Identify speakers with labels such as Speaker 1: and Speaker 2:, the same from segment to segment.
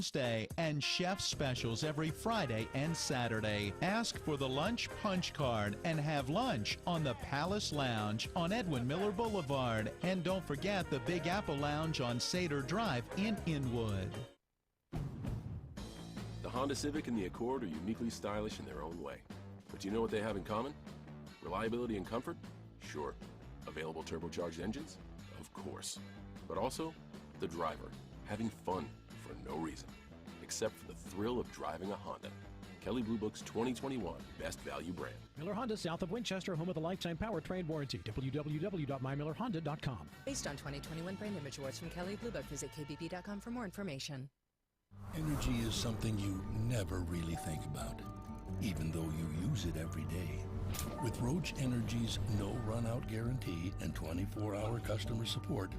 Speaker 1: Wednesday and chef specials every Friday and Saturday. Ask for the lunch punch card and have lunch on the Palace Lounge on Edwin Miller Boulevard. And don't forget the Big Apple Lounge on Sater Drive in Inwood.
Speaker 2: The Honda Civic and the Accord are uniquely stylish in their own way. But do you know what they have in common? Reliability and comfort? Sure. Available turbocharged engines? Of course. But also, the driver, having fun for no reason, except for the thrill of driving a Honda. Kelley Blue Book's 2021 Best Value Brand.
Speaker 3: Miller Honda, south of Winchester, home of the lifetime powertrain warranty. www.mymillerhonda.com.
Speaker 4: Based on 2021 brand image awards from Kelley Blue Book, visit kbb.com for more information.
Speaker 5: Energy is something you never really think about, even though you use it every day. With Roach Energy's no run-out guarantee and 24-hour customer support,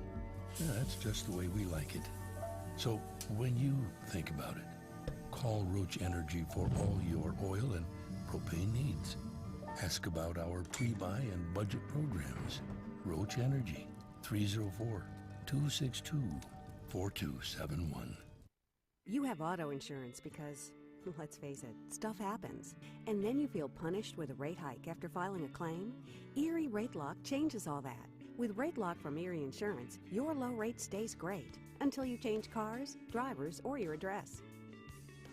Speaker 5: that's just the way we like it. So when you think about it, call Roach Energy for all your oil and propane needs. Ask about our pre-buy and budget programs. Roach Energy, 304-262-4271.
Speaker 6: You have auto insurance because, let's face it, stuff happens. And then you feel punished with a rate hike after filing a claim? Erie Rate Lock changes all that. With Rate Lock from Erie Insurance, your low rate stays great until you change cars, drivers, or your address.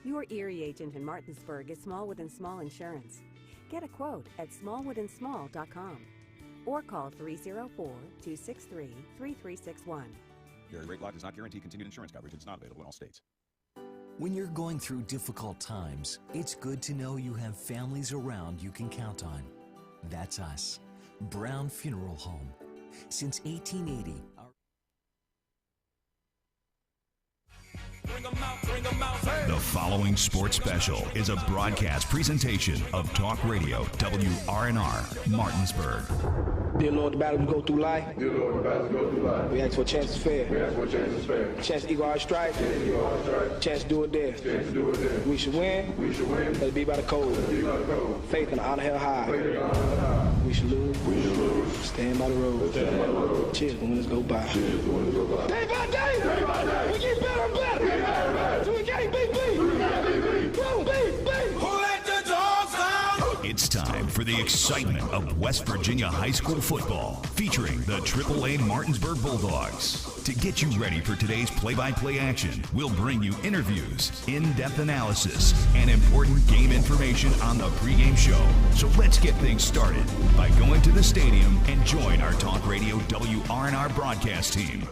Speaker 6: Your Erie agent in Martinsburg is Smallwood & Small Insurance. Get a quote at smallwoodandsmall.com or call 304-263-3361.
Speaker 7: Erie Rate Lock does not guarantee continued insurance coverage. It's not available in all states.
Speaker 8: When you're going through difficult times, it's good to know you have families around you can count on. That's us. Brown Funeral Home. Since 1880,
Speaker 9: The following sports special is a broadcast presentation of Talk Radio WRNR Martinsburg.
Speaker 10: Dear Lord, the battle we go through life.
Speaker 11: Dear Lord, the battle we go through life.
Speaker 10: We ask for a chance to fair.
Speaker 11: We ask for a chance to fair.
Speaker 10: Chance to equal our strife.
Speaker 11: Chance to equal our strife.
Speaker 10: Chance to do it there.
Speaker 11: Chance to do it there.
Speaker 10: We should win.
Speaker 11: We should win.
Speaker 10: Let it be by the code.
Speaker 11: Let it be by the code.
Speaker 10: Faith and honor held high.
Speaker 11: Faith and honor held high.
Speaker 10: We should lose.
Speaker 11: We should lose.
Speaker 10: Stand by the road.
Speaker 11: Stand by the road.
Speaker 10: Cheers when winners go by.
Speaker 11: Cheers when winners go by.
Speaker 10: Day by day.
Speaker 11: Day by day.
Speaker 10: We get better and better.
Speaker 11: We get better and better.
Speaker 10: So we can't beat me.
Speaker 11: We can't beat me.
Speaker 10: Who let the dogs out?
Speaker 9: It's time for the excitement of West Virginia high school football, featuring the AAA Martinsburg Bulldogs. To get you ready for today's play-by-play action, we'll bring you interviews, in-depth analysis, and important game information on the pregame show. So let's get things started by going to the stadium and join our Talk Radio WRNR broadcast team.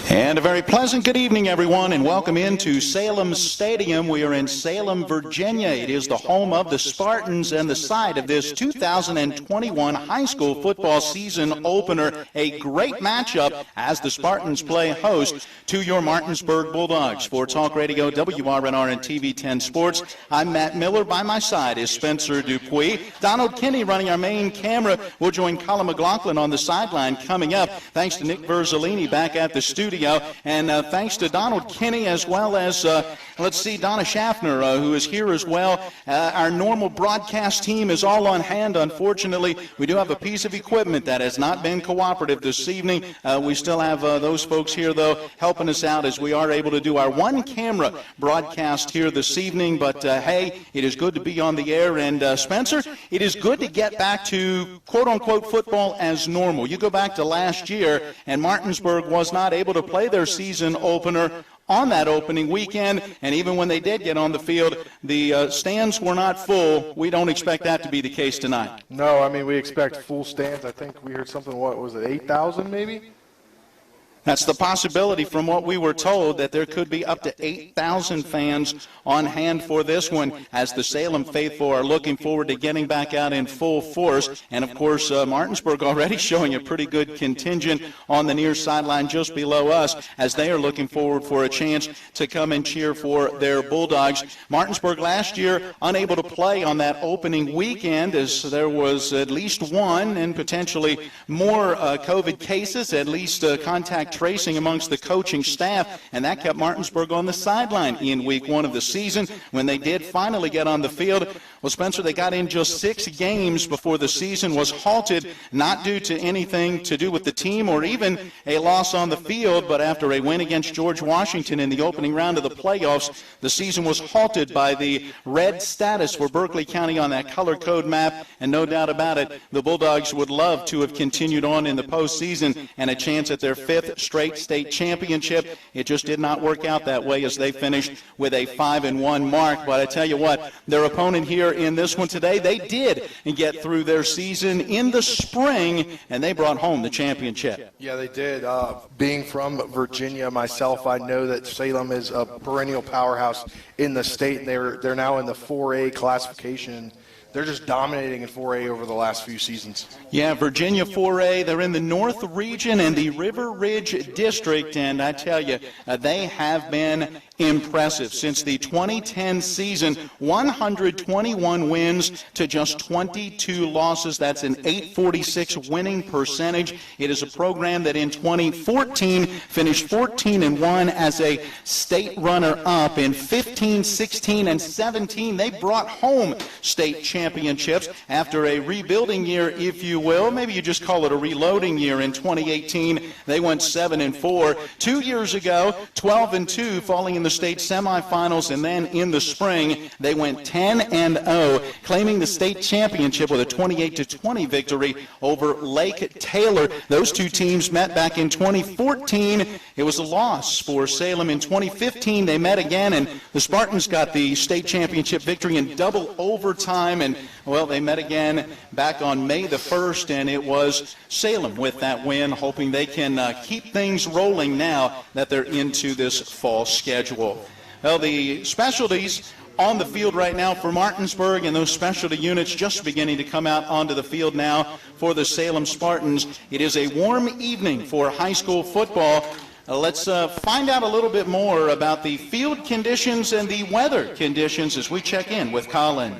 Speaker 12: And a very pleasant good evening, everyone, and welcome into Salem Stadium. We are in Salem, Virginia. It is the home of the Spartans and the site of this 2021 high school football season opener. A great matchup as the Spartans play host to your Martinsburg Bulldogs. For Talk Radio, WRNR, and TV 10 Sports, I'm Matt Miller. By my side is Spencer Dupuis. Donald Kinney running our main camera. We'll join Colin McLaughlin on the sideline coming up. Thanks to Nick Verzolini back at the studio. And thanks to Donald Kinney, as well as, Donna Schaffner, who is here as well. Our normal broadcast team is all on hand. Unfortunately, we do have a piece of equipment that has not been cooperative this evening. We still have those folks here, though, helping us out as we are able to do our one-camera broadcast here this evening. But, hey, it is good to be on the air. And, Spencer, it is good to get back to, quote-unquote, football as normal. You go back to last year, and Martinsburg was not able to play their season opener on that opening weekend, and even when they did get on the field, the stands were not full. We don't expect that to be the case tonight.
Speaker 13: No, I mean, we expect full stands. I think we heard something, what was it, 8,000 maybe?
Speaker 12: That's the possibility from what we were told, that there could be up to 8,000 fans on hand for this one, as the Salem faithful are looking forward to getting back out in full force. And, of course, Martinsburg already showing a pretty good contingent on the near sideline just below us, as they are looking forward for a chance to come and cheer for their Bulldogs. Martinsburg last year unable to play on that opening weekend, as there was at least one and potentially more COVID cases, at least contact tracing amongst the coaching staff, and that kept Martinsburg on the sideline in week 1 of the season. When they did finally get on the field, well, Spencer, they got in just 6 games before the season was halted, not due to anything to do with the team or even a loss on the field, but after a win against George Washington in the opening round of the playoffs, the season was halted by the red status for Berkeley County on that color code map, and no doubt about it, the Bulldogs would love to have continued on in the postseason and a chance at their 5th straight state championship. It just did not work out that way as they finished with a 5-1 mark. But I tell you what, their opponent here in this one today, they did get through their season in the spring, and they brought home the championship.
Speaker 13: Yeah, they did. Being from Virginia myself, I know that Salem is a perennial powerhouse in the state. They're now in the 4A classification. They're just dominating in 4A over the last few seasons.
Speaker 12: Yeah, Virginia 4A, they're in the North Region and the River Ridge District, and I tell you, they have been impressive. Since the 2010 season, 121 wins to just 22 losses. That's an .846 winning percentage. It is a program that in 2014 finished 14-1 as a state runner-up. In 15, 16, and 17, they brought home state championships after a rebuilding year, if you will. Maybe you just call it a reloading year. In 2018, they went 7-4. 2 years ago, 12-2, falling in the state semifinals, and then in the spring, they went 10-0, claiming the state championship with a 28-20 victory over Lake Taylor. Those two teams met back in 2014. It was a loss for Salem. In 2015, they met again, and the Spartans got the state championship victory in double overtime, and well, they met again back on May the 1st, and it was Salem with that win, hoping they can keep things rolling now that they're into this fall schedule. Well, the specialties on the field right now for Martinsburg, and those specialty units just beginning to come out onto the field now for the Salem Spartans. It is a warm evening for high school football. Let's find out a little bit more about the field conditions and the weather conditions as we check in with Colin.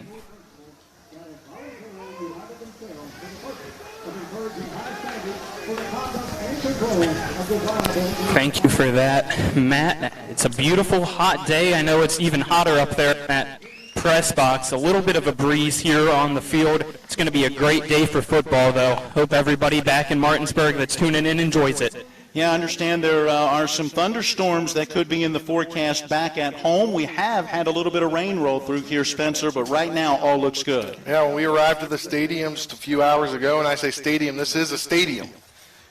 Speaker 14: Thank you for that, Matt. It's a beautiful, hot day. I know it's even hotter up there in that press box. A little bit of a breeze here on the field. It's going to be a great day for football, though. Hope everybody back in Martinsburg that's tuning in enjoys it.
Speaker 12: Yeah, I understand there are some thunderstorms that could be in the forecast back at home. We have had a little bit of rain roll through here, Spencer, but right now all looks good.
Speaker 13: Yeah, when we arrived at the stadium just a few hours ago, and I say stadium, this is a stadium.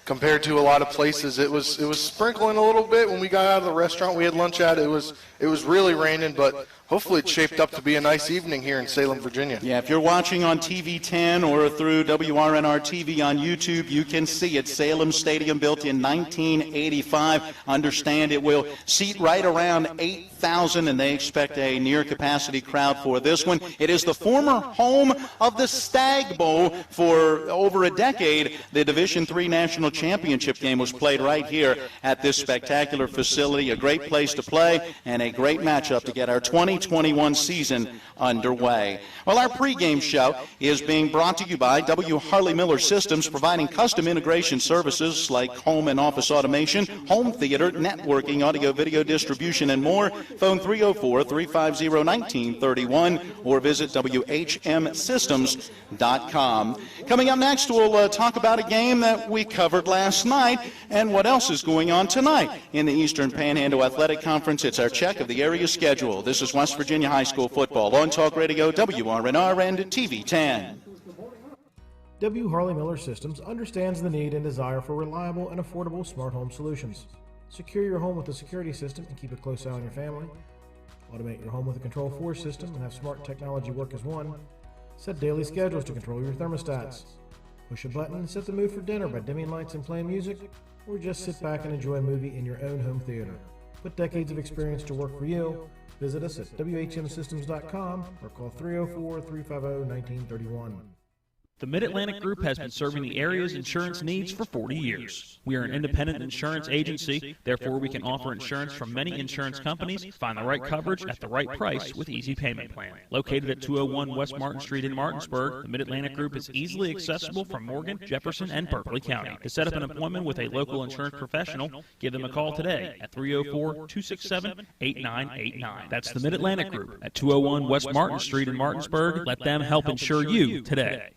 Speaker 13: Compared to a lot of places, it was sprinkling a little bit when we got out of the restaurant we had lunch at. It was really raining, but hopefully it's shaped up to be a nice evening here in Salem, Virginia.
Speaker 12: Yeah, if you're watching on TV 10 or through WRNR TV on YouTube, you can see it. Salem Stadium, built in 1985. Understand it will seat right around 8,000, and they expect a near-capacity crowd for this one. It is the former home of the Stag Bowl for over a decade. The Division III National Championship game was played right here at this spectacular facility. A great place to play and a great matchup to get our 2021 season underway. Well, our pregame show is being brought to you by W. Harley Miller Systems, providing custom integration services like home and office automation, home theater, networking, audio, video distribution, and more. Phone 304-350-1931 or visit WHMsystems.com. Coming up next, we'll talk about a game that we covered last night and what else is going on tonight in the Eastern Panhandle Athletic Conference. It's our check of the area schedule. This is West Virginia High School football on Talk Radio, WRNR, and TV 10.
Speaker 15: W. Harley Miller Systems understands the need and desire for reliable and affordable smart home solutions. Secure your home with a security system and keep a close eye on your family. Automate your home with a Control4 system and have smart technology work as one. Set daily schedules to control your thermostats. Push a button and set the mood for dinner by dimming lights and playing music, or just sit back and enjoy a movie in your own home theater. Put decades of experience to work for you. Visit us at WHMsystems.com or call 304-350-1931.
Speaker 16: The Mid-Atlantic Group has been serving the area's insurance needs for 40 years. We are an independent insurance agency, therefore we can offer insurance from many insurance companies, find the right coverage at the right price with easy payment plan. Located at 201 West Martin Street in Martinsburg, the Mid-Atlantic Group is easily accessible from Morgan, Jefferson, and Berkeley County. To set up an appointment with a local insurance professional, give them a call today at 304-267-8989. That's the Mid-Atlantic Group at 201 West Martin Street in Martinsburg. Let them help insure you today.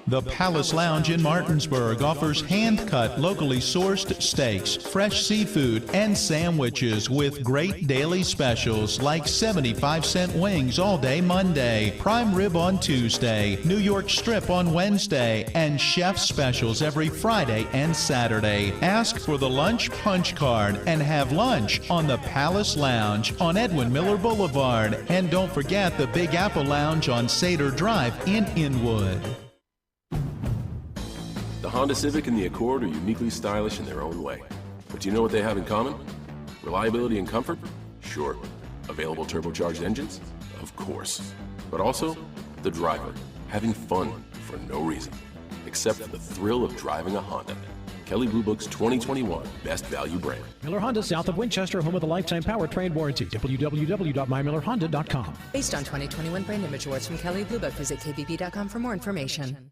Speaker 1: The Palace Lounge in Martinsburg offers hand-cut, locally sourced steaks, fresh seafood, and sandwiches with great daily specials like 75-cent wings all day Monday, prime rib on Tuesday, New York strip on Wednesday, and chef specials every Friday and Saturday. Ask for the lunch punch card and have lunch on the Palace Lounge on Edwin Miller Boulevard. And don't forget the Big Apple Lounge on Sater Drive in Inwood.
Speaker 2: The Honda Civic and the Accord are uniquely stylish in their own way. But do you know what they have in common? Reliability and comfort? Sure. Available turbocharged engines? Of course. But also, the driver, having fun for no reason, except for the thrill of driving a Honda. Kelley Blue Book's 2021 Best Value Brand.
Speaker 3: Miller Honda, south of Winchester, home of the lifetime powertrain warranty. www.mymillerhonda.com.
Speaker 4: Based on 2021 brand image awards from Kelley Blue Book, visit kbb.com for more information.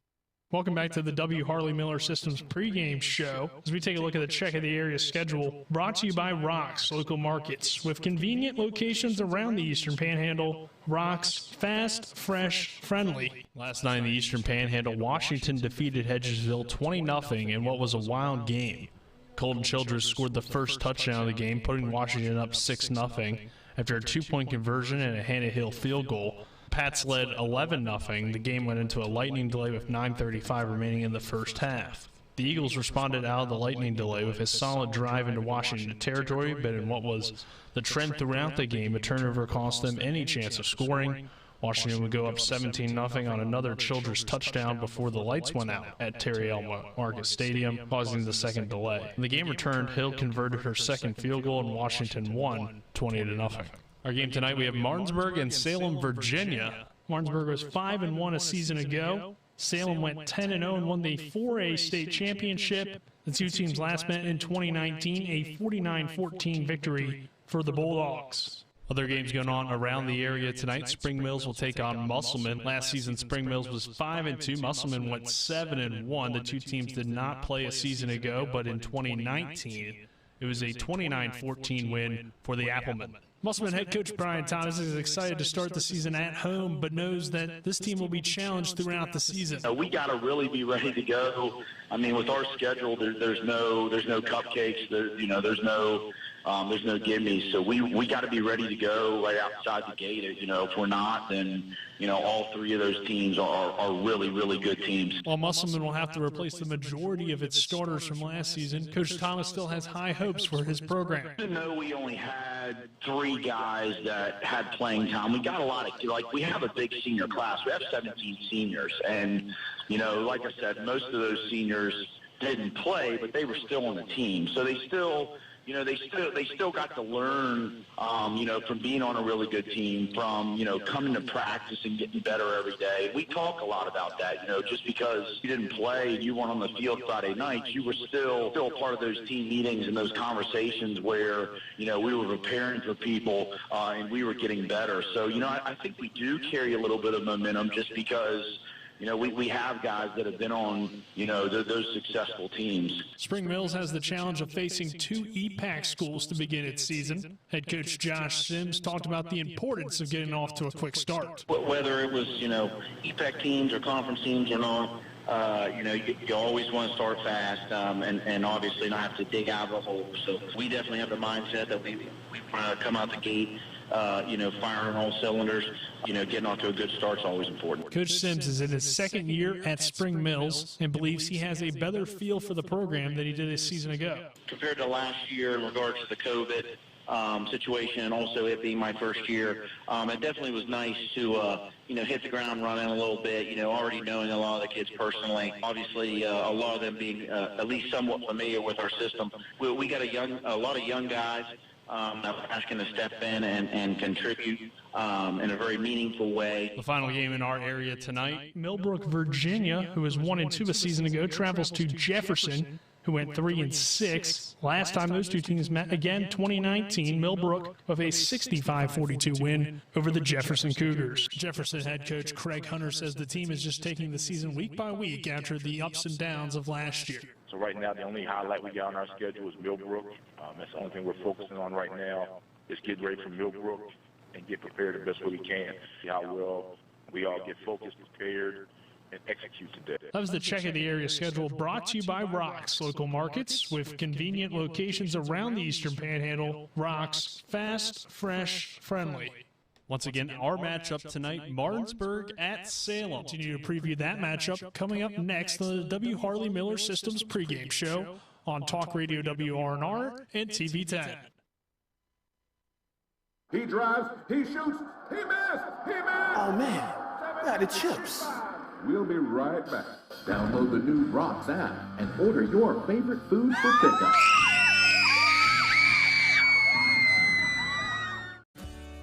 Speaker 17: Welcome back to the W. Harley Miller Systems pregame show as we take a look at the check of the area schedule, brought to you by Rocks Local Markets. With convenient locations around the Eastern Panhandle, Rocks, fast, fresh, friendly. Last night in the Eastern Panhandle, Washington defeated Hedgesville 20-0 in what was a wild game. Colton Childress scored the first touchdown of the game, putting Washington up 6-0 after a 2-point conversion and a Hannah Hill field goal. Pats led 11-0. The game went into a lightning delay with 9:35 remaining in the first half. The Eagles responded out of the lightning delay with a solid drive into Washington territory, but in what was the trend throughout the game, a turnover cost them any chance of scoring. Washington would go up 17-0 on another Childress touchdown before the lights went out at Terry L. Marcus Stadium, causing the second delay. When the game returned, Hill converted her second field goal, and Washington won 20-0. Our game tonight, we have Martinsburg and Salem, Virginia. Martinsburg was 5-1 a season ago. Salem went 10-0 and won the 4A state championship. The two teams last met in 2019, a 49-14 victory for the Bulldogs. Other games going on around the area tonight. Spring Mills will take on Musselman. Last season, Spring Mills was 5-2. Musselman went 7-1. The two teams did not play a season ago, but in 2019, it was a 29-14 win for the Applemen. Musselman head coach Brian Thomas is excited to start the season at home, but knows that this team will be challenged throughout the season.
Speaker 18: We got to really be ready to go. I mean, with our schedule, there's no cupcakes. There's no gimmies. So we got to be ready to go right outside the gate. If we're not, then all three of those teams are really, really good teams.
Speaker 17: While Musselman will have to replace the majority of its starters from last season, Coach Thomas still has high hopes for his program.
Speaker 18: Even though we only had 3 guys that had playing time, we got a lot of, we have a big senior class. We have 17 seniors. And, like I said, most of those seniors didn't play, but they were still on the team. So they still got to learn, from being on a really good team, from, coming to practice and getting better every day. We talk a lot about that, just because you didn't play and you weren't on the field Friday nights, you were still part of those team meetings and those conversations where, we were preparing for people and we were getting better. So, I think we do carry a little bit of momentum just because, we have guys that have been on, those successful teams.
Speaker 17: Spring Mills has the challenge of facing 2 EPAC schools to begin its season. Head coach Josh Sims talked about the importance of getting off to a quick start.
Speaker 18: Whether it was, EPAC teams or conference teams or not, you always want to start fast and obviously not have to dig out of the hole. So we definitely have the mindset that we want to come out the gate, firing all cylinders. Getting off to a good start is always important.
Speaker 17: Coach Sims is in his second year at Spring Mills and believes he has a better feel for the program than he did a season ago.
Speaker 18: Compared to last year in regards to the COVID situation and also it being my first year, it definitely was nice to, hit the ground running a little bit, already knowing a lot of the kids personally. Obviously, a lot of them being at least somewhat familiar with our system. We got a lot of young guys. that we're asking to step in and contribute in a very meaningful way.
Speaker 17: The final game in our area tonight, Millbrook, Virginia, who was 1-2 a season ago, travels to Jefferson, who went 3-6. Last time those two teams met, again, 2019, Millbrook with a 65-42 win over the Jefferson Cougars. Jefferson head coach Craig Hunter says the team is just taking the season week by week after the ups and downs of last year.
Speaker 19: So right now, the only highlight we got on our schedule is Millbrook. That's the only thing we're focusing on right now is get ready for Millbrook and get prepared the best way we can. See how well we all get focused, prepared, and execute today.
Speaker 17: That was the check of the area schedule brought to you by Rocks Local Markets with convenient locations around the Eastern Panhandle. Rocks, fast, fresh, friendly. Once again, our matchup tonight, Martinsburg at Salem. Continue to preview that matchup coming up next on the W. Harley Miller Systems pregame show on Talk Radio WRNR and TV 10.
Speaker 11: He drives, he shoots, he missed, he missed!
Speaker 10: Oh man, got the chips.
Speaker 11: We'll be right back. Download the new Rocks app and order your favorite food for pickup.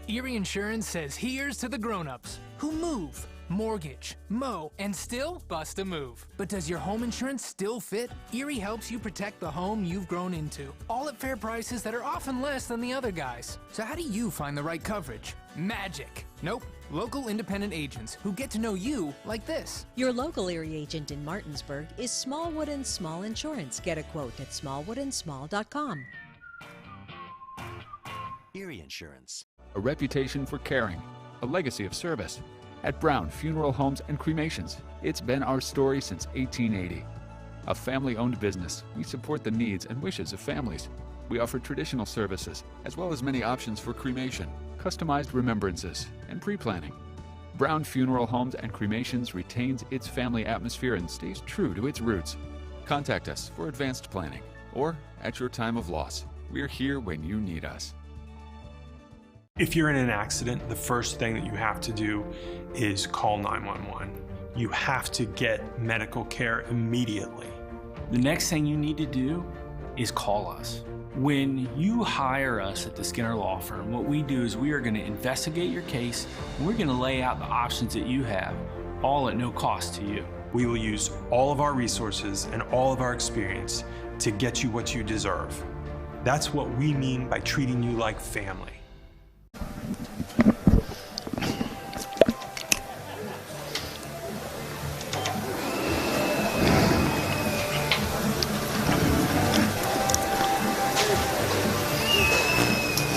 Speaker 20: Erie Insurance says here's to the grown-ups who move, mortgage, mow, and still bust a move. But does your home insurance still fit? Erie helps you protect the home you've grown into, all at fair prices that are often less than the other guys. So how do you find the right coverage? Magic. Nope. Local independent agents who get to know you like this.
Speaker 21: Your local Erie agent in Martinsburg is Smallwood & Small Insurance. Get a quote at smallwoodandsmall.com.
Speaker 22: Erie Insurance.
Speaker 23: A reputation for caring, a legacy of service. At Brown Funeral Homes and Cremations, it's been our story since 1880. A family-owned business, we support the needs and wishes of families. We offer traditional services, as well as many options for cremation, customized remembrances, and pre-planning. Brown Funeral Homes and Cremations retains its family atmosphere and stays true to its roots. Contact us for advanced planning, or at your time of loss. We're here when you need us.
Speaker 24: If you're in an accident, the first thing that you have to do is call 911. You have to get medical care immediately.
Speaker 25: The next thing you need to do is call us. When you hire us at the Skinner Law Firm, what we do is we are going to investigate your case, and we're going to lay out the options that you have, all at no cost to you.
Speaker 24: We will use all of our resources and all of our experience to get you what you deserve. That's what we mean by treating you like family.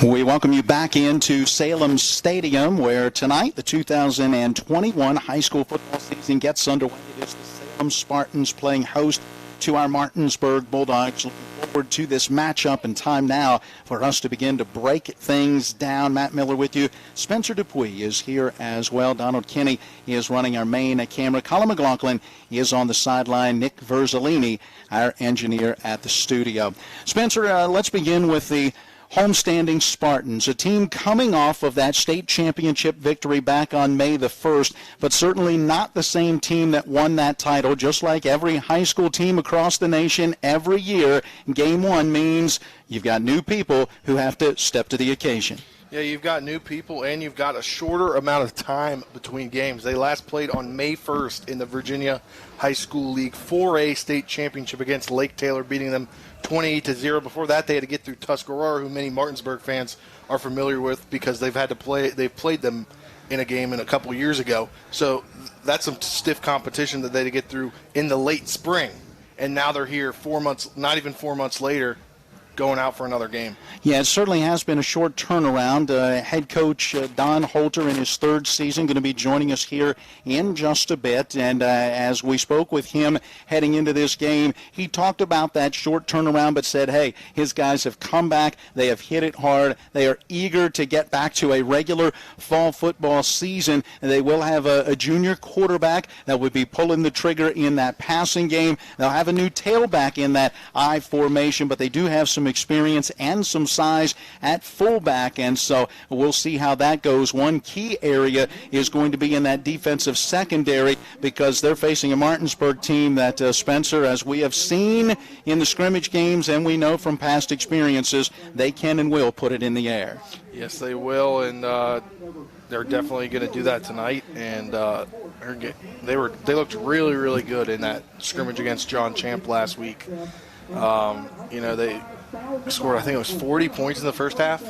Speaker 12: We welcome you back into Salem Stadium, where tonight the 2021 high school football season gets underway. It is the Salem Spartans playing host to our Martinsburg Bulldogs. Looking forward to this matchup, and time now for us to begin to break things down. Matt Miller with you. Spencer Dupuis is here as well. Donald Kinney is running our main camera. Colin McLaughlin is on the sideline. Nick Verzolini, our engineer at the studio. Spencer, let's begin with the homestanding Spartans, a team coming off of that state championship victory back on May the 1st, but certainly not the same team that won that title. Just like every high school team across the nation every year, game one means you've got new people who have to step to the occasion.
Speaker 13: Yeah, you've got new people, and you've got a shorter amount of time between games. They last played on May 1st in the Virginia High School League 4A state championship against Lake Taylor, beating them 28-0. Before that, they had to get through Tuscarora, who many Martinsburg fans are familiar with because they've played them in a game a couple years ago. So that's some stiff competition that they had to get through in the late spring. And now they're here 4 months, not even 4 months later, going out for another game.
Speaker 12: Yeah, it certainly has been a short turnaround. Head coach Don Holter in his third season going to be joining us here in just a bit. And as we spoke with him heading into this game, he talked about that short turnaround but said, hey, his guys have come back. They have hit it hard. They are eager to get back to a regular fall football season. And they will have a junior quarterback that would be pulling the trigger in that passing game. They'll have a new tailback in that I formation, but they do have some some experience and some size at fullback, and so we'll see how that goes. One key area is going to be in that defensive secondary because they're facing a Martinsburg team that, Spencer, as we have seen in the scrimmage games and we know from past experiences, they can and will put it in the air.
Speaker 13: Yes, they will, and they're definitely going to do that tonight. And they looked really, really good in that scrimmage against John Champ last week. They scored, I think it was 40 points in the first half.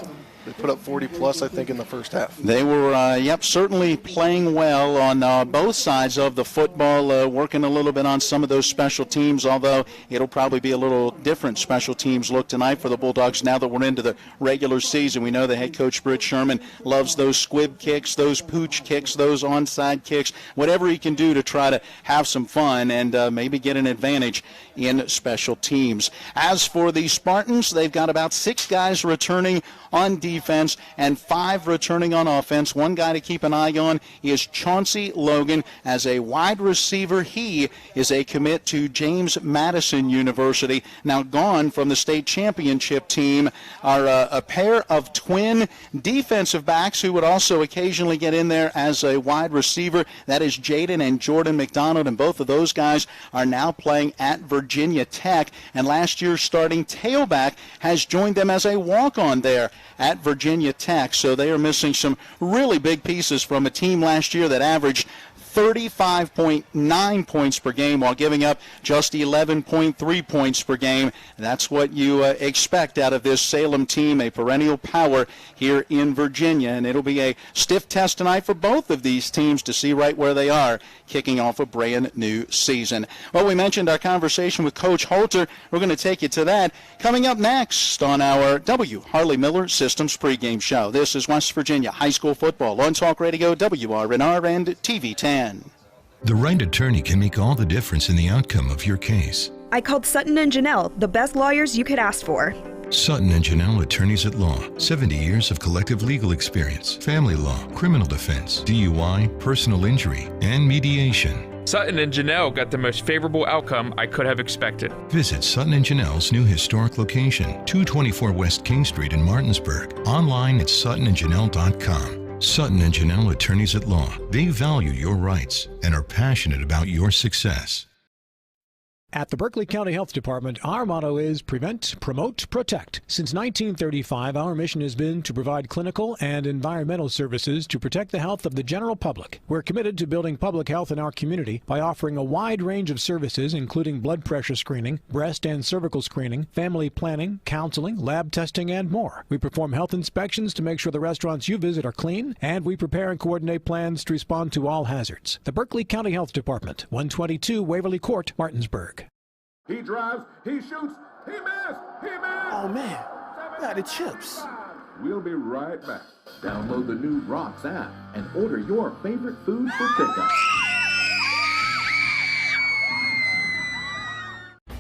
Speaker 13: They put up 40-plus, I think, in the first half.
Speaker 12: They were, certainly playing well on both sides of the football, working a little bit on some of those special teams, although it'll probably be a little different special teams look tonight for the Bulldogs now that we're into the regular season. We know the head coach, Britt Sherman, loves those squib kicks, those pooch kicks, those onside kicks, whatever he can do to try to have some fun and maybe get an advantage in special teams. As for the Spartans, they've got about 6 guys returning on defense and 5 returning on offense. One guy to keep an eye on is Chauncey Logan as a wide receiver. He is a commit to James Madison University. Now gone from the state championship team are a pair of twin defensive backs who would also occasionally get in there as a wide receiver. That is Jaden and Jordan McDonald, and both of those guys are now playing at Virginia Tech. And last year's starting tailback has joined them as a walk-on there at Virginia Tech. So they are missing some really big pieces from a team last year that averaged 35.9 points per game while giving up just 11.3 points per game. That's what you expect out of this Salem team, a perennial power here in Virginia. And it'll be a stiff test tonight for both of these teams to see right where they are kicking off a brand new season. Well, we mentioned our conversation with Coach Holter. We're going to take you to that coming up next on our W. Harley Miller Systems pregame show. This is West Virginia High School football on Talk Radio, WRNR, and TV 10.
Speaker 5: The right attorney can make all the difference in the outcome of your case.
Speaker 6: I called Sutton and Janelle, the best lawyers you could ask for.
Speaker 5: Sutton and Janelle Attorneys at Law. 70 years of collective legal experience, family law, criminal defense, DUI, personal injury, and mediation.
Speaker 7: Sutton and Janelle got the most favorable outcome I could have expected.
Speaker 5: Visit Sutton and Janelle's new historic location, 224 West King Street in Martinsburg. Online at suttonandjanelle.com. Sutton and Janelle Attorneys at Law. They value your rights and are passionate about your success.
Speaker 3: At the Berkeley County Health Department, our motto is prevent, promote, protect. Since 1935, our mission has been to provide clinical and environmental services to protect the health of the general public. We're committed to building public health in our community by offering a wide range of services, including blood pressure screening, breast and cervical screening, family planning, counseling, lab testing, and more. We perform health inspections to make sure the restaurants you visit are clean, and we prepare and coordinate plans to respond to all hazards. The Berkeley County Health Department, 122 Waverly Court, Martinsburg.
Speaker 11: He drives, he shoots, he missed, he missed!
Speaker 10: Oh man, got the chips.
Speaker 11: We'll be right back. Download the new Rocks app and order your favorite food for pickup.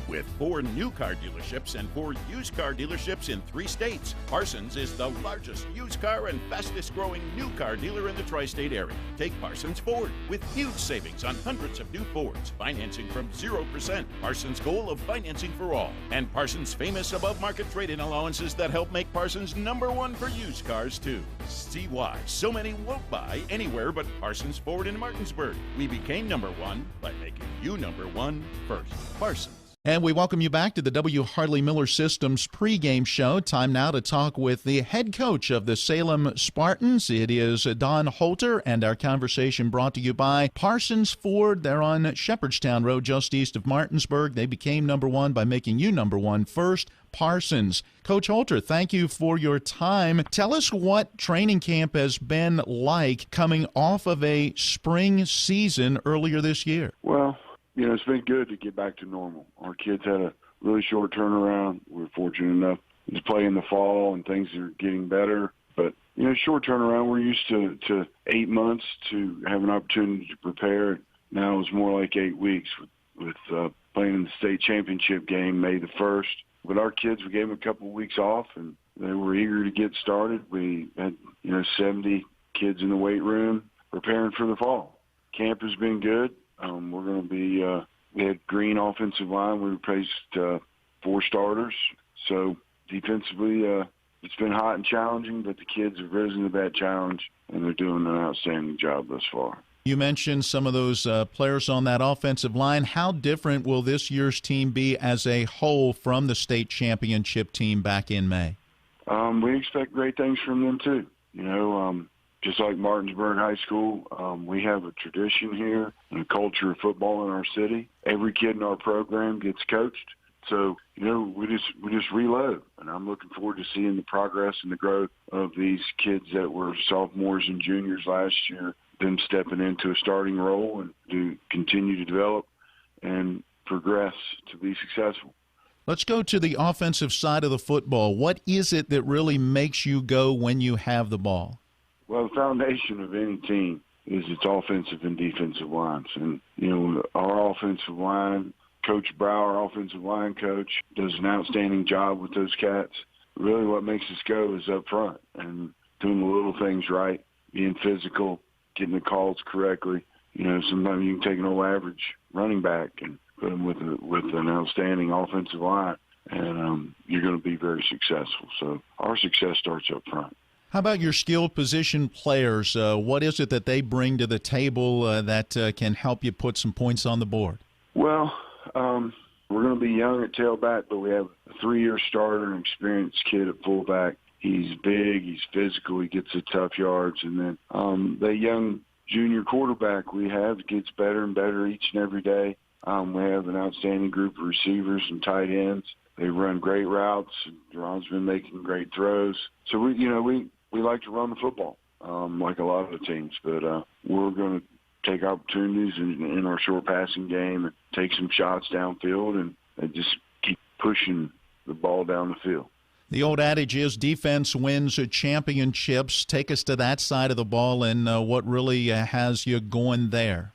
Speaker 8: With 4 new car dealerships and 4 used car dealerships in 3 states, Parsons is the largest used car and fastest growing new car dealer in the tri-state area. Take Parsons Ford with huge savings on hundreds of new Fords, financing from 0%. Parsons' goal of financing for all, and Parsons' famous above-market trade-in allowances that help make Parsons #1 for used cars too. See why so many won't buy anywhere but Parsons Ford in Martinsburg. We became #1 by making you #1 first. Parsons.
Speaker 1: And we welcome you back to the W. Harley Miller Systems pregame show. Time now to talk with the head coach of the Salem Spartans. It is Don Holter, and our conversation brought to you by Parsons Ford. They're on Shepherdstown Road, just east of Martinsburg. They became #1 by making you #1 first. Parsons. Coach Holter, thank you for your time. Tell us what training camp has been like coming off of a spring season earlier this year.
Speaker 22: Well, it's been good to get back to normal. Our kids had a really short turnaround. We're fortunate enough to play in the fall, and things are getting better. But, short turnaround, we're used to 8 months to have an opportunity to prepare. Now it's more like 8 weeks with playing in the state championship game May the 1st. But our kids, we gave them a couple of weeks off, and they were eager to get started. We had, 70 kids in the weight room preparing for the fall. Camp has been good. We're going to be we had green offensive line. We replaced 4 starters. So defensively, it's been hot and challenging, but the kids have risen to that challenge, and they're doing an outstanding job thus far.
Speaker 1: You mentioned some of those players on that offensive line. How different will this year's team be as a whole from the state championship team back in May?
Speaker 22: We expect great things from them, too. Just like Martinsburg High School, we have a tradition here and a culture of football in our city. Every kid in our program gets coached. So, we just reload. And I'm looking forward to seeing the progress and the growth of these kids that were sophomores and juniors last year, them stepping into a starting role and to continue to develop and progress to be successful.
Speaker 1: Let's go to the offensive side of the football. What is it that really makes you go when you have the ball?
Speaker 22: Well, the foundation of any team is its offensive and defensive lines. And, our offensive line, Coach Brower, our offensive line coach, does an outstanding job with those cats. Really what makes us go is up front and doing the little things right, being physical, getting the calls correctly. Sometimes you can take an old average running back and put them with an outstanding offensive line, and you're going to be very successful. So our success starts up front.
Speaker 1: How about your skilled position players? What is it that they bring to the table that can help you put some points on the board?
Speaker 22: Well, we're going to be young at tailback, but we have a 3-year starter, an experienced kid at fullback. He's big, he's physical, he gets the tough yards. And then the young junior quarterback we have gets better and better each and every day. We have an outstanding group of receivers and tight ends. They run great routes. Ron's been making great throws. So we like to run the football, like a lot of the teams. But we're going to take opportunities in our short passing game and take some shots downfield and just keep pushing the ball down the field.
Speaker 1: The old adage is defense wins championships. Take us to that side of the ball and what really has you going there.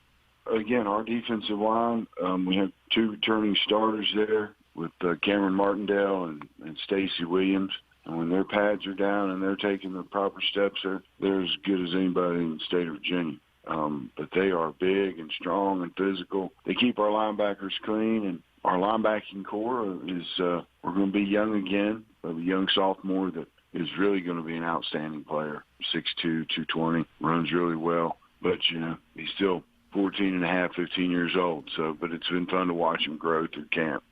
Speaker 22: Again, our defensive line, we have 2 returning starters there with Cameron Martindale and Stacy Williams. And when their pads are down and they're taking the proper steps, they're as good as anybody in the state of Virginia. But they are big and strong and physical. They keep our linebackers clean, and our linebacking core is we're going to be young again. A young sophomore that is really going to be an outstanding player. 6'2", 220, runs really well. But, he's still 14 and a half, 15 years old. But it's been fun to watch him grow through camp.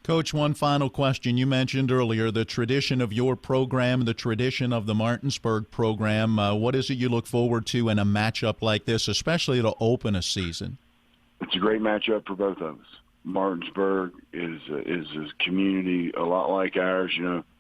Speaker 1: Coach, one final question. You mentioned earlier the tradition of your program, the tradition of the Martinsburg program. What is it you look forward to in a matchup like this, especially to open a season?
Speaker 22: It's a great matchup for both of us. Martinsburg is a community a lot like ours.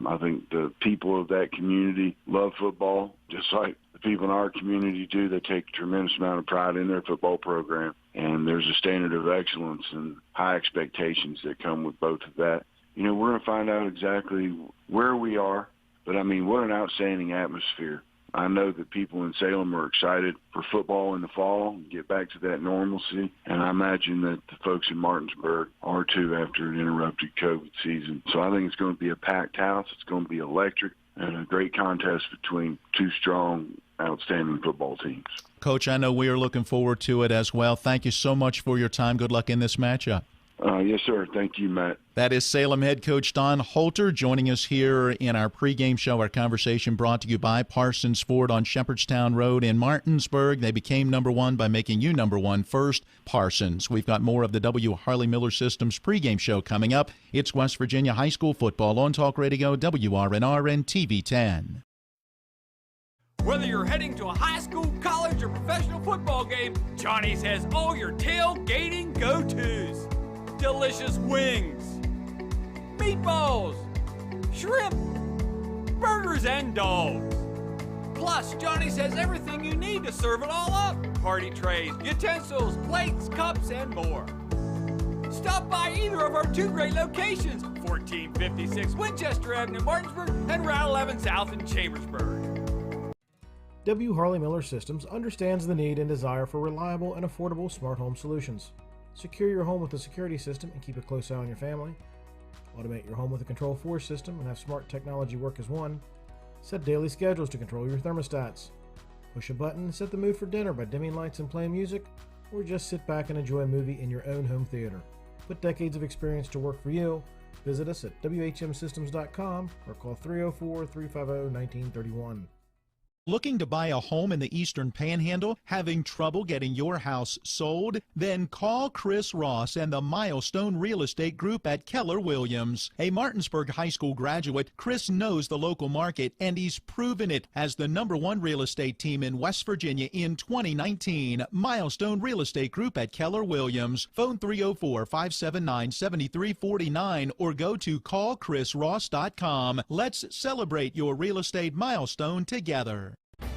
Speaker 22: I think the people of that community love football, just like the people in our community do. They take a tremendous amount of pride in their football program, and there's a standard of excellence and high expectations that come with both of that. We're going to find out exactly where we are, but, what an outstanding atmosphere. I know that people in Salem are excited for football in the fall and get back to that normalcy, and I imagine that the folks in Martinsburg are too after an interrupted COVID season. So I think it's going to be a packed house. It's going to be electric and a great contest between 2 strong, outstanding football teams.
Speaker 1: Coach, I know we are looking forward to it as well. Thank you so much for your time. Good luck in this matchup.
Speaker 22: Yes, sir. Thank you, Matt.
Speaker 1: That is Salem head coach Don Holter joining us here in our pregame show. Our conversation brought to you by Parsons Ford on Shepherdstown Road in Martinsburg. They became number 1 by making you number 1 first. Parsons. We've got more of the W. Harley Miller Systems pregame show coming up. It's West Virginia High School football on Talk Radio, WRNR, and TV 10.
Speaker 2: Whether you're heading to a high school, college, or professional football game, Johnny's has all your tailgating go-tos. Delicious wings, meatballs, shrimp, burgers, and dogs. Plus, Johnny's has everything you need to serve it all up. Party trays, utensils, plates, cups, and more. Stop by either of our 2 great locations, 1456 Winchester Avenue, Martinsburg, and Route 11 South in Chambersburg.
Speaker 9: W. Harley Miller Systems understands the need and desire for reliable and affordable smart home solutions. Secure your home with a security system and keep a close eye on your family. Automate your home with a Control4 system and have smart technology work as one. Set daily schedules to control your thermostats. Push a button and set the mood for dinner by dimming lights and playing music, or just sit back and enjoy a movie in your own home theater. Put decades of experience to work for you Visit us at whmsystems.com or call 304-350-1931.
Speaker 1: Looking to buy a home in the Eastern Panhandle? Having trouble getting your house sold? Then call Chris Ross and the Milestone Real Estate Group at Keller Williams. A Martinsburg High School graduate, Chris knows the local market, and he's proven it as the #1 real estate team in West Virginia in 2019. Milestone Real Estate Group at Keller Williams. Phone 304-579-7349 or go to callchrisross.com. Let's celebrate your real estate milestone together.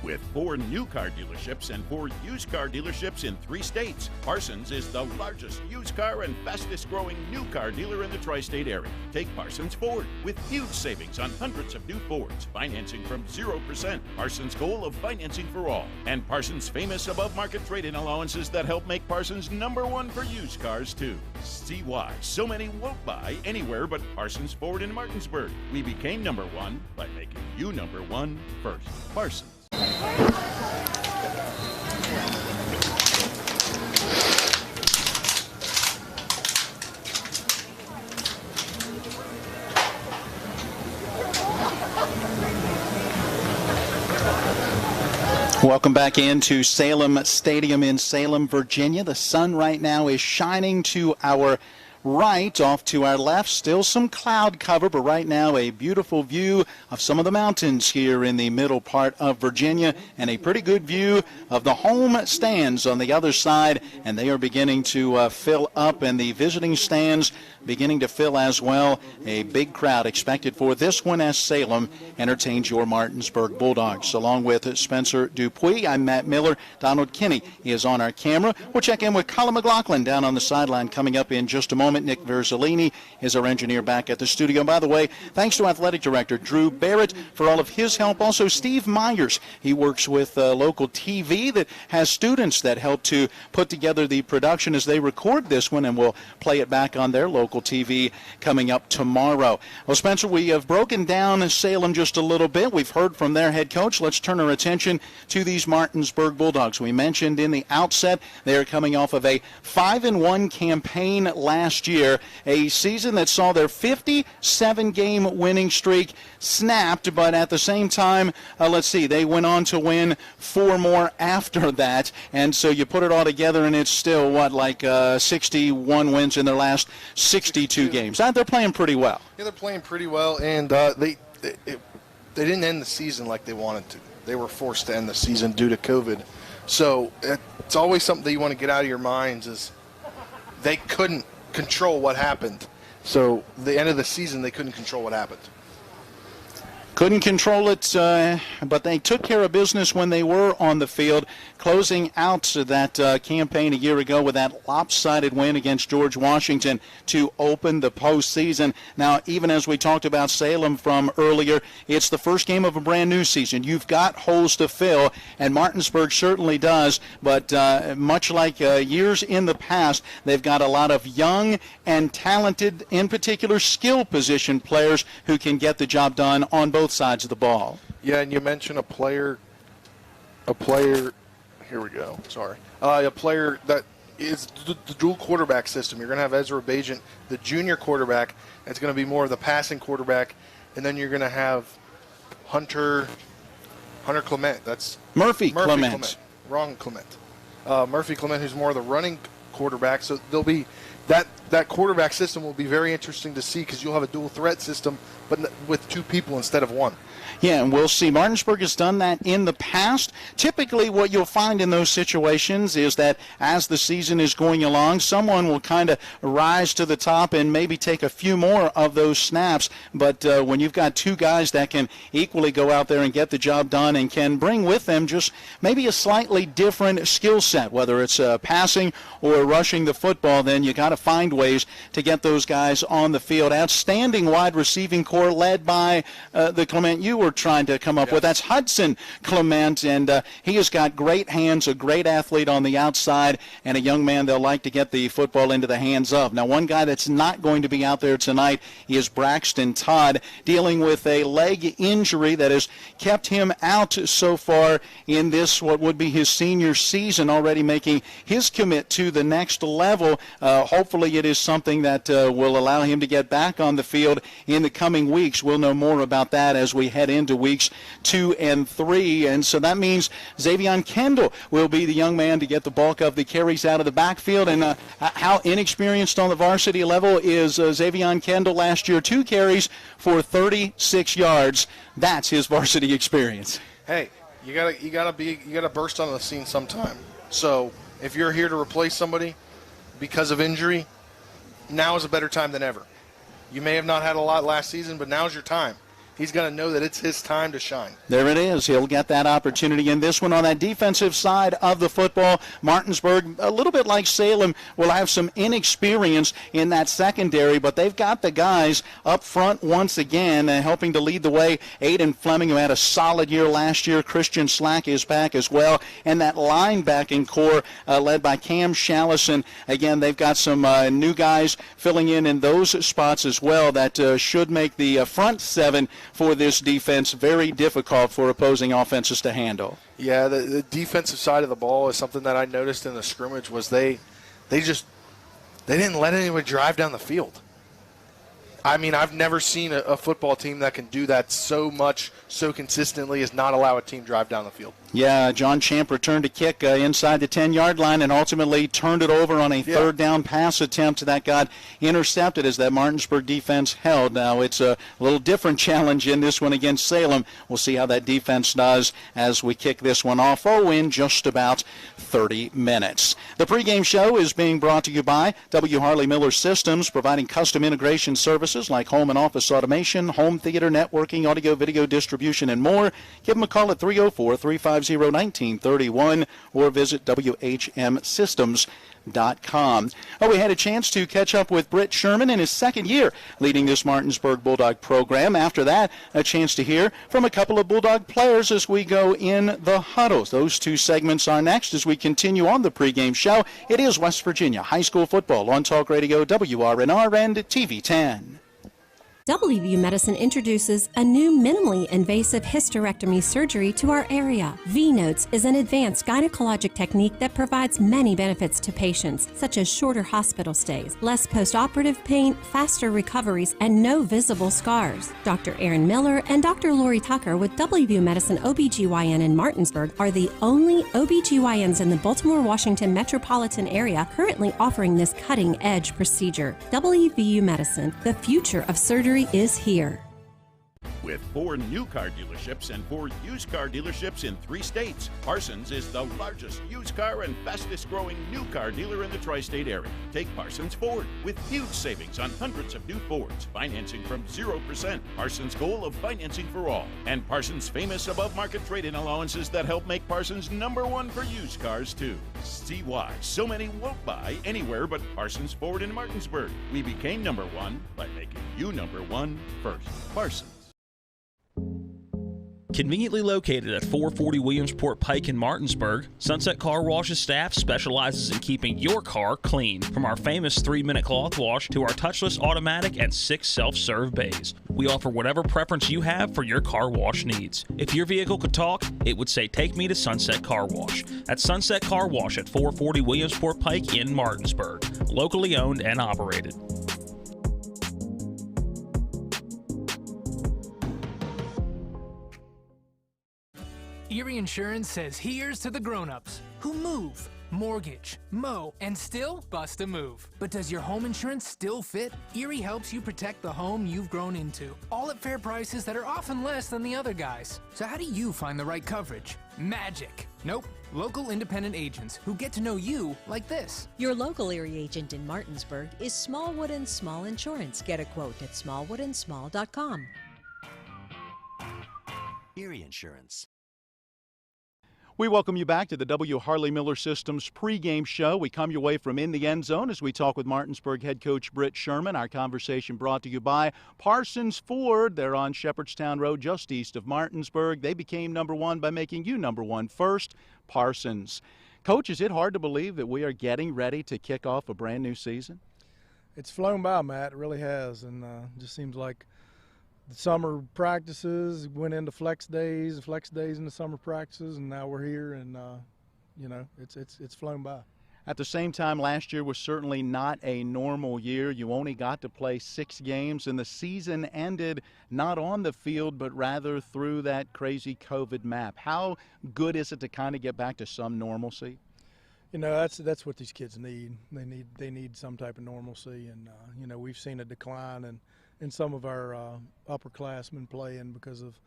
Speaker 8: With 4 new car dealerships and 4 used car dealerships in 3 states, Parsons is the largest used car and fastest growing new car dealer in the tri-state area. Take Parsons Ford with huge savings on hundreds of new Fords, financing from 0%, Parsons' goal of financing for all, and Parsons' famous above-market trade-in allowances that help make Parsons #1 for used cars too. See why so many won't buy anywhere but Parsons Ford in Martinsburg. We became #1 by making you #1 first. Parsons.
Speaker 12: Welcome back into Salem Stadium in Salem, Virginia. The sun right now is shining to our right, off to our left. Still some cloud cover, but right now a beautiful view of some of the mountains here in the middle part of Virginia, and a pretty good view of the home stands on the other side, and they are beginning to fill up, and the visiting stands beginning to fill as well. A big crowd expected for this one as Salem entertains your Martinsburg Bulldogs. Along with Spencer Dupuis, I'm Matt Miller. Donald Kinney is on our camera. We'll check in with Colin McLaughlin down on the sideline coming up in just a moment. Nick Verzolini is our engineer back at the studio. By the way, thanks to Athletic Director Drew Barrett for all of his help. Also, Steve Myers. He works with local TV that has students that help to put together the production as they record this one, and we'll play it back on their local TV coming up tomorrow. Well, Spencer, we have broken down Salem just a little bit. We've heard from their head coach. Let's turn our attention to these Martinsburg Bulldogs. We mentioned in the outset they are coming off of a 5-1 campaign last year, a season that saw their 57-game winning streak snapped, but at the same time, let's see, they went on to win 4 more after that, and so you put it all together and it's still, 61 wins in their last 62 games. They're playing pretty well.
Speaker 13: Yeah, they're playing pretty well, and they didn't end the season like they wanted to. They were forced to end the season due to COVID. So it's always something that you want to get out of your minds is they couldn't control what happened. So the end of the season, they couldn't control what happened.
Speaker 12: Couldn't control it, but they took care of business when they were on the field, closing out that campaign a year ago with that lopsided win against George Washington to open the postseason. Now, even as we talked about Salem from earlier, it's the first game of a brand new season. You've got holes to fill, and Martinsburg certainly does, but much like years in the past, they've got a lot of young and talented, in particular skill position players who can get the job done on both sides of the ball.
Speaker 13: Yeah, and you mentioned a player, here we go, sorry. A player that is the dual quarterback system. You're going to have Ezra Bajent, the junior quarterback. It's going to be more of the passing quarterback. And then you're going to have Hunter Clement. That's
Speaker 12: Murphy Clement.
Speaker 13: Wrong Clement. Murphy Clement, who's more of the running quarterback. So there'll be that quarterback system will be very interesting to see because you'll have a dual threat system, but with 2 people instead of 1.
Speaker 12: Yeah, and we'll see. Martinsburg has done that in the past. Typically what you'll find in those situations is that as the season is going along, someone will kind of rise to the top and maybe take a few more of those snaps. But when you've got 2 guys that can equally go out there and get the job done and can bring with them just maybe a slightly different skill set, whether it's passing or rushing the football, then you got to find ways to get those guys on the field. Outstanding wide receiving core led by the Clement you were trying to come up with. That's Hudson Clement, and he has got great hands, a great athlete on the outside, and a young man they'll like to get the football into the hands of. Now, one guy that's not going to be out there tonight is Braxton Todd, dealing with a leg injury that has kept him out so far in this, what would be his senior season, already making his commit to the next level. Hopefully hopefully it is something that will allow him to get back on the field in the coming weeks. We'll know more about that as we head into weeks 2 and 3. And so that means Xavion Kendall will be the young man to get the bulk of the carries out of the backfield. And how inexperienced on the varsity level is Xavion Kendall last year? 2 carries for 36 yards. That's his varsity experience.
Speaker 13: Hey, you gotta burst on the scene sometime. So if you're here to replace somebody because of injury, now is a better time than ever. You may have not had a lot last season, but now's your time. He's going to know that it's his time to shine.
Speaker 12: There it is. He'll get that opportunity in this one. On that defensive side of the football, Martinsburg, a little bit like Salem, will have some inexperience in that secondary, but they've got the guys up front once again, helping to lead the way. Aiden Fleming, who had a solid year last year. Christian Slack is back as well. And that linebacking core led by Cam Shallison. Again, they've got some new guys filling in those spots as well that should make the front 7 for this defense very difficult for opposing offenses to handle.
Speaker 13: Yeah, the defensive side of the ball is something that I noticed in the scrimmage was they didn't let anybody drive down the field. I mean, I've never seen a football team that can do that so much, so consistently, as not allow a team drive down the field.
Speaker 12: Yeah, John Champ returned a kick inside the 10-yard line and ultimately turned it over on a third down pass attempt that got intercepted as that Martinsburg defense held. Now it's a little different challenge in this one against Salem. We'll see how that defense does as we kick this one off in just about 30 minutes. The pregame show is being brought to you by W. Harley Miller Systems, providing custom integration services like home and office automation, home theater networking, audio, video distribution, and more. Give them a call at 304-350-1931 or visit WHMsystems.com. We had a chance to catch up with Britt Sherman in his second year leading this Martinsburg Bulldog program. After that, a chance to hear from a couple of Bulldog players as we go in the huddles. Those 2 segments are next as we continue on the pregame show. It is West Virginia High School football on Talk Radio, WRNR, and TV 10.
Speaker 4: WVU Medicine introduces a new minimally invasive hysterectomy surgery to our area. V-Notes is an advanced gynecologic technique that provides many benefits to patients, such as shorter hospital stays, less post-operative pain, faster recoveries, and no visible scars. Dr. Aaron Miller and Dr. Lori Tucker with WVU Medicine OBGYN in Martinsburg are the only OBGYNs in the Baltimore, Washington metropolitan area currently offering this cutting-edge procedure. WVU Medicine, the future of surgery is here.
Speaker 8: With 4 new car dealerships and 4 used car dealerships in 3 states, Parsons is the largest used car and fastest growing new car dealer in the tri-state area. Take Parsons Ford with huge savings on hundreds of new Fords, financing from 0%. Parsons' goal of financing for all. And Parsons' famous above-market trade-in allowances that help make Parsons #1 for used cars, too. See why so many won't buy anywhere but Parsons Ford in Martinsburg. We became #1 by making you #1 first. Parsons.
Speaker 14: Conveniently located at 440 Williamsport Pike in Martinsburg, Sunset Car Wash's staff specializes in keeping your car clean. From our famous 3-minute cloth wash to our touchless automatic and 6 self-serve bays. We offer whatever preference you have for your car wash needs. If your vehicle could talk, it would say, "Take me to Sunset Car Wash." That's Sunset Car Wash at 440 Williamsport Pike in Martinsburg. Locally owned and operated.
Speaker 20: Erie Insurance says here's to the grown-ups who move, mortgage, mow, and still bust a move. But does your home insurance still fit? Erie helps you protect the home you've grown into, all at fair prices that are often less than the other guys. So how do you find the right coverage? Magic. Nope. Local independent agents who get to know you like this.
Speaker 21: Your local Erie agent in Martinsburg is Smallwood & Small Insurance. Get a quote at smallwoodandsmall.com.
Speaker 15: Erie Insurance.
Speaker 12: We welcome you back to the W. Harley Miller Systems pregame show. We come your way from In the End Zone as we talk with Martinsburg head coach Britt Sherman. Our conversation brought to you by Parsons Ford. They're on Shepherdstown Road just east of Martinsburg. They became #1 by making you #1 first. Parsons. Coach, is it hard to believe that we are getting ready to kick off a brand new season?
Speaker 16: It's flown by, Matt. It really has, and just seems like the summer practices went into flex days in the summer practices, and now we're here, and it's flown by.
Speaker 12: At the same time, last year was certainly not a normal year. You only got to play 6 games, and the season ended not on the field, but rather through that crazy COVID map. How good is it to kind of get back to some normalcy?
Speaker 16: You know, that's what these kids need. They need some type of normalcy, and you know, we've seen a decline in some of our upperclassmen playing because of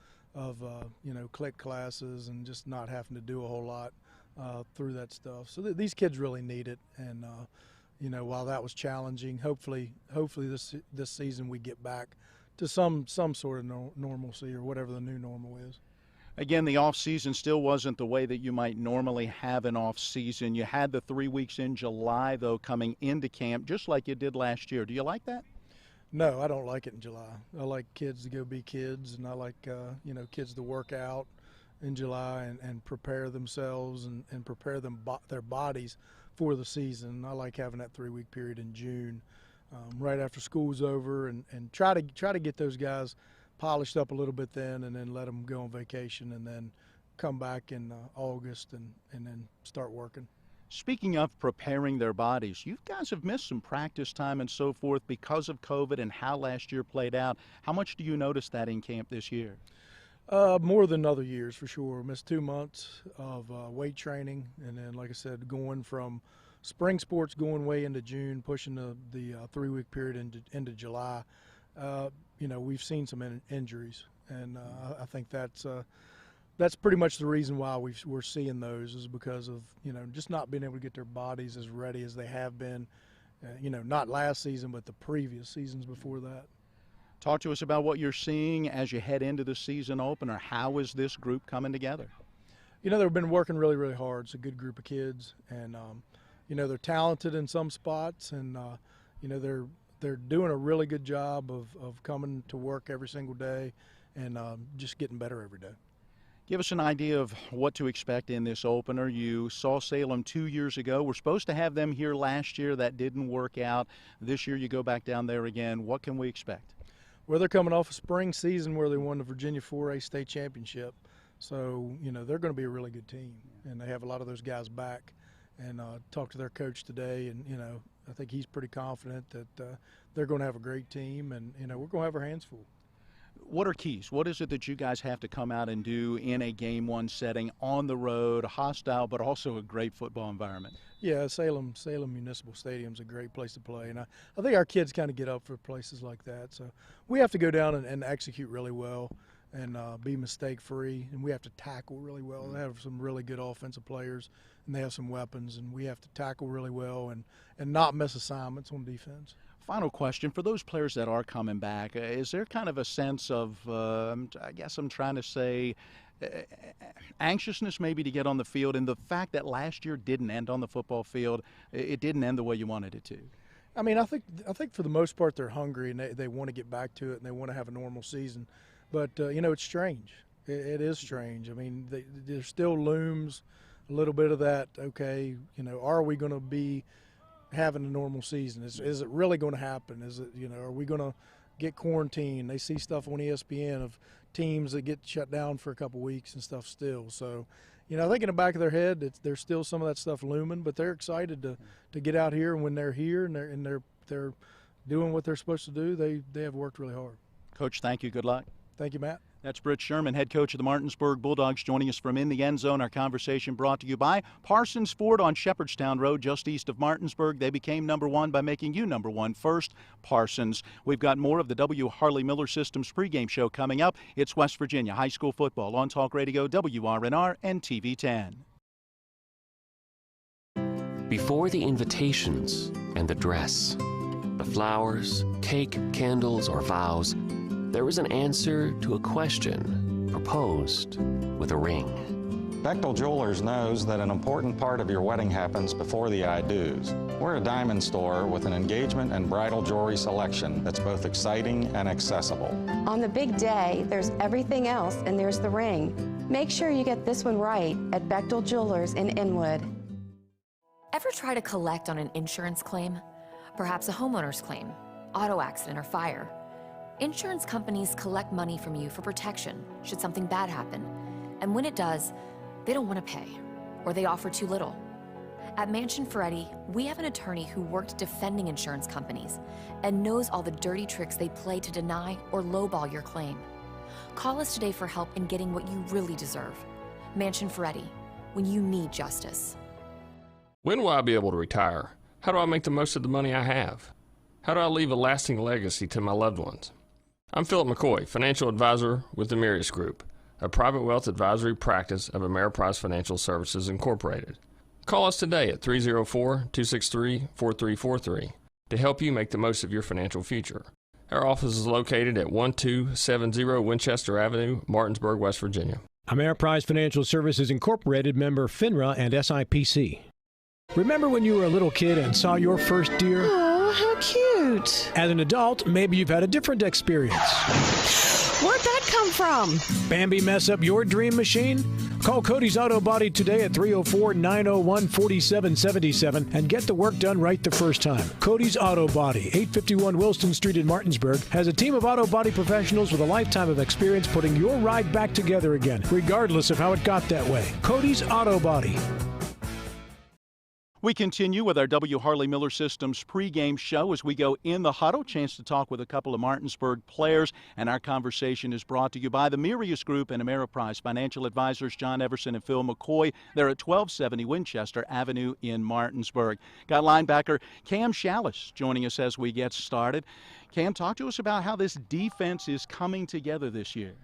Speaker 16: you know, click classes and just not having to do a whole lot through that stuff. So these kids really need it, and you know, while that was challenging, hopefully this season we get back to some sort of normalcy, or whatever the new normal is.
Speaker 12: Again, the off-season still wasn't the way that you might normally have an off-season. You had the 3 weeks in July, though, coming into camp, just like you did last year. Do you like that?
Speaker 16: No, I don't like it in July. I like kids to go be kids, and I like you know, kids to work out in July and prepare themselves and prepare their bodies for the season. I like having that 3-week period in June, right after school's over, and try to get those guys polished up a little bit then, and then let them go on vacation, and then come back in August and then start working.
Speaker 12: Speaking of preparing their bodies, you guys have missed some practice time and so forth because of COVID and how last year played out. How much do you notice that in camp this year?
Speaker 16: More than other years, for sure. Missed 2 months of weight training, and then, like I said, going from spring sports going way into June, pushing the 3-week period into July. You know, we've seen some injuries, and I think that's pretty much the reason why we're seeing those, is because of, you know, just not being able to get their bodies as ready as they have been, you know, not last season, but the previous seasons before that.
Speaker 12: Talk to us about what you're seeing as you head into the season opener. How is this group coming together?
Speaker 16: You know, they've been working really, really hard. It's a good group of kids, and you know, they're talented in some spots, and you know, they're doing a really good job of coming to work every single day, and just getting better every day.
Speaker 12: Give us an idea of what to expect in this opener. You saw Salem 2 years ago. We're supposed to have them here last year. That didn't work out. This year you go back down there again. What can we expect?
Speaker 16: Well, they're coming off a spring season where they won the Virginia 4A state championship. So, you know, they're going to be a really good team, and they have a lot of those guys back. And talked to their coach today, and, you know, I think he's pretty confident that they're going to have a great team, and, you know, we're going to have our hands full.
Speaker 12: What are keys? What is it that you guys have to come out and do in a Game 1 setting, on the road, hostile, but also a great football environment?
Speaker 16: Yeah, Salem Municipal Stadium's a great place to play, and I think our kids kind of get up for places like that. So we have to go down and execute really well, and be mistake-free, and we have to tackle really well. They have some really good offensive players, and they have some weapons, and we have to tackle really well and not miss assignments on defense.
Speaker 12: Final question, for those players that are coming back, is there kind of a sense of, I guess I'm trying to say, anxiousness maybe to get on the field, and the fact that last year didn't end on the football field, it didn't end the way you wanted it to?
Speaker 16: I mean, I think for the most part they're hungry, and they want to get back to it, and they want to have a normal season. But, you know, it's strange. It is strange. I mean, there still looms a little bit of that, okay, you know, are we going to be having a normal season? Is it really going to happen? Is it, you know, are we going to get quarantined? They see stuff on ESPN of teams that get shut down for a couple weeks and stuff still. So, you know, I think in the back of their head, there's still some of that stuff looming, but they're excited to get out here, and when they're here and they're doing what they're supposed to do, they have worked really hard.
Speaker 12: Coach, thank you. Good luck.
Speaker 16: Thank you, Matt.
Speaker 12: That's Britt Sherman, head coach of the Martinsburg Bulldogs, joining us from In the End Zone. Our conversation brought to you by Parsons Ford on Shepherdstown Road, just east of Martinsburg. They became #1 by making you #1 first, Parsons. We've got more of the W. Harley Miller Systems pregame show coming up. It's West Virginia High School football on Talk Radio, WRNR, and TV 10.
Speaker 15: Before the invitations and the dress, the flowers, cake, candles, or vows, there was an answer to a question proposed with a ring.
Speaker 17: Bechtel Jewelers knows that an important part of your wedding happens before the I-dos. We're a diamond store with an engagement and bridal jewelry selection that's both exciting and accessible.
Speaker 18: On the big day, there's everything else, and there's the ring. Make sure you get this one right at Bechtel Jewelers in Inwood.
Speaker 19: Ever try to collect on an insurance claim? Perhaps a homeowner's claim, auto accident, or fire? Insurance companies collect money from you for protection should something bad happen. And when it does, they don't want to pay, or they offer too little. At Mansion Ferretti, we have an attorney who worked defending insurance companies and knows all the dirty tricks they play to deny or lowball your claim. Call us today for help in getting what you really deserve. Mansion Ferretti, when you need justice.
Speaker 6: When will I be able to retire? How do I make the most of the money I have? How do I leave a lasting legacy to my loved ones? I'm Philip McCoy, financial advisor with the Mirius Group, a private wealth advisory practice of Ameriprise Financial Services Incorporated. Call us today at 304-263-4343 to help you make the most of your financial future. Our office is located at 1270 Winchester Avenue, Martinsburg, West Virginia.
Speaker 3: Ameriprise Financial Services Incorporated, member FINRA and SIPC. Remember when you were a little kid and saw your first deer?
Speaker 7: Oh, how cute.
Speaker 3: As an adult, maybe you've had a different experience.
Speaker 7: Where'd that come from?
Speaker 3: Bambi mess up your dream machine? Call Cody's Auto Body today at 304-901-4777 and get the work done right the first time. Cody's Auto Body, 851 Wilson Street in Martinsburg, has a team of auto body professionals with a lifetime of experience putting your ride back together again, regardless of how it got that way. Cody's Auto Body.
Speaker 12: We continue with our W. Harley Miller Systems pregame show as we go in the huddle. Chance to talk with a couple of Martinsburg players, and our conversation is brought to you by the Mirius Group and Ameriprise Financial Advisors John Everson and Phil McCoy. They're at 1270 Winchester Avenue in Martinsburg. Got linebacker Cam Shallis joining us as we get started. Cam, talk to us about how this defense is coming together this year.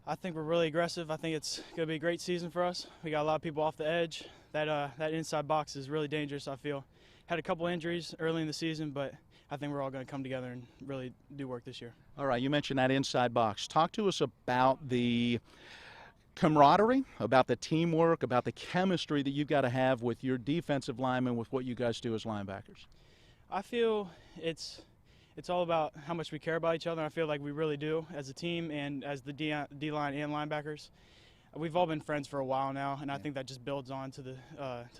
Speaker 23: I think we're really aggressive. I think it's going to be a great season for us. We got a lot of people off the edge. That inside box is really dangerous, I feel. Had a couple injuries early in the season, but I think we're all going to come together and really do work this year.
Speaker 12: All right, you mentioned that inside box. Talk to us about the camaraderie, about the teamwork, about the chemistry that you've got to have with your defensive linemen, with what you guys do as linebackers.
Speaker 23: I feel it's all about how much we care about each other. I feel like we really do as a team and as the D-line and linebackers. We've all been friends for a while now, and I think that just builds on to the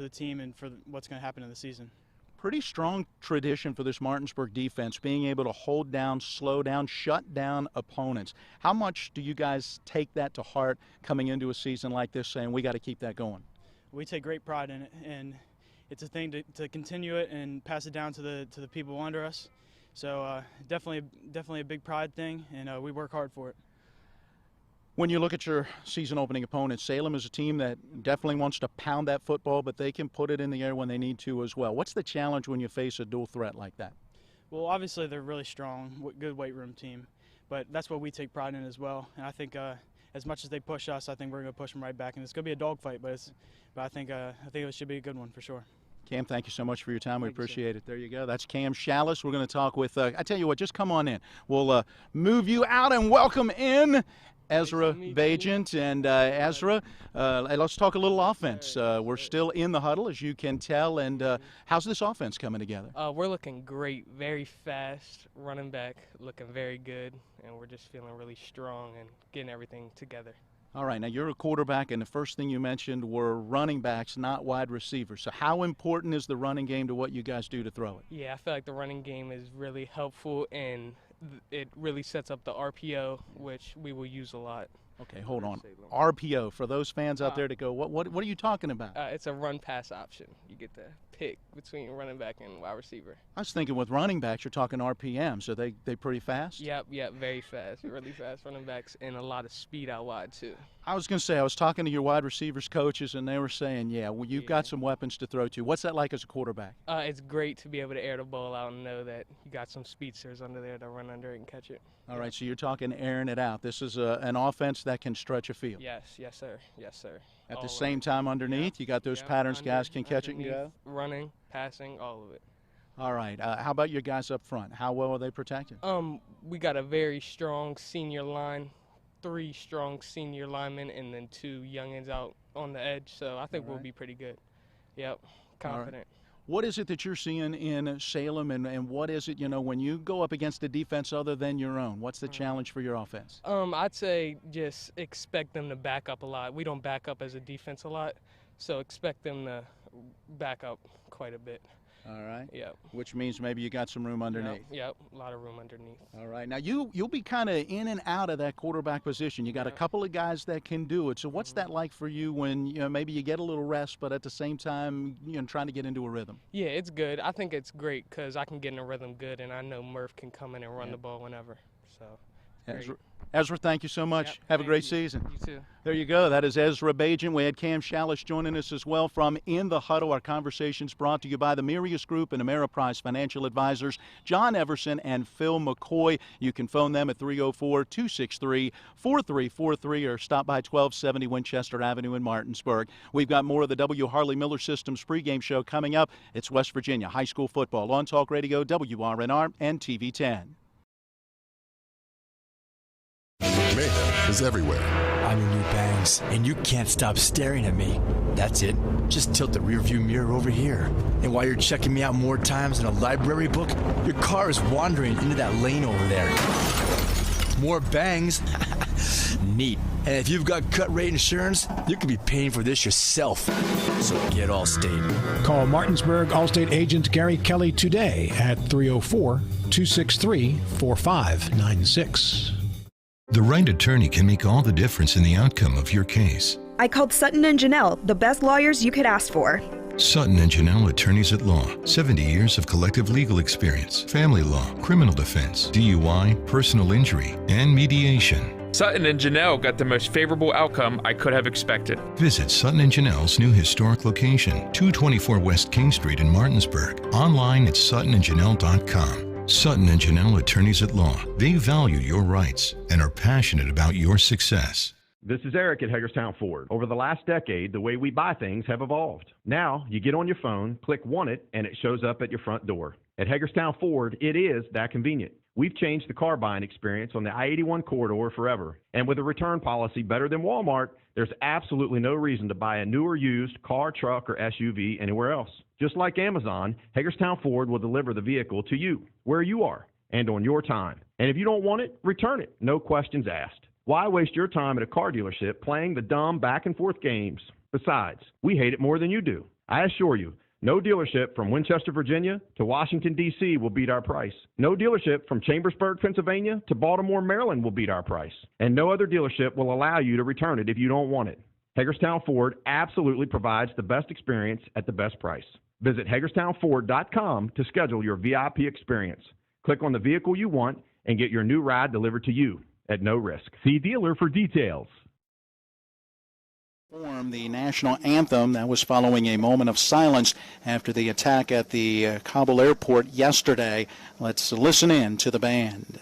Speaker 23: team and for what's going to happen in the season.
Speaker 12: Pretty strong tradition for this Martinsburg defense, being able to hold down, slow down, shut down opponents. How much do you guys take that to heart coming into a season like this, saying we got to keep that going?
Speaker 23: We take great pride in it, and it's a thing to continue it and pass it down to the people under us. So definitely a big pride thing, and we work hard for it.
Speaker 12: When you look at your season opening opponent, Salem is a team that definitely wants to pound that football, but they can put it in the air when they need to as well. What's the challenge when you face a dual threat like that?
Speaker 23: Well, obviously they're really strong, good weight room team, but that's what we take pride in as well. And I think as much as they push us, I think we're going to push them right back. And it's going to be a dogfight, but I think it should be a good one for sure.
Speaker 12: Cam, thank you so much for your time. We appreciate it. There you go. That's Cam Shallis. We're going to talk with, I tell you what, just come on in. We'll move you out and welcome in Ezra Vagent. And Ezra, let's talk a little offense. We're still in the huddle, as you can tell. And how's this offense coming together?
Speaker 24: We're looking great, very fast, running back, looking very good. And we're just feeling really strong and getting everything together.
Speaker 12: All right, now you're a quarterback, and the first thing you mentioned were running backs, not wide receivers. So how important is the running game to what you guys do to throw it?
Speaker 24: Yeah, I feel like the running game is really helpful, and it really sets up the RPO, which we will use a lot.
Speaker 12: Okay, hold on. RPO, for those fans out there to go, what are you talking about?
Speaker 24: It's a run-pass option. You get to pick between running back and wide receiver.
Speaker 12: I was thinking with running backs, you're talking RPM, so they pretty fast?
Speaker 24: Yep, very fast, really fast running backs, and a lot of speed out wide, too.
Speaker 12: I was going to say, I was talking to your wide receivers coaches, and they were saying, you've got some weapons to throw to. What's that like as a quarterback?
Speaker 24: It's great to be able to air the ball out and know that you got some speedsters under there to run under it and catch it.
Speaker 12: All right, so you're talking airing it out. This is an offense that can stretch a field.
Speaker 24: Yes, sir.
Speaker 12: At the same time underneath, you got those patterns guys can catch it and go?
Speaker 24: Running, passing, all of it.
Speaker 12: All right. How about your guys up front? How well are they protected?
Speaker 24: We got a very strong senior line, 3 strong senior linemen, and then 2 youngins out on the edge. So I think we'll be pretty good. Yep, confident.
Speaker 12: What is it that you're seeing in Salem, and what is it, when you go up against a defense other than your own? What's the challenge for your offense?
Speaker 24: I'd say just expect them to back up a lot. We don't back up as a defense a lot, so expect them to back up quite a bit.
Speaker 12: All right.
Speaker 24: Yep.
Speaker 12: Which means maybe you got some room underneath.
Speaker 24: Yep. A lot of room underneath.
Speaker 12: All right. Now you'll be kind of in and out of that quarterback position. You got a couple of guys that can do it. So what's that like for you when maybe you get a little rest, but at the same time trying to get into a rhythm?
Speaker 24: Yeah, it's good. I think it's great because I can get in a rhythm good, and I know Murph can come in and run the ball whenever. So.
Speaker 12: Ezra, thank you so much. Have a great season.
Speaker 24: You too.
Speaker 12: There you go. That is Ezra Bajan. We had Cam Shalish joining us as well from In the Huddle. Our conversation's brought to you by the Mirius Group and Ameriprise Financial Advisors, John Everson and Phil McCoy. You can phone them at 304-263-4343 or stop by 1270 Winchester Avenue in Martinsburg. We've got more of the W. Harley Miller Systems pregame show coming up. It's West Virginia High School football on Talk Radio, WRNR, and TV 10.
Speaker 5: Mayhem is everywhere.
Speaker 10: I'm your new bangs, and you can't stop staring at me. That's it. Just tilt the rearview mirror over here. And while you're checking me out more times than a library book, your car is wandering into that lane over there. More bangs? Neat. And if you've got cut rate insurance, you could be paying for this yourself. So get Allstate.
Speaker 3: Call Martinsburg Allstate agent Gary Kelly today at 304-263-4596.
Speaker 11: The right attorney can make all the difference in the outcome of your case.
Speaker 22: I called Sutton and Janelle, the best lawyers you could ask for.
Speaker 11: Sutton and Janelle Attorneys at Law. 70 years of collective legal experience, family law, criminal defense, DUI, personal injury, and mediation.
Speaker 25: Sutton and Janelle got the most favorable outcome I could have expected.
Speaker 11: Visit Sutton and Janelle's new historic location, 224 West King Street in Martinsburg. Online at suttonandjanelle.com. Sutton and Janelle Attorneys at Law. They value your rights and are passionate about your success.
Speaker 26: This is Eric at Hagerstown Ford. Over the last decade, the way we buy things have evolved. Now, you get on your phone, click Want It, and it shows up at your front door. At Hagerstown Ford, it is that convenient. We've changed the car buying experience on the I-81 corridor forever. And with a return policy better than Walmart, there's absolutely no reason to buy a new or used car, truck, or SUV anywhere else. Just like Amazon, Hagerstown Ford will deliver the vehicle to you, where you are, and on your time. And if you don't want it, return it. No questions asked. Why waste your time at a car dealership playing the dumb back-and-forth games? Besides, we hate it more than you do. I assure you, no dealership from Winchester, Virginia to Washington, D.C. will beat our price. No dealership from Chambersburg, Pennsylvania to Baltimore, Maryland will beat our price. And no other dealership will allow you to return it if you don't want it. Hagerstown Ford absolutely provides the best experience at the best price. Visit HagerstownFord.com to schedule your VIP experience. Click on the vehicle you want and get your new ride delivered to you at no risk. See dealer for details.
Speaker 12: The national anthem that was following a moment of silence after the attack at the Kabul airport yesterday. Let's listen in to the band.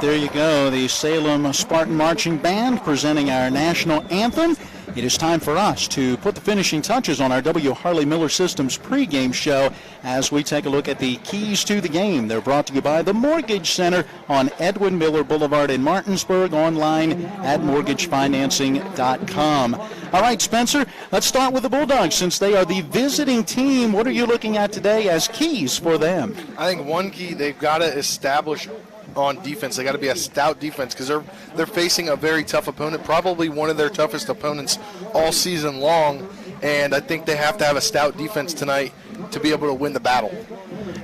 Speaker 12: There you go, the Salem Spartan Marching Band presenting our national anthem. It is time for us to put the finishing touches on our W. Harley Miller Systems pregame show as we take a look at the keys to the game. They're brought to you by the Mortgage Center on Edwin Miller Boulevard in Martinsburg, online at mortgagefinancing.com. All right, Spencer, let's start with the Bulldogs since they are the visiting team. What are you looking at today as keys for them?
Speaker 13: I think one key, they've got to establish on defense. They got to be a stout defense because they're facing a very tough opponent, probably one of their toughest opponents all season long. and I think they have to have a stout defense tonight to be able to win the battle.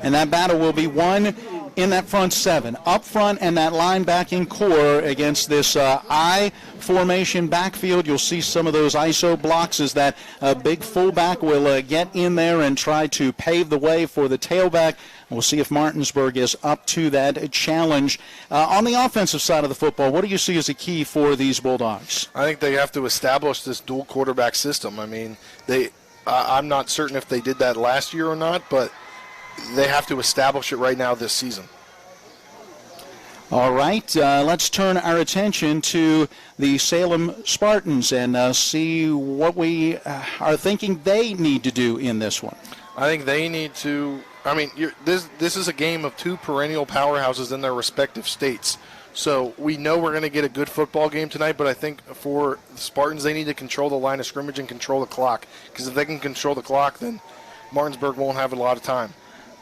Speaker 12: And that battle will be won in that front seven, up front, and that linebacking core against this I formation backfield. You'll see some of those ISO blocks as that big fullback will get in there and try to pave the way for the tailback. We'll see if Martinsburg is up to that challenge. On the offensive side of the football, what do you see as a key for these Bulldogs?
Speaker 13: I think they have to establish this dual quarterback system. I mean, I'm not certain if they did that last year or not, but they have to establish it right now this season.
Speaker 12: All right, let's turn our attention to the Salem Spartans and see what we are thinking they need to do in this one.
Speaker 13: I think they need to, this is a game of two perennial powerhouses in their respective states. So we know we're going to get a good football game tonight, but I think for the Spartans, they need to control the line of scrimmage and control the clock. Because if they can control the clock, then Martinsburg won't have a lot of time.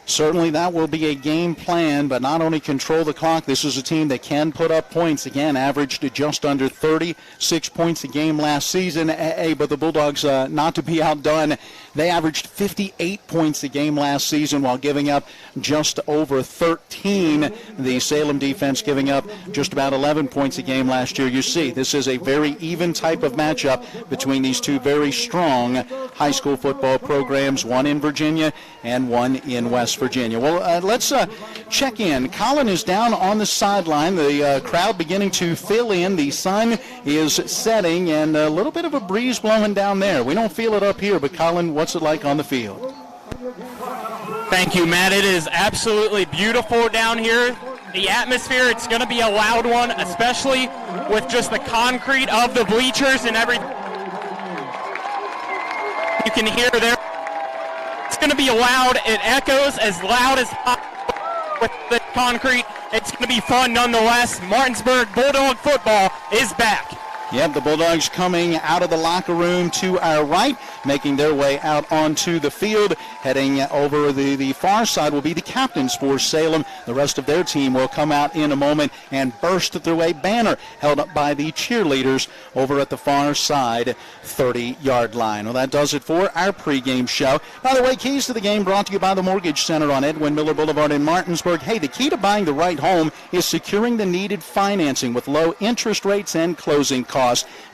Speaker 12: Certainly that will be a game plan, but not only control the clock, this is a team that can put up points. Again, averaged just under 36 points a game last season. But the Bulldogs, not to be outdone, they averaged 58 points a game last season while giving up just over 13. The Salem defense giving up just about 11 points a game last year. You see, this is a very even type of matchup between these two very strong high school football programs, one in Virginia and one in West Virginia. Well, let's check in. Colin is down on the sideline. The crowd beginning to fill in. The sun is setting and a little bit of a breeze blowing down there. We don't feel it up here, but Colin, what's it like on the field?
Speaker 1: Thank you, Matt. It is absolutely beautiful down here. The atmosphere, it's going to be a loud one, especially with just the concrete of the bleachers and everything. You can hear there. It's going to be loud. It echoes as loud as with the concrete. It's going to be fun nonetheless. Martinsburg Bulldog football is back.
Speaker 12: Yep, the Bulldogs coming out of the locker room to our right, making their way out onto the field. Heading over the far side will be the captains for Salem. The rest of their team will come out in a moment and burst through a banner held up by the cheerleaders over at the far side 30-yard line. Well, that does it for our pregame show. By the way, keys to the game brought to you by the Mortgage Center on Edwin Miller Boulevard in Martinsburg. Hey, the key to buying the right home is securing the needed financing with low interest rates and closing costs.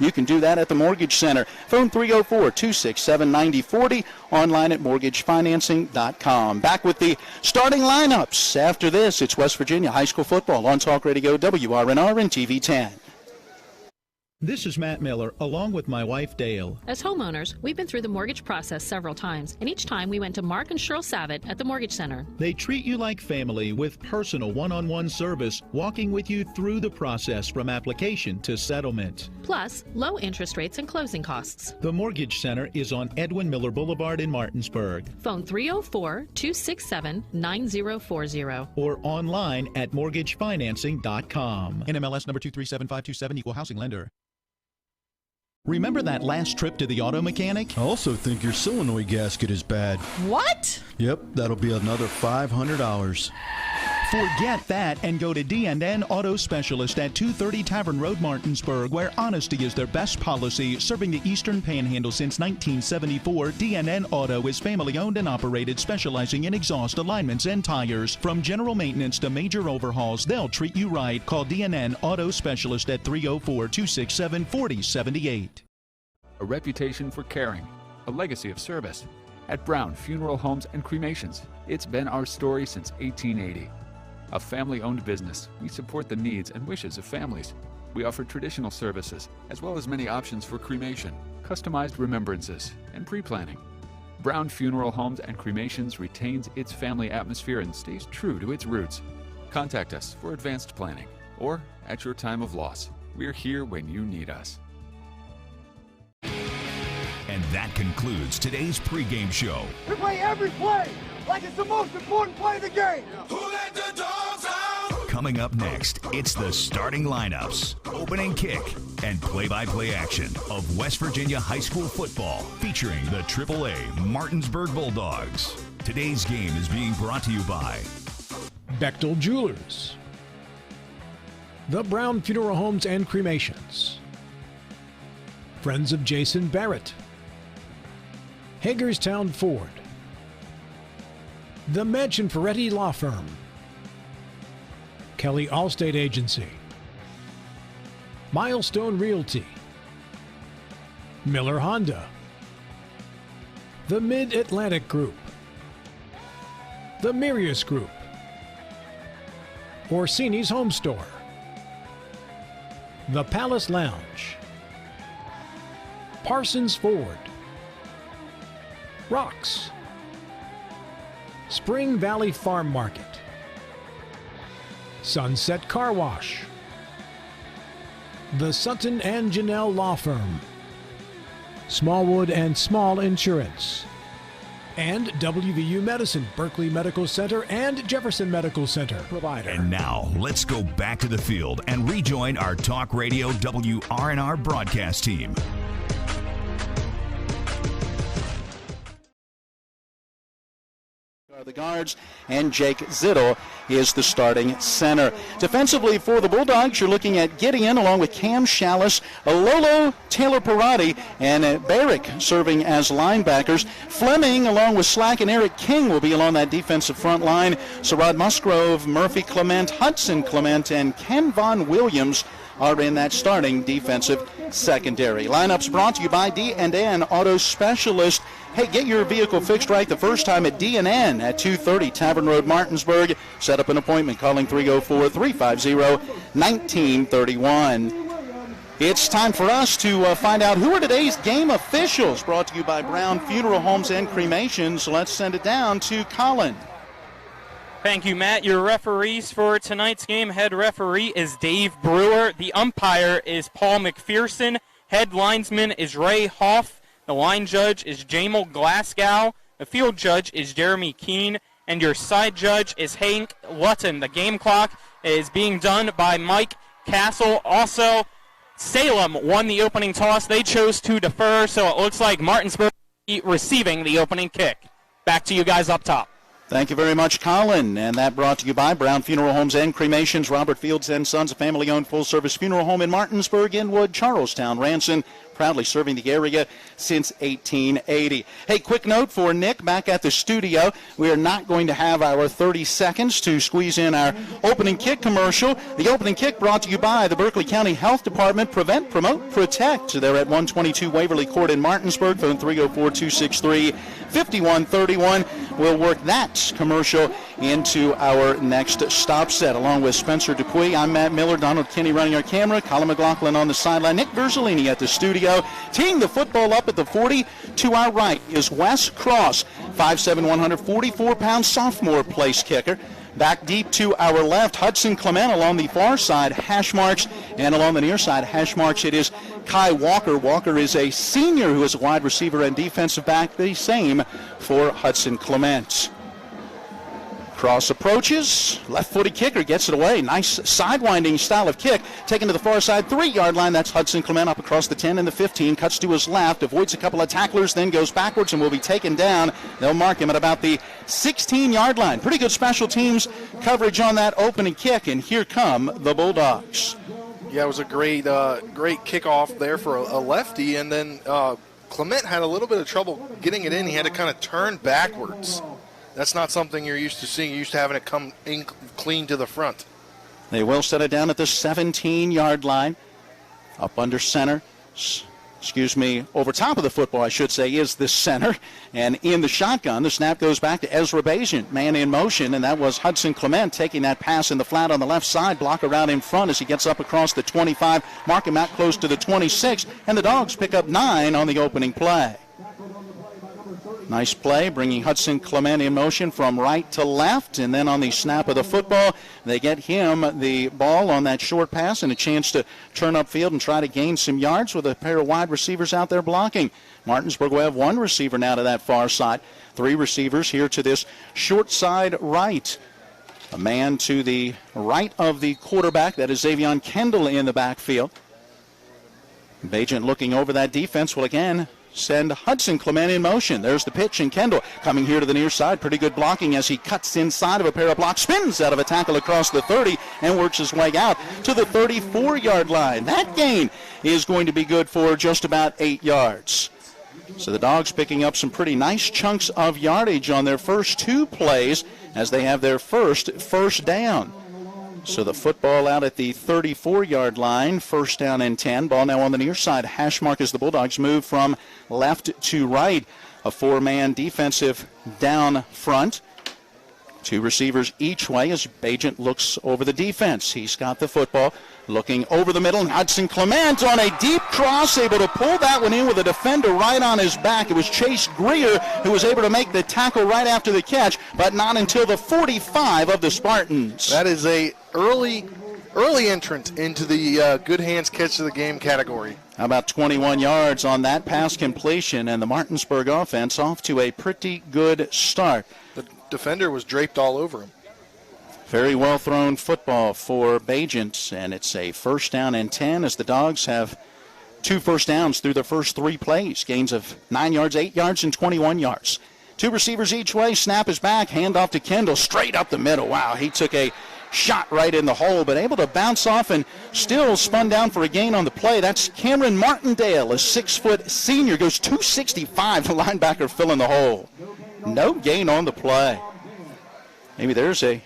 Speaker 12: You can do that at the Mortgage Center. Phone 304-267-9040. Online at mortgagefinancing.com. Back with the starting lineups. After this, it's West Virginia High School football on Talk Radio WRNR and TV 10.
Speaker 2: This is Matt Miller, along with my wife, Dale.
Speaker 4: As homeowners, we've been through the mortgage process several times, and each time we went to Mark and Cheryl Savitt at the Mortgage Center.
Speaker 2: They treat you like family with personal one-on-one service, walking with you through the process from application to settlement.
Speaker 4: Plus, low interest rates and closing costs.
Speaker 2: The Mortgage Center is on Edwin Miller Boulevard in Martinsburg.
Speaker 4: Phone 304-267-9040.
Speaker 2: Or online at mortgagefinancing.com.
Speaker 8: NMLS number 237527, equal housing lender.
Speaker 2: Remember that last trip to the auto mechanic?
Speaker 9: I also think your solenoid gasket is bad.
Speaker 4: What?
Speaker 9: Yep, that'll be another $500.
Speaker 2: Forget that and go to D&N Auto Specialist at 230 Tavern Road, Martinsburg, where honesty is their best policy. Serving the Eastern Panhandle since 1974, D&N Auto is family-owned and operated, specializing in exhaust alignments and tires. From general maintenance to major overhauls, they'll treat you right. Call D&N Auto Specialist at 304-267-4078.
Speaker 14: A reputation for caring, a legacy of service. At Brown Funeral Homes and Cremations, it's been our story since 1880. A family-owned business, we support the needs and wishes of families. We offer traditional services, as well as many options for cremation, customized remembrances, and pre-planning. Brown Funeral Homes and Cremations retains its family atmosphere and stays true to its roots. Contact us for advanced planning, or at your time of loss. We're here when you need us.
Speaker 27: And that concludes today's pregame show.
Speaker 28: We play every play like it's the most important play of the game. Who let the dogs out?
Speaker 27: Coming up next, it's the starting lineups, opening kick, and play-by-play action of West Virginia high school football, featuring the AAA Martinsburg Bulldogs. Today's game is being brought to you by
Speaker 3: Bechtel Jewelers, the Brown Funeral Homes and Cremations, Friends of Jason Barrett, Hagerstown Ford, the Mansion Ferretti Law Firm, Kelly Allstate Agency, Milestone Realty, Miller Honda, the Mid-Atlantic Group, the Mirius Group, Orsini's Home Store, the Palace Lounge, Parsons Ford, Rocks, Spring Valley Farm Market, Sunset Car Wash, the Sutton and Janelle Law Firm, Smallwood and Small Insurance, and WVU Medicine, Berkeley Medical Center, and Jefferson Medical Center provider.
Speaker 27: And now, let's go back to the field and rejoin our Talk Radio WRNR broadcast team.
Speaker 12: The guards, and Jake Zittel is the starting center. Defensively for the Bulldogs, you're looking at Gideon along with Cam Shallis, Alolo, Taylor Parati, and Barrick serving as linebackers. Fleming along with Slack and Eric King will be along that defensive front line. Sarad Musgrove, Murphy Clement, Hudson Clement, and Ken Von Williams are in that starting defensive secondary. Lineups brought to you by D&N Auto Specialist. Hey, get your vehicle fixed right the first time at D&N at 230 Tavern Road, Martinsburg. Set up an appointment calling 304-350-1931. It's time for us to find out who are today's game officials, brought to you by Brown Funeral Homes and Cremations. Let's send it down to Colin.
Speaker 1: Thank you, Matt. Your referees for tonight's game. Head referee is Dave Brewer. The umpire is Paul McPherson. Head linesman is Ray Hoff. The line judge is Jamal Glasgow. The field judge is Jeremy Keene. And your side judge is Hank Lutton. The game clock is being done by Mike Castle. Also, Salem won the opening toss. They chose to defer, so it looks like Martinsburg receiving the opening kick. Back to you guys up top.
Speaker 12: Thank you very much, Colin. And that brought to you by Brown Funeral Homes and Cremations, Robert Fields & Sons, a family-owned full-service funeral home in Martinsburg, Inwood, Charlestown, Ranson, proudly serving the area since 1880. Hey, quick note for Nick back at the studio. We are not going to have our 30 seconds to squeeze in our opening kick commercial. The opening kick brought to you by the Berkeley County Health Department. Prevent, Promote, Protect. They're at 122 Waverly Court in Martinsburg. Phone 304-263-5131. We'll work that commercial into our next stop set. Along with Spencer Dupuy, I'm Matt Miller, Donald Kinney running our camera, Colin McLaughlin on the sideline, Nick Verzolini at the studio. Teeing the football up at the 40 to our right is Wes Cross, 5'7", 144-pound sophomore place kicker. Back deep to our left, Hudson Clement along the far side, hash marks, and along the near side, hash marks, it is Kai Walker. Walker is a senior who is a wide receiver and defensive back, the same for Hudson Clement. Cross approaches, left-footed kicker gets it away. Nice sidewinding style of kick. Taken to the far side 3-yard line. That's Hudson Clement up across the 10 and the 15. Cuts to his left, avoids a couple of tacklers, then goes backwards and will be taken down. They'll mark him at about the 16-yard line. Pretty good special teams coverage on that opening kick, and here come the Bulldogs.
Speaker 13: Yeah, it was a great kickoff there for a lefty, and then Clement had a little bit of trouble getting it in. He had to kind of turn backwards. That's not something you're used to seeing. You're used to having it come in clean to the front.
Speaker 12: They will set it down at the 17-yard line. Up under center. Over top of the football, I should say, is the center. And in the shotgun, the snap goes back to Ezra Bajan, man in motion, and that was Hudson Clement taking that pass in the flat on the left side. Blocker out in front as he gets up across the 25, mark him out close to the 26, and the Dogs pick up 9 on the opening play. Nice play, bringing Hudson Clement in motion from right to left, and then on the snap of the football, they get him the ball on that short pass and a chance to turn upfield and try to gain some yards with a pair of wide receivers out there blocking. Martinsburg will have one receiver now to that far side. 3 receivers here to this short side right. A man to the right of the quarterback, that is Xavion Kendall in the backfield. Bajan looking over that defense will again send Hudson Clement in motion. There's the pitch, and Kendall coming here to the near side. Pretty good blocking as he cuts inside of a pair of blocks, spins out of a tackle across the 30, and works his way out to the 34-yard line. That gain is going to be good for just about 8 yards. So the Dogs picking up some pretty nice chunks of yardage on their first 2 plays as they have their first down. So the football out at the 34-yard line, 1st down and 10. Ball now on the near side. Hash mark as the Bulldogs move from left to right. A 4-man defensive down front. 2 receivers each way as Bagent looks over the defense. He's got the football, looking over the middle. Hudson Clement on a deep cross, able to pull that one in with a defender right on his back. It was Chase Greer who was able to make the tackle right after the catch, but not until the 45 of the Spartans.
Speaker 13: That is a early entrant into the good hands catch of the game category.
Speaker 12: How about 21 yards on that pass completion, and the Martinsburg offense off to a pretty good start.
Speaker 13: The defender was draped all over him.
Speaker 12: Very well thrown football for Bagent, and it's a 1st down and 10 as the Dogs have 2 first downs through their first 3 plays. Gains of 9 yards, 8 yards, and 21 yards. 2 receivers each way. Snap is back. Hand off to Kendall. Straight up the middle. Wow, he took a shot right in the hole, but able to bounce off and still spun down for a gain on the play. That's Cameron Martindale, a 6-foot senior. Goes 265. The linebacker filling the hole. No gain on the play. Maybe there's a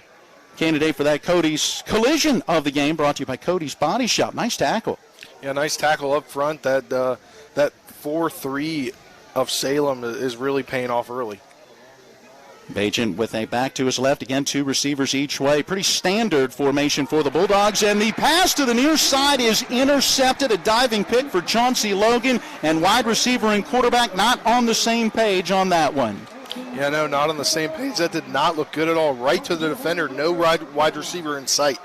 Speaker 12: candidate for that Cody's collision of the game, brought to you by Cody's Body Shop. Nice tackle.
Speaker 13: Yeah, nice tackle up front. That 4-3 of Salem is really paying off early.
Speaker 12: Bagent with a back to his left. Again, 2 receivers each way. Pretty standard formation for the Bulldogs. And the pass to the near side is intercepted. A diving pick for Chauncey Logan. And wide receiver and quarterback not on the same page on that one.
Speaker 13: Yeah, no, not on the same page. That did not look good at all. Right to the defender. No wide receiver in sight.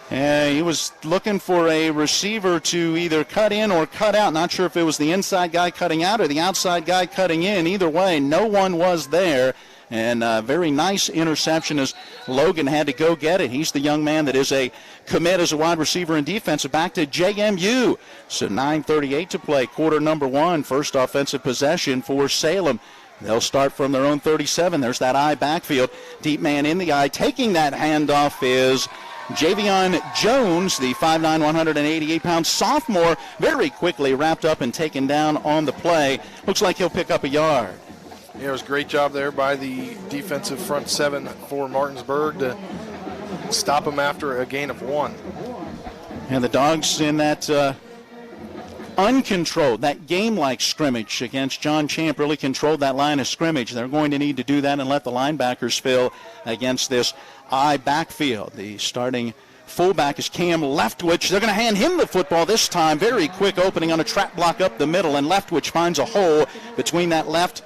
Speaker 12: He was looking for a receiver to either cut in or cut out. Not sure if it was the inside guy cutting out or the outside guy cutting in. Either way, no one was there. And a very nice interception as Logan had to go get it. He's the young man that is a commit as a wide receiver and defensive back to JMU. So 9:38 to play, quarter number 1. First offensive possession for Salem. They'll start from their own 37. There's that eye backfield. Deep man in the eye. Taking that handoff is Javion Jones, the 5'9", 188-pound sophomore. Very quickly wrapped up and taken down on the play. Looks like he'll pick up a yard.
Speaker 13: Yeah, it was a great job there by the defensive front 7 for Martinsburg to stop him after a gain of 1.
Speaker 12: And the Dogs in that uncontrolled, that game-like scrimmage against John Champ really controlled that line of scrimmage. They're going to need to do that and let the linebackers fill against this eye backfield. The starting fullback is Cam Leftwich. They're going to hand him the football this time. Very quick opening on a trap block up the middle, and Leftwich finds a hole between that left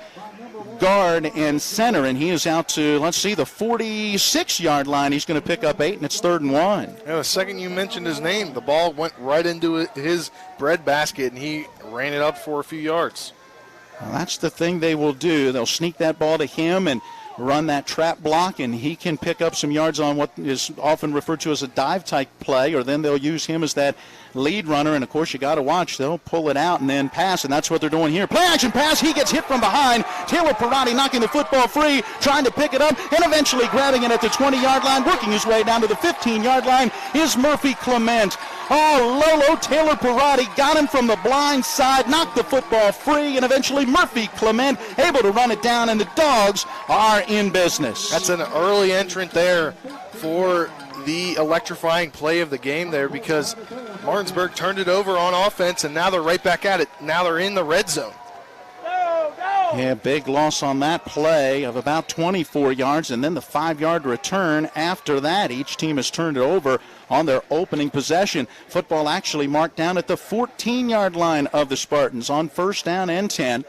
Speaker 12: guard and center, and he is out to, let's see, the 46-yard line. He's going to pick up 8, and it's 3rd and 1.
Speaker 13: Yeah, the second you mentioned his name, the ball went right into his bread basket, and he ran it up for a few yards.
Speaker 12: Well, that's the thing they will do. They'll sneak that ball to him and run that trap block, and he can pick up some yards on what is often referred to as a dive-type play, or then they'll use him as that lead runner, and of course you got to watch. They'll pull it out and then pass, and that's what they're doing here. Play action pass. He gets hit from behind. Taylor Perotti knocking the football free, trying to pick it up, and eventually grabbing it at the 20-yard line, working his way down to the 15-yard line is Murphy Clement. Oh, Lolo Taylor Perotti got him from the blind side, knocked the football free, and eventually Murphy Clement able to run it down, and the Dogs are in business.
Speaker 13: That's an early entrant there for the electrifying play of the game there, because Martinsburg turned it over on offense, and now they're right back at it. Now they're in the red zone.
Speaker 12: Yeah, big loss on that play of about 24 yards, and then the 5-yard return after that. Each team has turned it over on their opening possession. Football actually marked down at the 14-yard line of the Spartans on 1st down and 10.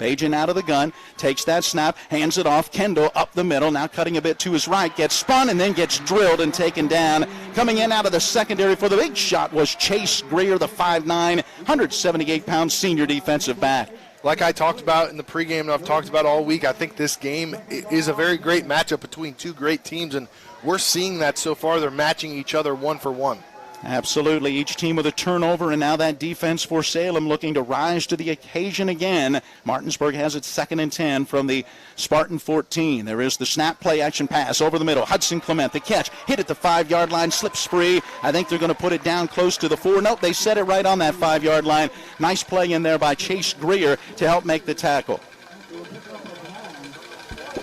Speaker 12: Bagent out of the gun, takes that snap, hands it off. Kendall up the middle, now cutting a bit to his right, gets spun and then gets drilled and taken down. Coming in out of the secondary for the big shot was Chase Greer, the 5'9", 178-pound senior defensive back.
Speaker 13: Like I talked about in the pregame and I've talked about all week, I think this game is a very great matchup between 2 great teams, and we're seeing that so far. They're matching each other 1 for 1.
Speaker 12: Absolutely. Each team with a turnover, and now that defense for Salem looking to rise to the occasion again. Martinsburg has it 2nd and 10 from the Spartan 14. There is the snap play action pass over the middle. Hudson Clement, the catch, hit at the 5-yard line, slip spree. I think they're going to put it down close to the 4. Nope, they set it right on that 5-yard line. Nice play in there by Chase Greer to help make the tackle.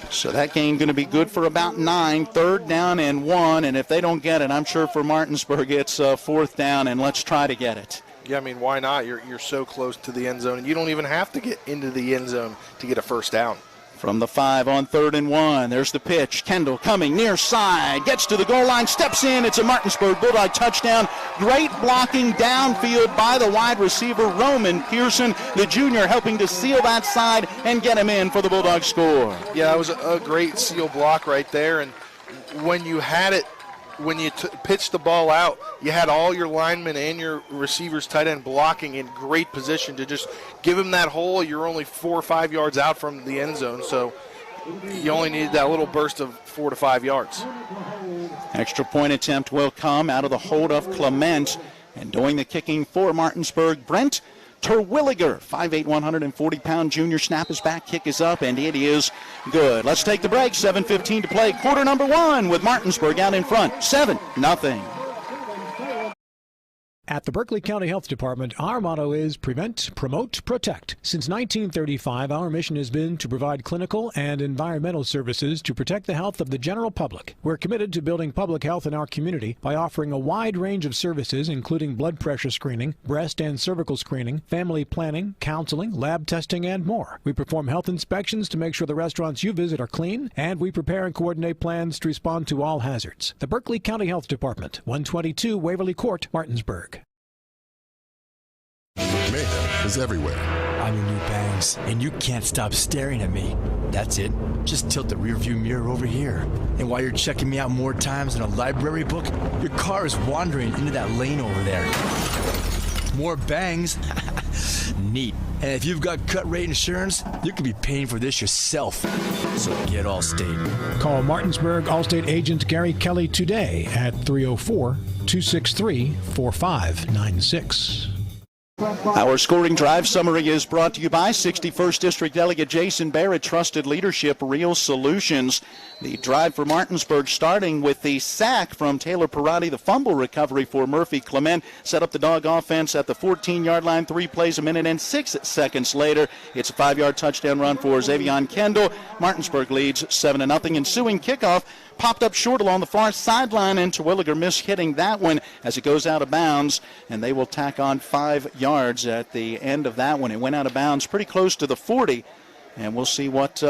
Speaker 12: So that game going to be good for about 9, 3rd down and 1, and if they don't get it, I'm sure for Martinsburg it's 4th down, and let's try to get it.
Speaker 13: Yeah, I mean, why not? You're so close to the end zone, and you don't even have to get into the end zone to get a first down.
Speaker 12: From the 5 on 3rd and 1, there's the pitch. Kendall coming near side, gets to the goal line, steps in. It's a Martinsburg Bulldog touchdown. Great blocking downfield by the wide receiver, Roman Pearson, the junior, helping to seal that side and get him in for the Bulldog score.
Speaker 13: Yeah, that was a great seal block right there, and when you had it, when you pitched the ball out, you had all your linemen and your receivers, tight end, blocking in great position to just give him that hole. You're only 4 or 5 yards out from the end zone, so you only needed that little burst of 4 to 5 yards.
Speaker 12: Extra point attempt will come out of the hold of Clement, and doing the kicking for Martinsburg, Brent Terwilliger, 5'8", 140-pound junior. Snap is back, kick is up, and it is good. Let's take the break. 7:15 to play. Quarter number 1 with Martinsburg out in front. 7-0.
Speaker 3: At the Berkeley County Health Department, our motto is prevent, promote, protect. Since 1935, our mission has been to provide clinical and environmental services to protect the health of the general public. We're committed to building public health in our community by offering a wide range of services, including blood pressure screening, breast and cervical screening, family planning, counseling, lab testing, and more. We perform health inspections to make sure the restaurants you visit are clean, and we prepare and coordinate plans to respond to all hazards. The Berkeley County Health Department, 122 Waverly Court, Martinsburg.
Speaker 5: Mayhem is everywhere.
Speaker 10: I'm your new bangs, and you can't stop staring at me. That's it. Just tilt the rearview mirror over here. And while you're checking me out more times than a library book, your car is wandering into that lane over there. More bangs? Neat. And if you've got cut rate insurance, you could be paying for this yourself. So get Allstate.
Speaker 3: Call Martinsburg Allstate agent Gary Kelly today at 304-263-4596.
Speaker 12: Our scoring drive summary is brought to you by 61st District Delegate Jason Barrett, Trusted Leadership, Real Solutions. The drive for Martinsburg starting with the sack from Taylor Parati, the fumble recovery for Murphy Clement, set up the dog offense at the 14-yard line, 3 plays, a minute and 6 seconds later. It's a 5-yard touchdown run for Xavion Kendall. Martinsburg leads 7-0. Ensuing kickoff popped up short along the far sideline, and Terwilliger missed hitting that one as it goes out of bounds, and they will tack on 5 yards at the end of that one. It went out of bounds pretty close to the 40, and we'll see what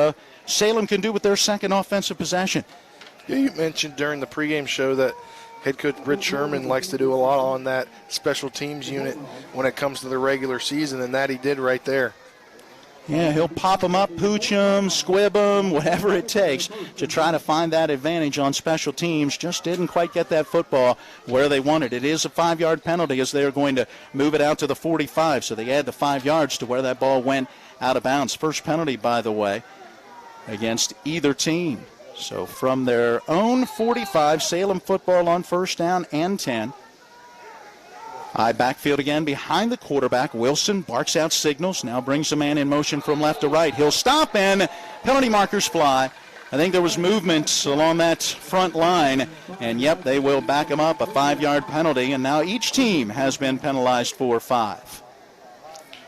Speaker 12: Salem can do with their second offensive possession.
Speaker 13: Yeah, you mentioned during the pregame show that head coach Rich Sherman likes to do a lot on that special teams unit when it comes to the regular season, and that he did right there.
Speaker 12: Yeah, he'll pop them up, pooch them, squib them, whatever it takes to try to find that advantage on special teams. Just didn't quite get that football where they wanted. It is a 5-yard penalty as they're going to move it out to the 45, so they add the 5 yards to where that ball went out of bounds. First penalty, by the way, against either team. So from their own 45, Salem football on first down and 10. High backfield again behind the quarterback. Wilson barks out signals, now brings a man in motion from left to right. He'll stop, and penalty markers fly. I think there was movement along that front line, and yep, they will back him up, a 5-yard penalty, and now each team has been penalized for 5.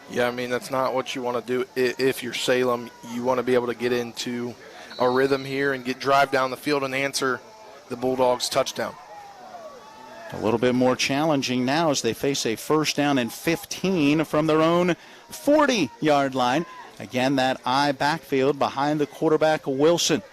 Speaker 13: Yeah, I mean, that's not what you want to do if you're Salem. You want to be able to get into a rhythm here and drive down the field and answer the Bulldogs' touchdown.
Speaker 12: A little bit more challenging now as they face a first down and 15 from their own 40-yard line. Again, that I backfield behind the quarterback, Wilson.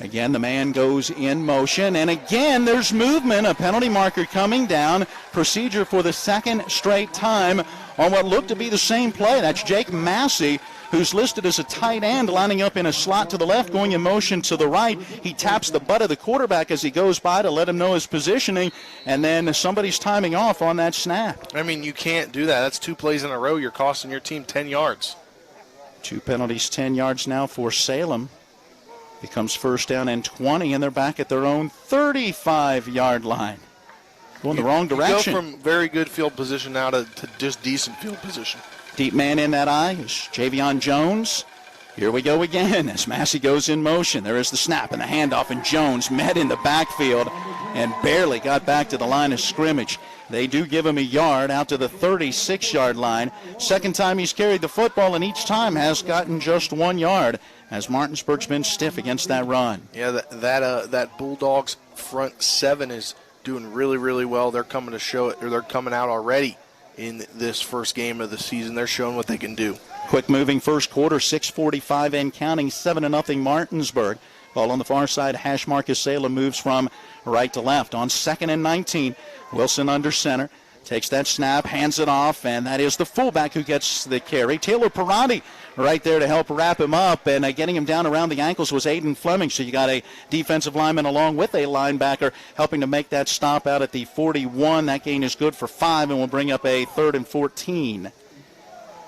Speaker 12: Again, the man goes in motion, and again, there's movement, a penalty marker coming down. Procedure for the second straight time on what looked to be the same play. That's Jake Massey, who's listed as a tight end, lining up in a slot to the left, going in motion to the right. He taps the butt of the quarterback as he goes by to let him know his positioning, and then somebody's timing off on that snap.
Speaker 13: I mean, you can't do that. That's 2 plays in a row. You're costing your team 10 yards.
Speaker 12: 2 penalties, 10 yards now for Salem. Becomes first down and 20, and they're back at their own 35-yard line. Going the wrong direction.
Speaker 13: You go from very good field position now to just decent field position.
Speaker 12: Deep man in that eye is Javion Jones. Here we go again as Massey goes in motion. There is the snap and the handoff, and Jones met in the backfield and barely got back to the line of scrimmage. They do give him a yard out to the 36-yard line. Second time he's carried the football, and each time has gotten just 1 yard as Martinsburg's been stiff against that run.
Speaker 13: Yeah, that Bulldogs front seven is doing really, really well. They're coming to show it, or they're coming out already in this first game of the season. They're showing what they can do.
Speaker 12: Quick moving first quarter, 6:45 and counting, 7-0 Martinsburg. Ball on the far side, hash mark as Salem moves from right to left. On 2nd and 19, Wilson under center. Takes that snap, hands it off, and that is the fullback who gets the carry. Taylor Pirati right there to help wrap him up, and getting him down around the ankles was Aiden Fleming. So you got a defensive lineman along with a linebacker helping to make that stop out at the 41. That gain is good for 5 and will bring up a 3rd and 14.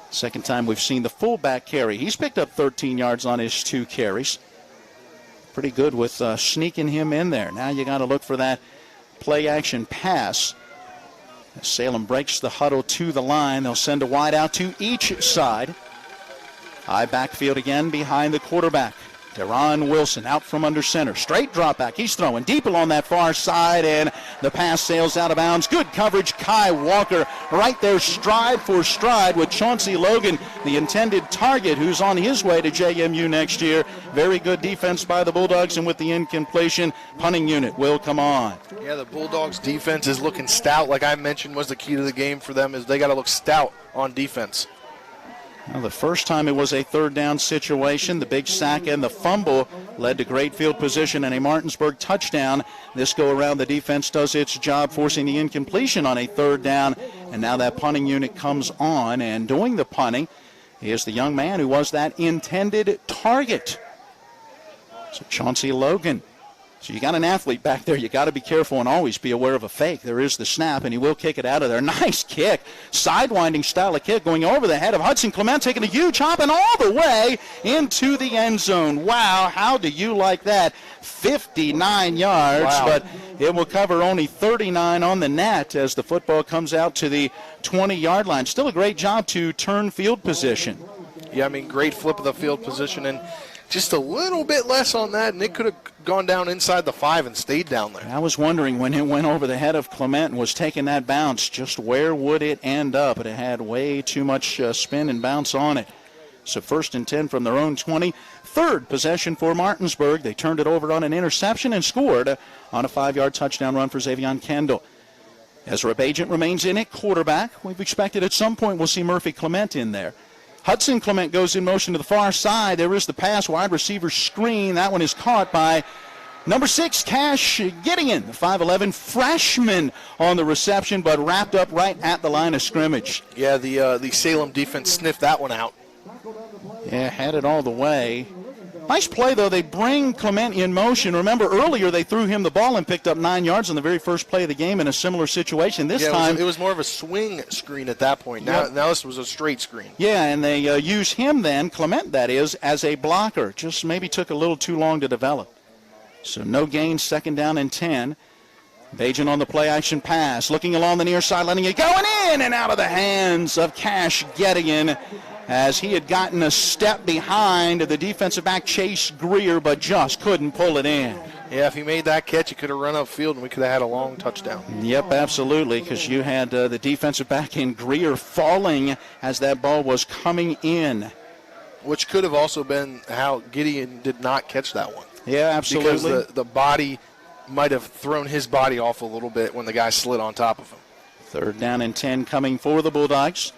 Speaker 12: Second time we've seen the fullback carry. He's picked up 13 yards on his 2 carries. Pretty good with sneaking him in there. Now you got to look for that play-action pass. Salem breaks the huddle to the line. They'll send a wide out to each side. High backfield again behind the quarterback. Deron Wilson out from under center. Straight drop back. He's throwing deep along that far side, and the pass sails out of bounds. Good coverage. Kai Walker right there stride for stride with Chauncey Logan, the intended target, who's on his way to JMU next year. Very good defense by the Bulldogs, and with the incompletion, punting unit will come on.
Speaker 13: Yeah, the Bulldogs defense is looking stout. Like I mentioned, was the key to the game for them is they got to look stout on defense.
Speaker 12: Well, the first time it was a 3rd down situation. The big sack and the fumble led to great field position and a Martinsburg touchdown. This go around, the defense does its job, forcing the incompletion on a 3rd down. And now that punting unit comes on, and doing the punting is the young man who was that intended target. So Chauncey Logan. So you got an athlete back there. You got to be careful and always be aware of a fake. There is the snap, and he will kick it out of there. Nice kick. Sidewinding style of kick going over the head of Hudson Clement, taking a huge hop and all the way into the end zone. Wow, how do you like that? 59 yards, wow. But it will cover only 39 on the net as the football comes out to the 20-yard line. Still a great job to turn field position.
Speaker 13: Yeah, I mean, great flip of the field position, and just a little bit less on that, and it could have gone down inside the 5 and stayed down there.
Speaker 12: I was wondering when it went over the head of Clement and was taking that bounce, just where would it end up? It had way too much spin and bounce on it. So 1st and 10 from their own 20. 3rd possession for Martinsburg. They turned it over on an interception and scored on a 5-yard touchdown run for Xavion Kendall. Ezra Bajent remains in at quarterback. We've expected at some point we'll see Murphy Clement in there. Hudson Clement goes in motion to the far side. There is the pass, wide receiver screen. That one is caught by number 6, Cash Gideon, the 5'11 freshman on the reception, but wrapped up right at the line of scrimmage.
Speaker 13: Yeah, the Salem defense sniffed that one out.
Speaker 12: Yeah, had it all the way. Nice play, though. They bring Clement in motion. Remember, earlier they threw him the ball and picked up 9 yards on the very first play of the game in a similar situation. This time
Speaker 13: it was more of a swing screen at that point. Now this was a straight screen.
Speaker 12: Yeah, and they use him then, Clement that is, as a blocker. Just maybe took a little too long to develop. So no gain, 2nd down and 10. Bajent on the play-action pass, looking along the near side, letting it go, and in and out of the hands of Cash Gideon, as he had gotten a step behind the defensive back Chase Greer, but just couldn't pull it in.
Speaker 13: Yeah, if he made that catch, he could have run upfield, and we could have had a long touchdown.
Speaker 12: Yep, absolutely, because you had the defensive back in Greer falling as that ball was coming in.
Speaker 13: Which could have also been how Gideon did not catch that one.
Speaker 12: Yeah, absolutely.
Speaker 13: Because the body might have thrown his body off a little bit when the guy slid on top of him.
Speaker 12: 3rd down and 10 coming for the Bulldogs.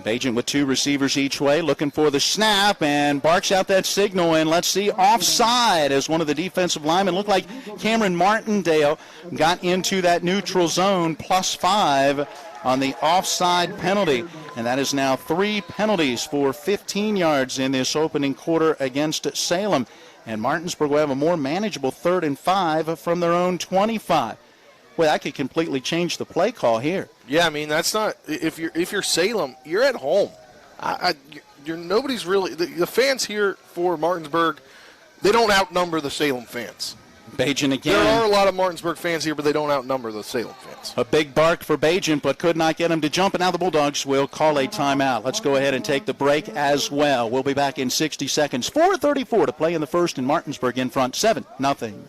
Speaker 12: Bajent with 2 receivers each way, looking for the snap, and barks out that signal, and let's see, offside as one of the defensive linemen. Looked like Cameron Martindale got into that neutral zone, +5 on the offside penalty, and that is now 3 penalties for 15 yards in this opening quarter against Salem. And Martinsburg will have a more manageable 3rd and 5 from their own 25. Well, that could completely change the play call here.
Speaker 13: Yeah, I mean, that's not – if you're Salem, you're at home. Nobody's really – the fans here for Martinsburg, they don't outnumber the Salem fans.
Speaker 12: Bajan again.
Speaker 13: There are a lot of Martinsburg fans here, but they don't outnumber the Salem fans.
Speaker 12: A big bark for Bajan, but could not get him to jump, and now the Bulldogs will call a timeout. Let's go ahead and take the break as well. We'll be back in 60 seconds. 4:34 to play in the first, and Martinsburg in front, 7-0.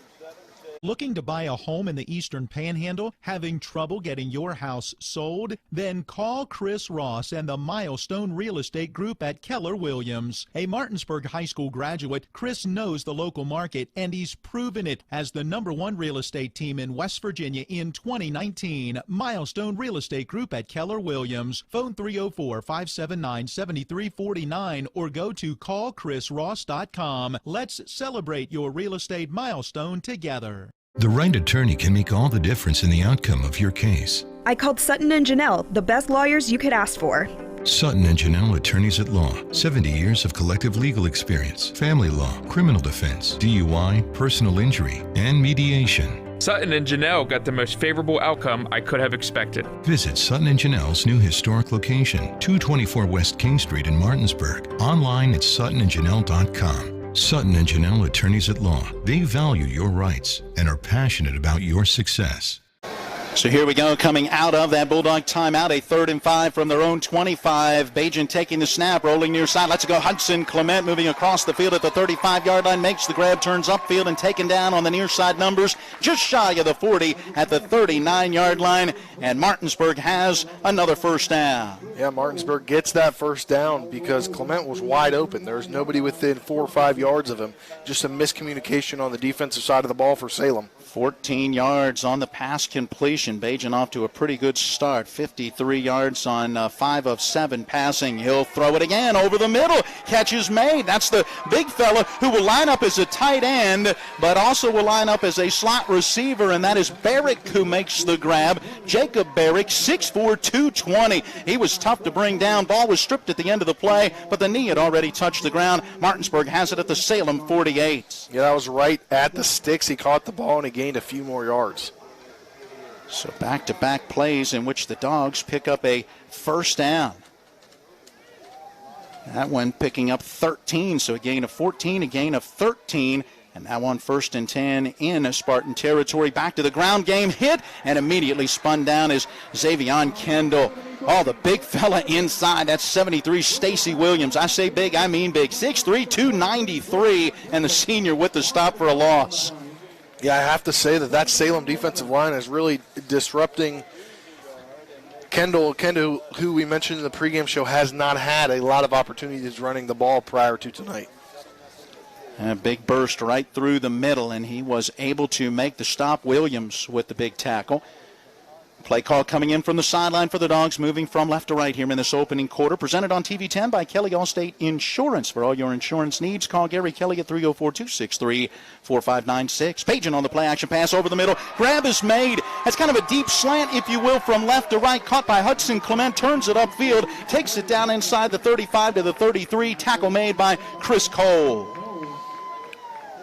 Speaker 2: Looking to buy a home in the Eastern Panhandle? Having trouble getting your house sold? Then call Chris Ross and the Milestone Real Estate Group at Keller Williams. A Martinsburg High School graduate, Chris knows the local market, and he's proven it as the #1 real estate team in West Virginia in 2019. Milestone Real Estate Group at Keller Williams. Phone 304-579-7349 or go to callchrisross.com. Let's celebrate your real estate milestone together.
Speaker 11: The right attorney can make all the difference in the outcome of your case.
Speaker 22: I called Sutton and Janelle, the best lawyers you could ask for.
Speaker 11: Sutton and Janelle Attorneys at Law. 70 years of collective legal experience. Family law, criminal defense, DUI, personal injury, and mediation.
Speaker 25: Sutton and Janelle got the most favorable outcome I could have expected.
Speaker 11: Visit Sutton and Janelle's new historic location, 224 West King Street in Martinsburg. Online at suttonandjanelle.com. Sutton and Janelle Attorneys at Law. They value your rights and are passionate about your success.
Speaker 12: So here we go, coming out of that Bulldog timeout, a 3rd and 5 from their own 25. Bajan taking the snap, rolling near side. Let's go. Hudson Clement moving across the field at the 35-yard line, makes the grab, turns upfield, and taken down on the near side numbers, just shy of the 40 at the 39-yard line. And Martinsburg has another first down.
Speaker 13: Yeah, Martinsburg gets that first down because Clement was wide open. There was nobody within 4 or 5 yards of him. Just a miscommunication on the defensive side of the ball for Salem.
Speaker 12: 14 yards on the pass completion. Bajan off to a pretty good start. 53 yards on 5 of 7 passing. He'll throw it again over the middle. Catch is made. That's the big fella who will line up as a tight end, but also will line up as a slot receiver, and that is Barrick who makes the grab. Jacob Barrick, 6'4", 220. He was tough to bring down. Ball was stripped at the end of the play, but the knee had already touched the ground. Martinsburg has it at the Salem 48.
Speaker 13: Yeah, that was right at the sticks. He caught the ball and he gained a few more yards.
Speaker 12: So back-to-back plays in which the Dogs pick up a first down. That one picking up 13, so a gain of 14, a gain of 13. And that one 1st and 10 in Spartan territory. Back to the ground game, hit, and immediately spun down is Xavion Kendall. Oh, the big fella inside. That's 73, Stacy Williams. I say big, I mean big. 6'3", 293, and the senior with the stop for a loss.
Speaker 13: Yeah, I have to say that Salem defensive line is really disrupting Kendall, who we mentioned in the pregame show, has not had a lot of opportunities running the ball prior to tonight.
Speaker 12: A big burst right through the middle, and he was able to make the stop. Williams with the big tackle. Play call coming in from the sideline for the Dogs, moving from left to right here in this opening quarter. Presented on TV 10 by Kelly Allstate Insurance. For all your insurance needs, call Gary Kelly at 304-263-4596. Bajan on the play action pass over the middle. Grab is made. That's kind of a deep slant, if you will, from left to right. Caught by Hudson Clement. Turns it upfield. Takes it down inside the 35 to the 33. Tackle made by Chris Cole.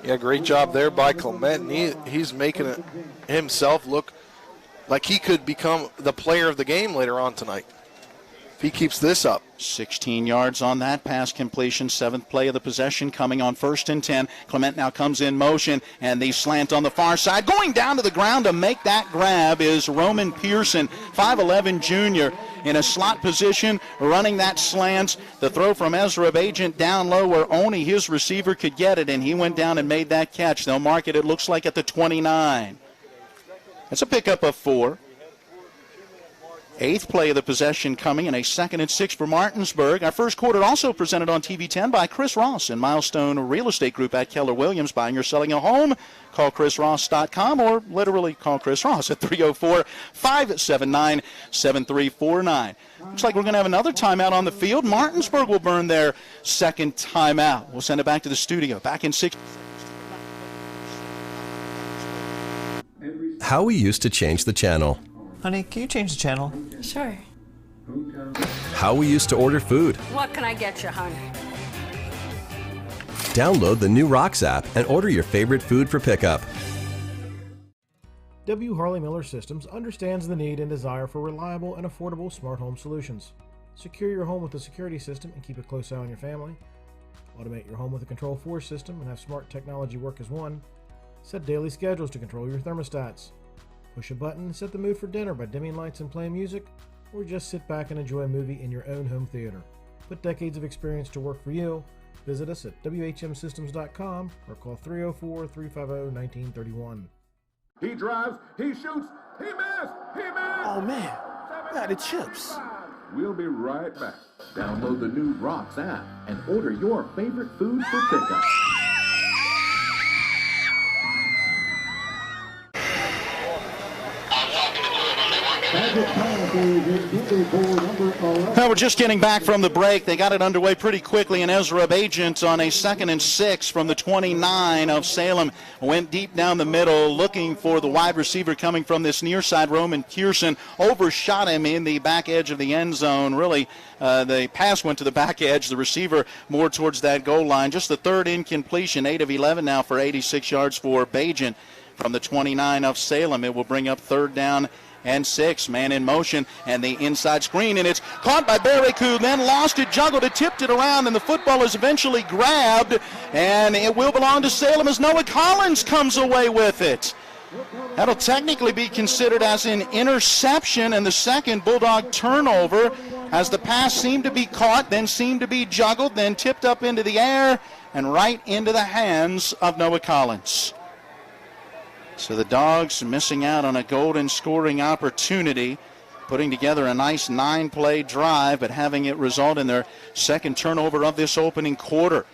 Speaker 13: Yeah, great job there by Clement. He's making it himself look like he could become the player of the game later on tonight if he keeps this up.
Speaker 12: 16 yards on that pass completion. 7th play of the possession coming on 1st and 10. Clement now comes in motion, and the slant on the far side. Going down to the ground to make that grab is Roman Pearson, 5'11 junior. In a slot position, running that slant. The throw from Ezra Bajan down low where only his receiver could get it, and he went down and made that catch. They'll mark it, looks like, at the 29. That's a pickup of 4. 8th play of the possession coming, and a 2nd and 6 for Martinsburg. Our first quarter also presented on TV 10 by Chris Ross and Milestone Real Estate Group at Keller Williams. Buying or selling a home, call chrisross.com or literally call Chris Ross at 304-579-7349. Looks like we're going to have another timeout on the field. Martinsburg will burn their 2nd timeout. We'll send it back to the studio. Back in 6.
Speaker 6: How we used to change the channel.
Speaker 15: Honey, can you change the channel?
Speaker 16: Sure.
Speaker 6: How we used to order food.
Speaker 16: What can I get you, hon?
Speaker 6: Download the new Rocks app and order your favorite food for pickup.
Speaker 17: W. Harley Miller Systems understands the need and desire for reliable and affordable smart home solutions. Secure your home with a security system and keep a close eye on your family. Automate your home with a Control4 system and have smart technology work as one. Set daily schedules to control your thermostats. Push a button and set the mood for dinner by dimming lights and playing music, or just sit back and enjoy a movie in your own home theater. Put decades of experience to work for you. Visit us at WHMsystems.com or call 304-350-1931.
Speaker 28: He drives, he shoots, he missed, he missed!
Speaker 7: Oh man, where are the chips?
Speaker 28: We'll be right back. Download the new Rocks app and order your favorite food for pickup.
Speaker 12: Well, we're just getting back from the break. They got it underway pretty quickly, and Ezra Agent on a 2nd and 6 from the 29 of Salem went deep down the middle looking for the wide receiver coming from this near side. Roman Pearson overshot him in the back edge of the end zone. Really, the pass went to the back edge. The receiver more towards that goal line. Just the third incompletion, 8 of 11 now for 86 yards for Bagent from the 29 of Salem. It will bring up 3rd down and 6, man in motion, and the inside screen, and it's caught by Bereku, then lost it, juggled it, tipped it around, and the football is eventually grabbed, and it will belong to Salem as Noah Collins comes away with it. That'll technically be considered as an interception and the second Bulldog turnover, as the pass seemed to be caught, then seemed to be juggled, then tipped up into the air, and right into the hands of Noah Collins. So the Dogs missing out on a golden scoring opportunity, putting together a nice 9-play drive, but having it result in their second turnover of this opening quarter.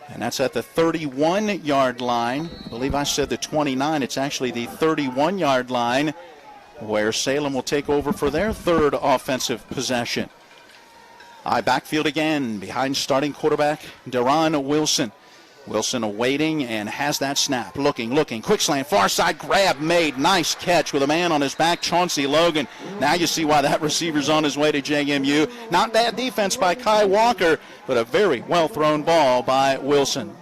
Speaker 12: And that's at the 31-yard line. I believe I said the 29. It's actually the 31-yard line, where Salem will take over for their third offensive possession. Backfield again, behind starting quarterback Deron Wilson. Wilson awaiting and has that snap. Looking. Quick slant, far side grab made. Nice catch with a man on his back, Chauncey Logan. Now you see why that receiver's on his way to JMU. Not bad defense by Kai Walker, but a very well-thrown ball by Wilson.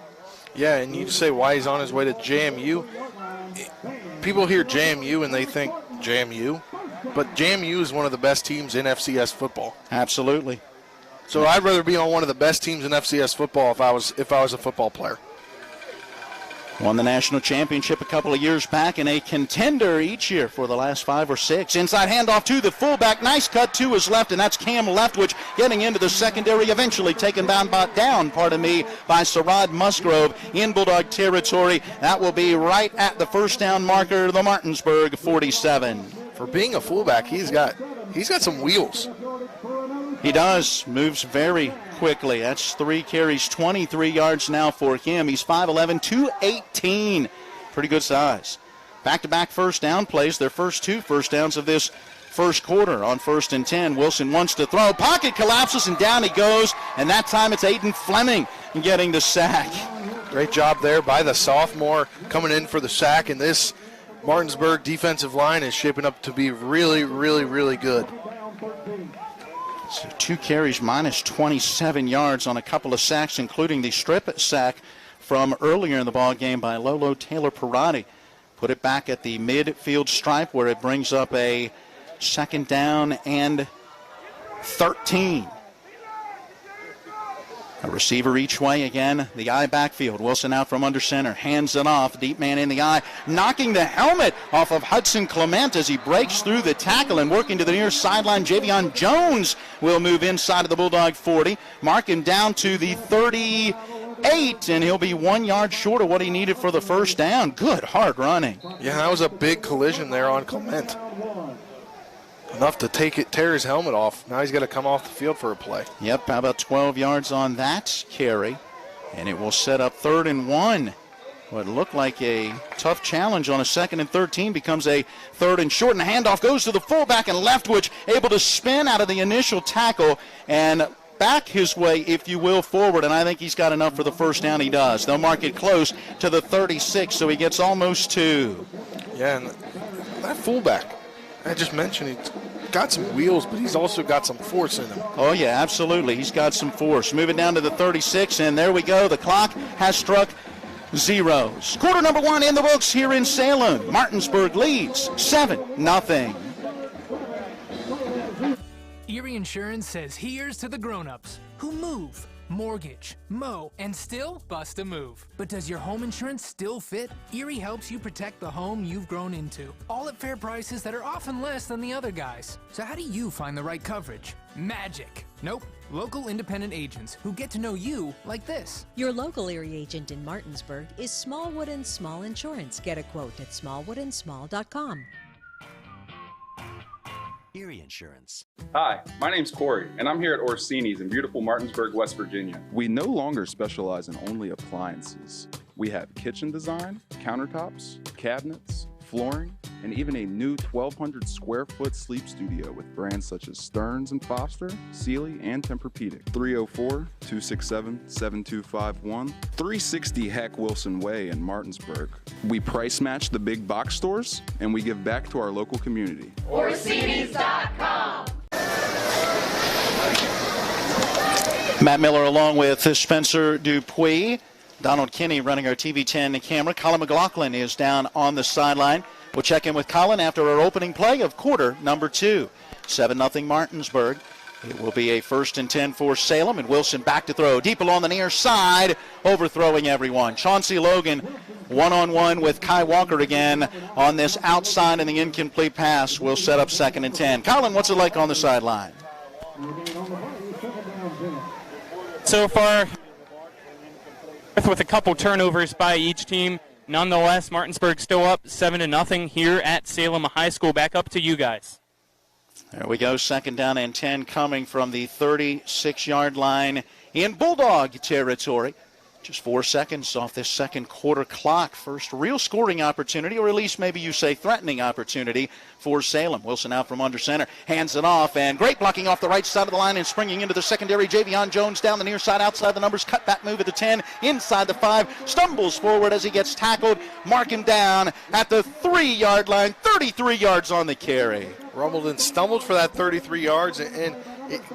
Speaker 13: Yeah, and you say why he's on his way to JMU. People hear JMU and they think JMU, but JMU is one of the best teams in FCS football.
Speaker 12: Absolutely.
Speaker 13: So I'd rather be on one of the best teams in FCS football if I was a football player.
Speaker 12: Won the national championship a couple of years back and a contender each year for the last 5 or 6. Inside handoff to the fullback. Nice cut to his left, and that's Cam Leftwich getting into the secondary, eventually taken down by Sarad Musgrove in Bulldog territory. That will be right at the first down marker, the Martinsburg 47.
Speaker 13: For being a fullback, he's got some wheels.
Speaker 12: He does. Moves very quickly. That's 3 carries, 23 yards now for him. He's 5'11", 218. Pretty good size. Back-to-back first down plays. Their first 2 first downs of this first quarter. On 1st and 10, Wilson wants to throw. Pocket collapses, and down he goes. And that time it's Aiden Fleming getting the sack.
Speaker 13: Great job there by the sophomore coming in for the sack. And this Martinsburg defensive line is shaping up to be really, really, really good.
Speaker 12: So 2 carries minus 27 yards on a couple of sacks, including the strip sack from earlier in the ball game by Lolo Taylor-Parati. Put it back at the midfield stripe where it brings up a 2nd down and 13. A receiver each way again. The I backfield. Wilson out from under center. Hands it off. Deep man in the eye. Knocking the helmet off of Hudson Clement as he breaks through the tackle and working to the near sideline. Javion Jones will move inside of the Bulldog 40. Mark him down to the 38, and he'll be 1 yard short of what he needed for the first down. Good hard running.
Speaker 13: Yeah, that was a big collision there on Clement. Enough to tear his helmet off. Now he's got to come off the field for a play.
Speaker 12: Yep, how about 12 yards on that carry? And it will set up 3rd and 1. What looked like a tough challenge on a 2nd and 13 becomes a 3rd and short, and the handoff goes to the fullback, and Leftwich able to spin out of the initial tackle and back his way, if you will, forward, and I think he's got enough for the first down. He does. They'll mark it close to the 36, so he gets almost 2.
Speaker 13: Yeah, and that fullback, I just mentioned, he's got some wheels, but he's also got some force in him.
Speaker 12: Oh, yeah, absolutely. He's got some force. Moving down to the 36, and there we go. The clock has struck zeros. Quarter number 1 in the books here in Salem. Martinsburg leads 7-0.
Speaker 16: Erie Insurance says here's to the grown-ups who move, mortgage, mow, and still bust a move. But does your home insurance still fit? Erie helps you protect the home you've grown into, all at fair prices that are often less than the other guys. So how do you find the right coverage? Magic. Nope. Local independent agents who get to know you like this.
Speaker 18: Your local Erie agent in Martinsburg is Smallwood & Small Insurance. Get a quote at smallwoodandsmall.com.
Speaker 19: Erie Insurance.
Speaker 20: Hi, my name's Corey, and I'm here at Orsini's in beautiful Martinsburg, West Virginia. We no longer specialize in only appliances. We have kitchen design, countertops, cabinets, flooring, and even a new 1,200 square foot sleep studio with brands such as Stearns & Foster, Sealy, and Tempur-Pedic. 304-267-7251, 360 Heck Wilson Way in Martinsburg. We price match the big box stores, and we give back to our local community.
Speaker 21: Orsini's.com.
Speaker 12: Matt Miller along with Spencer Dupuis. Donald Kinney running our TV10 camera. Colin McLaughlin is down on the sideline. We'll check in with Colin after our opening play of quarter number 2. 7-0 Martinsburg. It will be a 1st and 10 for Salem, and Wilson back to throw. Deep along the near side, overthrowing everyone. Chauncey Logan one-on-one with Kai Walker again on this outside, and the incomplete pass will set up 2nd and 10. Colin, what's it like on the sideline?
Speaker 1: So far, with a couple turnovers by each team. Nonetheless, Martinsburg still up 7-0 here at Salem High School. Back up to you guys.
Speaker 12: There we go. 2nd down and 10 coming from the 36-yard line in Bulldog territory. Just 4 seconds off this second quarter clock. First real scoring opportunity, or at least maybe you say threatening opportunity for Salem. Wilson out from under center, hands it off, and great blocking off the right side of the line and springing into the secondary. Javion Jones down the near side, outside the numbers, cut back move at the 10, inside the 5, stumbles forward as he gets tackled. Mark him down at the 3-yard line, 33 yards on the carry.
Speaker 13: Rumbled and stumbled for that 33 yards, and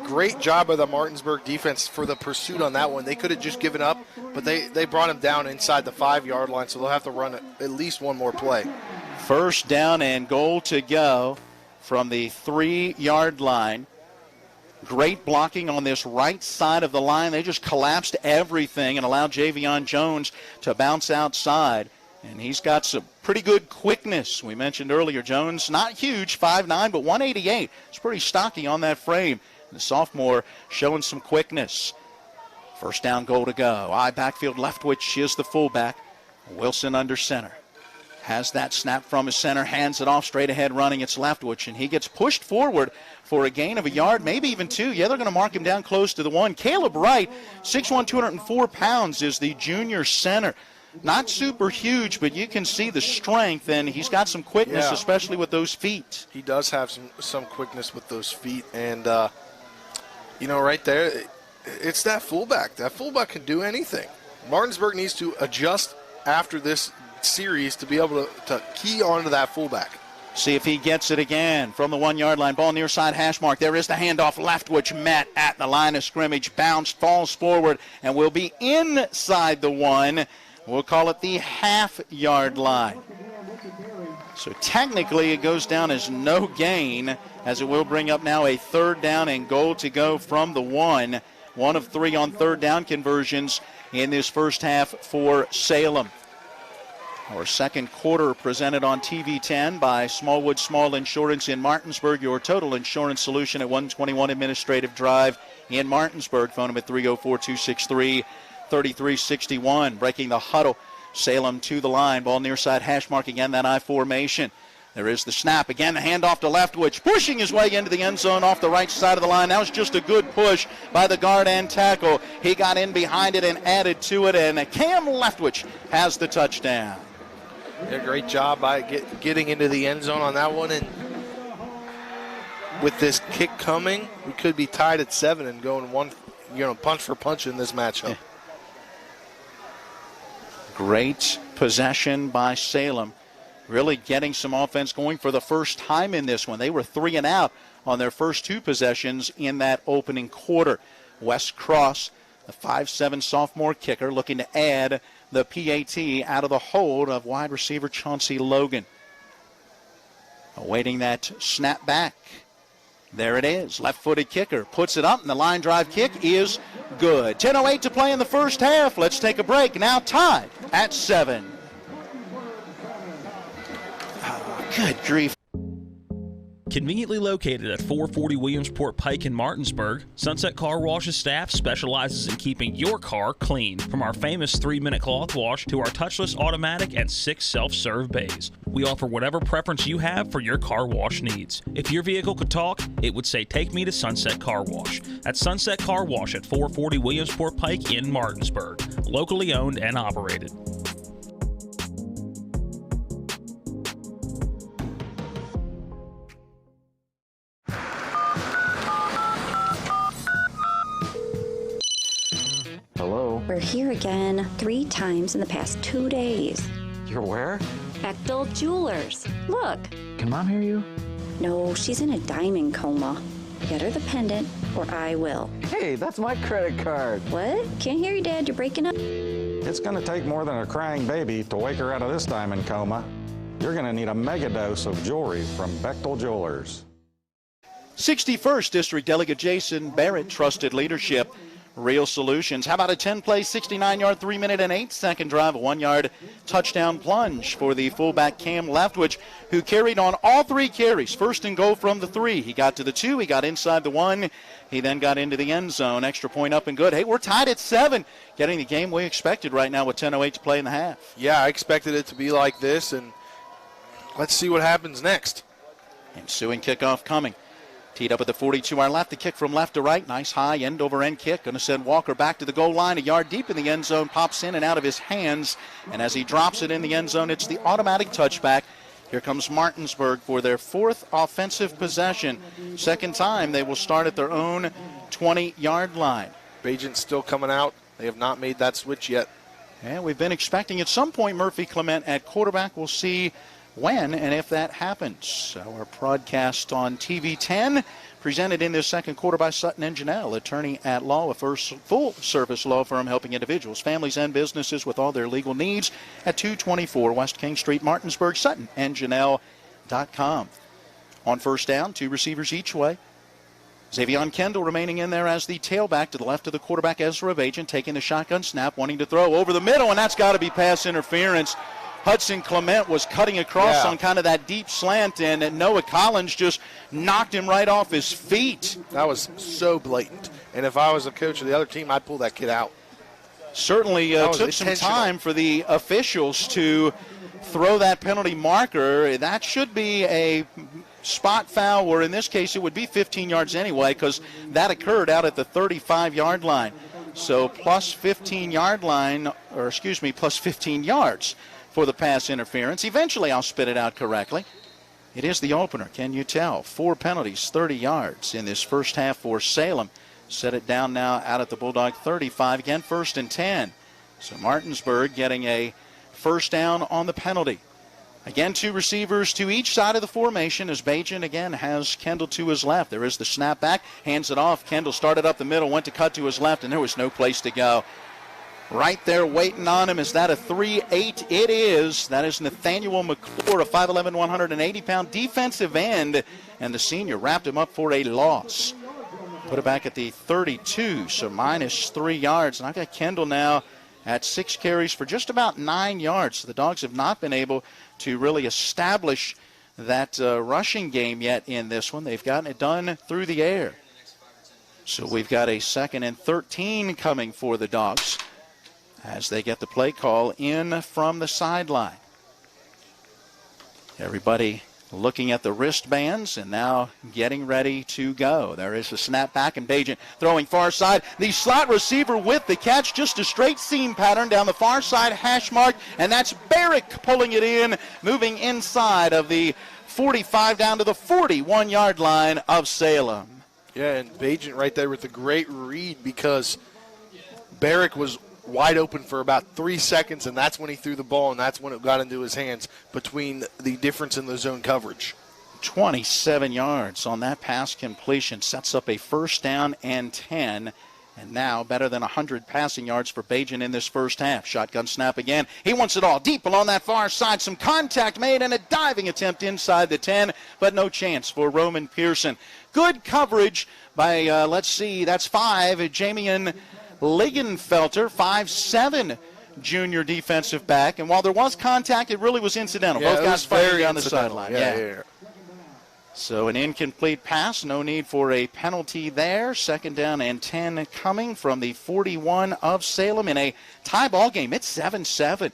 Speaker 13: great job by the Martinsburg defense for the pursuit on that one. They could have just given up, but they brought him down inside the 5-yard line, so they'll have to run at least one more play.
Speaker 12: 1st down and goal to go from the 3-yard line. Great blocking on this right side of the line. They just collapsed everything and allowed Javion Jones to bounce outside. And he's got some pretty good quickness. We mentioned earlier, Jones, not huge, 5'9", but 188. It's pretty stocky on that frame. The sophomore showing some quickness. 1st down, goal to go. Backfield, Leftwich is the fullback. Wilson under center. Has that snap from his center, hands it off, straight ahead running. It's Leftwich, and he gets pushed forward for a gain of a yard, maybe even 2. Yeah, they're going to mark him down close to the 1. Caleb Wright, 6'1", 204 pounds, is the junior center. Not super huge, but you can see the strength, and he's got some quickness, especially with those feet.
Speaker 13: He does have some quickness with those feet, and, right there, it's that fullback. That fullback can do anything. Martinsburg needs to adjust after this series to be able to key onto that fullback.
Speaker 12: See if he gets it again from the 1-yard line. Ball near side hash mark. There is the handoff. Leftwich met at the line of scrimmage. Bounced, falls forward, and will be inside the 1. We'll call it the half-yard line. So technically it goes down as no gain, as it will bring up now a 3rd down and goal to go from the 1. 1 of 3 on 3rd down conversions in this first half for Salem. Our second quarter presented on TV10 by Smallwood Small Insurance in Martinsburg, your total insurance solution at 121 Administrative Drive in Martinsburg. Phone them at 304-263-3361. Breaking the huddle, Salem to the line. Ball near side hash mark again, that I formation. There is the snap. Again, the handoff to Leftwich, pushing his way into the end zone off the right side of the line. That was just a good push by the guard and tackle. He got in behind it and added to it, and Cam Leftwich has the touchdown.
Speaker 13: Yeah, great job by getting into the end zone on that one. And with this kick coming, we could be tied at 7 and going punch for punch in this matchup.
Speaker 12: Yeah. Great possession by Salem. Really getting some offense going for the first time in this one. They were 3 and out on their first 2 possessions in that opening quarter. Wes Cross, the 5'7" sophomore kicker, looking to add the PAT out of the hold of wide receiver Chauncey Logan. Awaiting that snap back. There it is. Left-footed kicker puts it up, and the line drive kick is good. 10:08 to play in the first half. Let's take a break. Now tied at 7. Oh, good grief.
Speaker 4: Conveniently located at 440 Williamsport Pike in Martinsburg, Sunset Car Wash's staff specializes in keeping your car clean. From our famous 3-minute cloth wash to our touchless automatic and 6 self-serve bays, we offer whatever preference you have for your car wash needs. If your vehicle could talk, it would say, "Take me to Sunset Car Wash." At Sunset Car Wash at 440 Williamsport Pike in Martinsburg, locally owned and operated.
Speaker 8: Hello? We're here again 3 times in the past 2 days.
Speaker 9: You're where?
Speaker 8: Bechtel Jewelers. Look.
Speaker 9: Can Mom hear you?
Speaker 8: No, she's in a diamond coma. Get her the pendant, or I will.
Speaker 9: Hey, that's my credit card.
Speaker 8: What? Can't hear you, Dad. You're breaking up.
Speaker 9: It's going to take more than a crying baby to wake her out of this diamond coma. You're going to need a mega dose of jewelry from Bechtel Jewelers.
Speaker 12: 61st District Delegate Jason Barrett trusted leadership. Real solutions. How about a 10-play, 69-yard, 3-minute and 8-second drive, a 1-yard touchdown plunge for the fullback Cam Leftwich, who carried on all 3 carries. First and goal from the 3. He got to the 2. He got inside the 1. He then got into the end zone. Extra point up and good. Hey, we're tied at 7. Getting the game we expected right now with 10:08 to play in the half.
Speaker 13: Yeah, I expected it to be like this, and let's see what happens next.
Speaker 12: Ensuing kickoff coming. Teed up at the 42-yard left, the kick from left to right. Nice high end-over-end kick. Going to send Walker back to the goal line. A yard deep in the end zone. Pops in and out of his hands. And as he drops it in the end zone, it's the automatic touchback. Here comes Martinsburg for their 4th offensive possession. Second time they will start at their own 20-yard line.
Speaker 13: Bajent's still coming out. They have not made that switch yet.
Speaker 12: And we've been expecting at some point Murphy Clement at quarterback. We'll see when and if that happens. Our broadcast on TV 10, presented in this second quarter by Sutton and Janelle, attorney at law, a full-service law firm helping individuals, families, and businesses with all their legal needs at 224 West King Street, Martinsburg, SuttonandJanelle.com. On first down, 2 receivers each way. Xavion Kendall remaining in there as the tailback to the left of the quarterback, Ezra Bajent, taking the shotgun snap, wanting to throw over the middle, and that's got to be pass interference. Hudson Clement was cutting across on kind of that deep slant, and Noah Collins just knocked him right off his feet.
Speaker 13: That was so blatant. And if I was a coach of the other team, I'd pull that kid out.
Speaker 12: Certainly took some time for the officials to throw that penalty marker. That should be a spot foul, or in this case it would be 15 yards anyway, because that occurred out at the 35-yard line. So plus 15 yards for the pass interference. Eventually I'll spit it out correctly. It is the opener, can you tell? 4 penalties, 30 yards in this first half for Salem. Set it down now out at the Bulldog 35. Again, 1st and 10. So Martinsburg getting a first down on the penalty. Again, 2 receivers to each side of the formation as Bajent again has Kendall to his left. There is the snap back, hands it off. Kendall started up the middle, went to cut to his left, and there was no place to go. Right there waiting on him. Is that a 3-8? It is. That is Nathaniel McClure, a 5'11", 180-pound defensive end, and the senior wrapped him up for a loss. Put it back at the 32, so minus 3 yards. And I've got Kendall now at 6 carries for just about 9 yards. So the Dogs have not been able to really establish that rushing game yet in this one. They've gotten it done through the air. So we've got a 2nd and 13 coming for the Dogs as they get the play call in from the sideline. Everybody looking at the wristbands and now getting ready to go. There is a snap back, and Bajent throwing far side. The slot receiver with the catch, just a straight seam pattern down the far side hash mark, and that's Barrick pulling it in, moving inside of the 45 down to the 41-yard line of Salem.
Speaker 13: Yeah, and Bajent right there with a great read, because Barrick was wide open for about 3 seconds, and that's when he threw the ball, and that's when it got into his hands between the difference in the zone coverage.
Speaker 12: 27 yards on that pass completion, sets up a 1st down and 10, and now better than 100 passing yards for Bajent in this first half. Shotgun snap again. He wants it all deep along that far side. Some contact made and a diving attempt inside the 10, but no chance for Roman Pearson. Good coverage by, let's see, that's 5, Jamian Ligenfelter, 5'7", junior defensive back. And while there was contact, it really was incidental.
Speaker 13: Yeah,
Speaker 12: both guys fighting down the sideline.
Speaker 13: Yeah.
Speaker 12: So an incomplete pass, no need for a penalty there. 2nd down and 10 coming from the 41 of Salem in a tie ball game. It's 7-7.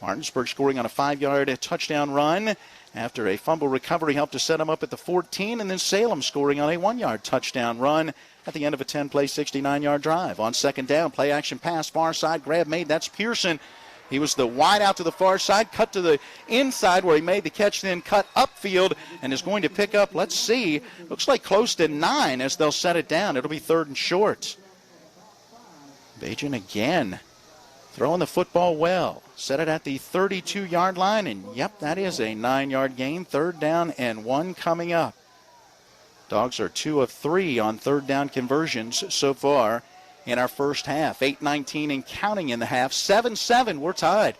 Speaker 12: Martinsburg scoring on a 5-yard touchdown run after a fumble recovery helped to set them up at the 14, and then Salem scoring on a 1-yard touchdown run at the end of a 10-play, 69-yard drive. On 2nd down, play action pass, far side, grab made. That's Pearson. He was the wide out to the far side, cut to the inside where he made the catch, then cut upfield and is going to pick up, let's see, looks like close to 9 as they'll set it down. It'll be 3rd and short. Bajan again throwing the football well. Set it at the 32-yard line, and yep, that is a 9-yard gain. 3rd down and 1 coming up. Dogs are 2 of 3 on 3rd down conversions so far in our first half. 8:19 and counting in the half. 7-7, we're tied.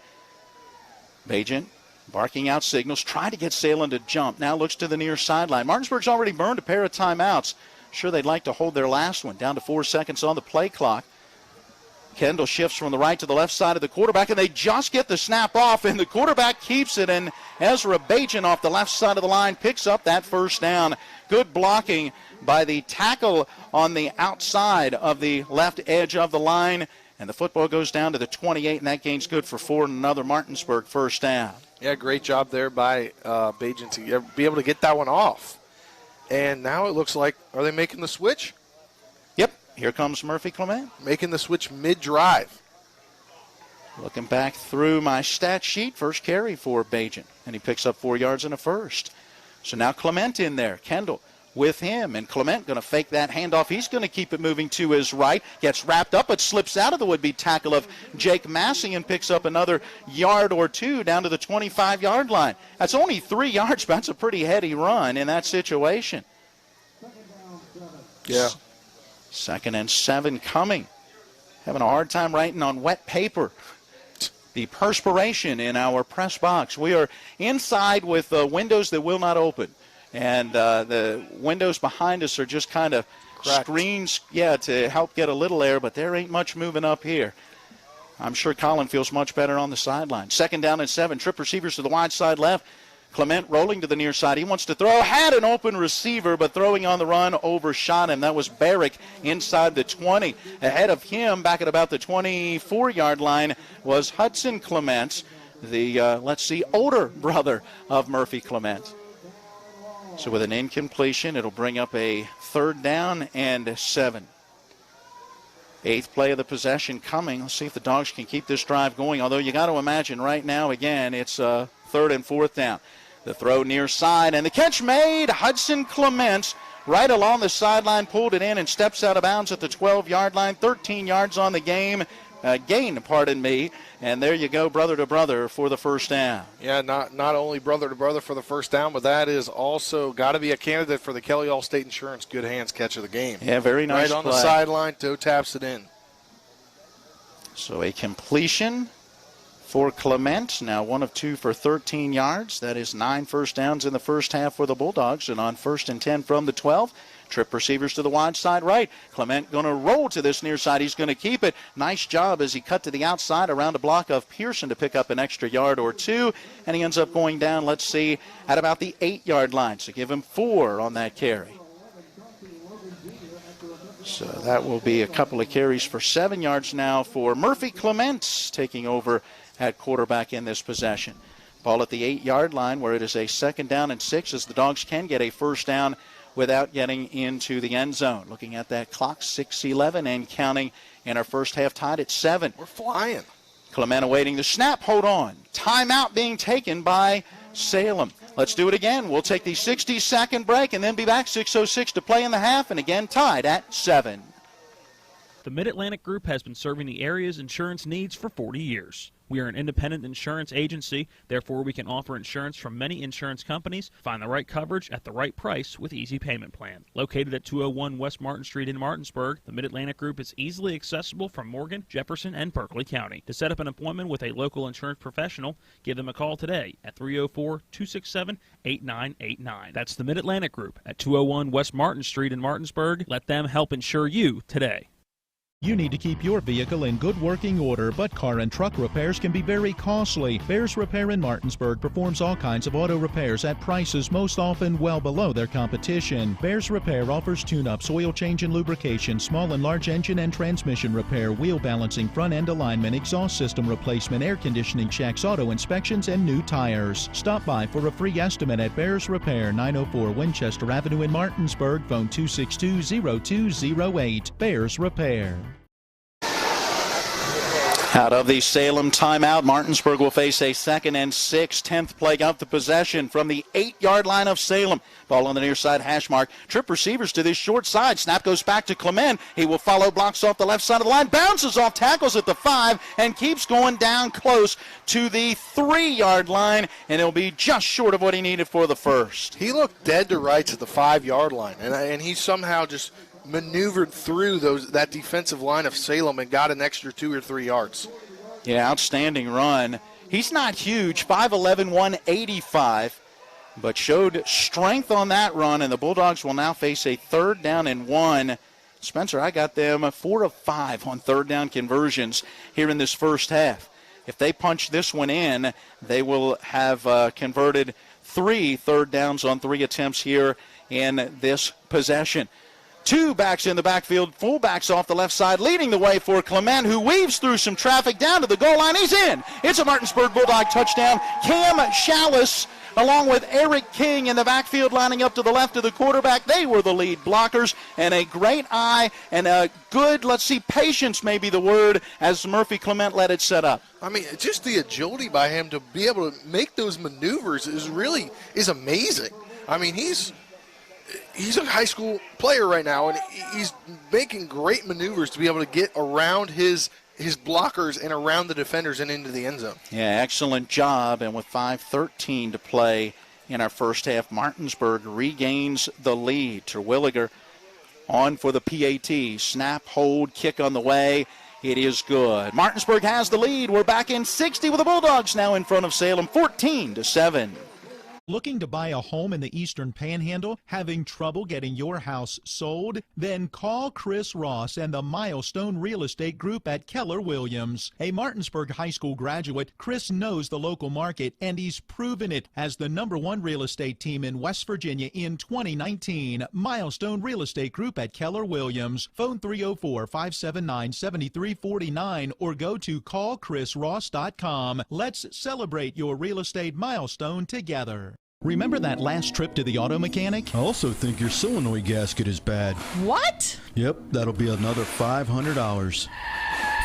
Speaker 12: Bajan barking out signals, trying to get Salem to jump. Now looks to the near sideline. Martinsburg's already burned a pair of timeouts. Sure, they'd like to hold their last one. Down to 4 seconds on the play clock. Kendall shifts from the right to the left side of the quarterback, and they just get the snap off, and the quarterback keeps it, and Ezra Bajan off the left side of the line picks up that 1st down. Good blocking by the tackle on the outside of the left edge of the line, and the football goes down to the 28, and that gain's good for 4 and another Martinsburg 1st down.
Speaker 13: Yeah, great job there by Bajan to be able to get that one off. And now it looks like, are they making the switch?
Speaker 12: Yep, here comes Murphy Clement.
Speaker 13: Making the switch mid-drive.
Speaker 12: Looking back through my stat sheet, first carry for Bajan, and he picks up 4 yards and a first. So now Clement in there. Kendall with him, and Clement going to fake that handoff. He's going to keep it moving to his right. Gets wrapped up, but slips out of the would-be tackle of Jake Massey and picks up another yard or 2 down to the 25-yard line. That's only 3 yards, but that's a pretty heady run in that situation.
Speaker 13: Yeah.
Speaker 12: 2nd and 7 coming. Having a hard time writing on wet paper. The perspiration in our press box. We are inside with windows that will not open. And the windows behind us are just kind of screens, to help get a little air, but there ain't much moving up here. I'm sure Colin feels much better on the sideline. 2nd down and 7. Trip receivers to the wide side left. Clement rolling to the near side. He wants to throw. Had an open receiver, but throwing on the run overshot him. That was Barrick inside the 20. Ahead of him, back at about the 24-yard line, was Hudson Clement, the, older brother of Murphy Clement. So with an incompletion, it'll bring up a 3rd down and 7. 8th play of the possession coming. Let's see if the Dogs can keep this drive going, although you got to imagine right now, again, it's 3rd and 4th down. The throw near side, and the catch made. Hudson Clement right along the sideline, pulled it in and steps out of bounds at the 12-yard line. 13 yards on the gain, and there you go, brother to brother for the 1st down.
Speaker 13: Yeah, not only brother to brother for the 1st down, but that is also got to be a candidate for the Kelly Allstate Insurance Good Hands catch of the game.
Speaker 12: Yeah, very nice
Speaker 13: Right on
Speaker 12: play.
Speaker 13: the sideline, toe taps it in.
Speaker 12: So a completion for Clement, now 1 of 2 for 13 yards. That is 9 first downs in the first half for the Bulldogs, and on 1st and 10 from the 12. Trip receivers to the wide side right. Clement going to roll to this near side. He's going to keep it. Nice job as he cut to the outside around a block of Pearson to pick up an extra yard or 2. And he ends up going down, let's see, at about the 8-yard line. So give him 4 on that carry. So that will be a couple of carries for 7 yards now for Murphy Clement taking over at quarterback in this possession. Ball at the 8-yard line where it is a 2nd down and 6 as the Dogs can get a 1st down without getting into the end zone. Looking at that clock, 6:11 and counting, and our first half tied at 7.
Speaker 13: We're flying.
Speaker 12: Clement awaiting the snap. Hold on. Timeout being taken by Salem. Let's do it again. We'll take the 60-second break and then be back. 6:06 to play in the half, and again tied at 7.
Speaker 4: The Mid-Atlantic Group has been serving the area's insurance needs for 40 years. We are an independent insurance agency, therefore we can offer insurance from many insurance companies. Find the right coverage at the right price with Easy Payment Plan. Located at 201 West Martin Street in Martinsburg, the Mid-Atlantic Group is easily accessible from Morgan, Jefferson, and Berkeley County. To set up an appointment with a local insurance professional, give them a call today at 304-267-8989. That's the Mid-Atlantic Group at 201 West Martin Street in Martinsburg. Let them help insure you today.
Speaker 2: You need to keep your vehicle in good working order, but car and truck repairs can be very costly. Bears Repair in Martinsburg performs all kinds of auto repairs at prices most often well below their competition. Bears Repair offers tune-ups, oil change and lubrication, small and large engine and transmission repair, wheel balancing, front end alignment, exhaust system replacement, air conditioning checks, auto inspections, and new tires. Stop by for a free estimate at Bears Repair, 904 Winchester Avenue in Martinsburg. Phone 262-0208. Bears Repair.
Speaker 12: Out of the Salem timeout, Martinsburg will face a 2nd and 6, 10th play of the possession from the 8-yard line of Salem. Ball on the near side hash mark. Trip receivers to this short side. Snap goes back to Clement. He will follow, blocks off the left side of the line, bounces off tackles at the 5, and keeps going down close to the 3-yard line, and it'll be just short of what he needed for the first.
Speaker 13: He looked dead to rights at the 5-yard line, and he somehow just maneuvered through that defensive line of Salem and got an extra 2 or 3 yards.
Speaker 12: Yeah, outstanding run. He's not huge, 5'11", 185, but showed strength on that run, and the Bulldogs will now face a 3rd down and 1. Spencer, I got them 4 of 5 on 3rd down conversions here in this first half. If they punch this one in, they will have converted 3 third downs on 3 attempts here in this possession. 2 backs in the backfield, fullbacks off the left side, leading the way for Clement, who weaves through some traffic down to the goal line. He's in. It's a Martinsburg Bulldog touchdown. Cam Chalice, along with Eric King in the backfield, lining up to the left of the quarterback. They were the lead blockers, and a great eye and a good, patience may be the word, as Murphy Clement let it set up.
Speaker 13: I mean, just the agility by him to be able to make those maneuvers is amazing. I mean, he's a high school player right now, and he's making great maneuvers to be able to get around his blockers and around the defenders and into the end zone.
Speaker 12: Yeah, excellent job. And with 5:13 to play in our first half, Martinsburg regains the lead. Terwilliger on for the PAT. Snap, hold, kick on the way. It is good. Martinsburg has the lead. We're back in 60 with the Bulldogs now in front of Salem, 14-7.
Speaker 2: Looking to buy a home in the Eastern Panhandle? Having trouble getting your house sold? Then call Chris Ross and the Milestone Real Estate Group at Keller Williams. A Martinsburg High School graduate, Chris knows the local market, and he's proven it as the #1 real estate team in West Virginia in 2019. Milestone Real Estate Group at Keller Williams. Phone 304-579-7349 or go to callchrisross.com. Let's celebrate your real estate milestone together. Remember that last trip to the auto mechanic?
Speaker 5: I also think your solenoid gasket is bad.
Speaker 10: What?
Speaker 5: Yep, that'll be another $500.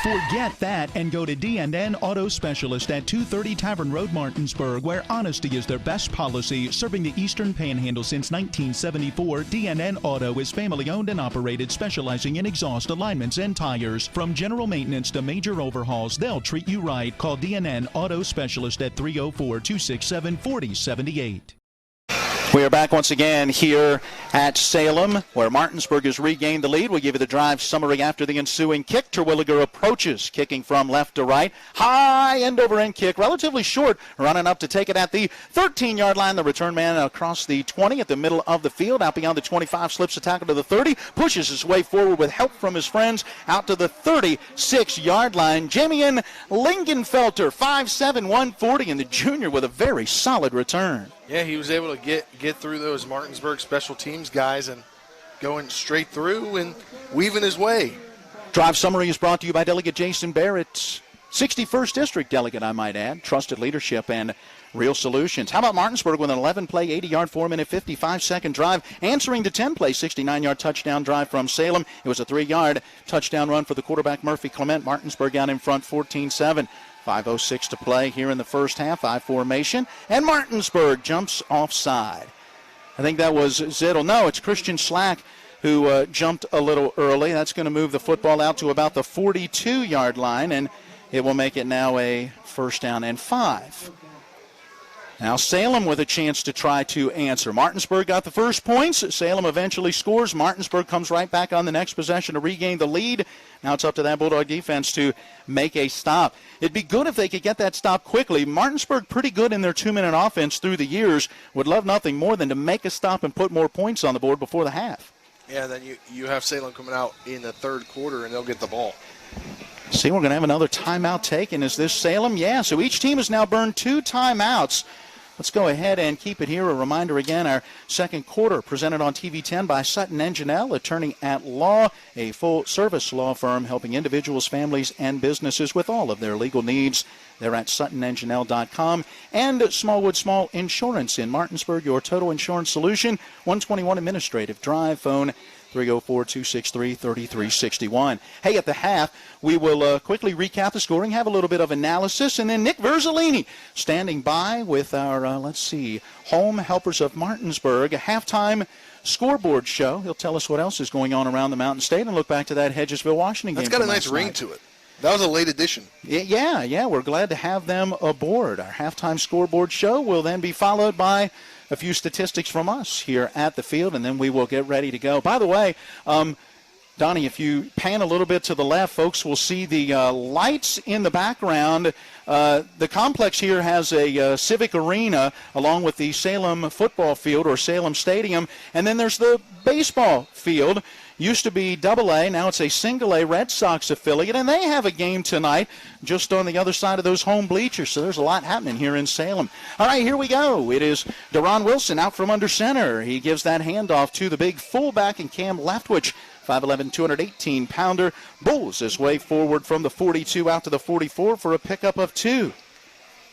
Speaker 2: Forget that and go to D&N Auto Specialist at 230 Tavern Road, Martinsburg, where honesty is their best policy. Serving the Eastern Panhandle since 1974, D&N Auto is family-owned and operated, specializing in exhaust alignments and tires. From general maintenance to major overhauls, they'll treat you right. Call D&N Auto Specialist at 304-267-4078.
Speaker 12: We are back once again here at Salem, where Martinsburg has regained the lead. We'll give you the drive summary after the ensuing kick. Terwilliger approaches, kicking from left to right. High end-over-end kick, relatively short, running up to take it at the 13-yard line. The return man across the 20 at the middle of the field. Out beyond the 25, slips a tackle to the 30, pushes his way forward with help from his friends out to the 36-yard line. Jamian Lingenfelter, 5'7", 140, and the junior with a very solid return.
Speaker 13: Yeah, he was able to get through those Martinsburg special teams guys and going straight through and weaving his way.
Speaker 12: Drive summary is brought to you by Delegate Jason Barrett, 61st District Delegate, I might add. Trusted leadership and real solutions. How about Martinsburg with an 11-play, 80-yard, 4-minute, 55-second drive, answering the 10-play, 69-yard touchdown drive from Salem. It was a 3-yard touchdown run for the quarterback, Murphy Clement. Martinsburg out in front, 14-7. 5:06 to play here in the first half. I formation, and Martinsburg jumps offside. I think that was Zittel. No, it's Christian Slack who jumped a little early. That's going to move the football out to about the 42-yard line, and it will make it now a 1st down and 5. Now Salem with a chance to try to answer. Martinsburg got the first points. Salem eventually scores. Martinsburg comes right back on the next possession to regain the lead. Now it's up to that Bulldog defense to make a stop. It'd be good if they could get that stop quickly. Martinsburg pretty good in their 2-minute offense through the years. Would love nothing more than to make a stop and put more points on the board before the half.
Speaker 13: Yeah, then you have Salem coming out in the third quarter, and they'll get the ball.
Speaker 12: See, we're going to have another timeout taken. Is this Salem? Yeah, so each team has now burned 2 timeouts. Let's go ahead and keep it here. A reminder again, our second quarter presented on TV 10 by Sutton & Janelle, attorney at law, a full-service law firm helping individuals, families, and businesses with all of their legal needs. They're at SuttonandJanelle.com. And Smallwood Small Insurance in Martinsburg, your total insurance solution, 121 Administrative Drive, phone 304-263-3361. Hey, at the half, we will quickly recap the scoring, have a little bit of analysis, and then Nick Verzolini standing by with our, home helpers of Martinsburg, a halftime scoreboard show. He'll tell us what else is going on around the Mountain State and look back to that Hedgesville-Washington game.
Speaker 13: That's got a nice ring to it. That was a late edition.
Speaker 12: Yeah, we're glad to have them aboard. Our halftime scoreboard show will then be followed by a few statistics from us here at the field, and then we will get ready to go. By the way, Donnie, if you pan a little bit to the left, folks will see the lights in the background. The complex here has a civic arena along with the Salem football field or Salem Stadium, and then there's the baseball field. Used to be AA, now it's a single A Red Sox affiliate, and they have a game tonight just on the other side of those home bleachers, so there's a lot happening here in Salem. All right, here we go. It is Deron Wilson out from under center. He gives that handoff to the big fullback and Cam Leftwich, 5'11", 218-pounder, bulls his way forward from the 42 out to the 44 for a pickup of 2.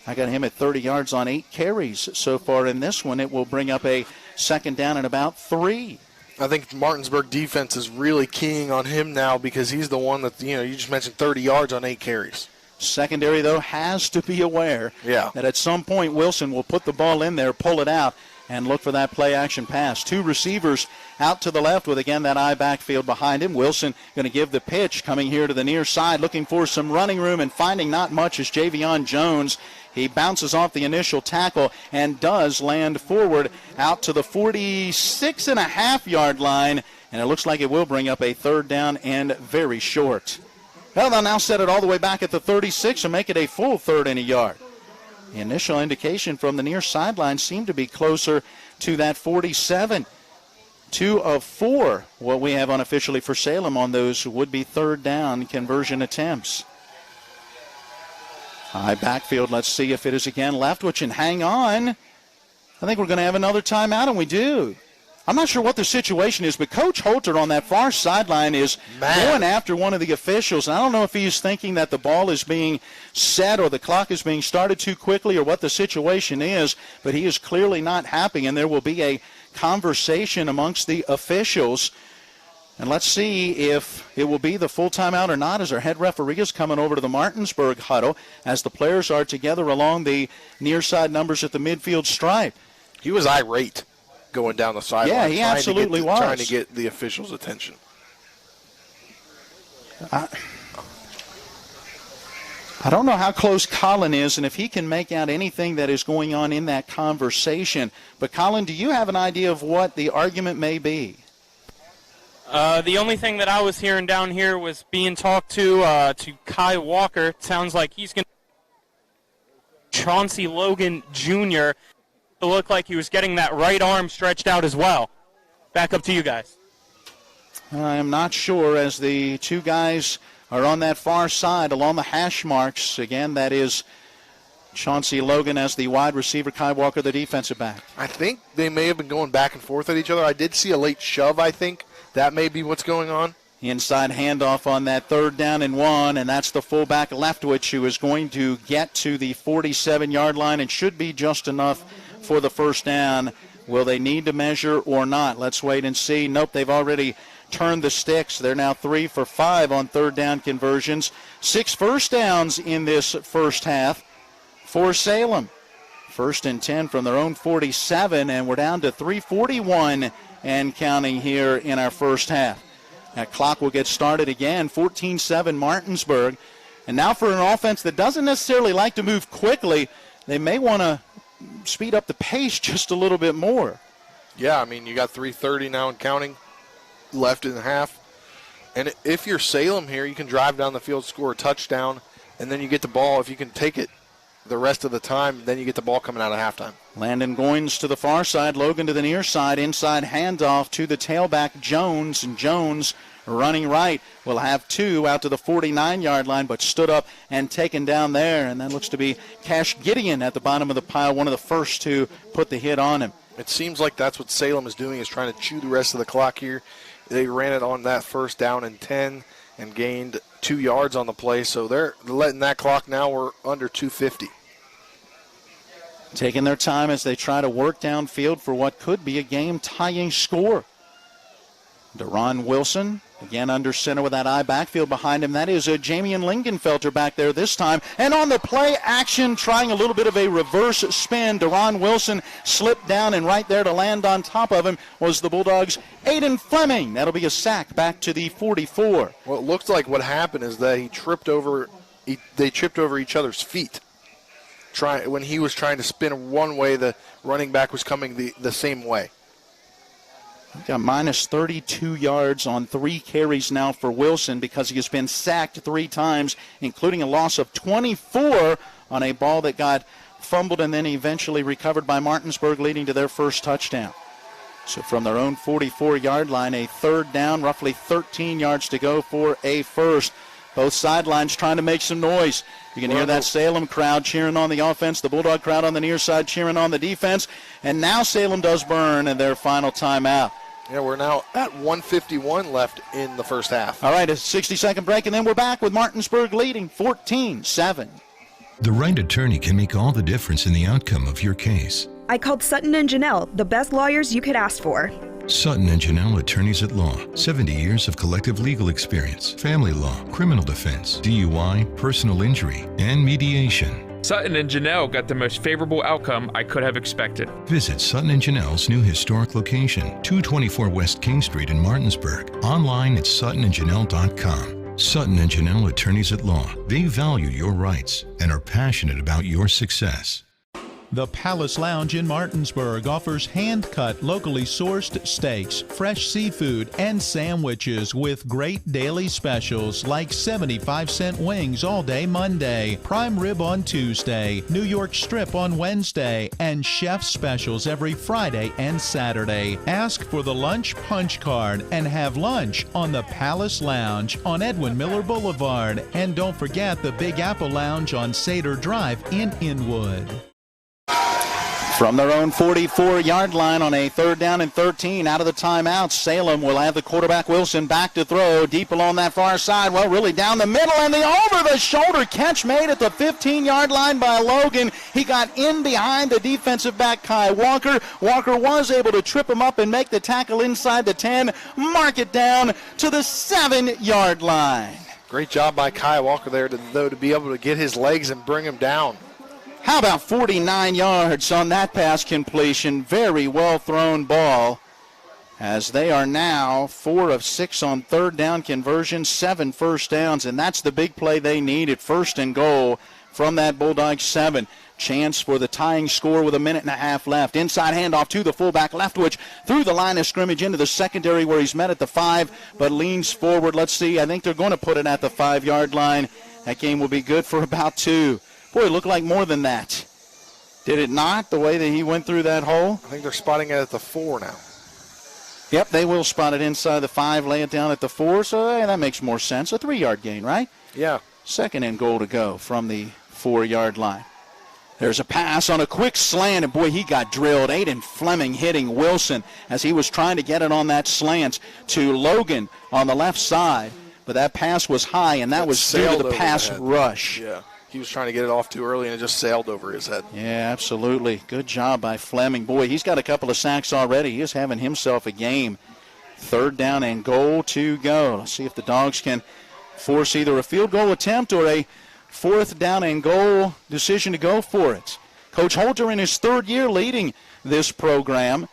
Speaker 12: I got him at 30 yards on 8 carries so far in this one. It will bring up a second down and about 3.
Speaker 13: I think Martinsburg defense is really keying on him now because he's the one that, you just mentioned 30 yards on 8 carries.
Speaker 12: Secondary, though, has to be aware that at some point Wilson will put the ball in there, pull it out, and look for that play-action pass. 2 receivers out to the left with, again, that eye backfield behind him. Wilson going to give the pitch, coming here to the near side, looking for some running room and finding not much is Javion Jones. He bounces off the initial tackle and does land forward out to the 46.5-yard line, and it looks like it will bring up a third down and very short. Well, they'll now set it all the way back at the 36 and make it a full third and a yard. The initial indication from the near sideline seemed to be closer to that 47. 2 of 4, what we have unofficially for Salem on those would-be third down conversion attempts. High backfield, let's see if it is again Leftwich, and hang on. I think we're going to have another timeout, and we do. I'm not sure what the situation is, but Coach Holter on that far sideline is going after one of the officials. And I don't know if he's thinking that the ball is being set or the clock is being started too quickly or what the situation is, but he is clearly not happy, and there will be a conversation amongst the officials. And let's see if it will be the full timeout or not, as our head referee is coming over to the Martinsburg huddle as the players are together along the near side numbers at the midfield stripe.
Speaker 13: He was irate going down the sideline.
Speaker 12: Yeah, he absolutely was.
Speaker 13: Trying to get the officials' attention.
Speaker 12: I don't know how close Colin is and if he can make out anything that is going on in that conversation. But, Colin, do you have an idea of what the argument may be?
Speaker 1: The only thing that I was hearing down here was being talked to Kai Walker. It sounds like he's going to Chauncey Logan Jr. to look like he was getting that right arm stretched out as well. Back up to you guys.
Speaker 12: I am not sure, as the 2 guys are on that far side along the hash marks. Again, that is Chauncey Logan as the wide receiver, Kai Walker the defensive back.
Speaker 13: I think they may have been going back and forth at each other. I did see a late shove, I think. That may be what's going on.
Speaker 12: Inside handoff on that third down and 1, and that's the fullback Leftwich, who is going to get to the 47-yard line and should be just enough for the first down. Will they need to measure or not? Let's wait and see. Nope, they've already turned the sticks. They're now 3 for 5 on third down conversions. 6 first downs in this first half for Salem. 1st and 10 from their own 47, and we're down to 3:41 and counting here in our first half. That clock will get started again, 14-7 Martinsburg. And now for an offense that doesn't necessarily like to move quickly, they may want to speed up the pace just a little bit more.
Speaker 13: Yeah, I mean, you got 3:30 now and counting left in the half. And if you're Salem here, you can drive down the field, score a touchdown, and then you get the ball. If you can take it the rest of the time, then you get the ball coming out of halftime.
Speaker 12: Landon Goins to the far side, Logan to the near side, inside handoff to the tailback Jones, and Jones running right will have 2 out to the 49-yard line, but stood up and taken down there, and that looks to be Cash Gideon at the bottom of the pile, one of the first to put the hit on him.
Speaker 13: It seems like that's what Salem is doing, is trying to chew the rest of the clock here. They ran it on that first down and 10 and gained 2 yards on the play, so they're letting that clock now. We're under 2:50.
Speaker 12: Taking their time as they try to work downfield for what could be a game-tying score. Deron Wilson, again under center with that eye backfield behind him. That is Jamian Lingenfelter back there this time. And on the play action, trying a little bit of a reverse spin, Deron Wilson slipped down, and right there to land on top of him was the Bulldogs' Aiden Fleming. That'll be a sack back to the 44.
Speaker 13: Well, it looks like what happened is that they tripped over each other's feet. When he was trying to spin one way, the running back was coming the same way.
Speaker 12: We've got minus 32 yards on 3 carries now for Wilson because he has been sacked 3 times, including a loss of 24 on a ball that got fumbled and then eventually recovered by Martinsburg, leading to their first touchdown. So from their own 44-yard line, a 3rd down, roughly 13 yards to go for a first. Both sidelines trying to make some noise. You can hear that Salem crowd cheering on the offense, the Bulldog crowd on the near side cheering on the defense. And now Salem does burn in their final timeout.
Speaker 13: Yeah, we're now at 1:51 left in the first half.
Speaker 12: All right, a 60-second break, and then we're back with Martinsburg leading 14-7.
Speaker 11: The right attorney can make all the difference in the outcome of your case.
Speaker 22: I called Sutton and Janelle, the best lawyers you could ask for.
Speaker 11: Sutton and Janelle Attorneys at Law. 70 years of collective legal experience. Family law, criminal defense, DUI, personal injury, and mediation.
Speaker 25: Sutton and Janelle got the most favorable outcome I could have expected.
Speaker 11: Visit Sutton and Janelle's new historic location, 224 West King Street in Martinsburg. Online at suttonandjanelle.com. Sutton and Janelle Attorneys at Law. They value your rights and are passionate about your success.
Speaker 2: The Palace Lounge in Martinsburg offers hand-cut, locally sourced steaks, fresh seafood, and sandwiches with great daily specials like 75-cent wings all day Monday, prime rib on Tuesday, New York strip on Wednesday, and chef specials every Friday and Saturday. Ask for the lunch punch card and have lunch on the Palace Lounge on Edwin Miller Boulevard. And don't forget the Big Apple Lounge on Sater Drive in Inwood.
Speaker 12: From their own 44-yard line on a 3rd down and 13 out of the timeout, Salem will have the quarterback Wilson back to throw deep along that far side. Well, really down the middle, and the over-the-shoulder catch made at the 15-yard line by Logan. He got in behind the defensive back Kai Walker. Walker was able to trip him up and make the tackle inside the 10, mark it down to the 7-yard line.
Speaker 13: Great job by Kai Walker there, to be able to get his legs and bring him down.
Speaker 12: How about 49 yards on that pass completion? Very well thrown ball, as they are now 4 of 6 on 3rd down conversion, 7 first downs, and that's the big play they need at 1st and goal from that Bulldog 7. Chance for the tying score with 1.5 minutes left. Inside handoff to the fullback Leftwich through the line of scrimmage into the secondary where he's met at the 5, but leans forward. Let's see. I think they're going to put it at the 5-yard line. That game will be good for about 2. Boy, it looked like more than that. Did it not, the way that he went through that hole?
Speaker 13: I think they're spotting it at the 4 now.
Speaker 12: Yep, they will spot it inside the 5, lay it down at the 4, so that makes more sense. A 3-yard gain, right?
Speaker 13: Yeah.
Speaker 12: 2nd and goal to go from the 4-yard line. There's a pass on a quick slant, and boy, he got drilled. Aiden Fleming hitting Wilson as he was trying to get it on that slant to Logan on the left side. But that pass was high, and that was due to the pass rush.
Speaker 13: Yeah. He was trying to get it off too early, and it just sailed over his head.
Speaker 12: Yeah, absolutely. Good job by Fleming. Boy, he's got a couple of sacks already. He is having himself a game. 3rd down and goal to go. Let's see if the Dogs can force either a field goal attempt or a 4th down and goal decision to go for it. Coach Holter in his 3rd year leading this program,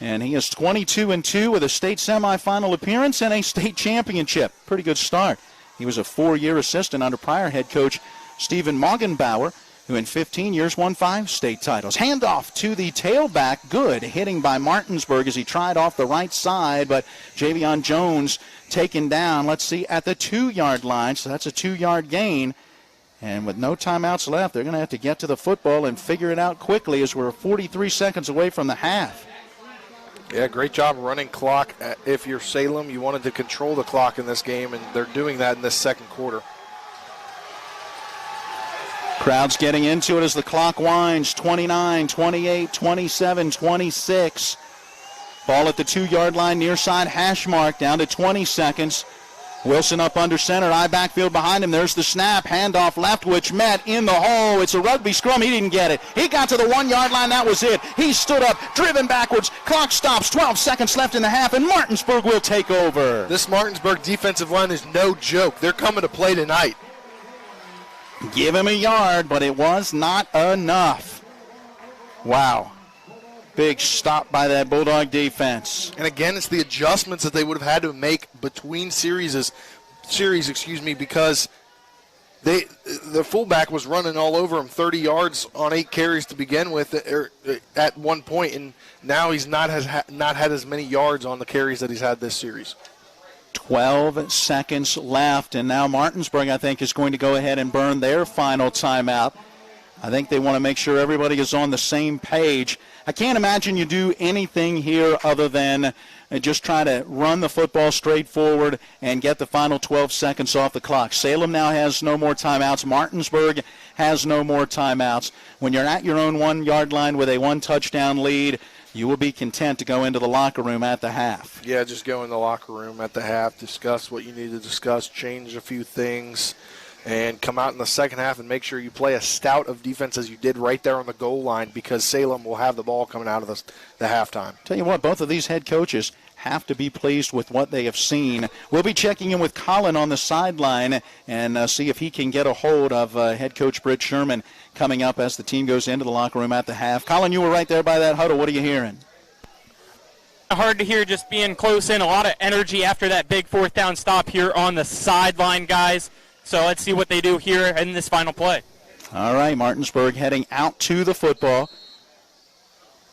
Speaker 12: and he is 22-2 with a state semifinal appearance and a state championship. Pretty good start. He was a 4-year assistant under prior head coach Stephen Moggenbauer, who in 15 years won 5 state titles. Handoff to the tailback. Good hitting by Martinsburg as he tried off the right side, but Javion Jones taken down, let's see, at the 2-yard line. So that's a 2-yard gain. And with no timeouts left, they're going to have to get to the football and figure it out quickly as we're 43 seconds away from the half.
Speaker 13: Yeah, great job running clock. If you're Salem, you wanted to control the clock in this game, and they're doing that in this second quarter.
Speaker 12: Crowd's getting into it as the clock winds. 29, 28, 27, 26. Ball at the 2-yard line, near side hash mark, down to 20 seconds. Wilson up under center, eye backfield behind him. There's the snap, handoff left, which met in the hole. It's a rugby scrum. He didn't get it. He got to the 1-yard line. That was it. He stood up, driven backwards. Clock stops. 12 seconds left in the half, and Martinsburg will take over.
Speaker 13: This Martinsburg defensive line is no joke. They're coming to play tonight.
Speaker 12: Give him a yard, but it was not enough. Wow. Big stop by that Bulldog defense.
Speaker 13: And again, it's the adjustments that they would have had to make between series, because the fullback was running all over him, 30 yards on 8 carries to begin with at one point, and now he's not had as many yards on the carries that he's had this series.
Speaker 12: 12 seconds left, and now Martinsburg, I think, is going to go ahead and burn their final timeout. I think they want to make sure everybody is on the same page. I can't imagine you do anything here other than just try to run the football straight forward and get the final 12 seconds off the clock. Salem now has no more timeouts. Martinsburg has no more timeouts. When you're at your own 1-yard line with a 1-touchdown lead, you will be content to go into the locker room at the half.
Speaker 13: Yeah, just go in the locker room at the half, discuss what you need to discuss, change a few things, and come out in the second half and make sure you play as stout of defense as you did right there on the goal line, because Salem will have the ball coming out of the halftime.
Speaker 12: Tell you what, both of these head coaches have to be pleased with what they have seen. We'll be checking in with Colin on the sideline and see if he can get a hold of head coach Britt Sherman coming up as the team goes into the locker room at the half. Colin, you were right there by that huddle. What are you hearing?
Speaker 1: Hard to hear, just being close in. A lot of energy after that big 4th down stop here on the sideline, guys. So let's see what they do here in this final play.
Speaker 12: All right, Martinsburg heading out to the football.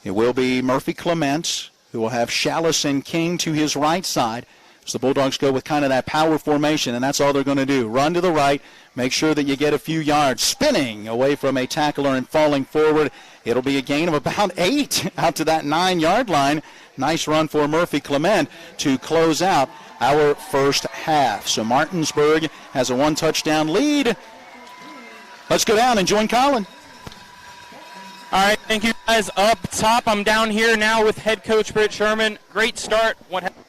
Speaker 12: It will be Murphy Clements, who will have Shallis and King to his right side. So the Bulldogs go with kind of that power formation, and that's all they're going to do. Run to the right, make sure that you get a few yards. Spinning away from a tackler and falling forward. It'll be a gain of about 8 out to that 9-yard line. Nice run for Murphy Clement to close out our first half. So Martinsburg has a 1-touchdown lead. Let's go down and join Colin.
Speaker 1: All right, thank you guys. Up top, I'm down here now with head coach Britt Sherman. Great start. What happened?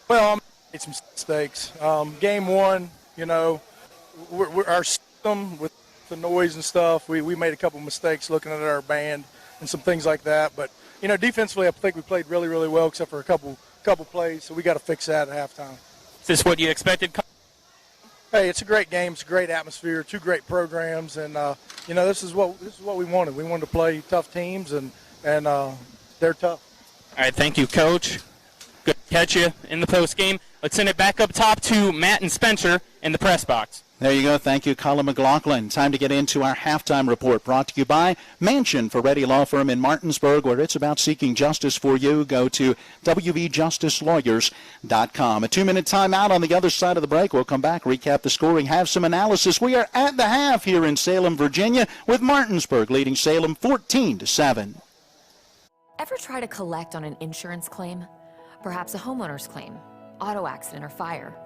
Speaker 3: Well, I made some mistakes. Game 1, our system with the noise and stuff, we made a couple mistakes looking at our band and some things like that. But, defensively, I think we played really, really well except for a couple plays, so we got to fix that at halftime.
Speaker 1: Is this what you expected?
Speaker 3: Hey, it's a great game. It's a great atmosphere. 2 great programs, and this is what we wanted. We wanted to play tough teams, and they're tough.
Speaker 1: All right, thank you, Coach. Good to catch you in the post game. Let's send it back up top to Matt and Spencer in the press box.
Speaker 12: There you go. Thank you, Colin McLaughlin. Time to get into our halftime report, brought to you by Mansion Ferretti Law Firm in Martinsburg, where it's about seeking justice for you. Go to wvjusticelawyers.com. A 2-minute timeout on the other side of the break. We'll come back, recap the scoring, have some analysis. We are at the half here in Salem, Virginia, with Martinsburg leading Salem 14-7.
Speaker 10: Ever try to collect on an insurance claim? Perhaps a homeowner's claim, auto accident, or fire.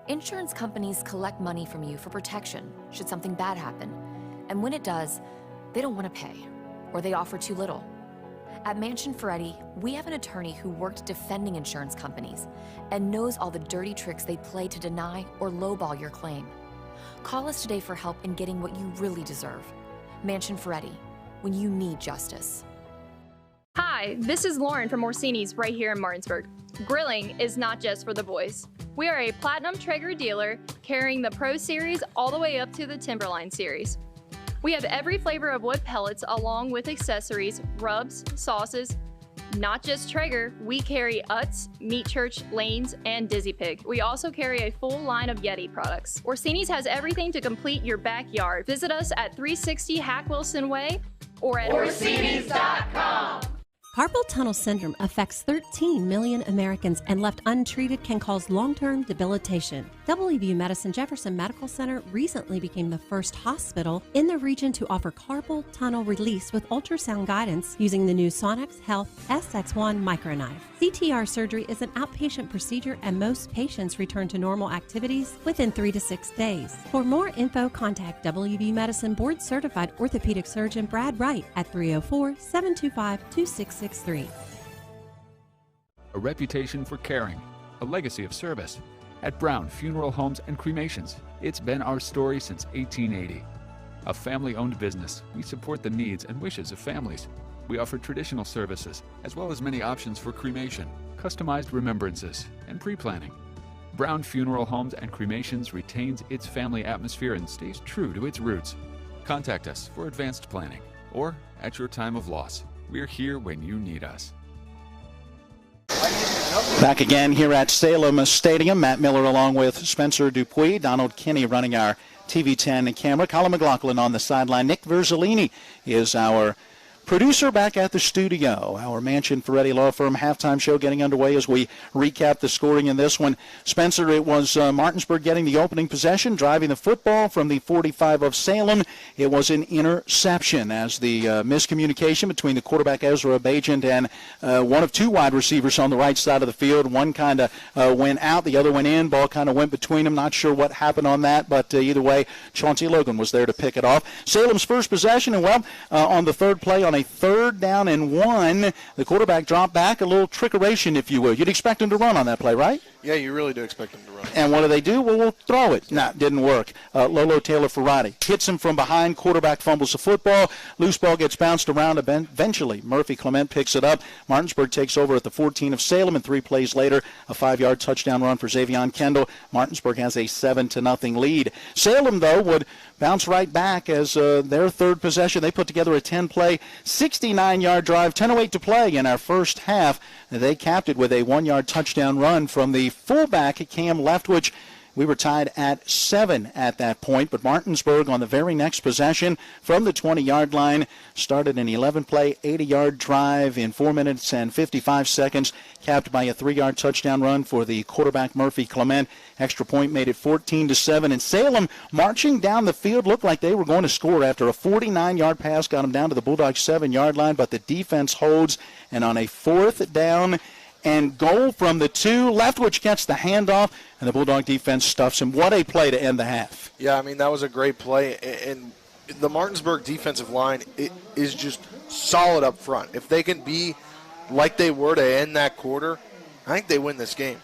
Speaker 10: Insurance companies collect money from you for protection should something bad happen. And when it does, they don't want to pay, or they offer too little. At Mansion Ferretti, we have an attorney who worked defending insurance companies and knows all the dirty tricks they play to deny or lowball your claim. Call us today for help in getting what you really deserve. Mansion Ferretti, when you need justice.
Speaker 14: Hi, this is Lauren from Orsini's right here in Martinsburg. Grilling is not just for the boys. We are a Platinum Traeger dealer carrying the Pro Series all the way up to the Timberline Series. We have every flavor of wood pellets along with accessories, rubs, sauces. Not just Traeger, we carry Utz, Meat Church, Lanes, and Dizzy Pig. We also carry a full line of Yeti products. Orsini's has everything to complete your backyard. Visit us at 360 Hack Wilson Way or at
Speaker 21: Orsini's.com.
Speaker 6: Carpal tunnel syndrome affects 13 million Americans and left untreated can cause long-term debilitation. WVU Medicine Jefferson Medical Center recently became the first hospital in the region to offer carpal tunnel release with ultrasound guidance using the new Sonex Health SX1 microknife. CTR surgery is an outpatient procedure and most patients return to normal activities within 3 to 6 days. For more info, contact WVU Medicine Board Certified Orthopedic Surgeon Brad Wright at 304-725-2663.
Speaker 15: A reputation for caring, a legacy of service. At Brown Funeral Homes and Cremations, it's been our story since 1880. A family-owned business, we support the needs and wishes of families. We offer traditional services, as well as many options for cremation, customized remembrances, and pre-planning. Brown Funeral Homes and Cremations retains its family atmosphere and stays true to its roots. Contact us for advanced planning, or at your time of loss. We're here when you need us.
Speaker 12: Back again here at Salem Stadium. Matt Miller along with Spencer Dupuis, Donald Kinney running our TV10 camera. Colin McLaughlin on the sideline. Nick Verzolini is our producer back at the studio. Our Mansion Ferretti Law Firm halftime show getting underway as we recap the scoring in this one. Spencer, it was Martinsburg getting the opening possession, driving the football from the 45 of Salem. It was an interception as the miscommunication between the quarterback Ezra Bajent and one of two wide receivers on the right side of the field. One kind of went out, the other went in. Ball kind of went between them. Not sure what happened on that, but either way, Chauncey Logan was there to pick it off. Salem's first possession, and on the third play on a 3rd down and 1, the quarterback dropped back, a little trickeration, if you will. You'd expect him to run on that play, right?
Speaker 13: Yeah, you really do expect him to run.
Speaker 12: And what do? Well, we'll throw it. No, didn't work. Lolo Taylor Ferrati hits him from behind. Quarterback fumbles the football. Loose ball gets bounced around. Eventually, Murphy Clement picks it up. Martinsburg takes over at the 14 of Salem, and 3 plays later, a 5-yard touchdown run for Xavion Kendall. Martinsburg has a 7-0 lead. Salem, though, would bounce right back as their third possession. They put together a 10-play, 69-yard drive, 10:08 to play in our first half. They capped it with a 1-yard touchdown run from the fullback, Cam Leftwich. We were tied at 7 at that point, but Martinsburg on the very next possession from the 20-yard line started an 11-play, 80-yard drive in 4 minutes and 55 seconds, capped by a 3-yard touchdown run for the quarterback Murphy Clement. Extra point made it 14-7, and Salem marching down the field looked like they were going to score after a 49-yard pass got them down to the Bulldogs' 7-yard line, but the defense holds, and on a 4th down and goal from the 2, Leftwich gets the handoff, and the Bulldog defense stuffs him. What a play to end the half.
Speaker 13: Yeah, I mean, that was a great play, and the Martinsburg defensive line is just solid up front. If they can be like they were to end that quarter, I think they win this game.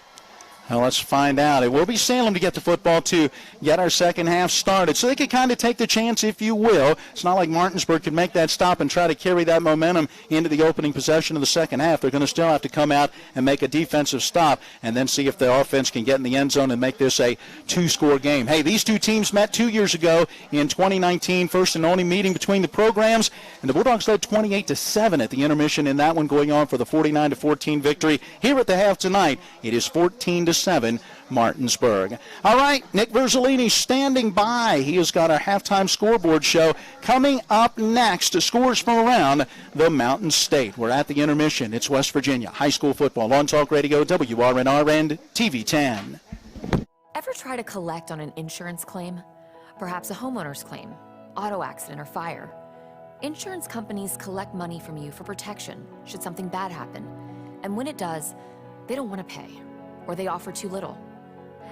Speaker 12: Well, let's find out. It will be Salem to get the football to get our second half started. So they could kind of take the chance, if you will. It's not like Martinsburg could make that stop and try to carry that momentum into the opening possession of the second half. They're going to still have to come out and make a defensive stop and then see if the offense can get in the end zone and make this a 2-score game. Hey, these two teams met 2 years ago in 2019, first and only meeting between the programs, and the Bulldogs led 28-7 at the intermission in that one, going on for the 49-14 victory. Here at the half tonight, it is 14-7 Martinsburg. All right, Nick Verzolini standing by. He has got our halftime scoreboard show coming up next. Scores from around the Mountain State. We're at the intermission. It's West Virginia high school football on Talk Radio, WRNR and TV10.
Speaker 10: Ever try to collect on an insurance claim? Perhaps a homeowner's claim, auto accident, or fire. Insurance companies collect money from you for protection should something bad happen. And when it does, they don't want to pay, or they offer too little.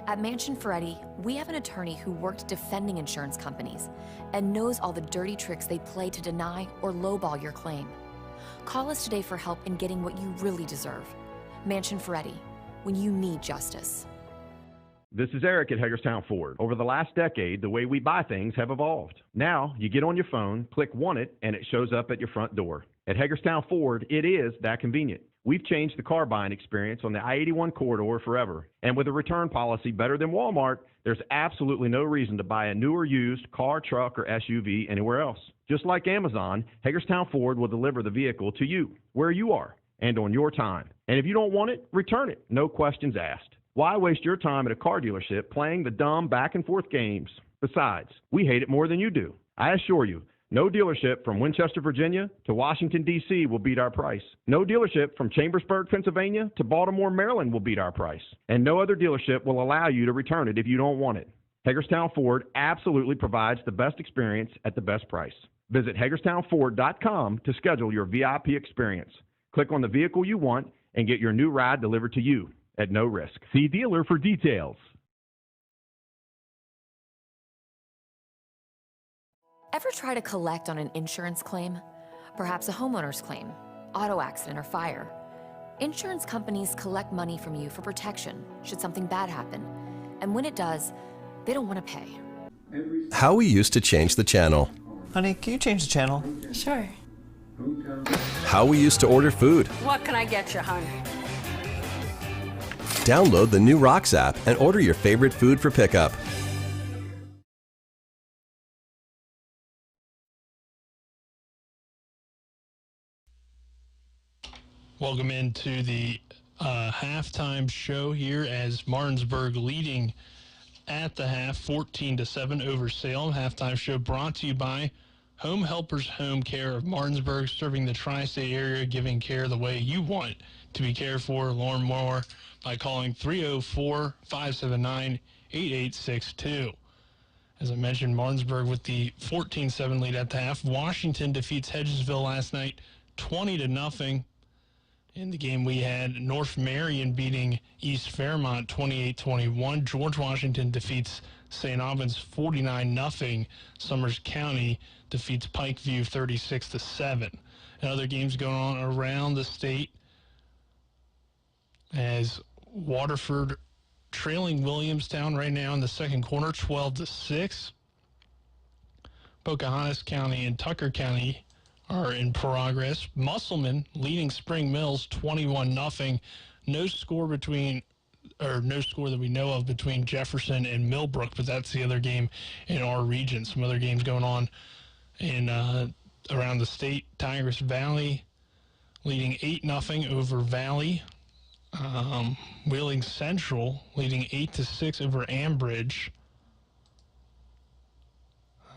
Speaker 10: At Mansion Ferretti, we have an attorney who worked defending insurance companies and knows all the dirty tricks they play to deny or lowball your claim. Call us today for help in getting what you really deserve. Mansion Ferretti, when you need justice.
Speaker 17: This is Eric at Hagerstown Ford. Over the last decade, the way we buy things have evolved. Now, you get on your phone, click Want It, and it shows up at your front door. At Hagerstown Ford, it is that convenient. We've changed the car buying experience on the I-81 corridor forever. And with a return policy better than Walmart, there's absolutely no reason to buy a new or used car, truck, or SUV anywhere else. Just like Amazon, Hagerstown Ford will deliver the vehicle to you, where you are, and on your time. And if you don't want it, return it. No questions asked. Why waste your time at a car dealership playing the dumb back-and-forth games? Besides, we hate it more than you do. I assure you, No dealership from Winchester, Virginia to Washington, D.C. will beat our price. No dealership from Chambersburg, Pennsylvania to Baltimore, Maryland will beat our price. And no other dealership will allow you to return it if you don't want it. Hagerstown Ford absolutely provides the best experience at the best price. Visit HagerstownFord.com to schedule your VIP experience. Click on the vehicle you want and get your new ride delivered to you at no risk. See dealer for details.
Speaker 10: Ever try to collect on an insurance claim? Perhaps a homeowner's claim, auto accident, or fire. Insurance companies collect money from you for protection should something bad happen. And when it does, they don't want to pay.
Speaker 7: How we used to change the channel.
Speaker 16: Honey, can you change the channel?
Speaker 19: Sure.
Speaker 7: How we used to order food.
Speaker 19: What can I get you, hon?
Speaker 7: Download the new Rocks app and order your favorite food for pickup.
Speaker 23: Welcome into the halftime show here as Martinsburg leading at the half 14-7 over Salem. Halftime show brought to you by Home Helpers Home Care of Martinsburg, serving the tri-state area, giving care the way you want to be cared for. Learn more by calling 304-579-8862. As I mentioned, Martinsburg with the 14-7 lead at the half. Washington defeats Hedgesville last night 20-0. In the game we had North Marion beating East Fairmont 28-21. George Washington defeats St. Albans 49-0. Summers County defeats Pikeview 36-7. And other games going on around the state as Waterford trailing Williamstown right now in the second quarter 12-6. Pocahontas County and Tucker County are in progress. Musselman leading Spring Mills 21-0. No score that we know of between Jefferson and Millbrook, but that's the other game in our region. Some other games going on in around the state. Tigris Valley leading 8-0 over Valley. Wheeling Central leading 8-6 over Ambridge.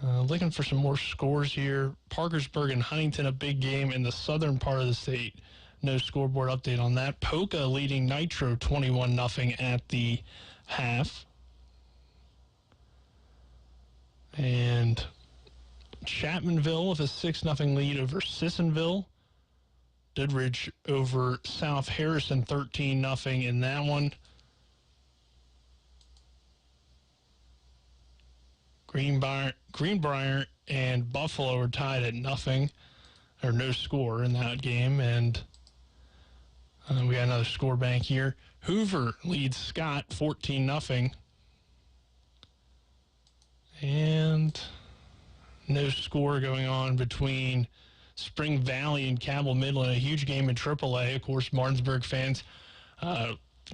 Speaker 23: Looking for some more scores here. Parkersburg and Huntington, a big game in the southern part of the state. No scoreboard update on that. Polka leading Nitro 21-0 at the half. And Chapmanville with a 6-0 lead over Sissonville. Doodridge over South Harrison 13-0 in that one. Greenbrier and Buffalo are tied at nothing, or no score in that game. And we got another score bank here. Hoover leads Scott 14-0. And no score going on between Spring Valley and Cabell Midland. A huge game in AAA. Of course, Martinsburg fans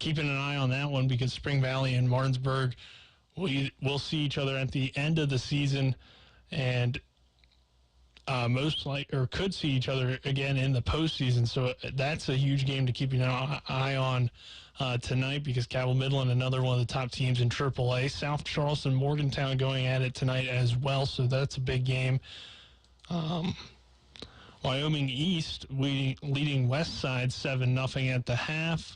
Speaker 23: keeping an eye on that one because Spring Valley and Martinsburg we'll see each other at the end of the season, and could see each other again in the postseason. So that's a huge game to keep an eye on tonight because Cabell Midland, another one of the top teams in AAA. South Charleston, Morgantown going at it tonight as well, so that's a big game. Wyoming East leading West Side 7-0 at the half.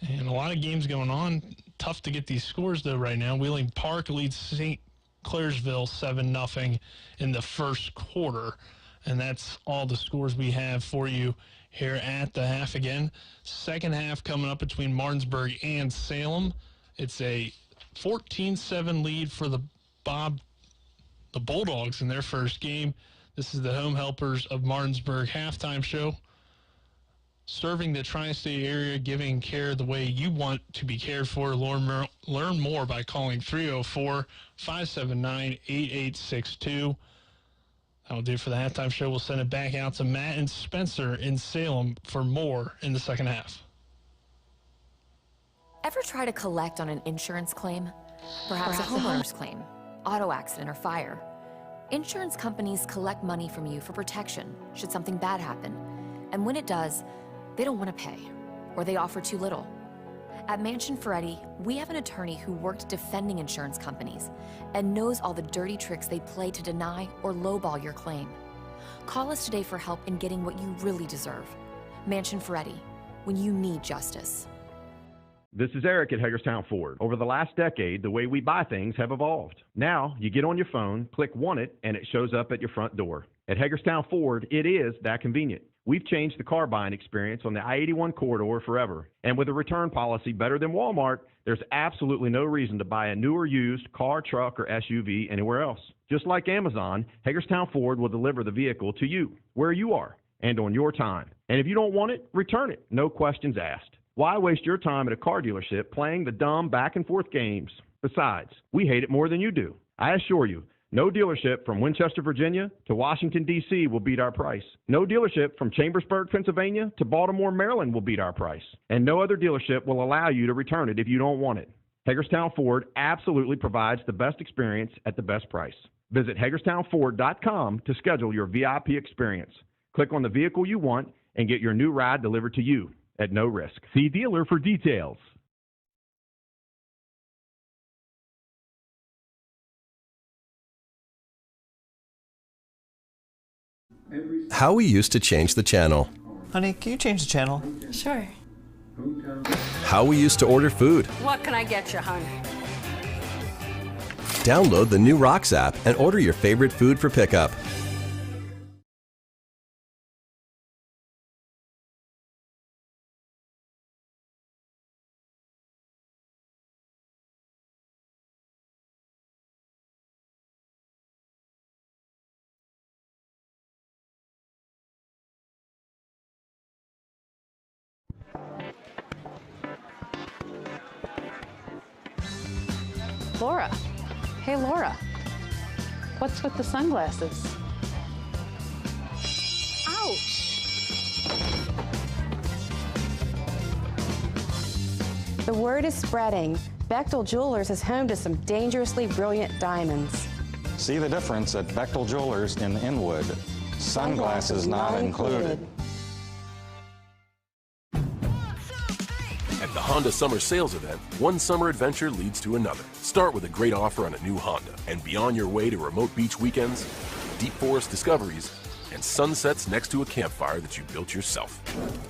Speaker 23: And a lot of games going on. Tough to get these scores, though, right now. Wheeling Park leads St. Clairsville 7-0 in the first quarter. And that's all the scores we have for you here at the half again. Second half coming up between Martinsburg and Salem. It's a 14-7 lead for the Bulldogs in their first game. This is the Home Helpers of Martinsburg halftime show. Serving the tri-state area, giving care the way you want to be cared for. Learn more by calling 304-579-8862. That'll do it for the halftime show. We'll send it back out to Matt and Spencer in Salem for more in the second half.
Speaker 10: Ever try to collect on an insurance claim? Perhaps a homeowner's claim, auto accident, or fire. Insurance companies collect money from you for protection should something bad happen. And when it does, they don't want to pay, or they offer too little. At Mansion Ferretti, we have an attorney who worked defending insurance companies and knows all the dirty tricks they play to deny or lowball your claim. Call us today for help in getting what you really deserve. Mansion Ferretti, when you need justice.
Speaker 17: This is Eric at Hagerstown Ford. Over the last decade, the way we buy things have evolved. Now, you get on your phone, click Want It, and it shows up at your front door. At Hagerstown Ford, it is that convenient. We've changed the car buying experience on the I-81 corridor forever. And with a return policy better than Walmart, there's absolutely no reason to buy a new or used car, truck, or SUV anywhere else. Just like Amazon, Hagerstown Ford will deliver the vehicle to you, where you are, and on your time. And if you don't want it, return it. No questions asked. Why waste your time at a car dealership playing the dumb back-and-forth games? Besides, we hate it more than you do. I assure you, no dealership from Winchester, Virginia to Washington, D.C. will beat our price. No dealership from Chambersburg, Pennsylvania to Baltimore, Maryland will beat our price. And no other dealership will allow you to return it if you don't want it. Hagerstown Ford absolutely provides the best experience at the best price. Visit HagerstownFord.com to schedule your VIP experience. Click on the vehicle you want and get your new ride delivered to you at no risk. See dealer for details.
Speaker 7: How we used to change the channel.
Speaker 16: Honey, can you change the channel?
Speaker 8: Sure.
Speaker 7: How we used to order food.
Speaker 8: What can I get you, hon?
Speaker 7: Download the new Rocks app and order your favorite food for pickup.
Speaker 18: Laura. Hey, Laura. What's with the sunglasses? Ouch!
Speaker 19: The word is spreading. Bechtel Jewelers is home to some dangerously brilliant diamonds.
Speaker 9: See the difference at Bechtel Jewelers in Inwood. Sunglasses not included.
Speaker 20: At the Honda Summer Sales Event, one summer adventure leads to another. Start with a great offer on a new Honda, and be on your way to remote beach weekends, deep forest discoveries, and sunsets next to a campfire that you built yourself.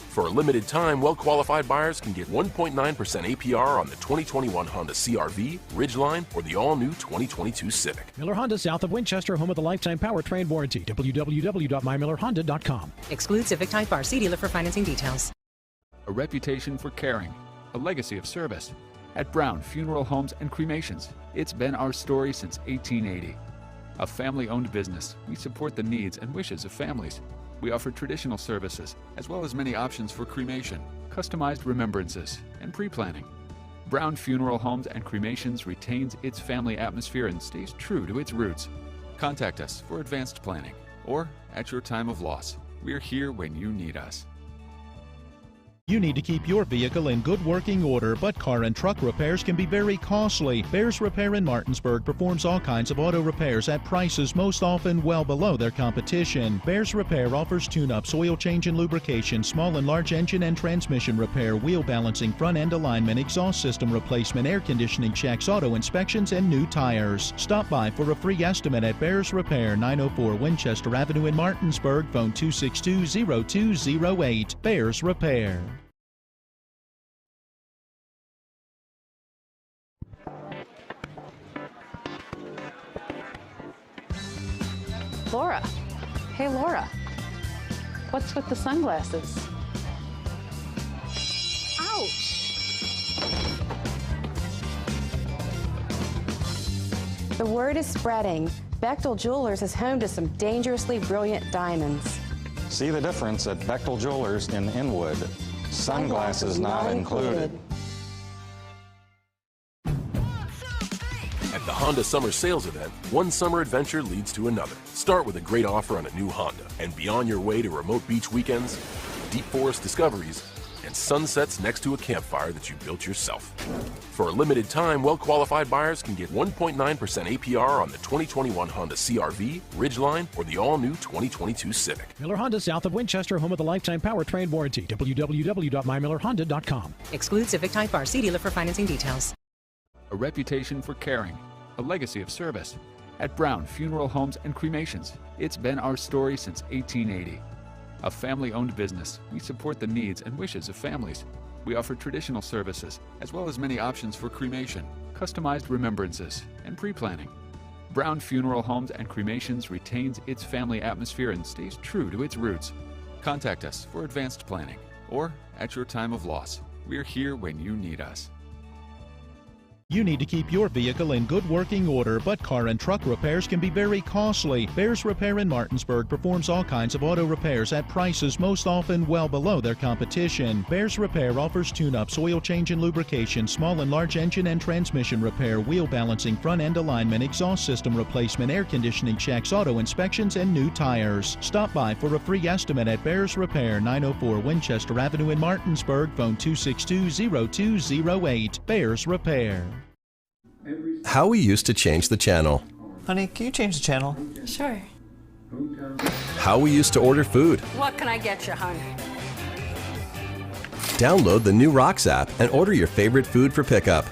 Speaker 20: For a limited time, well-qualified buyers can get 1.9% APR on the 2021 Honda CR-V, Ridgeline, or the all-new 2022 Civic.
Speaker 24: Miller Honda, south of Winchester, home of the lifetime powertrain warranty. www.mymillerhonda.com.
Speaker 26: Exclude Civic Type R. See dealer for financing details.
Speaker 15: A reputation for caring, a legacy of service. At Brown Funeral Homes and Cremations, it's been our story since 1880. A family-owned business, we support the needs and wishes of families. We offer traditional services, as well as many options for cremation, customized remembrances, and pre-planning. Brown Funeral Homes and Cremations retains its family atmosphere and stays true to its roots. Contact us for advanced planning, or at your time of loss. We're here when you need us.
Speaker 2: You need to keep your vehicle in good working order, but car and truck repairs can be very costly. Bears Repair in Martinsburg performs all kinds of auto repairs at prices most often well below their competition. Bears Repair offers tune-ups, oil change and lubrication, small and large engine and transmission repair, wheel balancing, front end alignment, exhaust system replacement, air conditioning checks, auto inspections, and new tires. Stop by for a free estimate at Bears Repair, 904 Winchester Avenue in Martinsburg, phone 262-0208. Bears Repair.
Speaker 18: Laura. Hey, Laura. What's with the sunglasses? Ouch!
Speaker 19: The word is spreading. Bechtel Jewelers is home to some dangerously brilliant diamonds.
Speaker 9: See the difference at Bechtel Jewelers in Inwood. Sunglasses not included.
Speaker 20: At the Honda Summer Sales Event, one summer adventure leads to another. Start with a great offer on a new Honda, and be on your way to remote beach weekends, deep forest discoveries, and and sunsets next to a campfire that you built yourself. For a limited time, well-qualified buyers can get 1.9% APR on the 2021 Honda CR-V, Ridgeline, or the all-new 2022 Civic.
Speaker 24: Miller Honda, south of Winchester, home of the lifetime powertrain warranty. www.mymillerhonda.com.
Speaker 26: Exclude Civic Type R. See dealer for financing details.
Speaker 15: A reputation for caring, a legacy of service. At Brown Funeral Homes and Cremations, it's been our story since 1880. A family-owned business, we support the needs and wishes of families. We offer traditional services, as well as many options for cremation, customized remembrances, and pre-planning. Brown Funeral Homes and Cremations retains its family atmosphere and stays true to its roots. Contact us for advanced planning, or at your time of loss. We're here when you need us.
Speaker 2: You need to keep your vehicle in good working order, but car and truck repairs can be very costly. Bears Repair in Martinsburg performs all kinds of auto repairs at prices most often well below their competition. Bears Repair offers tune-ups, oil change and lubrication, small and large engine and transmission repair, wheel balancing, front-end alignment, exhaust system replacement, air conditioning checks, auto inspections, and new tires. Stop by for a free estimate at Bears Repair, 904 Winchester Avenue in Martinsburg, phone 262-0208. Bears Repair.
Speaker 7: How we used to change the channel.
Speaker 16: Honey, can you change the channel?
Speaker 18: Sure.
Speaker 7: How we used to order food.
Speaker 18: What can I get you, hon?
Speaker 7: Download the new Rocks app and order your favorite food for pickup.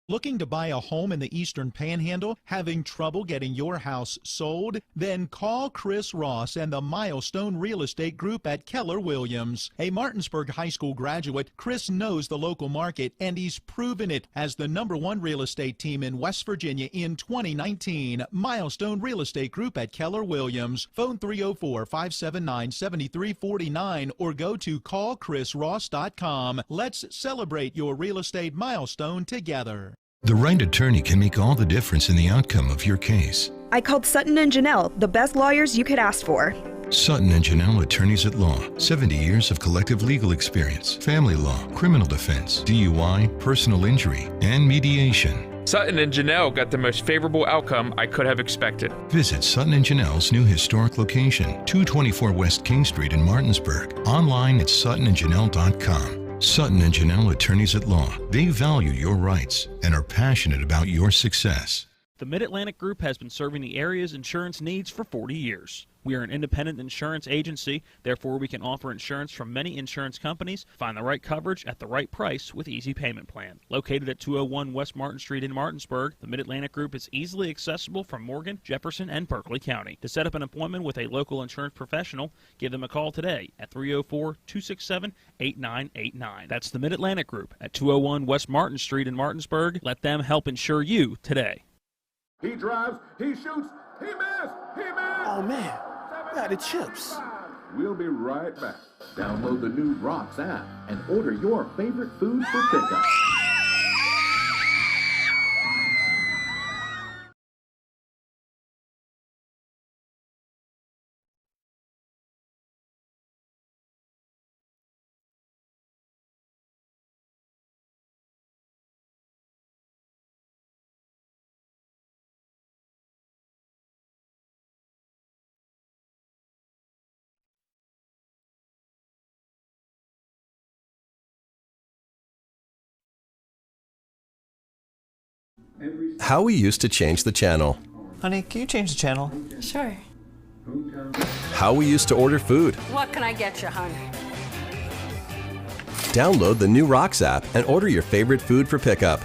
Speaker 2: Looking to buy a home in the Eastern Panhandle? Having trouble getting your house sold? Then call Chris Ross and the Milestone Real Estate Group at Keller Williams. A Martinsburg High School graduate, Chris knows the local market, and he's proven it as the #1 real estate team in West Virginia in 2019. Milestone Real Estate Group at Keller Williams. Phone 304-579-7349 or go to callchrisross.com. Let's celebrate your real estate milestone together.
Speaker 4: The right attorney can make all the difference in the outcome of your case.
Speaker 5: I called Sutton and Janelle, the best lawyers you could ask for.
Speaker 4: Sutton and Janelle Attorneys at Law. 70 years of collective legal experience. Family law, criminal defense, DUI, personal injury, and mediation.
Speaker 8: Sutton and Janelle got the most favorable outcome I could have expected.
Speaker 4: Visit Sutton and Janelle's new historic location, 224 West King Street in Martinsburg. Online at suttonandjanelle.com. Sutton and Janelle Attorneys at Law. They value your rights and are passionate about your success.
Speaker 11: The Mid-Atlantic Group has been serving the area's insurance needs for 40 years. We are an independent insurance agency, therefore we can offer insurance from many insurance companies, find the right coverage at the right price with easy payment plan. Located at 201 West Martin Street in Martinsburg, the Mid-Atlantic Group is easily accessible from Morgan, Jefferson, and Berkeley County. To set up an appointment with a local insurance professional, give them a call today at 304-267-8989. That's the Mid-Atlantic Group at 201 West Martin Street in Martinsburg. Let them help insure you today.
Speaker 22: He drives, he shoots, he missed, he missed!
Speaker 25: Oh man, got the chips.
Speaker 22: We'll be right back. Download the new Rocks app and order your favorite food for pickup.
Speaker 7: How we used to change the channel.
Speaker 16: Honey, can you change the channel?
Speaker 18: Sure.
Speaker 7: How we used to order food.
Speaker 18: What can I get you, hon?
Speaker 7: Download the new Rocks app and order your favorite food for pickup.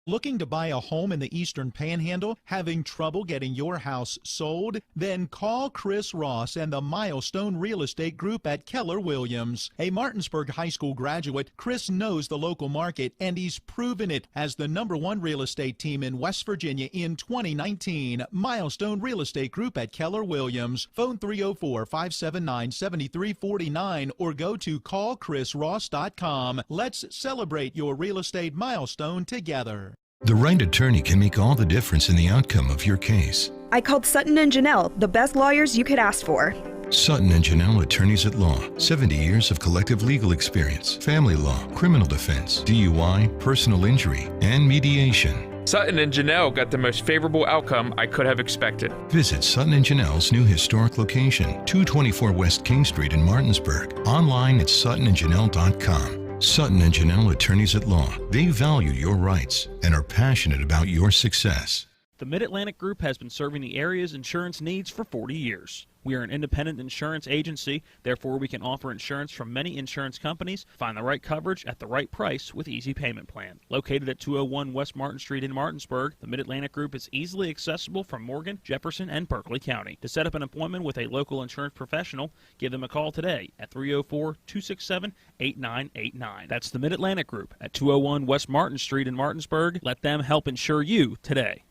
Speaker 2: Looking to buy a home in the Eastern Panhandle? Having trouble getting your house sold? Then call Chris Ross and the Milestone Real Estate Group at Keller Williams. A Martinsburg High School graduate, Chris knows the local market, and he's proven it as the #1 real estate team in West Virginia in 2019. Milestone Real Estate Group at Keller Williams. Phone 304-579-7349 or go to callchrisross.com. Let's celebrate your real estate milestone together.
Speaker 4: The right attorney can make all the difference in the outcome of your case.
Speaker 5: I called Sutton and Janelle, the best lawyers you could ask for.
Speaker 4: Sutton and Janelle Attorneys at Law. 70 years of collective legal experience. Family law, criminal defense, DUI, personal injury, and mediation.
Speaker 8: Sutton and Janelle got the most favorable outcome I could have expected.
Speaker 4: Visit Sutton and Janelle's new historic location, 224 West King Street in Martinsburg. Online at suttonandjanelle.com. Sutton and Janelle Attorneys at Law. They value your rights and are passionate about your success.
Speaker 11: The Mid-Atlantic Group has been serving the area's insurance needs for 40 years. We are an independent insurance agency, therefore we can offer insurance from many insurance companies, find the right coverage at the right price with easy payment plan. Located at 201 West Martin Street in Martinsburg, the Mid-Atlantic Group is easily accessible from Morgan, Jefferson, and Berkeley County. To set up an appointment with a local insurance professional, give them a call today at 304-267-8989. That's the Mid-Atlantic Group at 201 West Martin Street in Martinsburg. Let them help insure you today.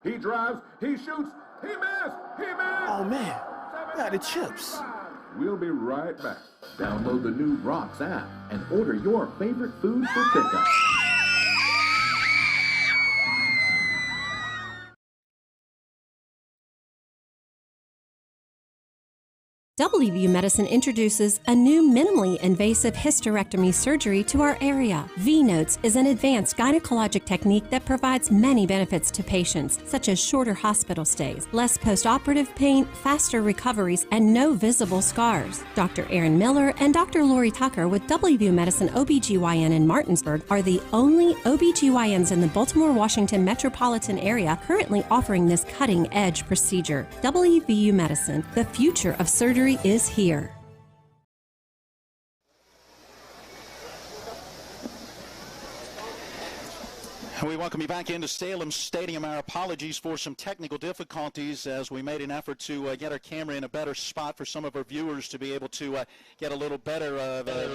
Speaker 22: He drives, he shoots, he missed, he missed!
Speaker 25: Oh man, got the chips.
Speaker 22: We'll be right back. Download the new Rocks app and order your favorite food for pickup.
Speaker 1: WVU Medicine introduces a new minimally invasive hysterectomy surgery to our area. V-Notes is an advanced gynecologic technique that provides many benefits to patients, such as shorter hospital stays, less post-operative pain, faster recoveries, and no visible scars. Dr. Aaron Miller and Dr. Lori Tucker with WVU Medicine OBGYN in Martinsburg are the only OBGYNs in the Baltimore, Washington metropolitan area currently offering this cutting-edge procedure. WVU Medicine, the future of surgery is here.
Speaker 12: We welcome you back into Salem Stadium. Our apologies for some technical difficulties as we made an effort to get our camera in a better spot for some of our viewers to be able to get a little better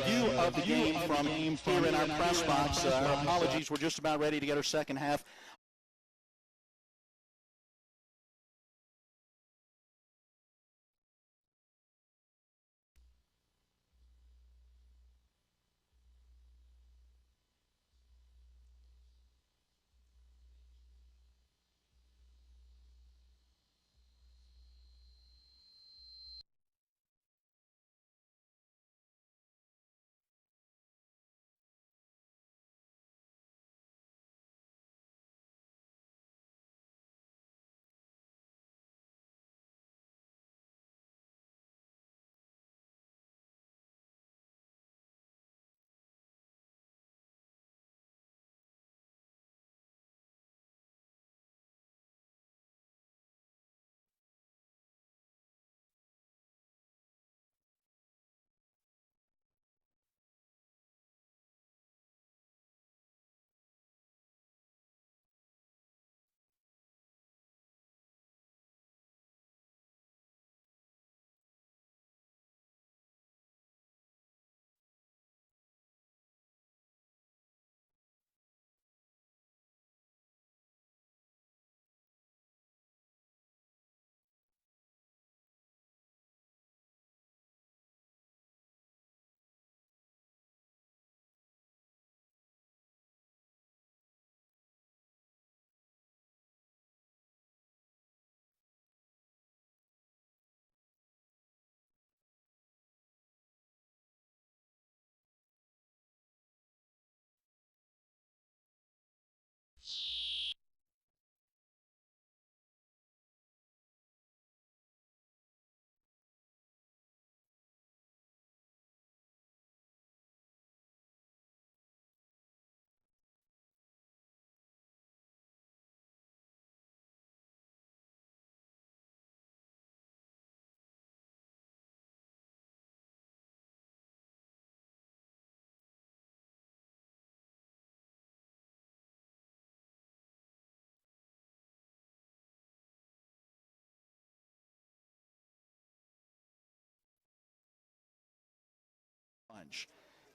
Speaker 12: view of the game from here in our press box. Our apologies. We're just about ready to get our second half.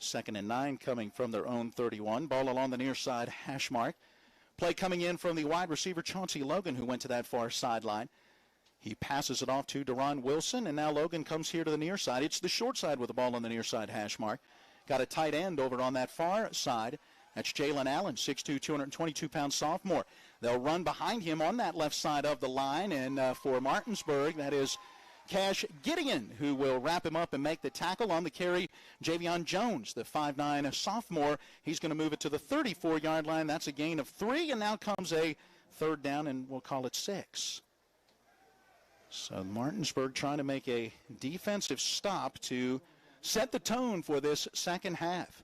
Speaker 12: Second and 9 coming from their own 31. Ball along the near side hash mark. Play coming in from the wide receiver Chauncey Logan, who went to that far sideline. He passes it off to Deron Wilson, and now Logan comes here to the near side. It's the short side with the ball on the near side hash mark. Got a tight end over on that far side. That's Jalen Allen, 6'2", 222-pound sophomore. They'll run behind him on that left side of the line, and for Martinsburg, that is Cash Gideon, who will wrap him up and make the tackle. On the carry, Javion Jones, the 5'9 sophomore. He's going to move it to the 34-yard line. That's a gain of 3, and now comes a third down, and we'll call it 6. So Martinsburg trying to make a defensive stop to set the tone for this second half.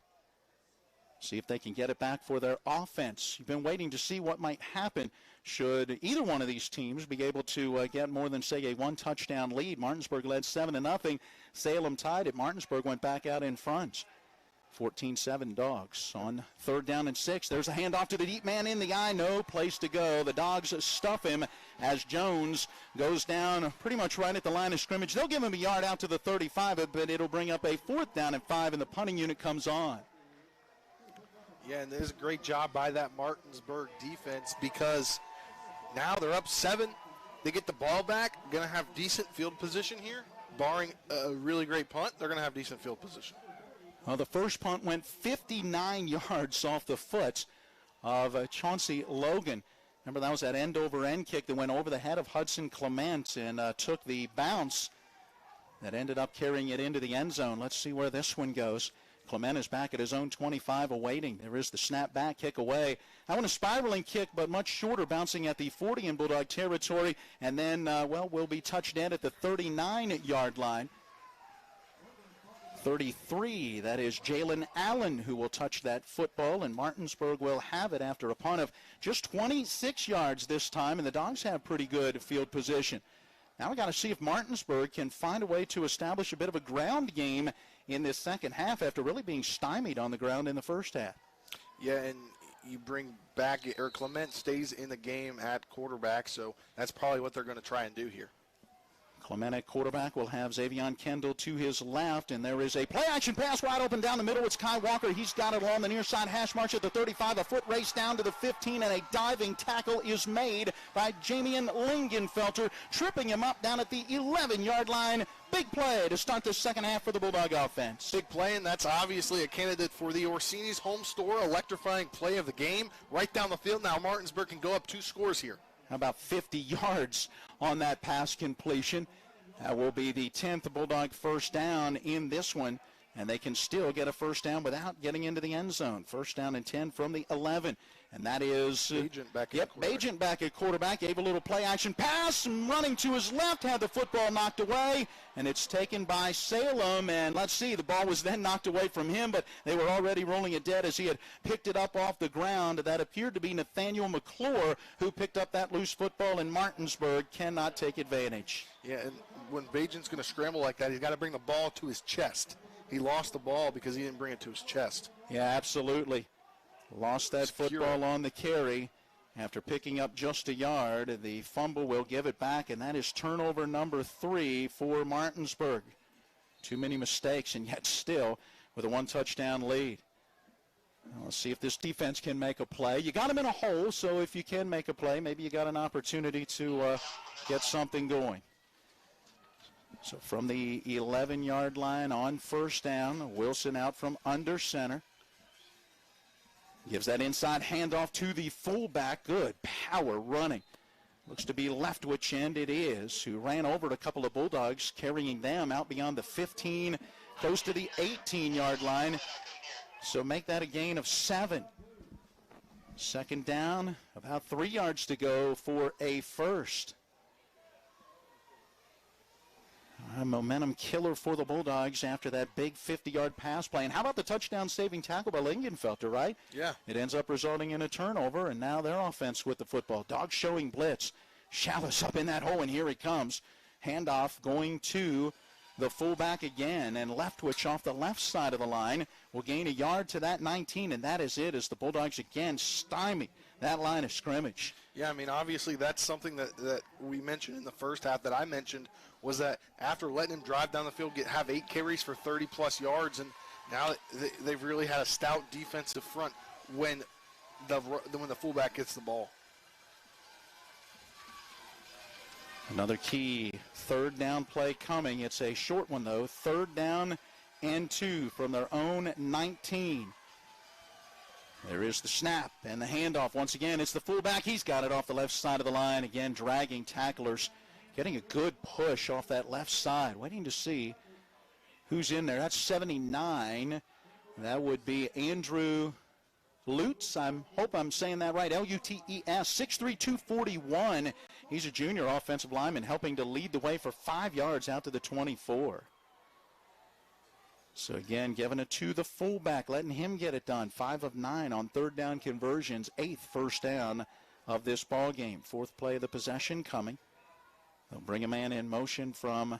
Speaker 12: See if they can get it back for their offense. You've been waiting to see what might happen should either one of these teams be able to get more than, say, a one-touchdown lead. Martinsburg led 7-0. Salem tied it. Martinsburg went back out in front. 14-7 Dogs. On third down and 6, there's a handoff to the deep man in the eye. No place to go. The Dogs stuff him as Jones goes down pretty much right at the line of scrimmage. They'll give him a yard out to the 35, but it'll bring up a 4th down and 5, and the punting unit comes on.
Speaker 3: Yeah, and there's a great job by that Martinsburg defense because now they're up 7. They get the ball back. Going to have decent field position here. Barring a really great punt, they're going to have decent field position.
Speaker 12: Well, the first punt went 59 yards off the foot of Chauncey Logan. Remember, that was that end-over-end kick that went over the head of Hudson Clement and took the bounce that ended up carrying it into the end zone. Let's see where this one goes. Clement is back at his own 25 awaiting. There is the snap back, kick away. I want a spiraling kick, but much shorter, bouncing at the 40 in Bulldog territory. And then, will be touched in at the 39-yard line. 33, that is Jalen Allen who will touch that football, and Martinsburg will have it after a punt of just 26 yards this time, and the Dogs have pretty good field position. Now we got to see if Martinsburg can find a way to establish a bit of a ground game in this second half after really being stymied on the ground in the first half.
Speaker 3: Yeah, and you bring back, or Clement stays in the game at quarterback, so that's probably what they're going to try and do here.
Speaker 12: Clement at quarterback will have Xavion Kendall to his left, and there is a play-action pass wide open down the middle. It's Kai Walker. He's got it along the near side hash march at the 35. A foot race down to the 15, and a diving tackle is made by Jamian Lingenfelter, tripping him up down at the 11-yard line. Big play to start the second half for the Bulldog offense.
Speaker 3: Big play, and that's obviously a candidate for the Orsini's home store electrifying play of the game. Right down the field now, Martinsburg can go up 2 scores here.
Speaker 12: How about 50 yards on that pass completion? That will be the 10th Bulldog first down in this one, and they can still get a first down without getting into the end zone. First down and 10 from the 11, and that is
Speaker 3: Agent back
Speaker 12: at quarterback. Gave a little play-action pass, and running to his left, had the football knocked away, and it's taken by Salem, and let's see, the ball was then knocked away from him, but they were already rolling it dead as he had picked it up off the ground. That appeared to be Nathaniel McClure, who picked up that loose football, and Martinsburg cannot take advantage.
Speaker 3: Yeah, and when Bajan's going to scramble like that, he's got to bring the ball to his chest. He lost the ball because he didn't bring it to his chest.
Speaker 12: Yeah, absolutely. Lost that football on the carry after picking up just a yard. The fumble will give it back, and that is turnover number 3 for Martinsburg. Too many mistakes, and yet still with a 1-touchdown lead. Now let's see if this defense can make a play. You got them in a hole, so if you can make a play, maybe you got an opportunity to get something going. So from the 11-yard line on first down, Wilson out from under center. Gives that inside handoff to the fullback. Good power running. Looks to be Leftwich, and it is, who ran over a couple of Bulldogs, carrying them out beyond the 15, close to the 18-yard line. So make that a gain of 7. Second down, about 3 yards to go for a first. A momentum killer for the Bulldogs after that big 50-yard pass play. And how about the touchdown-saving tackle by Lingenfelter, right?
Speaker 3: Yeah.
Speaker 12: It ends up resulting in a turnover, and now their offense with the football. Dogs showing blitz. Shallis up in that hole, and here he comes. Handoff going to the fullback again, and Leftwich off the left side of the line will gain a yard to that 19, and that is it as the Bulldogs again stymie that line of scrimmage.
Speaker 3: Yeah, I mean, obviously that's something that we mentioned in the first half that I mentioned was that after letting him drive down the field, have 8 carries for 30-plus yards, and now they've really had a stout defensive front when the fullback gets the ball.
Speaker 12: Another key third down play coming. It's a short one, though. 3rd down and 2 from their own 19. There is the snap and the handoff. Once again, it's the fullback. He's got it off the left side of the line. Again, dragging tacklers. getting a good push off that left side. Waiting to see who's in there. That's 79. That would be Andrew Lutz. I hope I'm saying that right. Lutez, 6'3", 241. He's a junior offensive lineman, helping to lead the way for 5 yards out to the 24. So again, giving it to the fullback, letting him get it done. 5 of 9 on third down conversions, 8th first down of this ball game. 4th play of the possession coming. They'll bring a man in motion from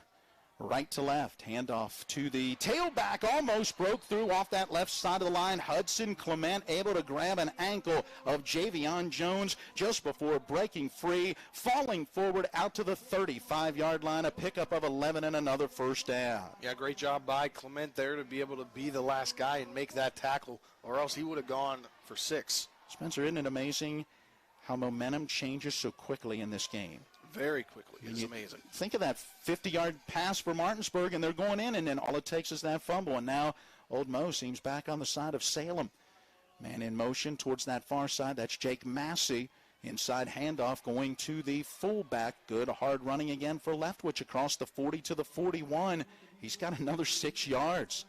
Speaker 12: right to left. Handoff to the tailback. Almost broke through off that left side of the line. Hudson Clement able to grab an ankle of Javion Jones just before breaking free, falling forward out to the 35-yard line. A pickup of 11 and another first down.
Speaker 3: Yeah, great job by Clement there to be able to be the last guy and make that tackle, or else he would have gone for 6.
Speaker 12: Spencer, isn't it amazing how momentum changes so quickly in this game?
Speaker 3: Very quickly. It's amazing.
Speaker 12: Think of that 50-yard pass for Martinsburg, and they're going in, and then all it takes is that fumble. And now Old Mo seems back on the side of Salem. Man in motion towards that far side. That's Jake Massey. Inside handoff going to the fullback. Good hard running again for Leftwich across the 40 to the 41. He's got another 6 yards.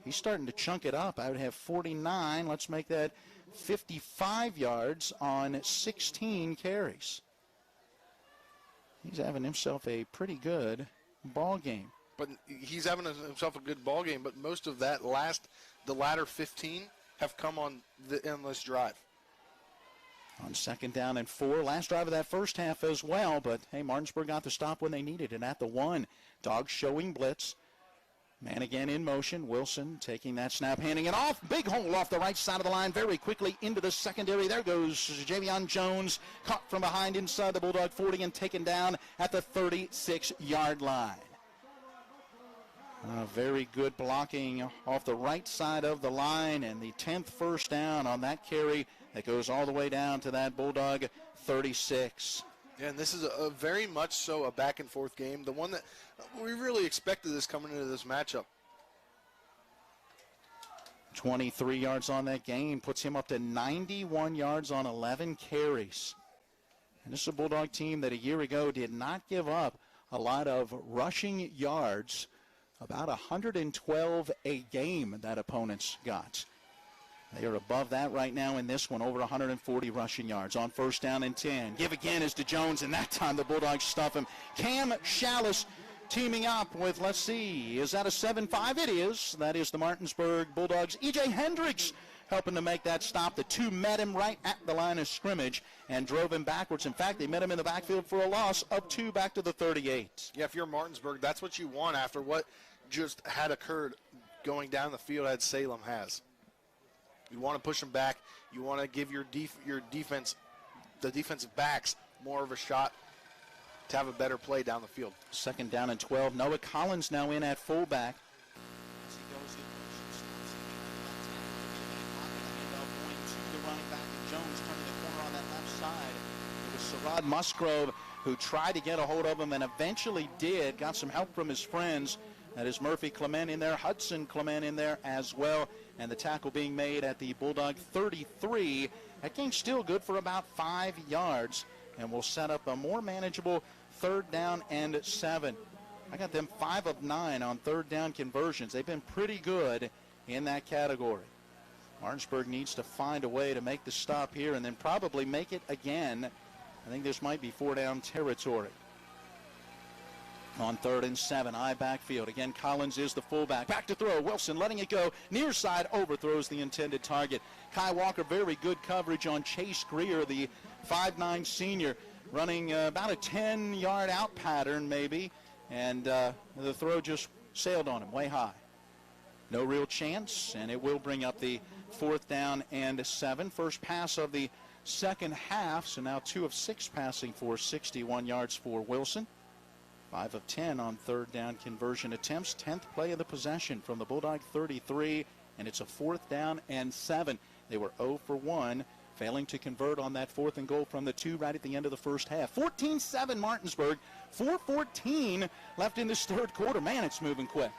Speaker 12: He's starting to chunk it up. I would have 49. Let's make that 55 yards on 16 carries. He's having himself a pretty good ball game.
Speaker 3: But he's having himself a good ball game, but most of that the latter 15 have come on the endless drive.
Speaker 12: On 2nd down and 4. Last drive of that first half as well, but hey, Martinsburg got the stop when they needed it at the 1. Dogs showing blitz. Man again in motion. Wilson taking that snap, handing it off. Big hole off the right side of the line very quickly into the secondary. There goes Javion Jones, caught from behind inside the Bulldog 40 and taken down at the 36-yard line. Very good blocking off the right side of the line, and the 10th first down on that carry that goes all the way down to that Bulldog 36.
Speaker 3: Yeah, and this is a very much so a back-and-forth game. The one that we really expected this coming into this matchup.
Speaker 12: 23 yards on that gain puts him up to 91 yards on 11 carries. And this is a Bulldog team that a year ago did not give up a lot of rushing yards, about 112 a game that opponents got. They are above that right now in this one, over 140 rushing yards on 1st down and 10. Give again is to Jones, and that time the Bulldogs stuff him. Cam Shallis teaming up with, let's see, is that a 7-5? It is. That is the Martinsburg Bulldogs. E.J. Hendricks helping to make that stop. The two met him right at the line of scrimmage and drove him backwards. In fact, they met him in the backfield for a loss of 2 back to the 38.
Speaker 3: Yeah, if you're Martinsburg, that's what you want after what just had occurred going down the field as Salem has. You want to push them back. You want to give your defense, the defensive backs, more of a shot to have a better play down the field.
Speaker 12: 2nd down and 12. Noah Collins now in at fullback. As he goes in, the running back, Jones turning the corner on that left side. It was Sarad Musgrove who tried to get a hold of him and eventually did. Got some help from his friends. That is Murphy Clement in there, Hudson Clement in there as well. And the tackle being made at the Bulldog 33. That game's still good for about 5 yards. And will set up a more manageable 3rd down and 7. I got them 5 of 9 on 3rd down conversions. They've been pretty good in that category. Martinsburg needs to find a way to make the stop here and then probably make it again. I think this might be 4-down territory. On 3rd and 7, I backfield. Again, Collins is the fullback. Back to throw. Wilson letting it go. Near side overthrows the intended target. Kai Walker, very good coverage on Chase Greer, the 5'9 senior, running about a 10-yard out pattern maybe. And the throw just sailed on him way high. No real chance, and it will bring up the 4th down and 7. First pass of the second half, so now 2 of 6 passing for 61 yards for Wilson. 5 of 10 on 3rd down conversion attempts. 10th play of the possession from the Bulldog 33, and it's a 4th down and 7. They were 0 for 1, failing to convert on that 4th and goal from the 2 right at the end of the first half. 14-7 Martinsburg, 4:14 left in this 3rd quarter. Man, it's moving quick.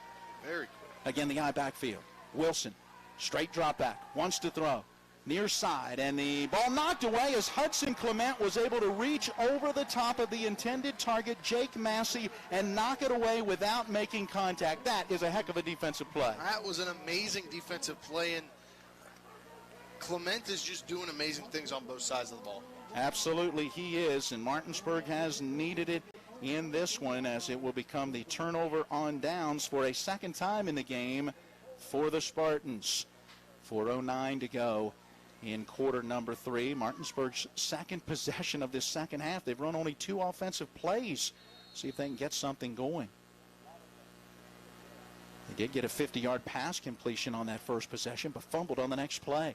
Speaker 3: Very quick.
Speaker 12: Again, the I backfield. Wilson, straight drop back, wants to throw. near side, and the ball knocked away as Hudson Clement was able to reach over the top of the intended target, Jake Massey, and knock it away without making contact. That is a heck of a defensive play.
Speaker 3: That was an amazing defensive play, and Clement is just doing amazing things on both sides of the ball.
Speaker 12: Absolutely, he is, and Martinsburg has needed it in this one as it will become the turnover on downs for a second time in the game for the Spartans. 4:09 to go in quarter number 3. Martinsburg's second possession of this second half. They've run only 2 offensive plays. See if they can get something going. They did get a 50-yard pass completion on that first possession, but fumbled on the next play.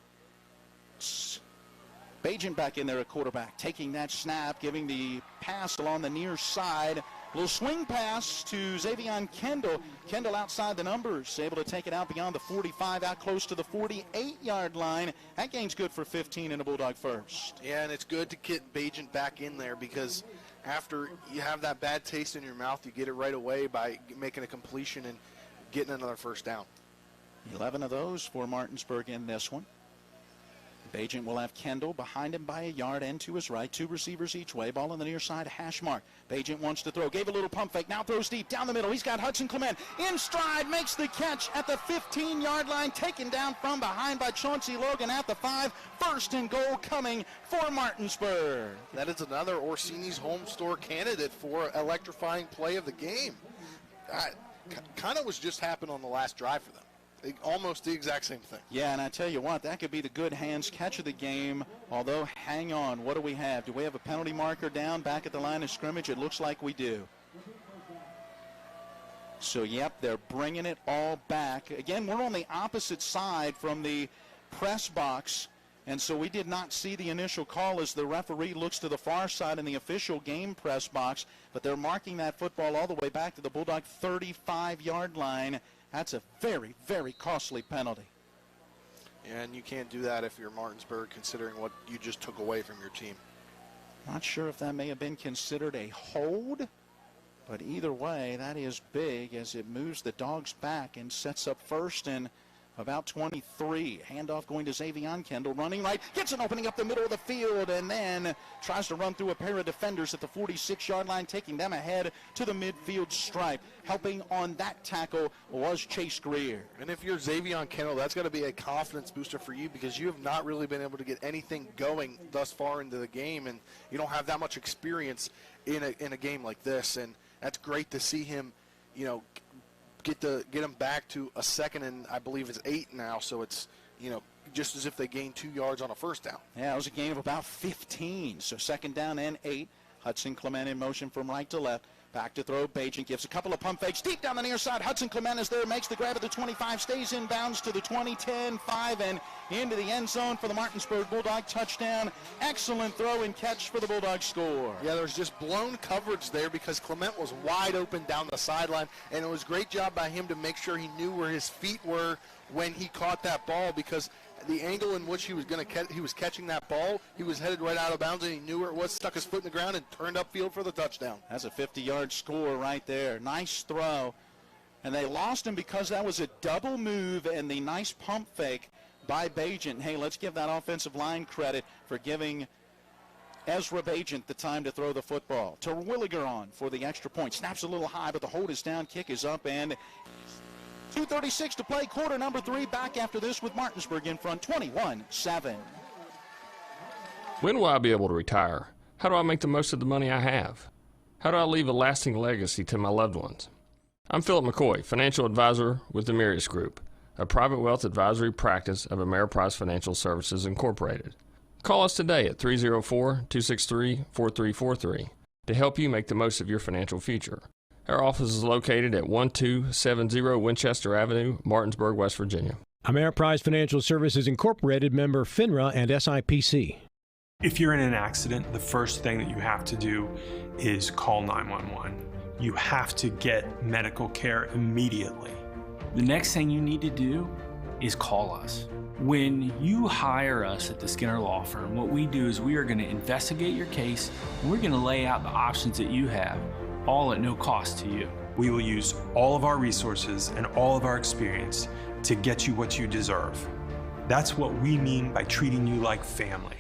Speaker 12: Bajan back in there at quarterback, taking that snap, giving the pass along the near side. A little swing pass to Xavion Kendall. Kendall outside the numbers, able to take it out beyond the 45, out close to the 48-yard line. That gain's good for 15 and a Bulldog first.
Speaker 3: Yeah, and it's good to get Bajan back in there because after you have that bad taste in your mouth, you get it right away by making a completion and getting another first down.
Speaker 12: 11 of those for Martinsburg in this one. Bajan will have Kendall behind him by a yard and to his right. 2 receivers each way. Ball on the near side, hash mark. Bajan wants to throw. Gave a little pump fake. Now throws deep down the middle. He's got Hudson Clement in stride. Makes the catch at the 15-yard line. Taken down from behind by Chauncey Logan at the 5. First and goal coming for Martinsburg.
Speaker 3: That is another Orsini's home store candidate for electrifying play of the game. Kind of was just happened on the last drive for them. Almost the exact same thing.
Speaker 12: Yeah, and I tell you what, that could be the good hands catch of the game. Although, hang on, what do we have? Do we have a penalty marker down back at the line of scrimmage? It looks like we do. So, yep, they're bringing it all back. Again, we're on the opposite side from the press box, and so we did not see the initial call as the referee looks to the far side in the official game press box. But they're marking that football all the way back to the Bulldog 35-yard line. That's a very, very costly penalty.
Speaker 3: And you can't do that if you're Martinsburg, considering what you just took away from your team.
Speaker 12: Not sure if that may have been considered a hold, but either way, that is big as it moves the Dogs back and sets up first and about 23. Handoff going to Xavion Kendall, running right, gets an opening up the middle of the field, and then tries to run through a pair of defenders at the 46-yard line, taking them ahead to the midfield stripe. Helping on that tackle was Chase Greer.
Speaker 3: And if you're Xavion Kendall, that's got to be a confidence booster for you because you have not really been able to get anything going thus far into the game, and you don't have that much experience in a game like this. And that's great to see him, get him back to a second and I believe it's 8 now, so it's just as if they gained 2 yards on a first down.
Speaker 12: Yeah, it was a gain of about 15, so second down and 8. Hudson Clement in motion from right to left. Back to throw. Bajan gives a couple of pump fakes deep down the near side. Hudson Clement is there, makes the grab at the 25, stays in bounds to the 20, 10, 5, and into the end zone for the Martinsburg Bulldog touchdown. Excellent throw and catch for the Bulldog score.
Speaker 3: Yeah, there's just blown coverage there because Clement was wide open down the sideline, and it was a great job by him to make sure he knew where his feet were when he caught that ball, because the angle in which he was catching that ball, he was headed right out of bounds, and he knew where it was, stuck his foot in the ground, and turned upfield for the touchdown.
Speaker 12: That's a 50-yard score right there. Nice throw. And they lost him because that was a double move and the nice pump fake by Bajan. Hey, let's give that offensive line credit for giving Ezra Bajan the time to throw the football. Terwilliger on for the extra point. Snaps a little high, but the hold is down, kick is up, and 2:36 to play, quarter number 3. Back after this with Martinsburg in front, 21-7.
Speaker 6: When will I be able to retire? How do I make the most of the money I have? How do I leave a lasting legacy to my loved ones? I'm Philip McCoy, financial advisor with the Mirius Group, a private wealth advisory practice of Ameriprise Financial Services Incorporated. Call us today at 304-263-4343 to help you make the most of your financial future. Our office is located at 1270 Winchester Avenue, Martinsburg, West Virginia.
Speaker 24: Ameriprise Financial Services Incorporated, member FINRA and SIPC.
Speaker 10: If you're in an accident, the first thing that you have to do is call 911. You have to get medical care immediately.
Speaker 13: The next thing you need to do is call us. When you hire us at the Skinner Law Firm, what we do is we are going to investigate your case, and we're going to lay out the options that you have, all at no cost to you.
Speaker 10: We will use all of our resources and all of our experience to get you what you deserve. That's what we mean by treating you like family.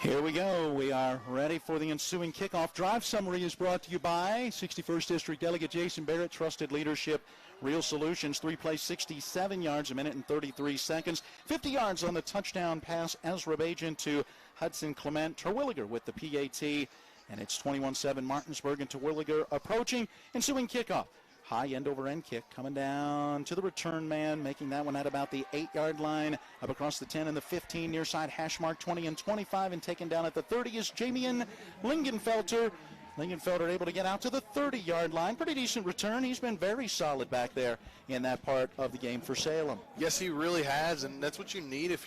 Speaker 12: Here we go. We are ready for the ensuing kickoff. Drive summary is brought to you by 61st District Delegate Jason Barrett, Trusted Leadership, Real Solutions. 3 plays, 67 yards, a minute and 33 seconds. 50 yards on the touchdown pass. Ezra Bajan to Hudson Clement. Terwilliger with the PAT. And it's 21-7 Martinsburg, and Terwilliger approaching. Ensuing kickoff. High end-over-end kick coming down to the return man, making that one at about the 8-yard line, up across the 10 and the 15, near side hash mark 20 and 25, and taken down at the 30 is Jamian Lingenfelter. Lingenfelter able to get out to the 30-yard line. Pretty decent return. He's been very solid back there in that part of the game for Salem.
Speaker 3: Yes, he really has, and that's what you need if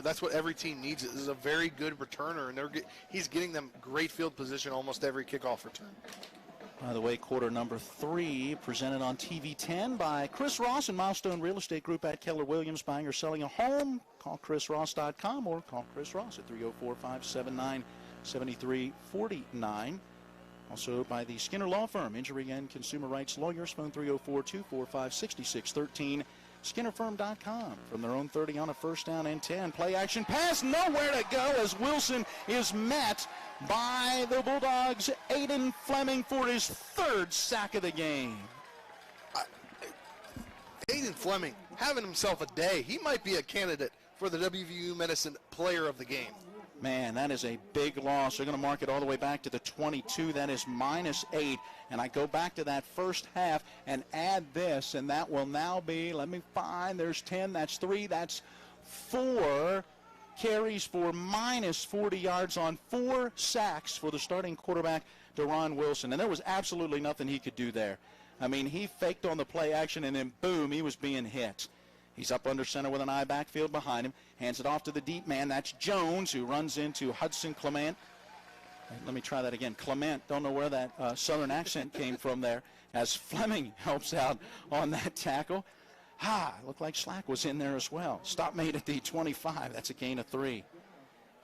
Speaker 3: that's what every team needs is a very good returner, and he's getting them great field position almost every kickoff return.
Speaker 12: By the way, quarter number 3 presented on TV 10 by Chris Ross and Milestone Real Estate Group at Keller Williams. Buying or selling a home, call chrisross.com or call Chris Ross at 304-579-7349. Also by the Skinner Law Firm, Injury and Consumer Rights Lawyers, phone 304-245-6613. SkinnerFirm.com from their own 30 on a first down and 10. Play action pass, nowhere to go as Wilson is met by the Bulldogs' Aiden Fleming for his 3rd sack of the game.
Speaker 3: Aiden Fleming having himself a day. He might be a candidate for the WVU Medicine Player of the Game.
Speaker 12: Man, that is a big loss. They're going to mark it all the way back to the 22. That is -8. And I go back to that first half and add this, and that will now be, let me find, there's 10, that's 3, that's 4 carries for -40 yards on 4 sacks for the starting quarterback, Deron Wilson. And there was absolutely nothing he could do there. I mean, he faked on the play action, and then boom, he was being hit. He's up under center with an eye backfield behind him. Hands it off to the deep man. That's Jones, who runs into Hudson Clement. Let me try that again. Clement, don't know where that southern accent came from there, as Fleming helps out on that tackle. Looked like Slack was in there as well. Stop made at the 25. That's a gain of 3.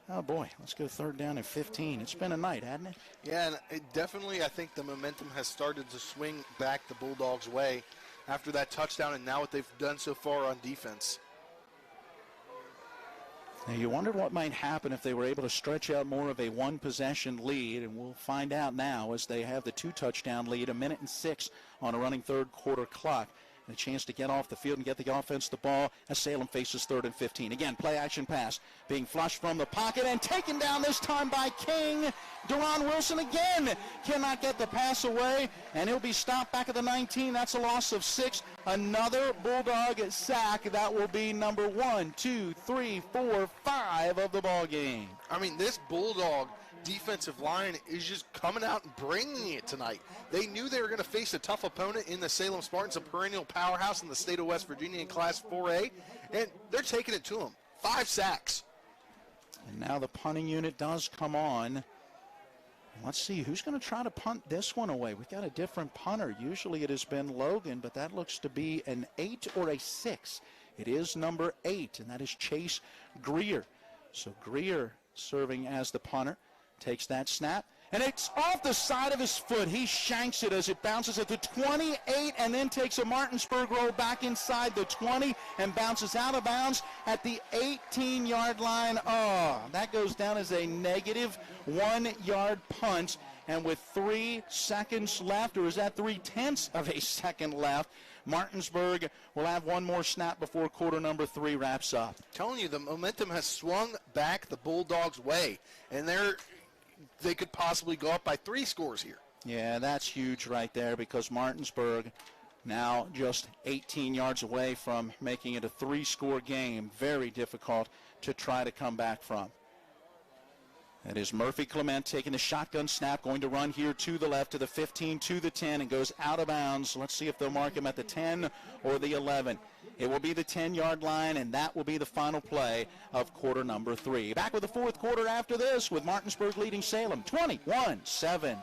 Speaker 12: Oh, boy, let's go 3rd down and 15. It's been a night, hasn't it?
Speaker 3: Yeah, and definitely I think the momentum has started to swing back the Bulldogs' way after that touchdown and now what they've done so far on defense.
Speaker 12: Now you wondered what might happen if they were able to stretch out more of a 1-possession lead, and we'll find out now as they have the 2-touchdown lead, 1:06 on a running 3rd quarter clock. And a chance to get off the field and get the offense the ball as Salem faces 3rd and 15. Again, play action pass being flushed from the pocket and taken down this time by King. Deron Wilson again cannot get the pass away, and he'll be stopped back at the 19. That's a loss of 6. Another Bulldog sack. That will be number 1, 2, 3, 4, 5 of the ball game.
Speaker 3: I mean, this Bulldog defensive line is just coming out and bringing it tonight. They knew they were going to face a tough opponent in the Salem Spartans, a perennial powerhouse in the state of West Virginia in Class 4A, and they're taking it to them. 5 sacks.
Speaker 12: And now the punting unit does come on. Let's see, who's going to try to punt this one away? We've got a different punter. Usually it has been Logan, but that looks to be an 8 or a 6. It is number 8, and that is Chase Greer. So Greer serving as the punter. Takes that snap, and it's off the side of his foot. He shanks it as it bounces at the 28 and then takes a Martinsburg roll back inside the 20 and bounces out of bounds at the 18-yard line. Oh, that goes down as a negative 1-yard punt. And with 3 seconds left, or is that 3/10 of a second left, Martinsburg will have one more snap before quarter number 3 wraps up.
Speaker 3: Telling you, the momentum has swung back the Bulldogs' way, and they could possibly go up by 3 scores here.
Speaker 12: Yeah, that's huge right there, because Martinsburg now just 18 yards away from making it a 3-score game. Very difficult to try to come back from. That is Murphy Clement taking the shotgun snap, going to run here to the left, to the 15, to the 10, and goes out of bounds. Let's see if they'll mark him at the 10 or the 11. It will be the 10-yard line, and that will be the final play of quarter number 3. Back with the 4th quarter after this, with Martinsburg leading Salem 21-7.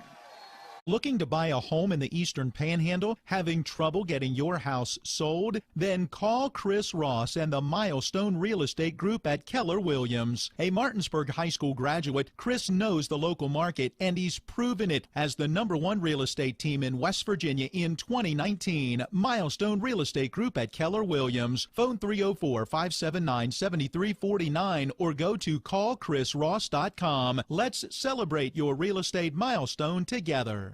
Speaker 2: Looking to buy a home in the Eastern Panhandle? Having trouble getting your house sold? Then call Chris Ross and the Milestone Real Estate Group at Keller Williams. A Martinsburg High School graduate, Chris knows the local market, and he's proven it as the #1 real estate team in West Virginia in 2019. Milestone Real Estate Group at Keller Williams. Phone 304-579-7349 or go to callchrisross.com. Let's celebrate your real estate milestone together.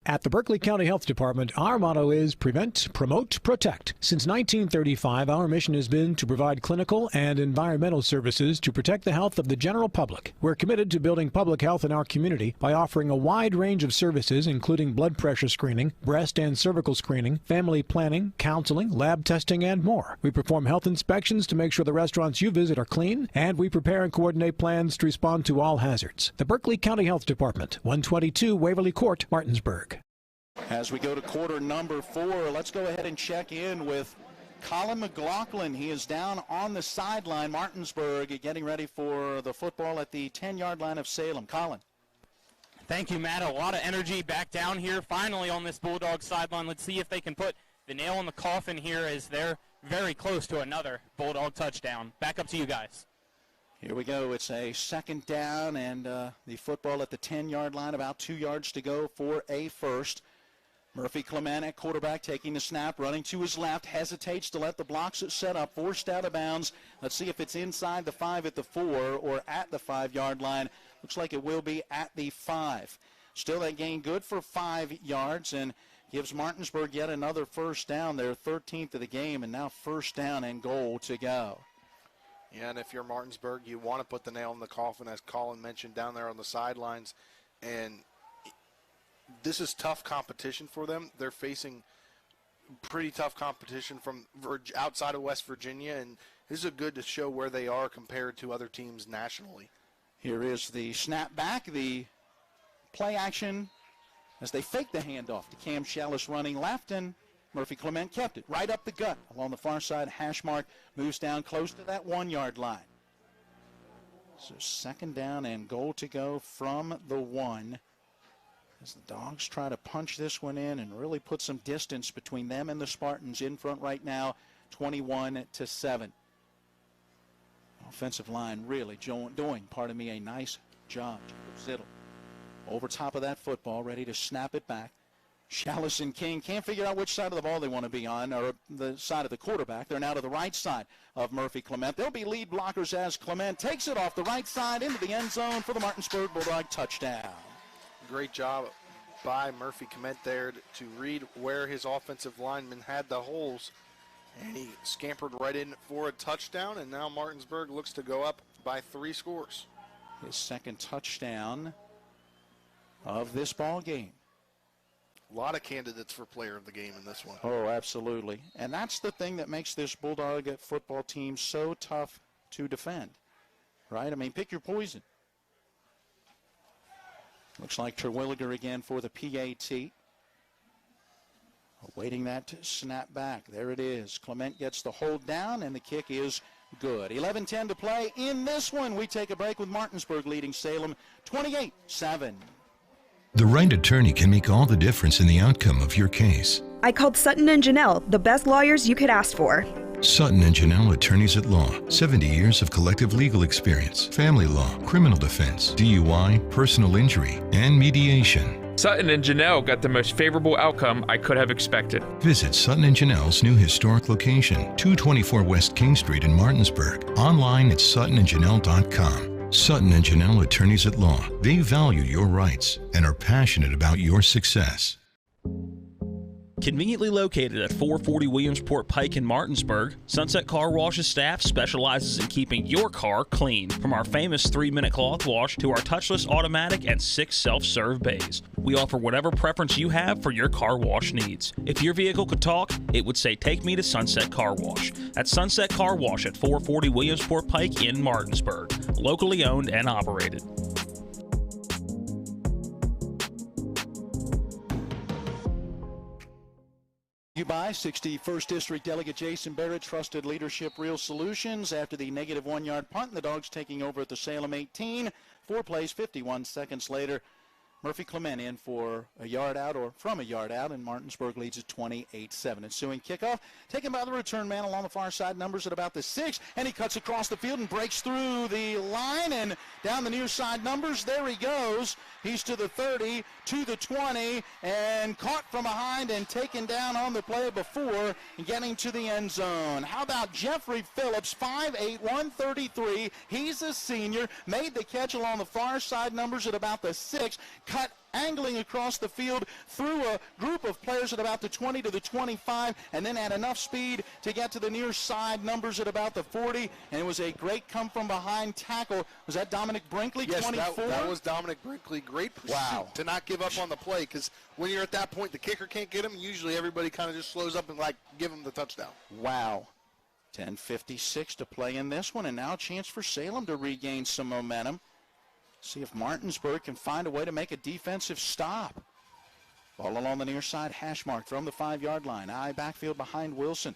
Speaker 24: At the Berkeley County Health Department, our motto is prevent, promote, protect. Since 1935, our mission has been to provide clinical and environmental services to protect the health of the general public. We're committed to building public health in our community by offering a wide range of services, including blood pressure screening, breast and cervical screening, family planning, counseling, lab testing, and more. We perform health inspections to make sure the restaurants you visit are clean, and we prepare and coordinate plans to respond to all hazards. The Berkeley County Health Department, 122 Waverly Court, Martinsburg.
Speaker 12: As we go to quarter number 4, let's go ahead and check in with Colin McLaughlin. He is down on the sideline, Martinsburg, getting ready for the football at the 10-yard line of Salem. Colin.
Speaker 9: Thank you, Matt. A lot of energy back down here finally on this Bulldog sideline. Let's see if they can put the nail in the coffin here as they're very close to another Bulldog touchdown. Back up to you guys.
Speaker 12: Here we go. It's a second down, and the football at the 10-yard line, about 2 yards to go for a first. Murphy Clement at quarterback, taking the snap, running to his left, hesitates to let the blocks set up, forced out of bounds. Let's see if it's inside the 5 at the 4 or at the 5-yard line. Looks like it will be at the 5. Still that gain good for 5 yards and gives Martinsburg yet another first down, their 13th of the game, and now first down and goal to go.
Speaker 3: Yeah, and if you're Martinsburg, you want to put the nail in the coffin, as Colin mentioned, down there on the sidelines. And this is tough competition for them. They're facing pretty tough competition from outside of West Virginia, and this is good to show where they are compared to other teams nationally.
Speaker 12: Here is the snap back, the play action as they fake the handoff to Cam Shallis running left, and Murphy Clement kept it right up the gut along the far side. Hash mark moves down close to that 1-yard line. So second down and goal to go from the 1. As the Dogs try to punch this one in and really put some distance between them and the Spartans in front right now, 21-7. Offensive line really doing, a nice job. Zittle over top of that football, ready to snap it back. Shallis and King can't figure out which side of the ball they want to be on, or the side of the quarterback. They're now to the right side of Murphy Clement. There'll be lead blockers as Clement takes it off the right side into the end zone for the Martinsburg Bulldog touchdown.
Speaker 3: Great job by Murphy Clement there to read where his offensive lineman had the holes, and he scampered right in for a touchdown, and now Martinsburg looks to go up by 3 scores.
Speaker 12: His second touchdown of this ball game.
Speaker 3: A lot of candidates for player of the game in this one.
Speaker 12: Oh, absolutely. And that's the thing that makes this Bulldog football team so tough to defend, right? I mean, pick your poison. Looks like Terwilliger again for the PAT. Awaiting that snap back. There it is. Clement gets the hold down, and the kick is good. 11:10 to play in this one. We take a break with Martinsburg leading Salem 28-7.
Speaker 4: The right attorney can make all the difference in the outcome of your case.
Speaker 5: I called Sutton and Janelle, the best lawyers you could ask for.
Speaker 4: Sutton and Janelle Attorneys at Law. 70 years of collective legal experience. Family law, criminal defense, DUI, personal injury, and mediation.
Speaker 8: Sutton and Janelle got the most favorable outcome I could have expected.
Speaker 4: Visit Sutton and Janelle's new historic location, 224 West King Street in Martinsburg. Online at suttonandjanelle.com. Sutton and Janelle Attorneys at Law. They value your rights and are passionate about your success.
Speaker 11: Conveniently located at 440 Williamsport Pike in Martinsburg, Sunset Car Wash's staff specializes in keeping your car clean. From our famous 3-minute cloth wash to our touchless automatic and 6 self-serve bays. We offer whatever preference you have for your car wash needs. If your vehicle could talk, it would say, "Take me to Sunset Car Wash." That's Sunset Car Wash at 440 Williamsport Pike in Martinsburg. Locally owned and operated.
Speaker 12: You by 61st District Delegate Jason Barrett, Trusted Leadership Real Solutions. After the negative 1-yard punt, the Dogs taking over at the Salem 18. 4 plays, 51 seconds later. Murphy Clement in for a yard out or from a yard out, and Martinsburg leads at 28-7. Ensuing kickoff, taken by the return man along the far side, numbers at about the 6, and he cuts across the field and breaks through the line and down the near side numbers. There he goes. He's to the 30, to the 20, and caught from behind and taken down on the play before getting to the end zone. How about Jeffrey Phillips, 5'8", 133. He's a senior, made the catch along the far side, numbers at about the 6, cut angling across the field through a group of players at about the 20 to the 25, and then had enough speed to get to the near side, numbers at about the 40, and it was a great come-from-behind tackle. Was that Dominic Brinkley,
Speaker 3: yes,
Speaker 12: 24?
Speaker 3: That was Dominic Brinkley. Great pursuit to not give up on the play, because when you're at that point, the kicker can't get him. Usually everybody kind of just slows up and, give him the touchdown.
Speaker 12: Wow. 10:56 to play in this one, and now a chance for Salem to regain some momentum. See if Martinsburg can find a way to make a defensive stop. Ball along the near side, hash mark from the 5-yard line. Eye backfield behind Wilson.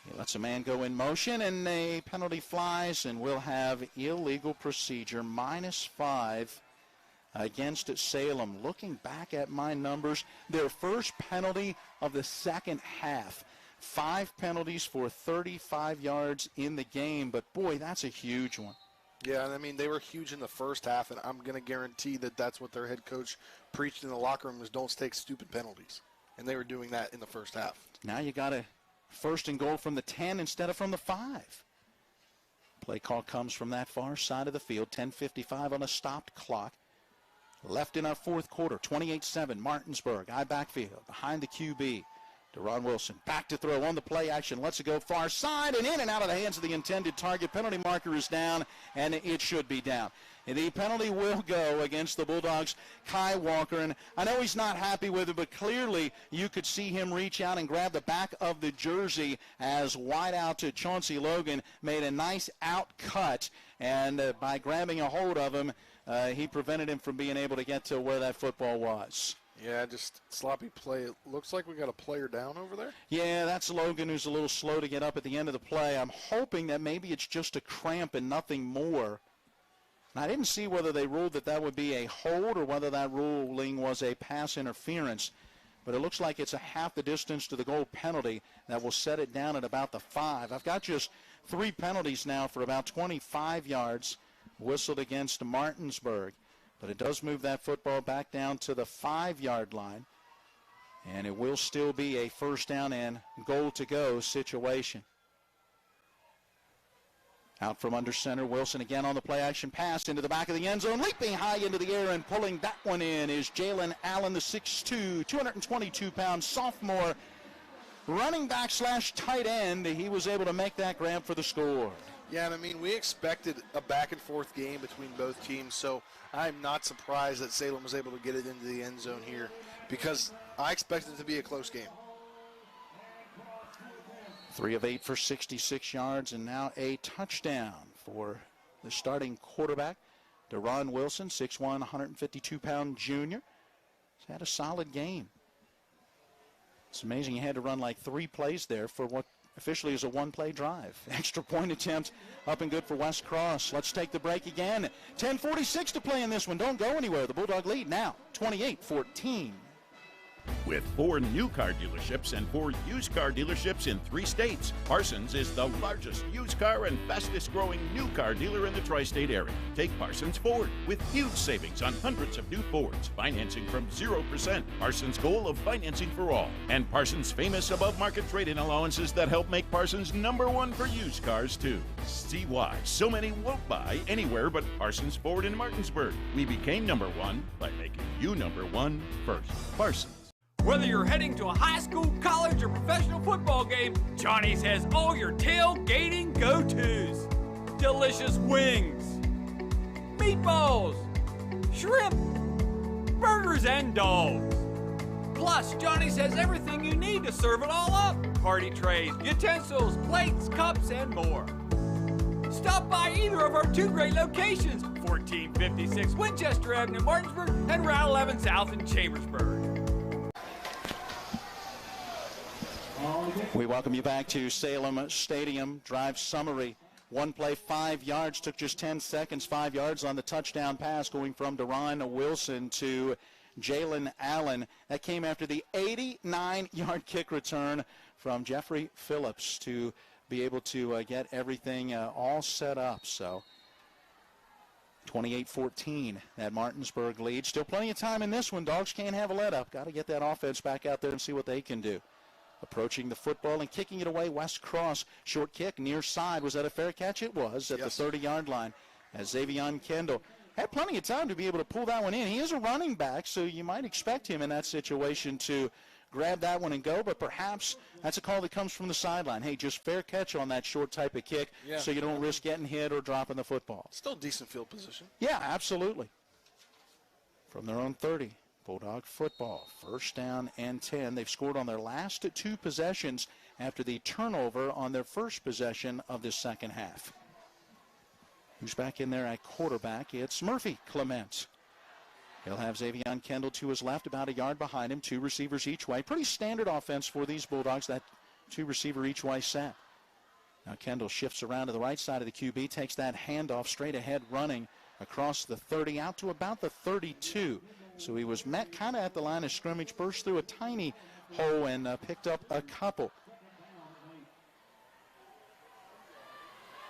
Speaker 12: He lets a man go in motion, and a penalty flies, and we'll have illegal procedure, -5 against Salem. Looking back at my numbers, their first penalty of the second half. 5 penalties for 35 yards in the game, but boy, that's a huge one.
Speaker 3: Yeah, and I mean, they were huge in the first half, and I'm going to guarantee that that's what their head coach preached in the locker room is don't take stupid penalties. And they were doing that in the first half.
Speaker 12: Now you got a 1st and goal from the 10 instead of from the 5. Play call comes from that far side of the field, 10:55 on a stopped clock. Left in our 4th quarter, 28-7, Martinsburg, eye backfield, behind the QB. Deron Wilson back to throw on the play action. Lets it go far side and in and out of the hands of the intended target. Penalty marker is down, and it should be down. And the penalty will go against the Bulldogs' Kai Walker. And I know he's not happy with it, but clearly you could see him reach out and grab the back of the jersey as wideout to Chauncey Logan made a nice out cut. And by grabbing a hold of him, he prevented him from being able to get to where that football was.
Speaker 3: Yeah, just sloppy play. It looks like we got a player down over there.
Speaker 12: Yeah, that's Logan, who's a little slow to get up at the end of the play. I'm hoping that maybe it's just a cramp and nothing more. And I didn't see whether they ruled that would be a hold or whether that ruling was a pass interference. But it looks like it's a half the distance to the goal penalty that will set it down at about the 5. I've got just 3 penalties now for about 25 yards whistled against Martinsburg. But it does move that football back down to the 5-yard line. And it will still be a 1st down and goal to go situation. Out from under center, Wilson again on the play action pass into the back of the end zone, leaping high into the air and pulling that one in is Jalen Allen, the 6'2", 222-pound sophomore running back / tight end. He was able to make that grab for the score.
Speaker 3: Yeah, and I mean, we expected a back-and-forth game between both teams, so I'm not surprised that Salem was able to get it into the end zone here because I expected it to be a close game.
Speaker 12: 3 of 8 for 66 yards, and now a touchdown for the starting quarterback, Deron Wilson, 6'1", 152-pound junior. He's had a solid game. It's amazing he had to run like 3 plays there for what officially is a 1-play drive. Extra point attempt up and good for West Cross. Let's take the break again. 10:46 to play in this one. Don't go anywhere. The Bulldog lead now, 28-14.
Speaker 14: With 4 new car dealerships and 4 used car dealerships in 3 states, Parsons is the largest used car and fastest growing new car dealer in the tri-state area. Take Parsons Ford with huge savings on hundreds of new Fords, financing from 0%. Parsons' goal of financing for all. And Parsons' famous above-market trade-in allowances that help make Parsons #1 for used cars, too. See why so many won't buy anywhere but Parsons Ford in Martinsburg. We became #1 by making you #1 first. Parsons.
Speaker 17: Whether you're heading to a high school, college, or professional football game, Johnny's has all your tailgating go-tos. Delicious wings, meatballs, shrimp, burgers, and dogs. Plus, Johnny's has everything you need to serve it all up. Party trays, utensils, plates, cups, and more. Stop by either of our 2 great locations, 1456 Winchester Avenue in Martinsburg and Route 11 South in Chambersburg.
Speaker 12: We welcome you back to Salem Stadium. Drive summary One play, 5 yards, took just 10 seconds, 5 yards on the touchdown pass going from Deron Wilson to Jalen Allen. That came after the 89-yard kick return from Jeffrey Phillips to be able to get everything all set up. So 28-14, that Martinsburg lead. Still plenty of time in this one. Dogs can't have a let-up. Got to get that offense back out there and see what they can do. Approaching the football and kicking it away, Wes Cross. Short kick, near side. Was that a fair catch? It was at the 30-yard line. As Xavion Kendall had plenty of time to be able to pull that one in. He is a running back, so you might expect him in that situation to grab that one and go, but perhaps that's a call that comes from the sideline. Hey, just fair catch on that short type of kick so you don't risk getting hit or dropping the football.
Speaker 3: Still decent field position.
Speaker 12: Yeah, absolutely. From their own 30. Bulldog football, 1st down and 10. They've scored on their last 2 possessions after the turnover on their first possession of the second half. Who's back in there at quarterback? It's Murphy Clement. He'll have Xavion Kendall to his left, about a yard behind him, 2 receivers each way. Pretty standard offense for these Bulldogs, that 2 receiver each way set. Now Kendall shifts around to the right side of the QB, takes that handoff straight ahead, running across the 30 out to about the 32. So he was met kind of at the line of scrimmage, burst through a tiny hole and picked up a couple.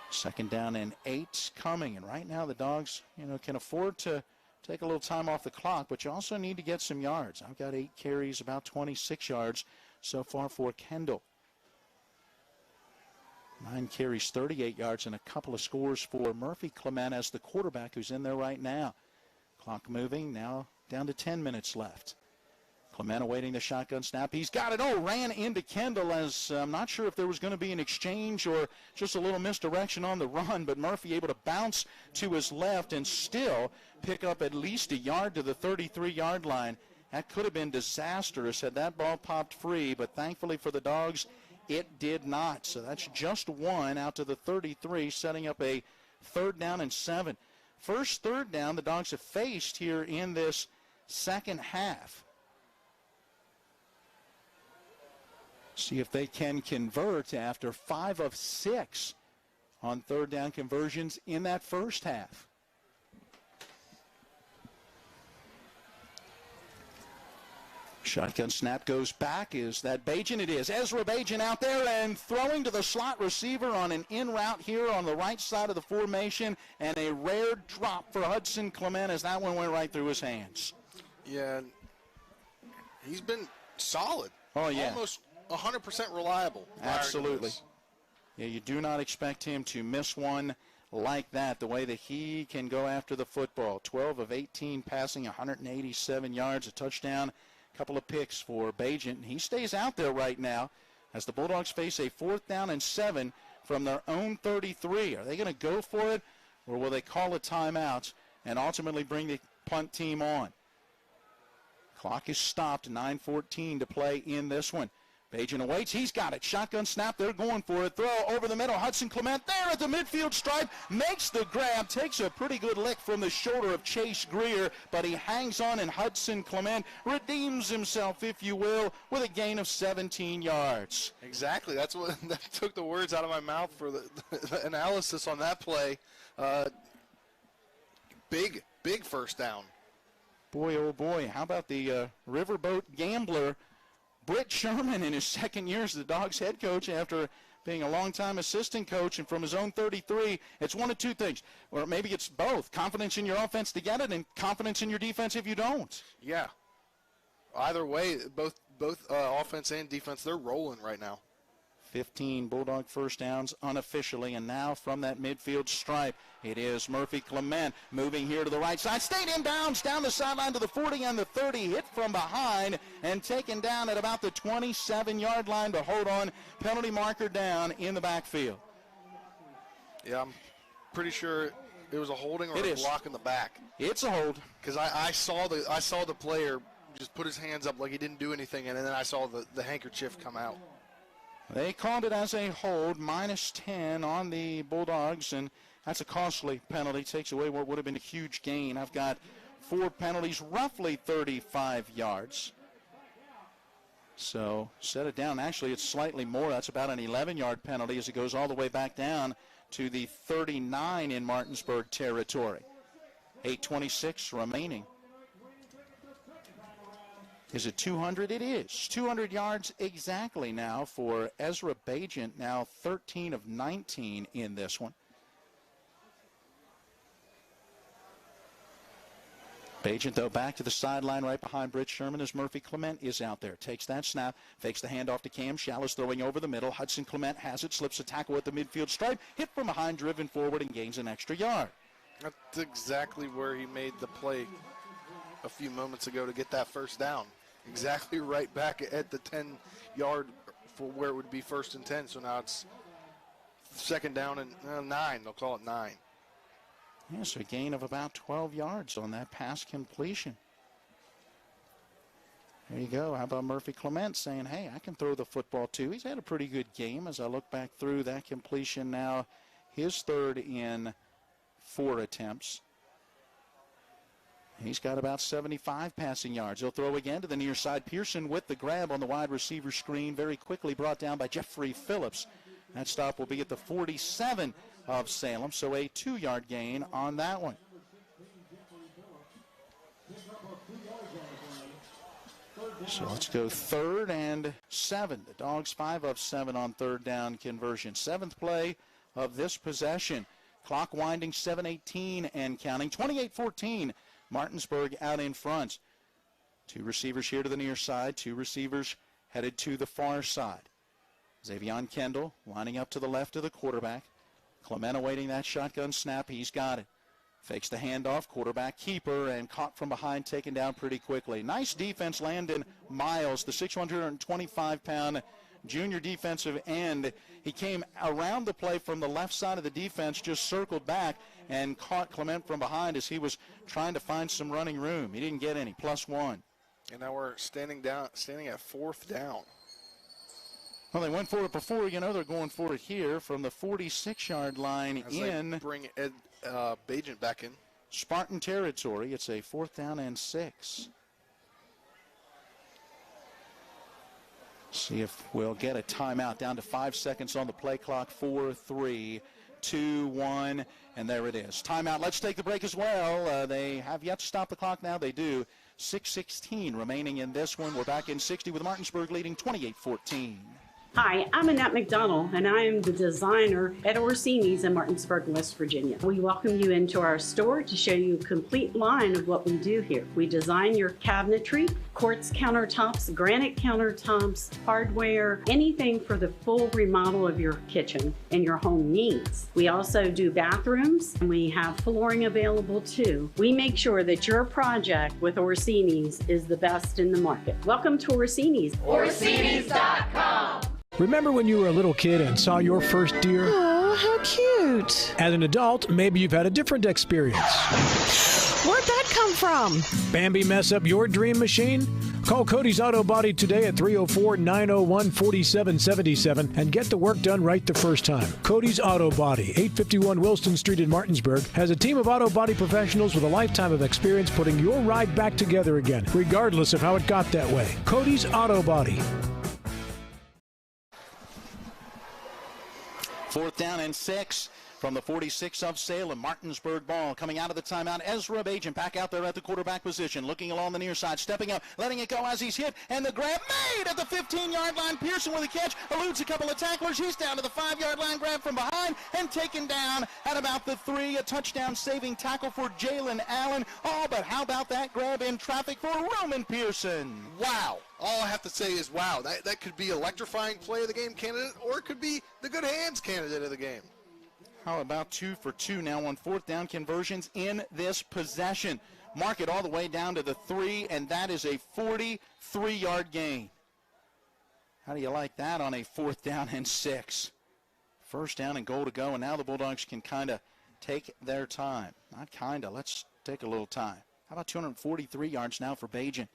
Speaker 12: 2nd down and 8 coming, and right now the Dogs, can afford to take a little time off the clock, but you also need to get some yards. I've got 8 carries, about 26 yards so far for Kendall. 9 carries, 38 yards, and a couple of scores for Murphy Clement as the quarterback who's in there right now. Clock moving, now down to 10 minutes left. Clement awaiting the shotgun snap. He's got it. Ran into Kendall as I'm not sure if there was going to be an exchange or just a little misdirection on the run, but Murphy able to bounce to his left and still pick up at least a yard to the 33-yard line. That could have been disastrous had that ball popped free, but thankfully for the Dogs, it did not. So that's just 1 out to the 33, setting up a 3rd down and 7. First 3rd down the Dogs have faced here in this second half. See if they can convert after 5 of 6 on 3rd down conversions in that first half. Shotgun snap goes back. Is that Bajan? It is. Ezra Bajan out there and throwing to the slot receiver on an in route here on the right side of the formation, and a rare drop for Hudson Clement as that one went right through his hands.
Speaker 3: Yeah, he's been solid.
Speaker 12: Oh, yeah.
Speaker 3: Almost 100% reliable.
Speaker 12: Absolutely. Yeah, you do not expect him to miss one like that, the way that he can go after the football. 12 of 18 passing, 187 yards, a touchdown, a couple of picks for Bajan. He stays out there right now as the Bulldogs face a 4th down and 7 from their own 33. Are they going to go for it, or will they call a timeout and ultimately bring the punt team on? Clock is stopped, 9:14 to play in this one. Bajan awaits. He's got it. Shotgun snap. They're going for it. Throw over the middle. Hudson Clement there at the midfield stripe. Makes the grab. Takes a pretty good lick from the shoulder of Chase Greer, but he hangs on, and Hudson Clement redeems himself, if you will, with a gain of 17 yards.
Speaker 3: Exactly. That took the words out of my mouth for the analysis on that play. Big 1st down.
Speaker 12: Boy, oh boy. How about the riverboat gambler, Britt Sherman, in his 2nd year as the Dogs head coach after being a longtime assistant coach, and from his own 33, it's one of 2 things. Or maybe it's both. Confidence in your offense to get it and confidence in your defense if you don't.
Speaker 3: Yeah. Either way, both offense and defense, they're rolling right now.
Speaker 12: 15 Bulldog 1st downs unofficially, and now from that midfield stripe, it is Murphy Clement moving here to the right side. Stayed in bounds down the sideline to the 40 and the 30, hit from behind and taken down at about the 27-yard line to hold on. Penalty marker down in the backfield.
Speaker 3: Yeah, I'm pretty sure it was a holding or a block in the back.
Speaker 12: It's a hold.
Speaker 3: Because I saw the player just put his hands up like he didn't do anything, and then I saw the handkerchief come out.
Speaker 12: They called it as a hold, -10 on the Bulldogs, and that's a costly penalty. Takes away what would have been a huge gain. I've got 4 penalties, roughly 35 yards. So set it down. Actually, it's slightly more. That's about an 11-yard penalty as it goes all the way back down to the 39 in Martinsburg territory. 8:26 remaining. Is it 200? It is. 200 yards exactly now for Ezra Bajent, now 13 of 19 in this one. Bajent, though, back to the sideline right behind Britt Sherman as Murphy Clement is out there. Takes that snap, fakes the handoff to Cam. Shallis throwing over the middle. Hudson Clement has it, slips a tackle at the midfield stripe. Hit from behind, driven forward, and gains an extra yard.
Speaker 3: That's exactly where he made the play a few moments ago to get that first down. Exactly right back at the 10-yard for where it would be 1st and 10. So now it's 2nd down and 9. They'll call it 9.
Speaker 12: Yes, a gain of about 12 yards on that pass completion. There you go. How about Murphy Clement saying, hey, I can throw the football too. He's had a pretty good game as I look back through that completion now. His 3rd in 4 attempts. He's got about 75 passing yards. He'll throw again to the near side. Pearson with the grab on the wide receiver screen. Very quickly brought down by Jeffrey Phillips. That stop will be at the 47 of Salem, so a 2-yard gain on that one. So let's go 3rd and 7. The Dogs 5 of 7 on 3rd down conversion. 7th play of this possession. Clock winding, 7:18 and counting. 28-14. Martinsburg out in front. 2 receivers here to the near side. 2 receivers headed to the far side. Xavion Kendall lining up to the left of the quarterback. Clement awaiting that shotgun snap. He's got it. Fakes the handoff, quarterback keeper, and caught from behind, taken down pretty quickly. Nice defense, Landon Miles, the 625-pound junior defensive end. He came around the play from the left side of the defense, just circled back, and caught Clement from behind as he was trying to find some running room. He didn't get any, +1.
Speaker 3: And now we're standing at 4th down.
Speaker 12: Well, they went for it before. You know they're going for it here from the 46-yard line
Speaker 3: as
Speaker 12: in.
Speaker 3: They bring Bajent back in.
Speaker 12: Spartan territory. It's a 4th down and 6. See if we'll get a timeout. Down to 5 seconds on the play clock. 4, 3, 2, 1, and there it is. Timeout. Let's take the break as well. They have yet to stop the clock now. They do. 6:16 remaining in this one. We're back in 60 with Martinsburg leading 28-14.
Speaker 15: Hi, I'm Annette McDonald, and I am the designer at Orsini's in Martinsburg, West Virginia. We welcome you into our store to show you a complete line of what we do here. We design your cabinetry, quartz countertops, granite countertops, hardware, anything for the full remodel of your kitchen and your home needs. We also do bathrooms, and we have flooring available too. We make sure that your project with Orsini's is the best in the market. Welcome to Orsini's.
Speaker 19: Orsini's.com.
Speaker 24: Remember when you were a little kid and saw your first deer?
Speaker 19: Oh, how cute.
Speaker 24: As an adult, maybe you've had a different experience.
Speaker 19: Where'd that come from?
Speaker 24: Bambi mess up your dream machine? Call Cody's Auto Body today at 304-901-4777 and get the work done right the first time. Cody's Auto Body, 851 Wilson Street in Martinsburg, has a team of auto body professionals with a lifetime of experience putting your ride back together again, regardless of how it got that way. Cody's Auto Body.
Speaker 12: 4th down and 6 from the 46 of Salem. Martinsburg ball coming out of the timeout. Ezra Bajent back out there at the quarterback position, looking along the near side, stepping up, letting it go as he's hit, and the grab made at the 15-yard line. Pearson with a catch, eludes a couple of tacklers. He's down to the 5-yard line, grab from behind, and taken down at about the 3. A touchdown-saving tackle for Jalen Allen. Oh, but how about that grab in traffic for Roman Pearson?
Speaker 3: Wow. All I have to say is wow. That could be electrifying play of the game candidate, or it could be the good hands candidate of the game.
Speaker 12: How about 2 for 2 now on 4th down conversions in this possession? Mark it all the way down to the 3, and that is a 43-yard gain. How do you like that on a 4th down and 6? 1st down and goal to go, and now the Bulldogs can kind of take their time. Not kind of. Let's take a little time. How about 243 yards now for Bajent?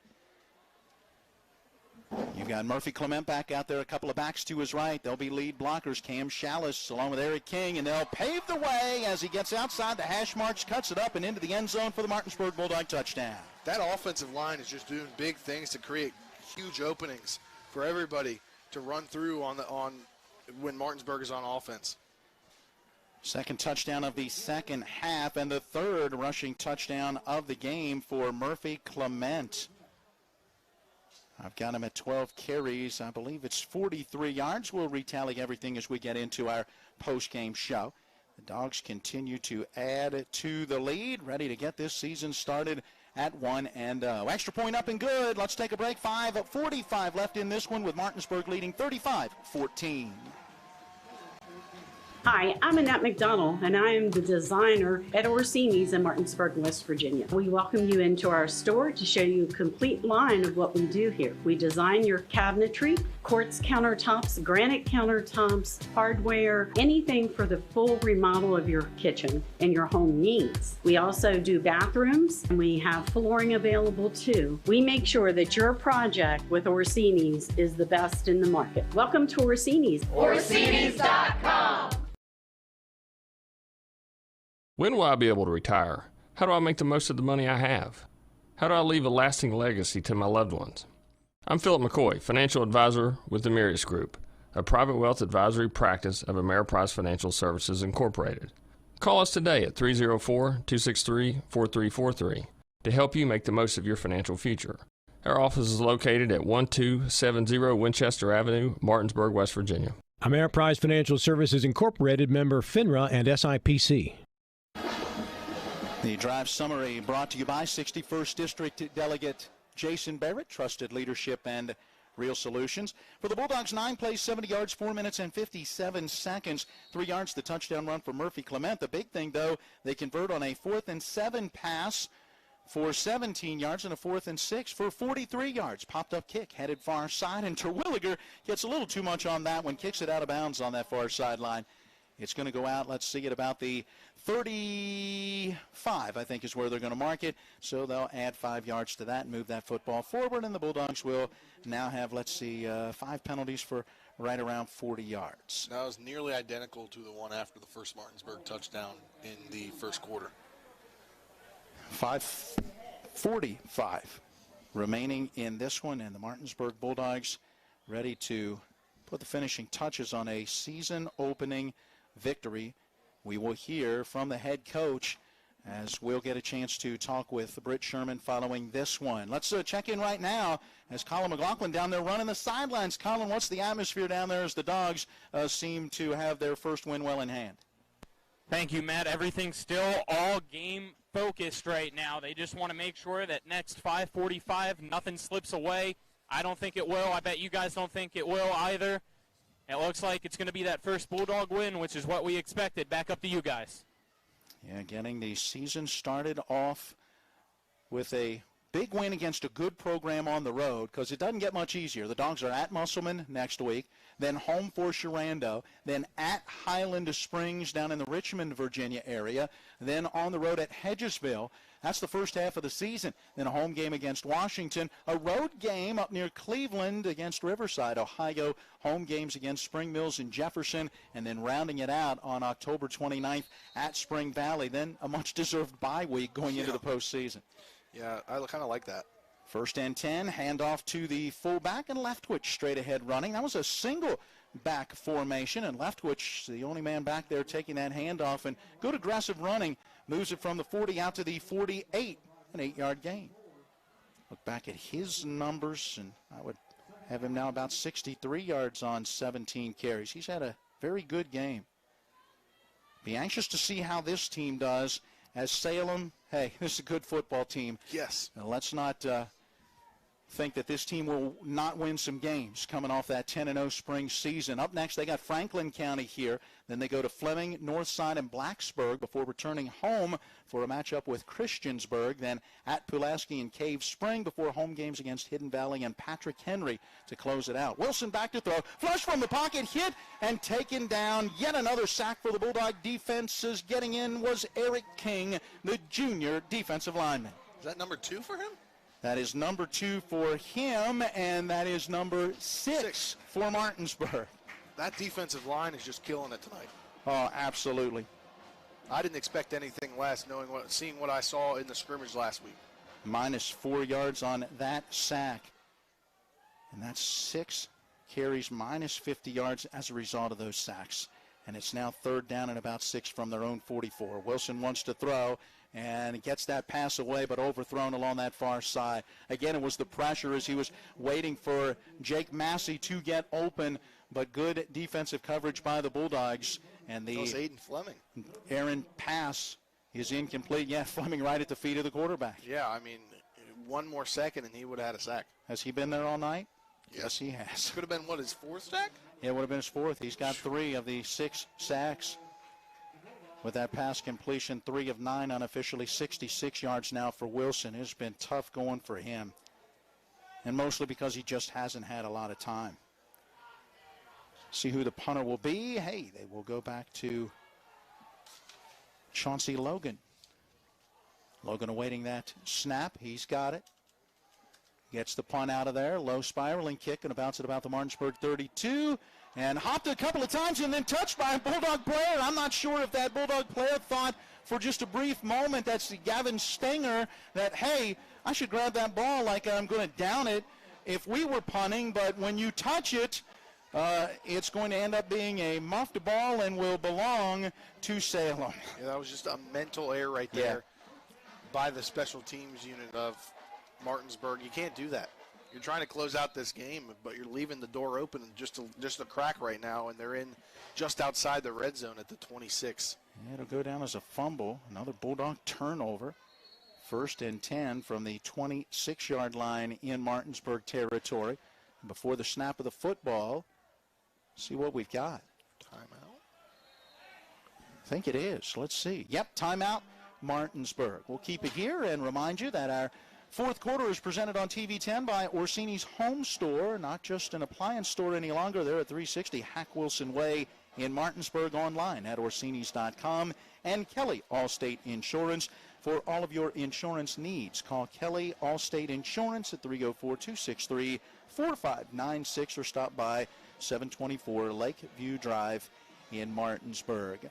Speaker 12: You've got Murphy Clement back out there, a couple of backs to his right. They'll be lead blockers, Cam Shallis along with Eric King, and they'll pave the way as he gets outside the hash marks, cuts it up and into the end zone for the Martinsburg Bulldog touchdown.
Speaker 3: That offensive line is just doing big things to create huge openings for everybody to run through on when Martinsburg is on offense.
Speaker 12: Second touchdown of the second half and the third rushing touchdown of the game for Murphy Clement. I've got him at 12 carries. I believe it's 43 yards. We'll retally everything as we get into our post-game show. The Dogs continue to add to the lead, ready to get this season started at 1-0. Extra point up and good. Let's take a break. 5:45 left in this one with Martinsburg leading 35-14.
Speaker 15: Hi, I'm Annette McDonald, and I am the designer at Orsini's in Martinsburg, West Virginia. We welcome you into our store to show you a complete line of what we do here. We design your cabinetry, quartz countertops, granite countertops, hardware, anything for the full remodel of your kitchen and your home needs. We also do bathrooms, and we have flooring available too. We make sure that your project with Orsini's is the best in the market. Welcome to Orsini's.
Speaker 16: Orsinis.com.
Speaker 6: When will I be able to retire? How do I make the most of the money I have? How do I leave a lasting legacy to my loved ones? I'm Philip McCoy, financial advisor with the Mirius Group, a private wealth advisory practice of Ameriprise Financial Services Incorporated. Call us today at 304-263-4343 to help you make the most of your financial future. Our office is located at 1270 Winchester Avenue, Martinsburg, West Virginia.
Speaker 24: Ameriprise Financial Services Incorporated, member FINRA and SIPC.
Speaker 12: The drive summary brought to you by 61st District Delegate Jason Barrett, trusted leadership and real solutions. For the Bulldogs, 9 plays, 70 yards, 4 minutes and 57 seconds. 3 yards, the touchdown run for Murphy Clement. The big thing, though, they convert on a 4th and 7 pass for 17 yards and a 4th and 6 for 43 yards. Popped up kick, headed far side, and Terwilliger gets a little too much on that one, kicks it out of bounds on that far sideline. It's going to go out, let's see it, about the 35, I think, is where they're going to mark it. So they'll add 5 yards to that and move that football forward, and the Bulldogs will now have, let's see, 5 penalties for right around 40 yards.
Speaker 3: That was nearly identical to the one after the first Martinsburg touchdown in the first quarter.
Speaker 12: 5:45 remaining in this one, and the Martinsburg Bulldogs ready to put the finishing touches on a season-opening victory. We will hear from the head coach as we'll get a chance to talk with Britt Sherman following this one. Let's check in right now as Colin McLaughlin down there running the sidelines. Colin, what's the atmosphere down there as the Dogs seem to have their first win well in hand?
Speaker 9: Thank you, Matt. Everything's still all game focused right now. They just want to make sure that next 5:45 nothing slips away. I don't think it will. I bet you guys don't think it will either. It looks like it's going to be that first Bulldog win, which is what we expected. Back up to you guys.
Speaker 12: Yeah, getting the season started off with a big win against a good program on the road, because it doesn't get much easier. The Dogs are at Musselman next week, then home for Sharando, then at Highland Springs down in the Richmond, Virginia area, then on the road at Hedgesville. That's the first half of the season. Then a home game against Washington, a road game up near Cleveland against Riverside, Ohio, home games against Spring Mills and Jefferson, and then rounding it out on October 29th at Spring Valley. Then a much-deserved bye week going into the postseason.
Speaker 3: Yeah, I kind of like that.
Speaker 12: First and 10, handoff to the fullback, and Leftwich straight ahead running. That was a single back formation, and Leftwich, the only man back there taking that handoff, and good aggressive running, moves it from the 40 out to the 48, an 8-yard gain. Look back at his numbers, and I would have him now about 63 yards on 17 carries. He's had a very good game. Be anxious to see how this team does as Salem. Hey, this is a good football team.
Speaker 3: Yes.
Speaker 12: Now, let's not think that this team will not win some games coming off that 10-0 spring season. Up next, they got Franklin County here. Then they go to Fleming, Northside, and Blacksburg before returning home for a matchup with Christiansburg. Then at Pulaski and Cave Spring before home games against Hidden Valley and Patrick Henry to close it out. Wilson back to throw. Flush from the pocket, hit and taken down. Yet another sack for the Bulldog defenses. Getting in was Eric King, the junior defensive lineman.
Speaker 3: Is that number 2 for him?
Speaker 12: That is number 2 for him, and that is number 6 for Martinsburg.
Speaker 3: That defensive line is just killing it tonight.
Speaker 12: Oh, absolutely.
Speaker 3: I didn't expect anything less, seeing what I saw in the scrimmage last week.
Speaker 12: Minus 4 yards on that sack. And that's 6 carries minus 50 yards as a result of those sacks. And it's now 3rd down and about 6 from their own 44. Wilson wants to throw and gets that pass away, but overthrown along that far side. Again, it was the pressure as he was waiting for Jake Massey to get open, but good defensive coverage by the Bulldogs. And the
Speaker 3: Aiden Fleming.
Speaker 12: Aaron pass is incomplete. Yeah, Fleming right at the feet of the quarterback.
Speaker 3: Yeah, I mean, one more second and he would have had a sack.
Speaker 12: Has he been there all night? Yes, he has.
Speaker 3: Could have been, what, his 4th sack?
Speaker 12: Yeah, it would have been his 4th. He's got 3 of the 6 sacks. With that pass completion, 3 of 9 unofficially, 66 yards now for Wilson. It's been tough going for him, and mostly because he just hasn't had a lot of time. See who the punter will be. Hey, they will go back to Chauncey Logan. Logan awaiting that snap. He's got it. Gets the punt out of there. Low spiraling kick and bounce it about the Martinsburg 32. And hopped a couple of times and then touched by a Bulldog player. I'm not sure if that Bulldog player thought for just a brief moment, that's Gavin Stenger, that, hey, I should grab that ball like I'm going to down it if we were punting. But when you touch it, it's going to end up being a muffed ball and will belong to Salem.
Speaker 3: Yeah, that was just a mental error right there by the special teams unit of Martinsburg. You can't do that. You're trying to close out this game, but you're leaving the door open just a crack right now, and they're in just outside the red zone at the 26.
Speaker 12: Yeah, it'll go down as a fumble. Another Bulldog turnover. 1st and 10 from the 26-yard line in Martinsburg territory. Before the snap of the football, see what we've got.
Speaker 3: Timeout?
Speaker 12: I think it is. Let's see. Yep, timeout, Martinsburg. We'll keep it here and remind you that our 4th quarter is presented on TV 10 by Orsini's Home Store, not just an appliance store any longer. They're at 360 Hack Wilson Way in Martinsburg, online at Orsinis.com. And Kelly Allstate Insurance for all of your insurance needs. Call Kelly Allstate Insurance at 304-263-4596 or stop by 724 Lakeview Drive in Martinsburg.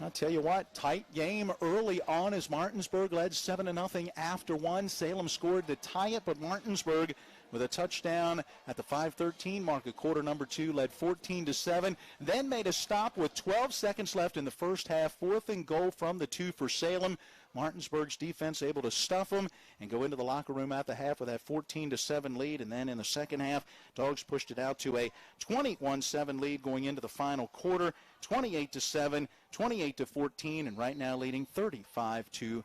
Speaker 12: I'll tell you what, tight game early on as Martinsburg led 7-0 after 1. Salem scored to tie it, but Martinsburg with a touchdown at the 5:13 mark of quarter number 2 led 14-7. Then made a stop with 12 seconds left in the first half. 4th and goal from the 2 for Salem. Martinsburg's defense able to stuff them and go into the locker room at the half with that 14-7 lead. And then in the second half, Dogs pushed it out to a 21-7 lead going into the final quarter. 28-7, 28-14, and right now leading 35-14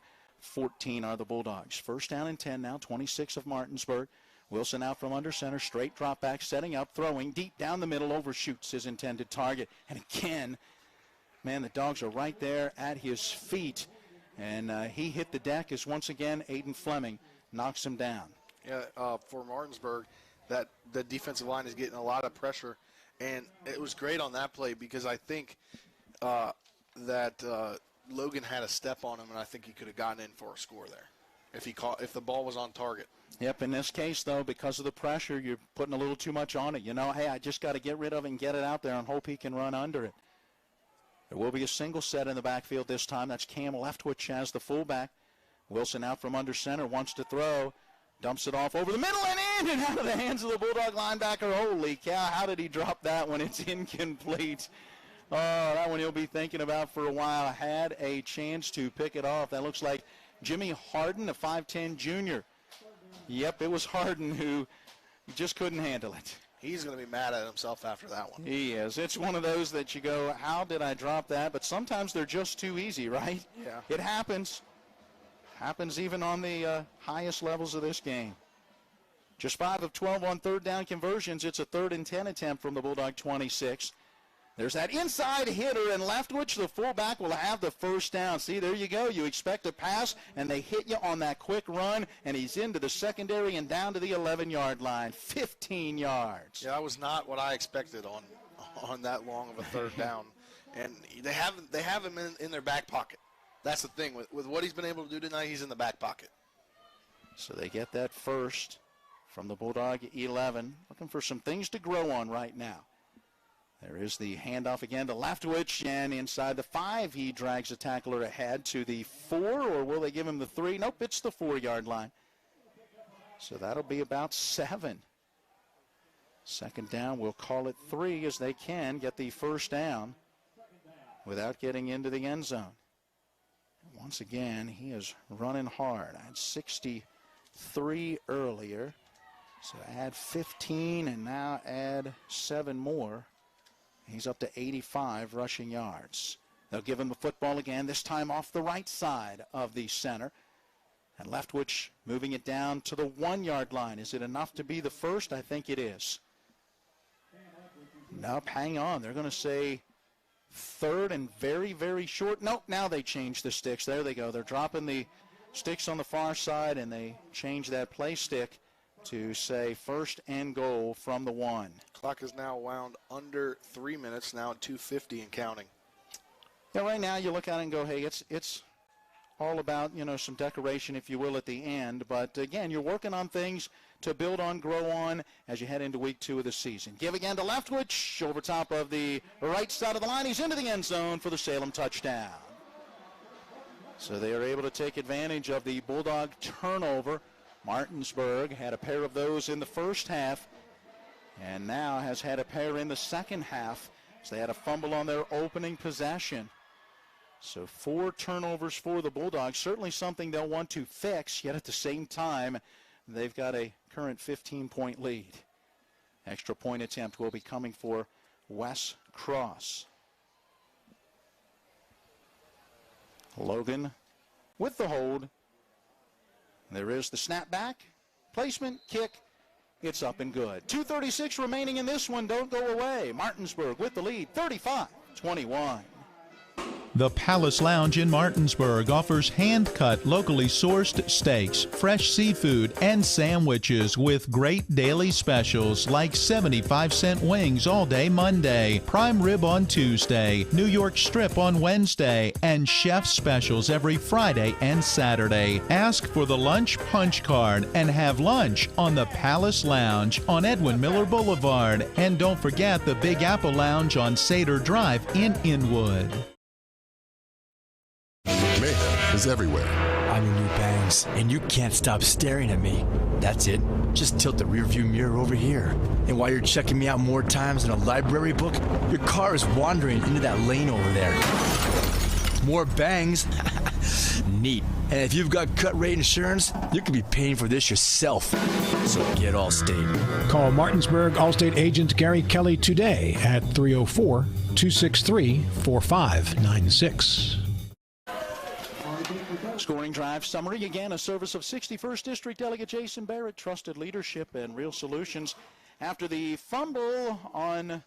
Speaker 12: are the Bulldogs. 1st down and 10 now, 26 of Martinsburg. Wilson out from under center, straight drop back, setting up, throwing deep down the middle, overshoots his intended target. And again, man, the Dogs are right there at his feet. And he hit the deck as once again Aiden Fleming knocks him down.
Speaker 3: Yeah, for Martinsburg, that the defensive line is getting a lot of pressure. And it was great on that play because I think that Logan had a step on him, and I think he could have gotten in for a score there if the ball was on target.
Speaker 12: Yep, in this case, though, because of the pressure, you're putting a little too much on it. You know, hey, I just got to get rid of it and get it out there and hope he can run under it. There will be a single set in the backfield this time. That's Cam Leftwich as the fullback. Wilson out from under center, wants to throw. Dumps it off over the middle and in and out of the hands of the Bulldog linebacker. Holy cow, how did he drop that one? It's incomplete. Oh, that one he'll be thinking about for a while. Had a chance to pick it off. That looks like Jimmy Harden, a 5'10 junior. Yep, it was Harden who just couldn't handle it.
Speaker 3: He's going to be mad at himself after that one.
Speaker 12: He is. It's one of those that you go, how did I drop that? But sometimes they're just too easy, right?
Speaker 3: Yeah.
Speaker 12: It happens. Happens even on the highest levels of this game. Just 5 of 12 on 3rd down conversions. It's a 3rd and 10 attempt from the Bulldog 26. There's that inside hitter, and Leftwich, the fullback, will have the 1st down. See, there you go. You expect a pass, and they hit you on that quick run, and he's into the secondary and down to the 11-yard line. 15 yards.
Speaker 3: Yeah, that was not what I expected on that long of a 3rd down. And they have him in their back pocket. That's the thing. With what he's been able to do tonight, he's in the back pocket.
Speaker 12: So they get that 1st from the Bulldog 11. Looking for some things to grow on right now. There is the handoff again to Leftwich, and inside the 5, he drags a tackler ahead to the 4, or will they give him the 3? Nope, it's the 4-yard line. So that'll be about 7 Second down, we'll call it 3 as they can get the first down without getting into the end zone. Once again, he is running hard. I had 63 earlier. So add 15 and now add 7 more. He's up to 85 rushing yards. They'll give him the football again, this time off the right side of the center. And Leftwich moving it down to the 1-yard line. Is it enough to be the first? I think it is. Nope, hang on. They're going to say third and very, very short. Nope, now they change the sticks. There they go. They're dropping the sticks on the far side, and they change that play stick to say first and goal from the 1.
Speaker 3: Clock is now wound under 3 minutes, now at 2:50 and counting.
Speaker 12: Yeah, right now you look at it and go, hey, it's all about, some decoration, if you will, at the end. But, again, you're working on things to build on, grow on as you head into week 2 of the season. Give again to Leftwich over top of the right side of the line. He's into the end zone for the Salem touchdown. So they are able to take advantage of the Bulldog turnover. Martinsburg had a pair of those in the first half and now has had a pair in the second half. So they had a fumble on their opening possession. So 4 turnovers for the Bulldogs, certainly something they'll want to fix, yet at the same time, they've got a current 15-point lead. Extra point attempt will be coming for Wes Cross. Logan with the hold. There is the snap back, placement, kick. It's up and good. 2:36 remaining in this one. Don't go away. Martinsburg with the lead, 35-21.
Speaker 2: The Palace Lounge in Martinsburg offers hand-cut, locally sourced steaks, fresh seafood, and sandwiches with great daily specials like 75-cent wings all day Monday, prime rib on Tuesday, New York strip on Wednesday, and chef specials every Friday and Saturday. Ask for the lunch punch card and have lunch on the Palace Lounge on Edwin Miller Boulevard. And don't forget the Big Apple Lounge on Sater Drive in Inwood.
Speaker 7: Mayhem is everywhere.
Speaker 18: I'm your new bangs, and you can't stop staring at me. That's it. Just tilt the rearview mirror over here. And while you're checking me out more times than a library book, your car is wandering into that lane over there. More bangs? Neat. And if you've got cut rate insurance, you could be paying for this yourself. So get Allstate.
Speaker 24: Call Martinsburg Allstate agent Gary Kelly today at 304-263-4596.
Speaker 12: Scoring drive summary, again, a service of 61st District Delegate Jason Barrett, trusted leadership and real solutions. After the fumble on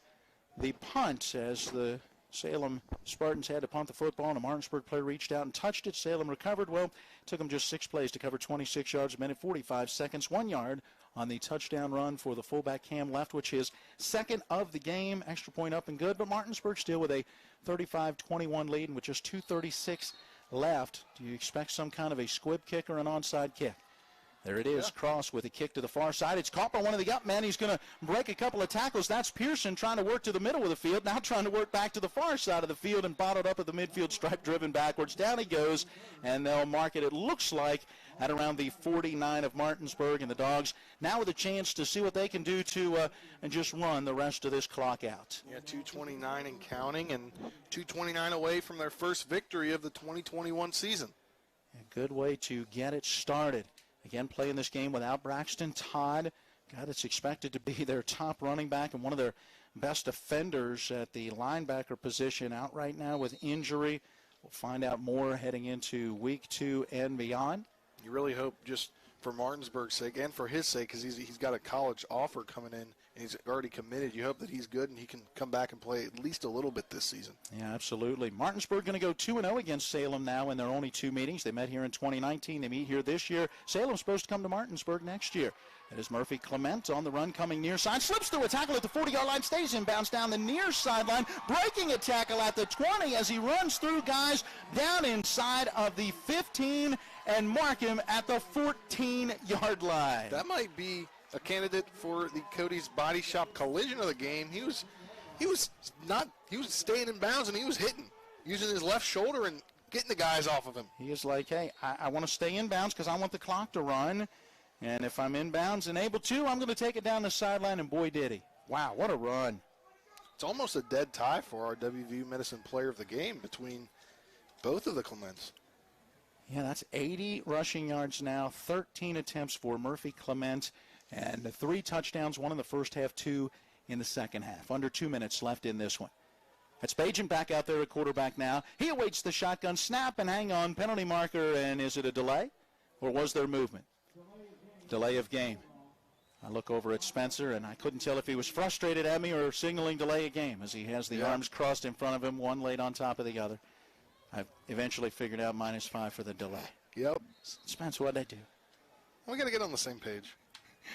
Speaker 12: the punt, as the Salem Spartans had to punt the football, and a Martinsburg player reached out and touched it. Salem recovered. Well, it took them just 6 plays to cover 26 yards, a minute 45 seconds, 1 yard on the touchdown run for the fullback Cam Leftwich, his second of the game. Extra point up and good, but Martinsburg still with a 35-21 lead and with just 2:36 left. Do you expect some kind of a squib kick or an onside kick? There it is, yeah. Cross with a kick to the far side. It's caught by one of the up men. He's going to break a couple of tackles. That's Pearson trying to work to the middle of the field, now trying to work back to the far side of the field and bottled up at the midfield stripe, driven backwards. Down he goes, and they'll mark it, it looks like, at around the 49 of Martinsburg, and the Dogs now with a chance to see what they can do to and just run the rest of this clock out.
Speaker 3: Yeah, 2:29 and counting, and 2:29 away from their first victory of the 2021 season.
Speaker 12: A good way to get it started. Again, playing this game without Braxton Todd, guy that's expected to be their top running back and one of their best defenders at the linebacker position, out right now with injury. We'll find out more heading into week 2 and beyond.
Speaker 3: You really hope, just for Martinsburg's sake and for his sake, because he's got a college offer coming in and he's already committed. You hope that he's good and he can come back and play at least a little bit this season. Yeah, absolutely. Martinsburg going to go 2-0 against Salem now in their only 2 meetings. They met here in 2019. They meet here this year. Salem's supposed to come to Martinsburg next year. It is Murphy Clement on the run, coming near side, slips through a tackle at the 40-yard line, stays inbounds down the near sideline, breaking a tackle at the 20 as he runs through guys down inside of the 15 and mark him at the 14-yard line. That might be a candidate for the Cody's Body Shop collision of the game. He was staying in bounds and he was hitting, using his left shoulder and getting the guys off of him. He is like, hey, I want to stay in bounds because I want the clock to run.
Speaker 12: And if I'm inbounds and able to, I'm going to take it down the sideline, and boy, did he. Wow, what a run.
Speaker 3: It's almost a dead tie for our WVU Medicine Player of the Game between both of the Clements.
Speaker 12: Yeah, that's 80 rushing yards now, 13 attempts for Murphy Clement, and 3 touchdowns, 1 in the first half, 2 in the second half. Under 2 minutes left in this one. That's Bajan back out there at quarterback now. He awaits the shotgun snap and hang on, penalty marker, and is it a delay? Or was there movement? Delay of game. I look over at Spencer, and I couldn't tell if he was frustrated at me or signaling delay of game as he has the arms crossed in front of him, one laid on top of the other. I've eventually figured out -5 for the delay.
Speaker 3: Yep.
Speaker 12: Spence, what'd I do?
Speaker 3: We got to get on the same page.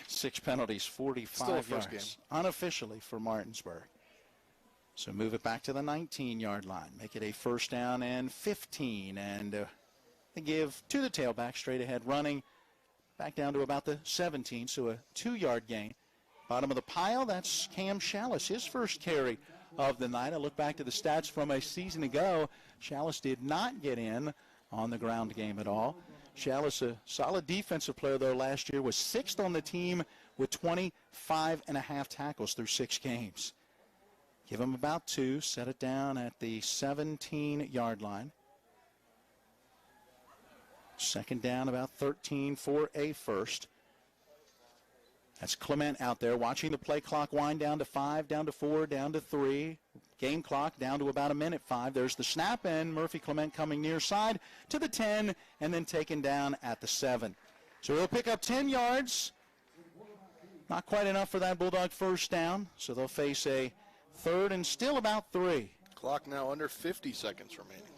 Speaker 12: 6 penalties, 45
Speaker 3: Still a first
Speaker 12: yards.
Speaker 3: game.
Speaker 12: Unofficially for Martinsburg. So move it back to the 19-yard line. Make it a 1st down and 15. And they give to the tailback, straight ahead running. Back down to about the 17, so a 2-yard gain. Bottom of the pile, that's Cam Shallis, his first carry of the night. I look back to the stats from a season ago. Shallis did not get in on the ground game at all. Shallis, a solid defensive player, though, last year, was 6th on the team with 25.5 tackles through 6 games. Give him about 2, set it down at the 17-yard line. 2nd down, about 13 for a first. That's Clement out there watching the play clock wind down to 5, down to 4, down to 3. Game clock down to about 1:05. There's the snap, and Murphy Clement coming near side to the 10 and then taken down at the 7. So he'll pick up 10 yards. Not quite enough for that Bulldog 1st down, so they'll face a 3rd and still about 3.
Speaker 3: Clock now under 50 seconds remaining.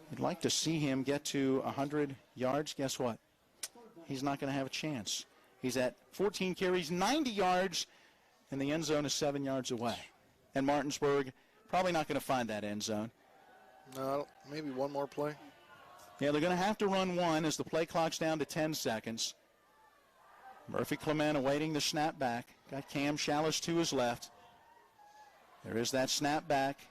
Speaker 12: You'd like to see him get to 100 yards. Guess what? He's not going to have a chance. He's at 14 carries, 90 yards, and the end zone is 7 yards away. And Martinsburg probably not going to find that end zone.
Speaker 3: No, maybe one more play.
Speaker 12: Yeah, they're going to have to run one as the play clock's down to 10 seconds. Murphy Clement awaiting the snap back. Got Cam Shallis to his left. There is that snap back.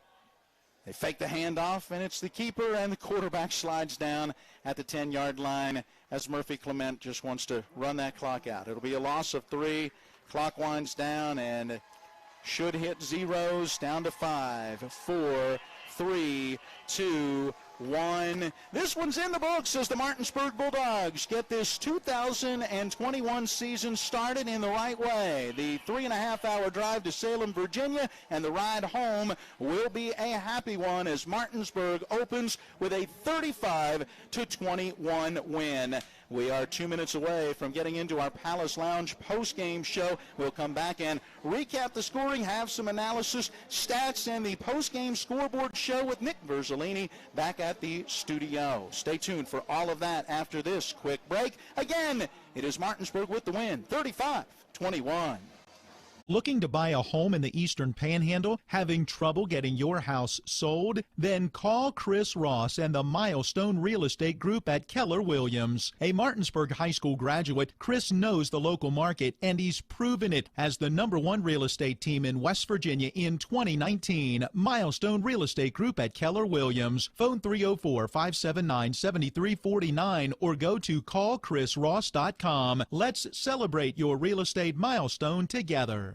Speaker 12: They fake the handoff, and it's the keeper, and the quarterback slides down at the 10-yard line as Murphy Clement just wants to run that clock out. It'll be a loss of 3. Clock winds down and should hit zeros, down to 5, 4, 3, 2, 1. This one's in the books as the Martinsburg Bulldogs get this 2021 season started in the right way. The 3.5-hour drive to Salem, Virginia, and the ride home will be a happy one as Martinsburg opens with a 35-21 win. We are 2 minutes away from getting into our Palace Lounge post-game show. We'll come back and recap the scoring, have some analysis, stats, and the post-game scoreboard show with Nick Verzolini back at the studio. Stay tuned for all of that after this quick break. Again, it is Martinsburg with the win, 35-21.
Speaker 2: Looking to buy a home in the Eastern Panhandle? Having trouble getting your house sold? Then call Chris Ross and the Milestone Real Estate Group at Keller Williams. A Martinsburg High School graduate, Chris knows the local market, and he's proven it as the #1 real estate team in West Virginia in 2019. Milestone Real Estate Group at Keller Williams. Phone 304-579-7349 or go to callchrisross.com. Let's celebrate your real estate milestone together.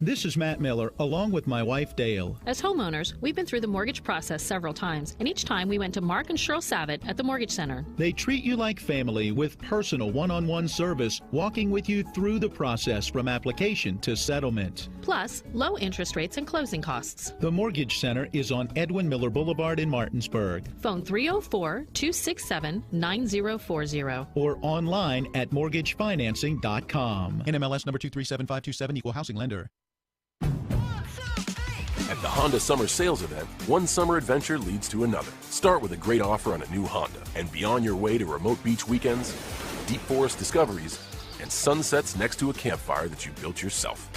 Speaker 2: This is Matt Miller, along with my wife, Dale.
Speaker 20: As homeowners, we've been through the mortgage process several times, and each time we went to Mark and Cheryl Savitt at the Mortgage Center.
Speaker 2: They treat you like family with personal one-on-one service, walking with you through the process from application to settlement.
Speaker 20: Plus, low interest rates and closing costs.
Speaker 2: The Mortgage Center is on Edwin Miller Boulevard in Martinsburg.
Speaker 20: Phone 304-267-9040.
Speaker 2: Or online at mortgagefinancing.com. NMLS number 237527, equal housing lender.
Speaker 21: At the Honda Summer Sales Event, one summer adventure leads to another. Start with a great offer on a new Honda, and be on your way to remote beach weekends, deep forest discoveries, and sunsets next to a campfire that you built yourself.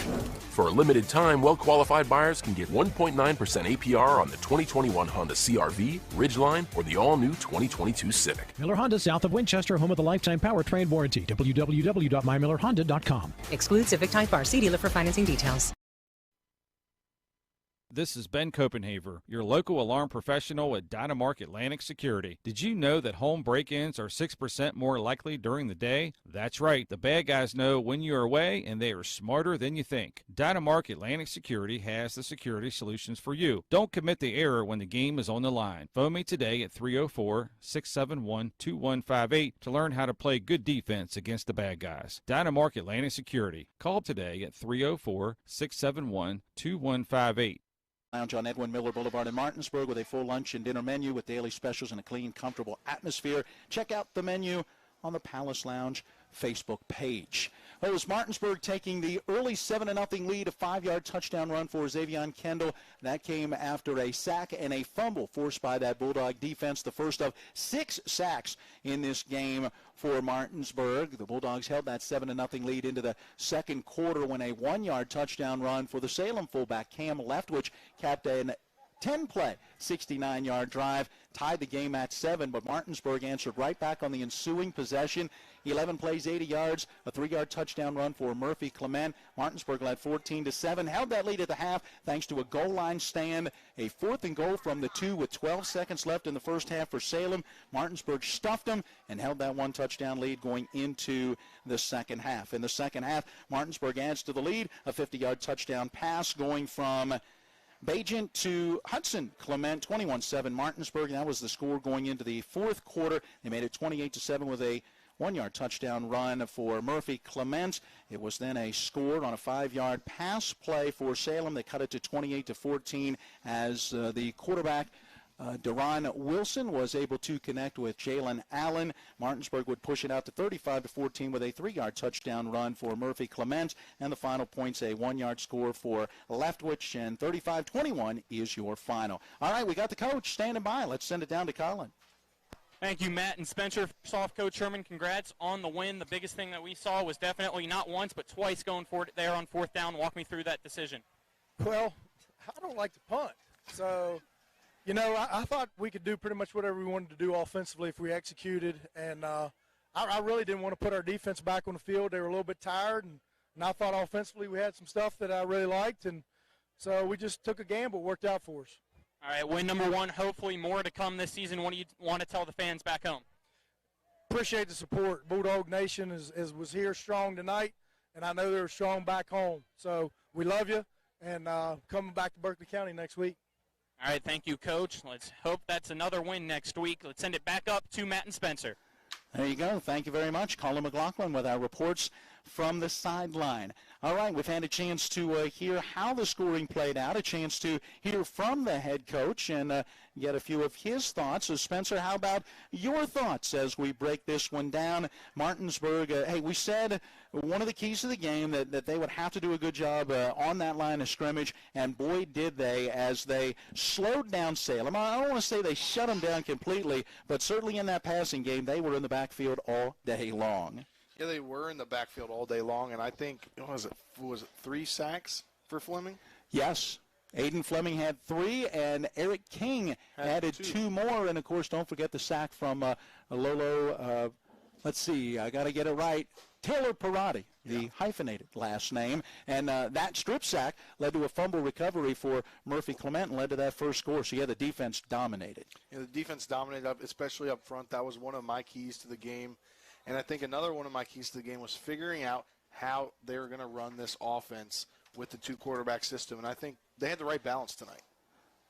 Speaker 21: For a limited time, well-qualified buyers can get 1.9% APR on the 2021 Honda CR-V, Ridgeline, or the all-new 2022 Civic.
Speaker 24: Miller Honda, south of Winchester, home of the lifetime powertrain warranty. www.mymillerhonda.com.
Speaker 22: Exclude Civic Type R. See dealer for financing details.
Speaker 1: This is Ben Copenhaver, your local alarm professional at Dynamark Atlantic Security. Did you know that home break-ins are 6% more likely during the day? That's right. The bad guys know when you're away, and they are smarter than you think. Dynamark Atlantic Security has the security solutions for you. Don't commit the error when the game is on the line. Phone me today at 304-671-2158 to learn how to play good defense against the bad guys. Dynamark Atlantic Security. Call today at 304-671-2158.
Speaker 12: Lounge on Edwin Miller Boulevard in Martinsburg with a full lunch and dinner menu with daily specials and a clean, comfortable atmosphere. Check out the menu on the Palace Lounge Facebook page. Well, it was Martinsburg taking the early 7-0 lead, a 5-yard touchdown run for Xavier Kendall. That came after a sack and a fumble forced by that Bulldog defense, the first of 6 sacks in this game for Martinsburg. The Bulldogs held that 7-0 lead into the second quarter when a 1-yard touchdown run for the Salem fullback Cam Leftwich capped an 10-play, 69-yard drive, tied the game at 7, but Martinsburg answered right back on the ensuing possession. 11 plays, 80 yards, a 3-yard touchdown run for Murphy Clement. Martinsburg led 14-7, held that lead at the half thanks to a goal line stand, a 4th and goal from the 2 with 12 seconds left in the first half for Salem. Martinsburg stuffed them and held that 1 touchdown lead going into the second half. In the second half, Martinsburg adds to the lead, a 50-yard touchdown pass going from Bajent to Hudson Clement, 21-7 Martinsburg. That was the score going into the fourth quarter. They made it 28-7 with a 1-yard touchdown run for Murphy Clement. It was then a score on a 5-yard pass play for Salem. They cut it to 28-14 as the quarterback Deron Wilson was able to connect with Jalen Allen. Martinsburg would push it out to 35-14 with a 3-yard touchdown run for Murphy Clement. And the final points, a 1-yard score for Leftwich, and 35-21 is your final. All right, we got the coach standing by. Let's send it down to Colin.
Speaker 9: Thank you, Matt and Spencer. First off, Coach Sherman, congrats on the win. The biggest thing that we saw was definitely not once but twice going for it there on 4th down. Walk me through that decision.
Speaker 13: Well, I don't like to punt, so you know, I thought we could do pretty much whatever we wanted to do offensively if we executed, and I really didn't want to put our defense back on the field. They were a little bit tired, and I thought offensively we had some stuff that I really liked, and so we just took a gamble. It worked out for us.
Speaker 9: All right, win number 1, hopefully more to come this season. What do you want to tell the fans back home?
Speaker 13: Appreciate the support. Bulldog Nation was here strong tonight, and I know they're strong back home. So we love you, and coming back to Berkeley County next week.
Speaker 9: All right, thank you, Coach. Let's hope that's another win next week. Let's send it back up to Matt and Spencer.
Speaker 12: There you go. Thank you very much. Colin McLaughlin with our reports from the sideline. All right, we've had a chance to hear how the scoring played out, a chance to hear from the head coach and get a few of his thoughts. So, Spencer, how about your thoughts as we break this one down? Martinsburg, hey, we said one of the keys to the game that they would have to do a good job on that line of scrimmage, and boy, did they, as they slowed down Salem. I don't want to say they shut them down completely, but certainly in that passing game, they were in the backfield all day long.
Speaker 3: Yeah, they were in the backfield all day long, and I think, was it 3 sacks for Fleming?
Speaker 12: Yes. Aiden Fleming had 3, and Eric King added 2 more. And, of course, don't forget the sack from Lolo, let's see, I got to get it right, Taylor Parati, the hyphenated last name. And that strip sack led to a fumble recovery for Murphy Clement and led to that first score. So, yeah, the defense dominated.
Speaker 3: Yeah, the defense dominated, especially up front. That was one of my keys to the game. And I think another one of my keys to the game was figuring out how they were going to run this offense with the 2-quarterback system. And I think they had the right balance tonight.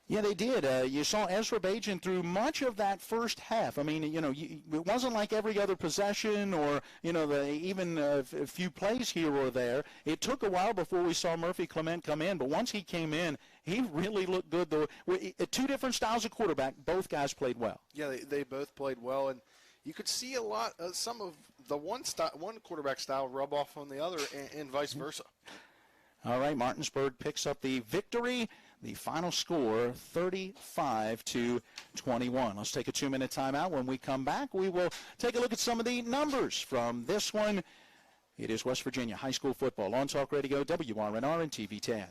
Speaker 12: Yeah, they did. You saw Ezra Bajan through much of that first half. I mean, you know, it wasn't like every other possession or, you know, even a few plays here or there. It took a while before we saw Murphy Clement come in, but once he came in, he really looked good. 2 different styles of quarterback, both guys played well.
Speaker 3: Yeah, they both played well, and you could see a lot, some of the one quarterback style rub off on the other and vice versa.
Speaker 12: All right, Martinsburg picks up the victory. The final score, 35-21. Let's take a 2-minute timeout. When we come back, we will take a look at some of the numbers from this one. It is West Virginia High School Football on Talk Radio, WRNR and TV 10.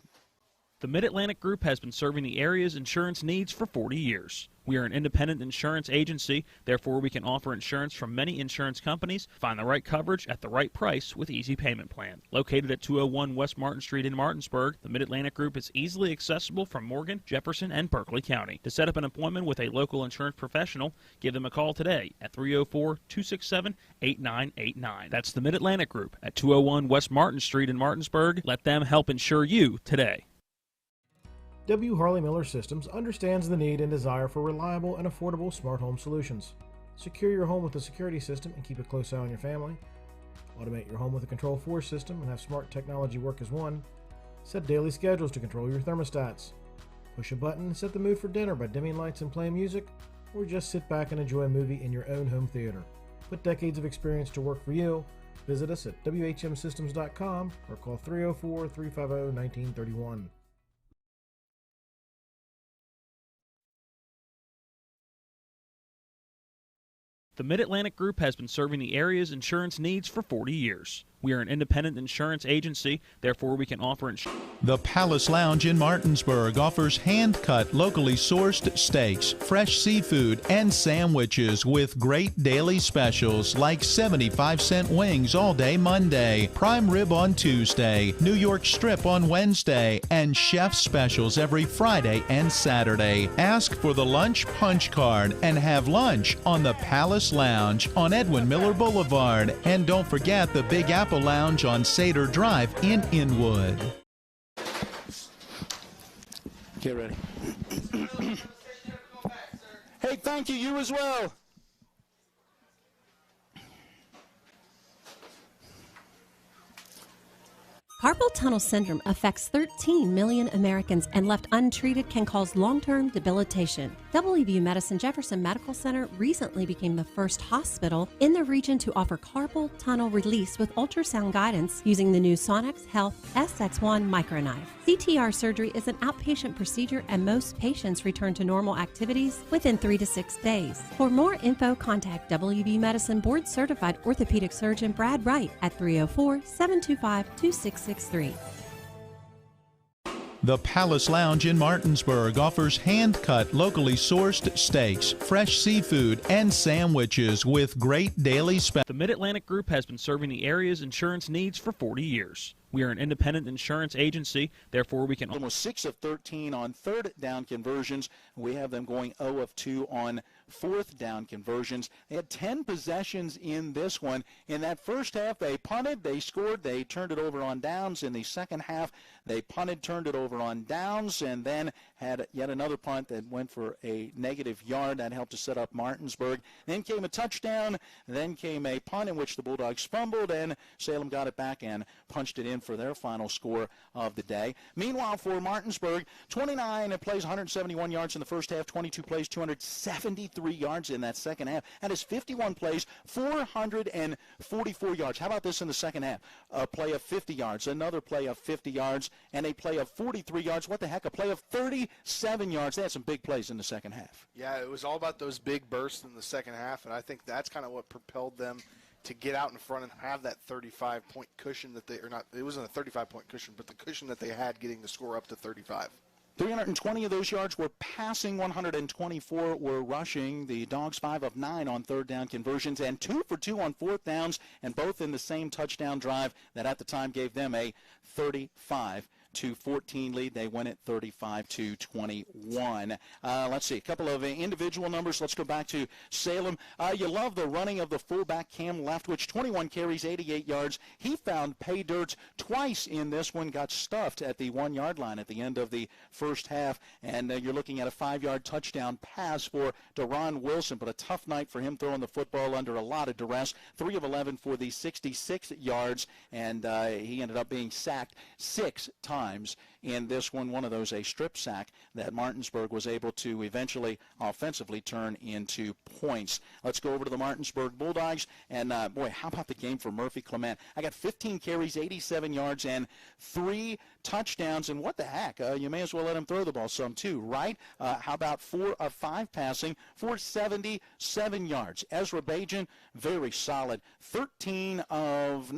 Speaker 11: The Mid-Atlantic Group has been serving the area's insurance needs for 40 years. We are an independent insurance agency, therefore we can offer insurance from many insurance companies. Find the right coverage at the right price with easy payment plan. Located at 201 West Martin Street in Martinsburg, the Mid-Atlantic Group is easily accessible from Morgan, Jefferson, and Berkeley County. To set up an appointment with a local insurance professional, give them a call today at 304-267-8989. That's the Mid-Atlantic Group at 201 West Martin Street in Martinsburg. Let them help insure you today.
Speaker 5: W. Harley Miller Systems understands the need and desire for reliable and affordable smart home solutions. Secure your home with a security system and keep a close eye on your family. Automate your home with a Control4 system and have smart technology work as one. Set daily schedules to control your thermostats. Push a button and set the mood for dinner by dimming lights and playing music, or just sit back and enjoy a movie in your own home theater. Put decades of experience to work for you. Visit us at WHMsystems.com or call 304-350-1931.
Speaker 11: The Mid-Atlantic Group has been serving the area's insurance needs for 40 years. We are an independent insurance agency, therefore we can offer insurance.
Speaker 2: The Palace Lounge in Martinsburg offers hand-cut, locally sourced steaks, fresh seafood, and sandwiches with great daily specials like 75-cent wings all day Monday, prime rib on Tuesday, New York strip on Wednesday, and chef specials every Friday and Saturday. Ask for the lunch punch card and have lunch on the Palace Lounge on Edwin Miller Boulevard. And don't forget the Big Apple Lounge on Sater Drive in Inwood.
Speaker 12: Get ready. Hey, thank you. You as well.
Speaker 10: Carpal tunnel syndrome affects 13 million Americans and left untreated can cause long-term debilitation. WVU Medicine Jefferson Medical Center recently became the first hospital in the region to offer carpal tunnel release with ultrasound guidance using the new Sonex Health SX1 microknife. CTR surgery is an outpatient procedure and most patients return to normal activities within 3 to 6 days. For more info, contact WVU Medicine Board Certified Orthopedic Surgeon Brad Wright at 304-725-2663.
Speaker 2: The Palace Lounge in Martinsburg offers hand-cut, locally sourced steaks, fresh seafood, and sandwiches with great daily specials.
Speaker 11: The Mid-Atlantic Group has been serving the area's insurance needs for 40 years. We are an independent insurance agency, therefore we can...
Speaker 12: Almost 6 of 13 on third down conversions. We have them going 0 of 2 on fourth down conversions. They had 10 possessions in this one. In that first half, they punted, they scored, they turned it over on downs. In the second half, they punted, turned it over on downs, and then had yet another punt that went for a negative yard. That helped to set up Martinsburg. Then came a touchdown, then came a punt in which the Bulldogs fumbled, and Salem got it back and punched it in for their final score of the day. Meanwhile, for Martinsburg, 29 plays, 171 yards in the first half, 22 plays, 273 yards in that second half. That is 51 plays, 444 yards. How about this in the second half? A play of 50 yards, another play of 50 yards, and a play of 43 yards. What the heck? A play of 37 yards. They had some big plays in the second half.
Speaker 3: Yeah, it was all about those big bursts in the second half, and I think that's kind of what propelled them to get out in front and have that 35-point cushion that they, or not, it wasn't a 35-point cushion, but the cushion that they had getting the score up to 35.
Speaker 12: 320 of those yards were passing, 124 were rushing. The Dogs 5 of 9 on third down conversions and 2 for 2 on fourth downs, and both in the same touchdown drive that at the time gave them a 35-14 lead. They win it 35-21. Let's see, a couple of individual numbers. Let's go back to Salem. You love the running of the fullback Cam Leftwich, 21 carries, 88 yards. He found pay dirt twice in this one, got stuffed at the 1-yard line at the end of the first half, and you're looking at a 5-yard touchdown pass for Deron Wilson, but a tough night for him throwing the football under a lot of duress. 3 of 11 for the 66 yards, and he ended up being sacked 6 times in this one. One of those a strip sack that Martinsburg was able to eventually offensively turn into points. Let's go over to the Martinsburg Bulldogs, and boy, how about the game for Murphy Clement? I got 15 carries, 87 yards, and 3 touchdowns, and what the heck? You may as well let him throw the ball some too, right? How about 4 of 5 passing for 77 yards? Ezra Bajan, very solid. 14 of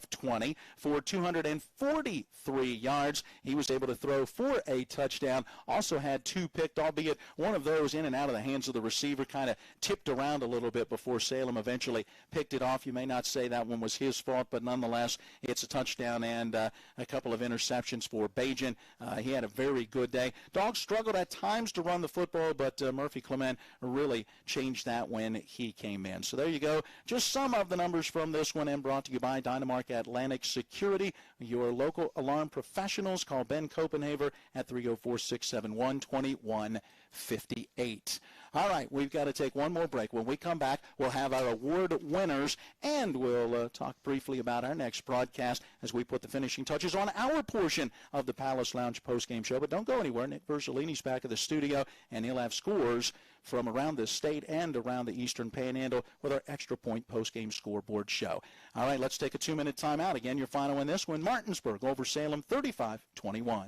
Speaker 12: 20 for 250 43 yards. He was able to throw for a touchdown. Also had 2 picked, albeit one of those in and out of the hands of the receiver, kind of tipped around a little bit before Salem eventually picked it off. You may not say that one was his fault, but nonetheless, it's a touchdown and a couple of interceptions for Bajan. He had a very good day. Dogs struggled at times to run the football, but Murphy Clement really changed that when he came in. So there you go. Just some of the numbers from this one, and brought to you by Dynamark Atlantic Security, your local alarm professionals. Call Ben Copenhaver at 304-671-2158. All right, we've got to take one more break. When we come back, we'll have our award winners, and we'll talk briefly about our next broadcast as we put the finishing touches on our portion of the Palace Lounge postgame show. But don't go anywhere. Nick Verzolini's back at the studio, and he'll have scores from around the state and around the Eastern Panhandle with our Extra Point postgame scoreboard show. All right, let's take a 2-minute timeout. Again, your final in this one, Martinsburg over Salem, 35-21.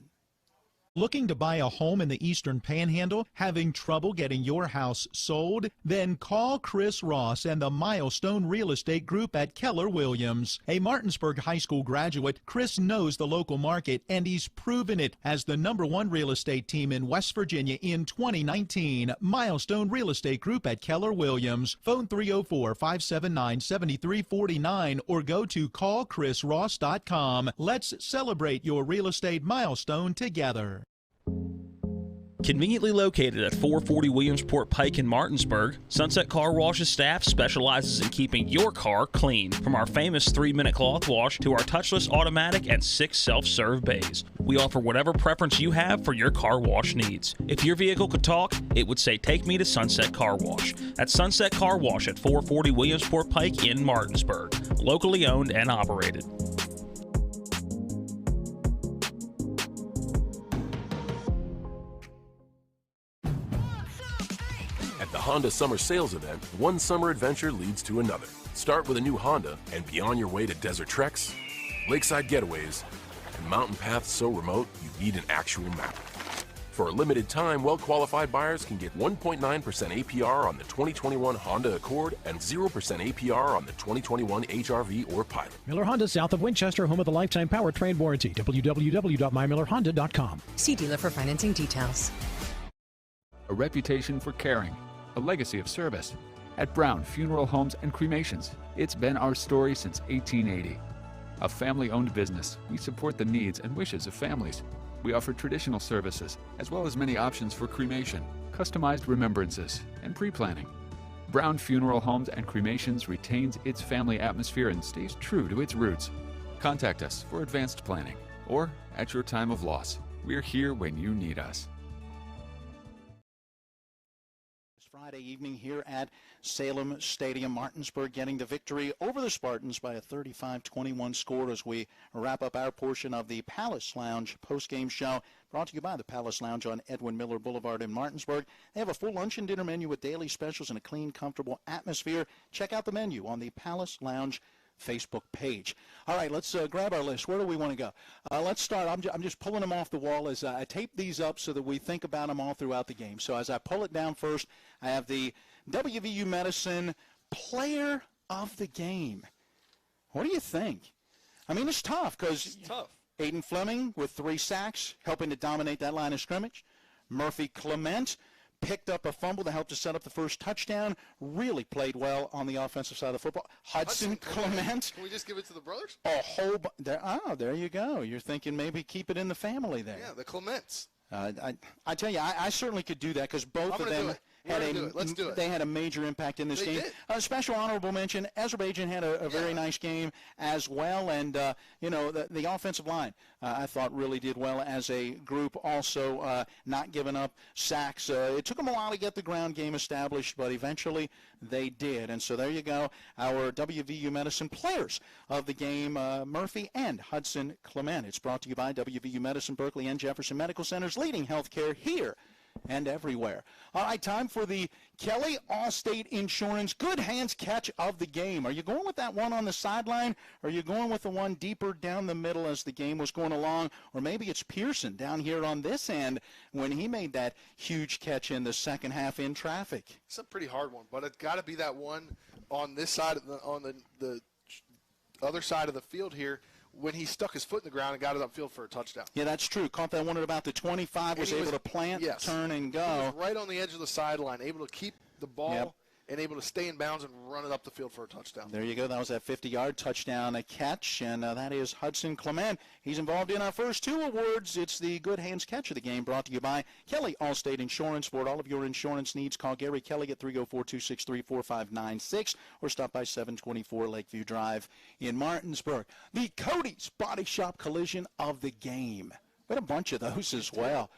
Speaker 2: Looking to buy a home in the Eastern Panhandle? Having trouble getting your house sold? Then call Chris Ross and the Milestone Real Estate Group at Keller Williams. A Martinsburg High School graduate, Chris knows the local market, and he's proven it as the #1 real estate team in West Virginia in 2019. Milestone Real Estate Group at Keller Williams. Phone 304-579-7349 or go to callchrisross.com. Let's celebrate your real estate milestone together.
Speaker 11: Conveniently located at 440 Williamsport Pike in Martinsburg, Sunset Car Wash's staff specializes in keeping your car clean. From our famous 3-minute cloth wash to our touchless automatic and 6 self-serve bays, we offer whatever preference you have for your car wash needs. If your vehicle could talk, it would say, "Take me to Sunset Car Wash." That's Sunset Car Wash at 440 Williamsport Pike in Martinsburg. Locally owned and operated.
Speaker 21: At the Honda Summer Sales Event, one summer adventure leads to another. Start with a new Honda and be on your way to desert treks, lakeside getaways, and mountain paths so remote you need an actual map. For a limited time, well-qualified buyers can get 1.9% APR on the 2021 Honda Accord and 0% APR on the 2021 HRV or Pilot.
Speaker 24: Miller Honda, south of Winchester, home of the lifetime powertrain warranty. www.mymillerhonda.com.
Speaker 4: See dealer for financing details.
Speaker 8: A reputation for caring, a legacy of service. At Brown Funeral Homes and Cremations, it's been our story since 1880. A family-owned business, we support the needs and wishes of families. We offer traditional services, as well as many options for cremation, customized remembrances, and pre-planning. Brown Funeral Homes and Cremations retains its family atmosphere and stays true to its roots. Contact us for advanced planning, or at your time of loss. We're here when you need us.
Speaker 12: Friday evening here at Salem Stadium. Martinsburg getting the victory over the Spartans by a 35-21 score as we wrap up our portion of the Palace Lounge postgame show, brought to you by the Palace Lounge on Edwin Miller Boulevard in Martinsburg. They have a full lunch and dinner menu with daily specials and a clean, comfortable atmosphere. Check out the menu on the Palace Lounge Facebook page. All right, let's grab our list. Where do we want to go? Let's start. I'm just pulling them off the wall as I tape these up so that we think about them all throughout the game. So as I pull it down first, I have the WVU Medicine Player of the Game. What do you think? I mean, it's tough because Aiden Fleming with 3 sacks, helping to dominate that line of scrimmage. Murphy Clement picked up a fumble that helped to set up the first touchdown, really played well on the offensive side of the football. Hudson Clement.
Speaker 3: Can we just give it to the brothers?
Speaker 12: There you go. You're thinking maybe keep it in the family there.
Speaker 3: Yeah, the Clements.
Speaker 12: I tell you, I certainly could do that because both of them
Speaker 3: Let's do it.
Speaker 12: They had a major impact in this game. Special honorable mention, Azerbaijan had a very nice game as well, and the offensive line I thought really did well as a group, also not giving up sacks. It took them a while to get the ground game established, but eventually they did. And so there you go, our WVU Medicine players of the game, Murphy and Hudson Clement. It's brought to you by WVU Medicine, Berkeley and Jefferson Medical Centers, leading healthcare here and everywhere. All right, time for the Kelly Allstate Insurance Good Hands catch of the game. Are you going with that one on the sideline, or are you going with the one deeper down the middle as the game was going along? Or maybe it's Pearson down here on this end when he made that huge catch in the second half in traffic.
Speaker 3: It's a pretty hard one, but it's got to be that one on this side of on the other side of the field here when he stuck his foot in the ground and got it upfield for a touchdown.
Speaker 12: Yeah, that's true. Caught that one at about the 25, was able to plant, turn, and go.
Speaker 3: He was right on the edge of the sideline, able to keep the ball and able to stay in bounds and run it up the field for a touchdown.
Speaker 12: There you go. That was that 50-yard touchdown catch, and that is Hudson Clement. He's involved in our first 2 awards. It's the Good Hands Catch of the game, brought to you by Kelly Allstate Insurance. For all of your insurance needs, call Gary Kelly at 304-263-4596 or stop by 724 Lakeview Drive in Martinsburg. The Cody's Body Shop collision of the game. We had a bunch of those as well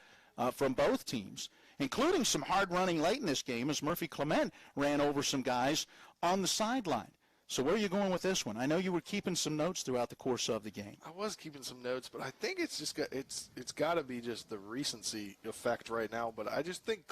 Speaker 12: from both teams, including some hard running late in this game as Murphy Clement ran over some guys on the sideline. So where are you going with this one? I know you were keeping some notes throughout the course of the game.
Speaker 3: I was keeping some notes, but I think it's just it's got to be just the recency effect right now. But I just think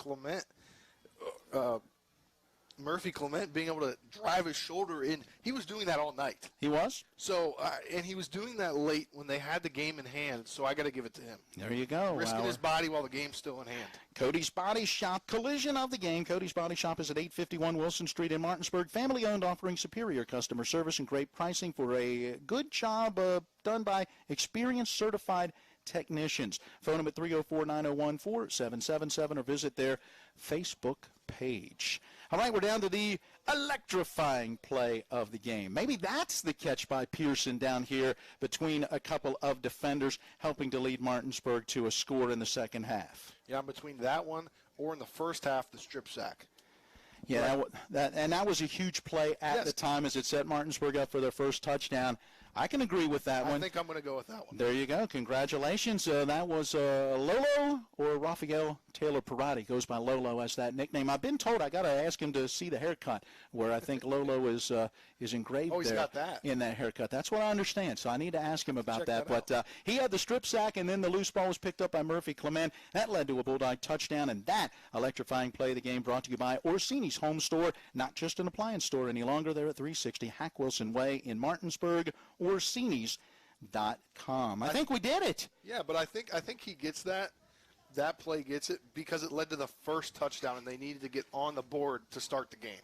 Speaker 3: Murphy Clement being able to drive his shoulder in, he was doing that all night.
Speaker 12: He was?
Speaker 3: So, and he was doing that late when they had the game in hand, so I got to give it to him.
Speaker 12: There you go.
Speaker 3: Risking his body while the game's still in hand.
Speaker 12: Cody's Body Shop collision of the game. Cody's Body Shop is at 851 Wilson Street in Martinsburg. Family-owned, offering superior customer service and great pricing for a good job done by experienced, certified technicians. Phone them at 304-901-4777 or visit their Facebook page. All right, we're down to the electrifying play of the game. Maybe that's the catch by Pearson down here between a couple of defenders, helping to lead Martinsburg to a score in the second half.
Speaker 3: Yeah, between that one or in the first half, the strip sack.
Speaker 12: Yeah, that was a huge play at the time as it set Martinsburg up for their first touchdown. I can agree with that one.
Speaker 3: I think I'm going to go with that one.
Speaker 12: There you go. Congratulations. That was Lolo or Rafael Taylor Parati. Goes by Lolo as that nickname. I've been told I got to ask him to see the haircut, where I think Lolo is engraved
Speaker 3: he's got that.
Speaker 12: In that haircut. That's what I understand. So I need to ask him about that. But he had the strip sack, and then the loose ball was picked up by Murphy Clement. That led to a Bulldog touchdown, and that electrifying play of the game brought to you by Orsini's Home Store, not just an appliance store any longer. They're at 360 Hack Wilson Way in Martinsburg. Orsini's.com. I think we did it.
Speaker 3: Yeah, but I think he gets that. That play gets it because it led to the first touchdown, and they needed to get on the board to start the game.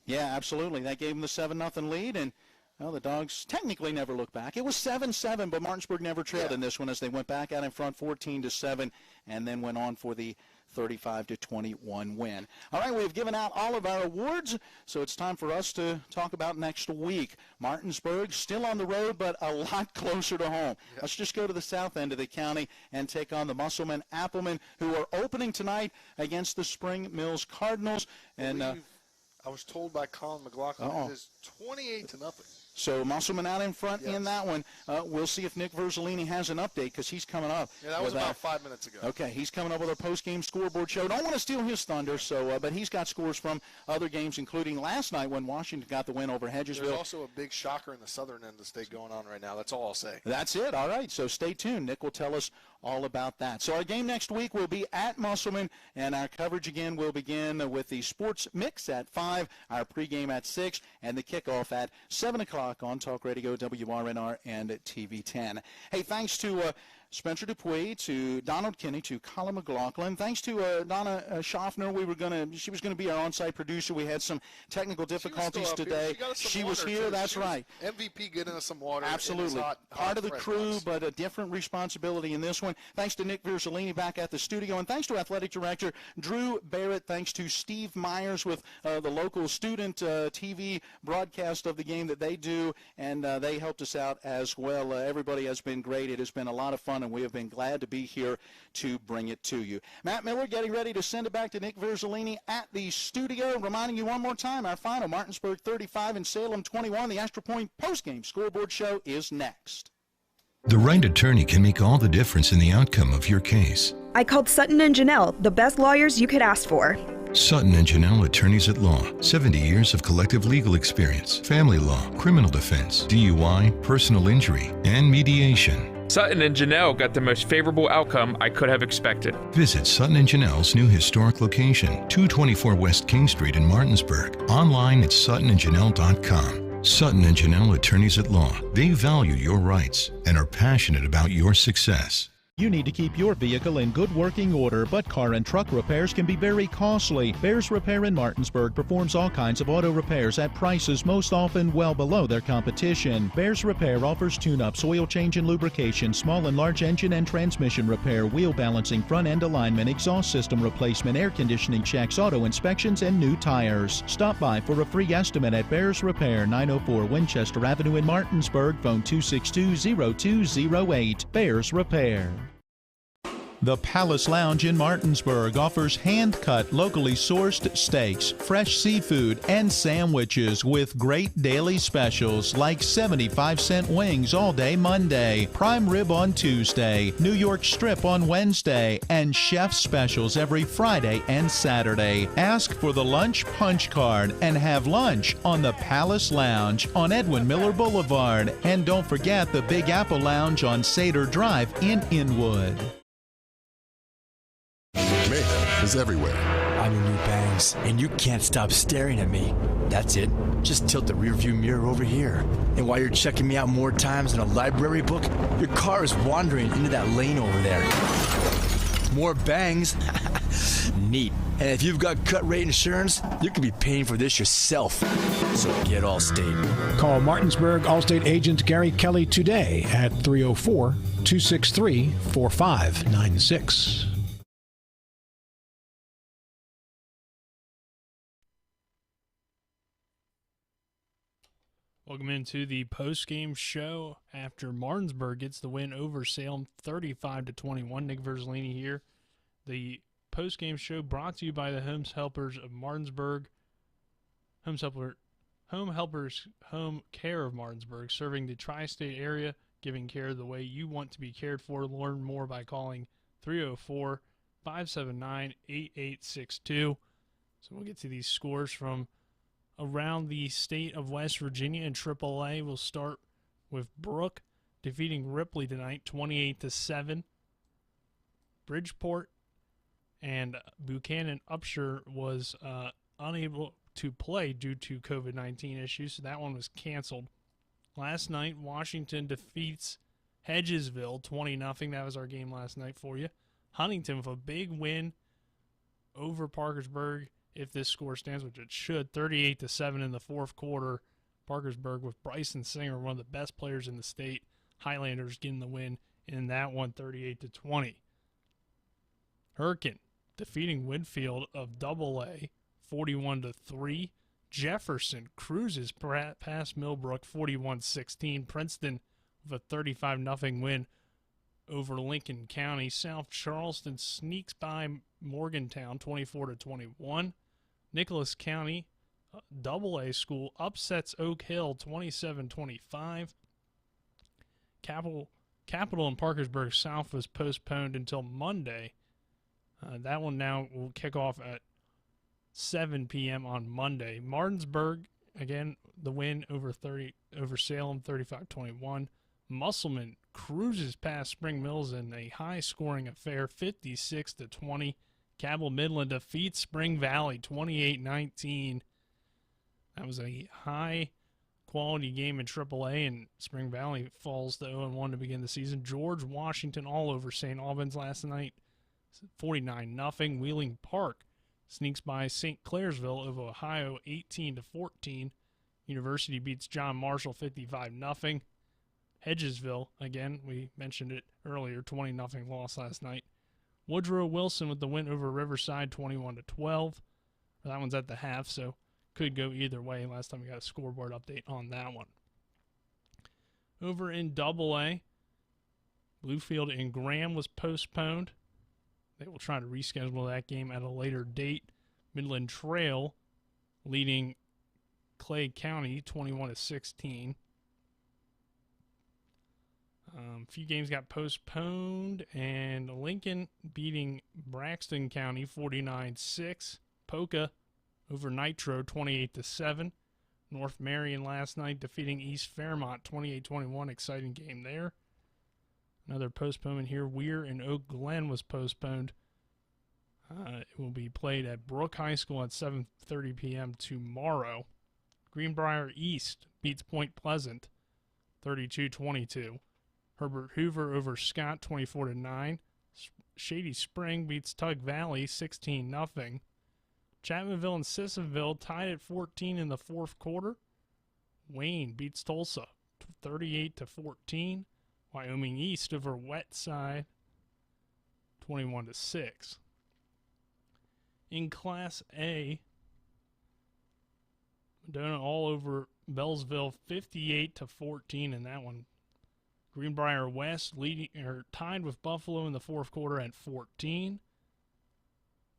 Speaker 12: Yeah, absolutely. That gave them the 7-0 lead, and the Dogs technically never looked back. It was 7-7, but Martinsburg never trailed in this one as they went back out in front 14-7, and then went on for the 35-21 win. All right, we've given out all of our awards, so it's time for us to talk about next week. Martinsburg still on the road, but a lot closer to home. Yeah. Let's just go to the south end of the county and take on the Musselman Applemen, who are opening tonight against the Spring Mills Cardinals. And
Speaker 3: I was told by Colin McLaughlin it is 28-0.
Speaker 12: So Musselman out in front in that one. We'll see if Nick Verzolini has an update because he's coming up.
Speaker 3: Yeah, that was about 5 minutes ago.
Speaker 12: Okay, he's coming up with a post-game scoreboard show. Don't want to steal his thunder, but he's got scores from other games, including last night when Washington got the win over Hedgesville.
Speaker 3: There's also a big shocker in the southern end of the state going on right now. That's all I'll say.
Speaker 12: That's it. All right, so stay tuned. Nick will tell us all about that. So our game next week will be at Musselman, and our coverage again will begin with the Sports Mix at 5, our pregame at 6, and the kickoff at 7 o'clock on Talk Radio, WRNR, and TV 10. Hey, thanks to Spencer Dupuy, to Donald Kinney, to Colin McLaughlin. Thanks to Donna Schaffner. She was going to be our on-site producer. We had some technical difficulties today. She was here. That's right.
Speaker 3: MVP getting us some water.
Speaker 12: Absolutely. Part of the crew, but a different responsibility in this one. Thanks to Nick Verzolini back at the studio, and thanks to Athletic Director Drew Barrett. Thanks to Steve Myers with the local student TV broadcast of the game that they do, and they helped us out as well. Everybody has been great. It has been a lot of fun, and we have been glad to be here to bring it to you. Matt Miller getting ready to send it back to Nick Verzolini at the studio. Reminding you one more time, our final, Martinsburg 35 and Salem 21. The Astra Point postgame scoreboard show is next.
Speaker 14: The right attorney can make all the difference in the outcome of your case.
Speaker 17: I called Sutton and Janelle, the best lawyers you could ask for.
Speaker 14: Sutton and Janelle, attorneys at law. 70 years of collective legal experience. Family law, criminal defense, DUI, personal injury, and mediation.
Speaker 22: Sutton and Janelle got the most favorable outcome I could have expected.
Speaker 14: Visit Sutton and Janelle's new historic location, 224 West King Street in Martinsburg. Online at suttonandjanelle.com. Sutton and Janelle, attorneys at law. They value your rights and are passionate about your success.
Speaker 2: You need to keep your vehicle in good working order, but car and truck repairs can be very costly. Bears Repair in Martinsburg performs all kinds of auto repairs at prices most often well below their competition. Bears Repair offers tune-ups, oil change and lubrication, small and large engine and transmission repair, wheel balancing, front end alignment, exhaust system replacement, air conditioning checks, auto inspections, and new tires. Stop by for a free estimate at Bears Repair, 904 Winchester Avenue in Martinsburg. Phone 262-0208. Bears Repair. The Palace Lounge in Martinsburg offers hand-cut, locally sourced steaks, fresh seafood, and sandwiches with great daily specials like 75-cent wings all day Monday, prime rib on Tuesday, New York strip on Wednesday, and chef specials every Friday and Saturday. Ask for the lunch punch card and have lunch on the Palace Lounge on Edwin Miller Boulevard. And don't forget the Big Apple Lounge on Sater Drive in Inwood.
Speaker 7: Mayhem is everywhere.
Speaker 18: I'm your new bangs, and you can't stop staring at me. That's it. Just tilt the rearview mirror over here. And while you're checking me out more times than a library book, your car is wandering into that lane over there. More bangs? Neat. And if you've got cut rate insurance, you can be paying for this yourself. So get Allstate.
Speaker 24: Call Martinsburg Allstate agent Gary Kelly today at 304-263-4596.
Speaker 15: Welcome into the post-game show after Martinsburg gets the win over Salem 35-21. Nick Verzolini here. The post-game show brought to you by the Home Helpers of Martinsburg. Home Care of Martinsburg, serving the tri-state area, giving care the way you want to be cared for. Learn more by calling 304-579-8862. So we'll get to these scores from around the state of West Virginia in AAA. We'll start with Brooke defeating Ripley tonight, 28-7. Bridgeport and Buchanan Upshur was unable to play due to COVID-19 issues, so that one was canceled. Last night, Washington defeats Hedgesville 20-0. That was our game last night for you. Huntington with a big win over Parkersburg. If this score stands, which it should, 38-7 in the fourth quarter. Parkersburg with Bryson Singer, one of the best players in the state. Highlanders getting the win in that one, 38-20. Herkin defeating Winfield of AA, 41-3. Jefferson cruises past Millbrook, 41-16. Princeton with a 35-0 win over Lincoln County. South Charleston sneaks by Morgantown, 24-21. Nicholas County AA school upsets Oak Hill 27-25. Capital in Parkersburg South was postponed until Monday. That one now will kick off at 7 p.m. on Monday. Martinsburg, again, the win over Salem, 35-21. Musselman cruises past Spring Mills in a high-scoring affair, 56-20. Cabell Midland defeats Spring Valley 28-19. That was a high-quality game in AAA, and Spring Valley falls to 0-1 to begin the season. George Washington all over St. Albans last night, 49-0. Wheeling Park sneaks by St. Clairsville of Ohio 18-14. University beats John Marshall 55-0. Hedgesville, again, we mentioned it earlier, 20-0 loss last night. Woodrow Wilson with the win over Riverside, 21-12. That one's at the half, so could go either way. Last time we got a scoreboard update on that one. Over in AA, Bluefield and Graham was postponed. They will try to reschedule that game at a later date. Midland Trail leading Clay County, 21-16. A few games got postponed, and Lincoln beating Braxton County 49-6. Polka over Nitro 28-7. North Marion last night defeating East Fairmont 28-21. Exciting game there. Another postponement here. Weir and Oak Glen was postponed. It will be played at Brooke High School at 7:30 p.m. tomorrow. Greenbrier East beats Point Pleasant 32-22. Herbert Hoover over Scott 24-9. Shady Spring beats Tug Valley 16-0. Chapmanville and Sissonville tied at 14 in the fourth quarter. Wayne beats Tulsa 38-14. Wyoming East over Westside 21-6. In Class A, Medona all over Bellsville 58-14 in that one. Greenbrier West tied with Buffalo in the fourth quarter at 14.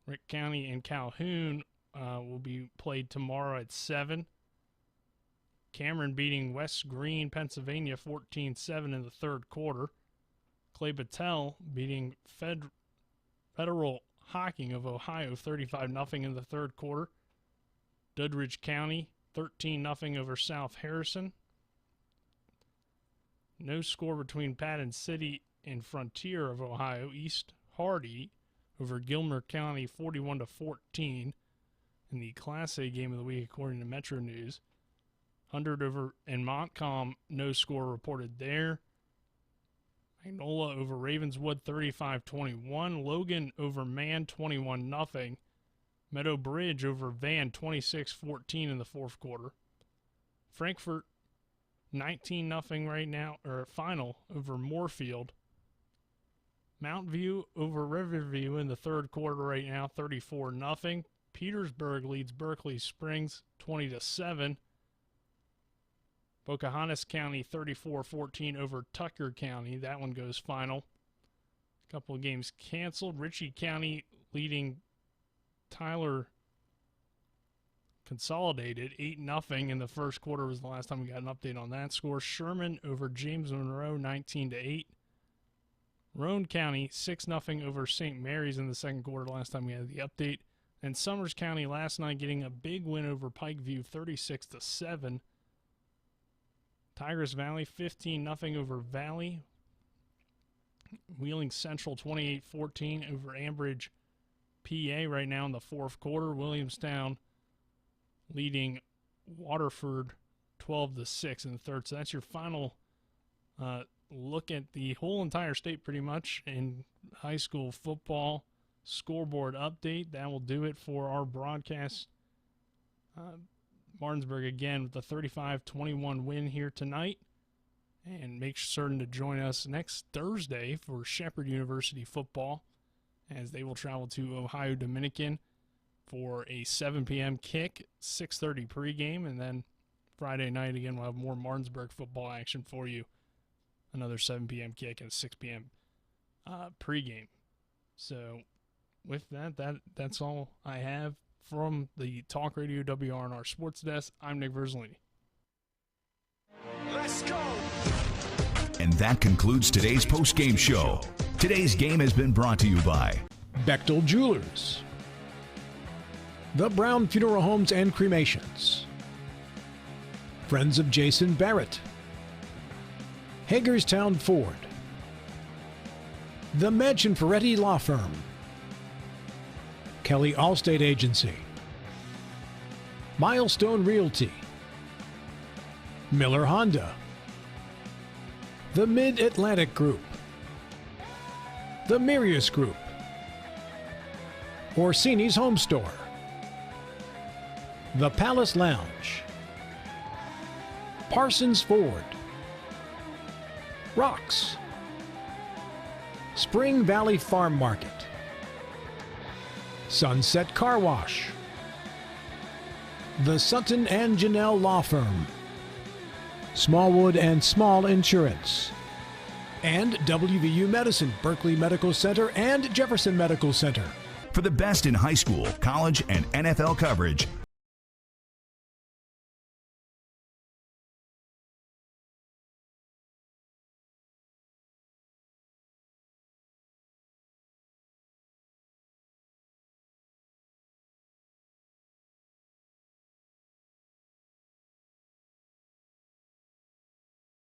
Speaker 15: Rick County and Calhoun will be played tomorrow at 7. Cameron beating West Green, Pennsylvania 14-7 in the third quarter. Clay Battelle beating Federal Hocking of Ohio 35-0 in the third quarter. Doddridge County 13-0 over South Harrison. No score between Patton City and Frontier of Ohio. East Hardy over Gilmer County 41-14 in the Class A game of the week according to Metro News. 100 over in Montcalm, no score reported there. Magnolia over Ravenswood 35-21. Logan over Man 21-0. Meadow Bridge over Van 26-14 in the fourth quarter. Frankfort 19-0 right now, or final over Moorfield. Mount View over Riverview in the third quarter right now, 34-0. Petersburg leads Berkeley Springs 20-7. Pocahontas County 34-14 over Tucker County. That one goes final. A couple of games canceled. Ritchie County leading Tyler Consolidated 8-0 in the first quarter was the last time we got an update on that score. Sherman over James Monroe 19-8. Roane County 6-0 over St. Mary's in the second quarter, last time we had the update. And Summers County last night getting a big win over Pikeview 36-7. Tigris Valley 15-0 over Valley. Wheeling Central 28-14 over Ambridge, PA right now in the fourth quarter. Williamstown leading Waterford 12-6 in the third. So that's your final look at the whole entire state pretty much in high school football scoreboard update. That will do it for our broadcast. Martinsburg again with the 35-21 win here tonight. And make certain to join us next Thursday for Shepherd University football as they will travel to Ohio Dominican for a 7 p.m. kick, 6:30 pregame, and then Friday night again we'll have more Martinsburg football action for you. Another 7 p.m. kick and a 6 p.m. Pregame. So with that's all I have from the Talk Radio WRNR Sports Desk. I'm Nick Verzolini.
Speaker 6: Let's go!
Speaker 16: And that concludes today's post-game show. Today's game has been brought to you by
Speaker 24: Bechtel Jewelers, The Brown Funeral Homes and Cremations, Friends of Jason Barrett, Hagerstown Ford, The Medch and Ferretti Law Firm, Kelly Allstate Agency, Milestone Realty, Miller Honda, The Mid-Atlantic Group, The Mirius Group, Orsini's Home Store, The Palace Lounge, Parsons Ford, Rocks, Spring Valley Farm Market, Sunset Car Wash, The Sutton and Janelle Law Firm, Smallwood and Small Insurance, and WVU Medicine, Berkeley Medical Center, and Jefferson Medical Center.
Speaker 16: For the best in high school, college, and NFL coverage,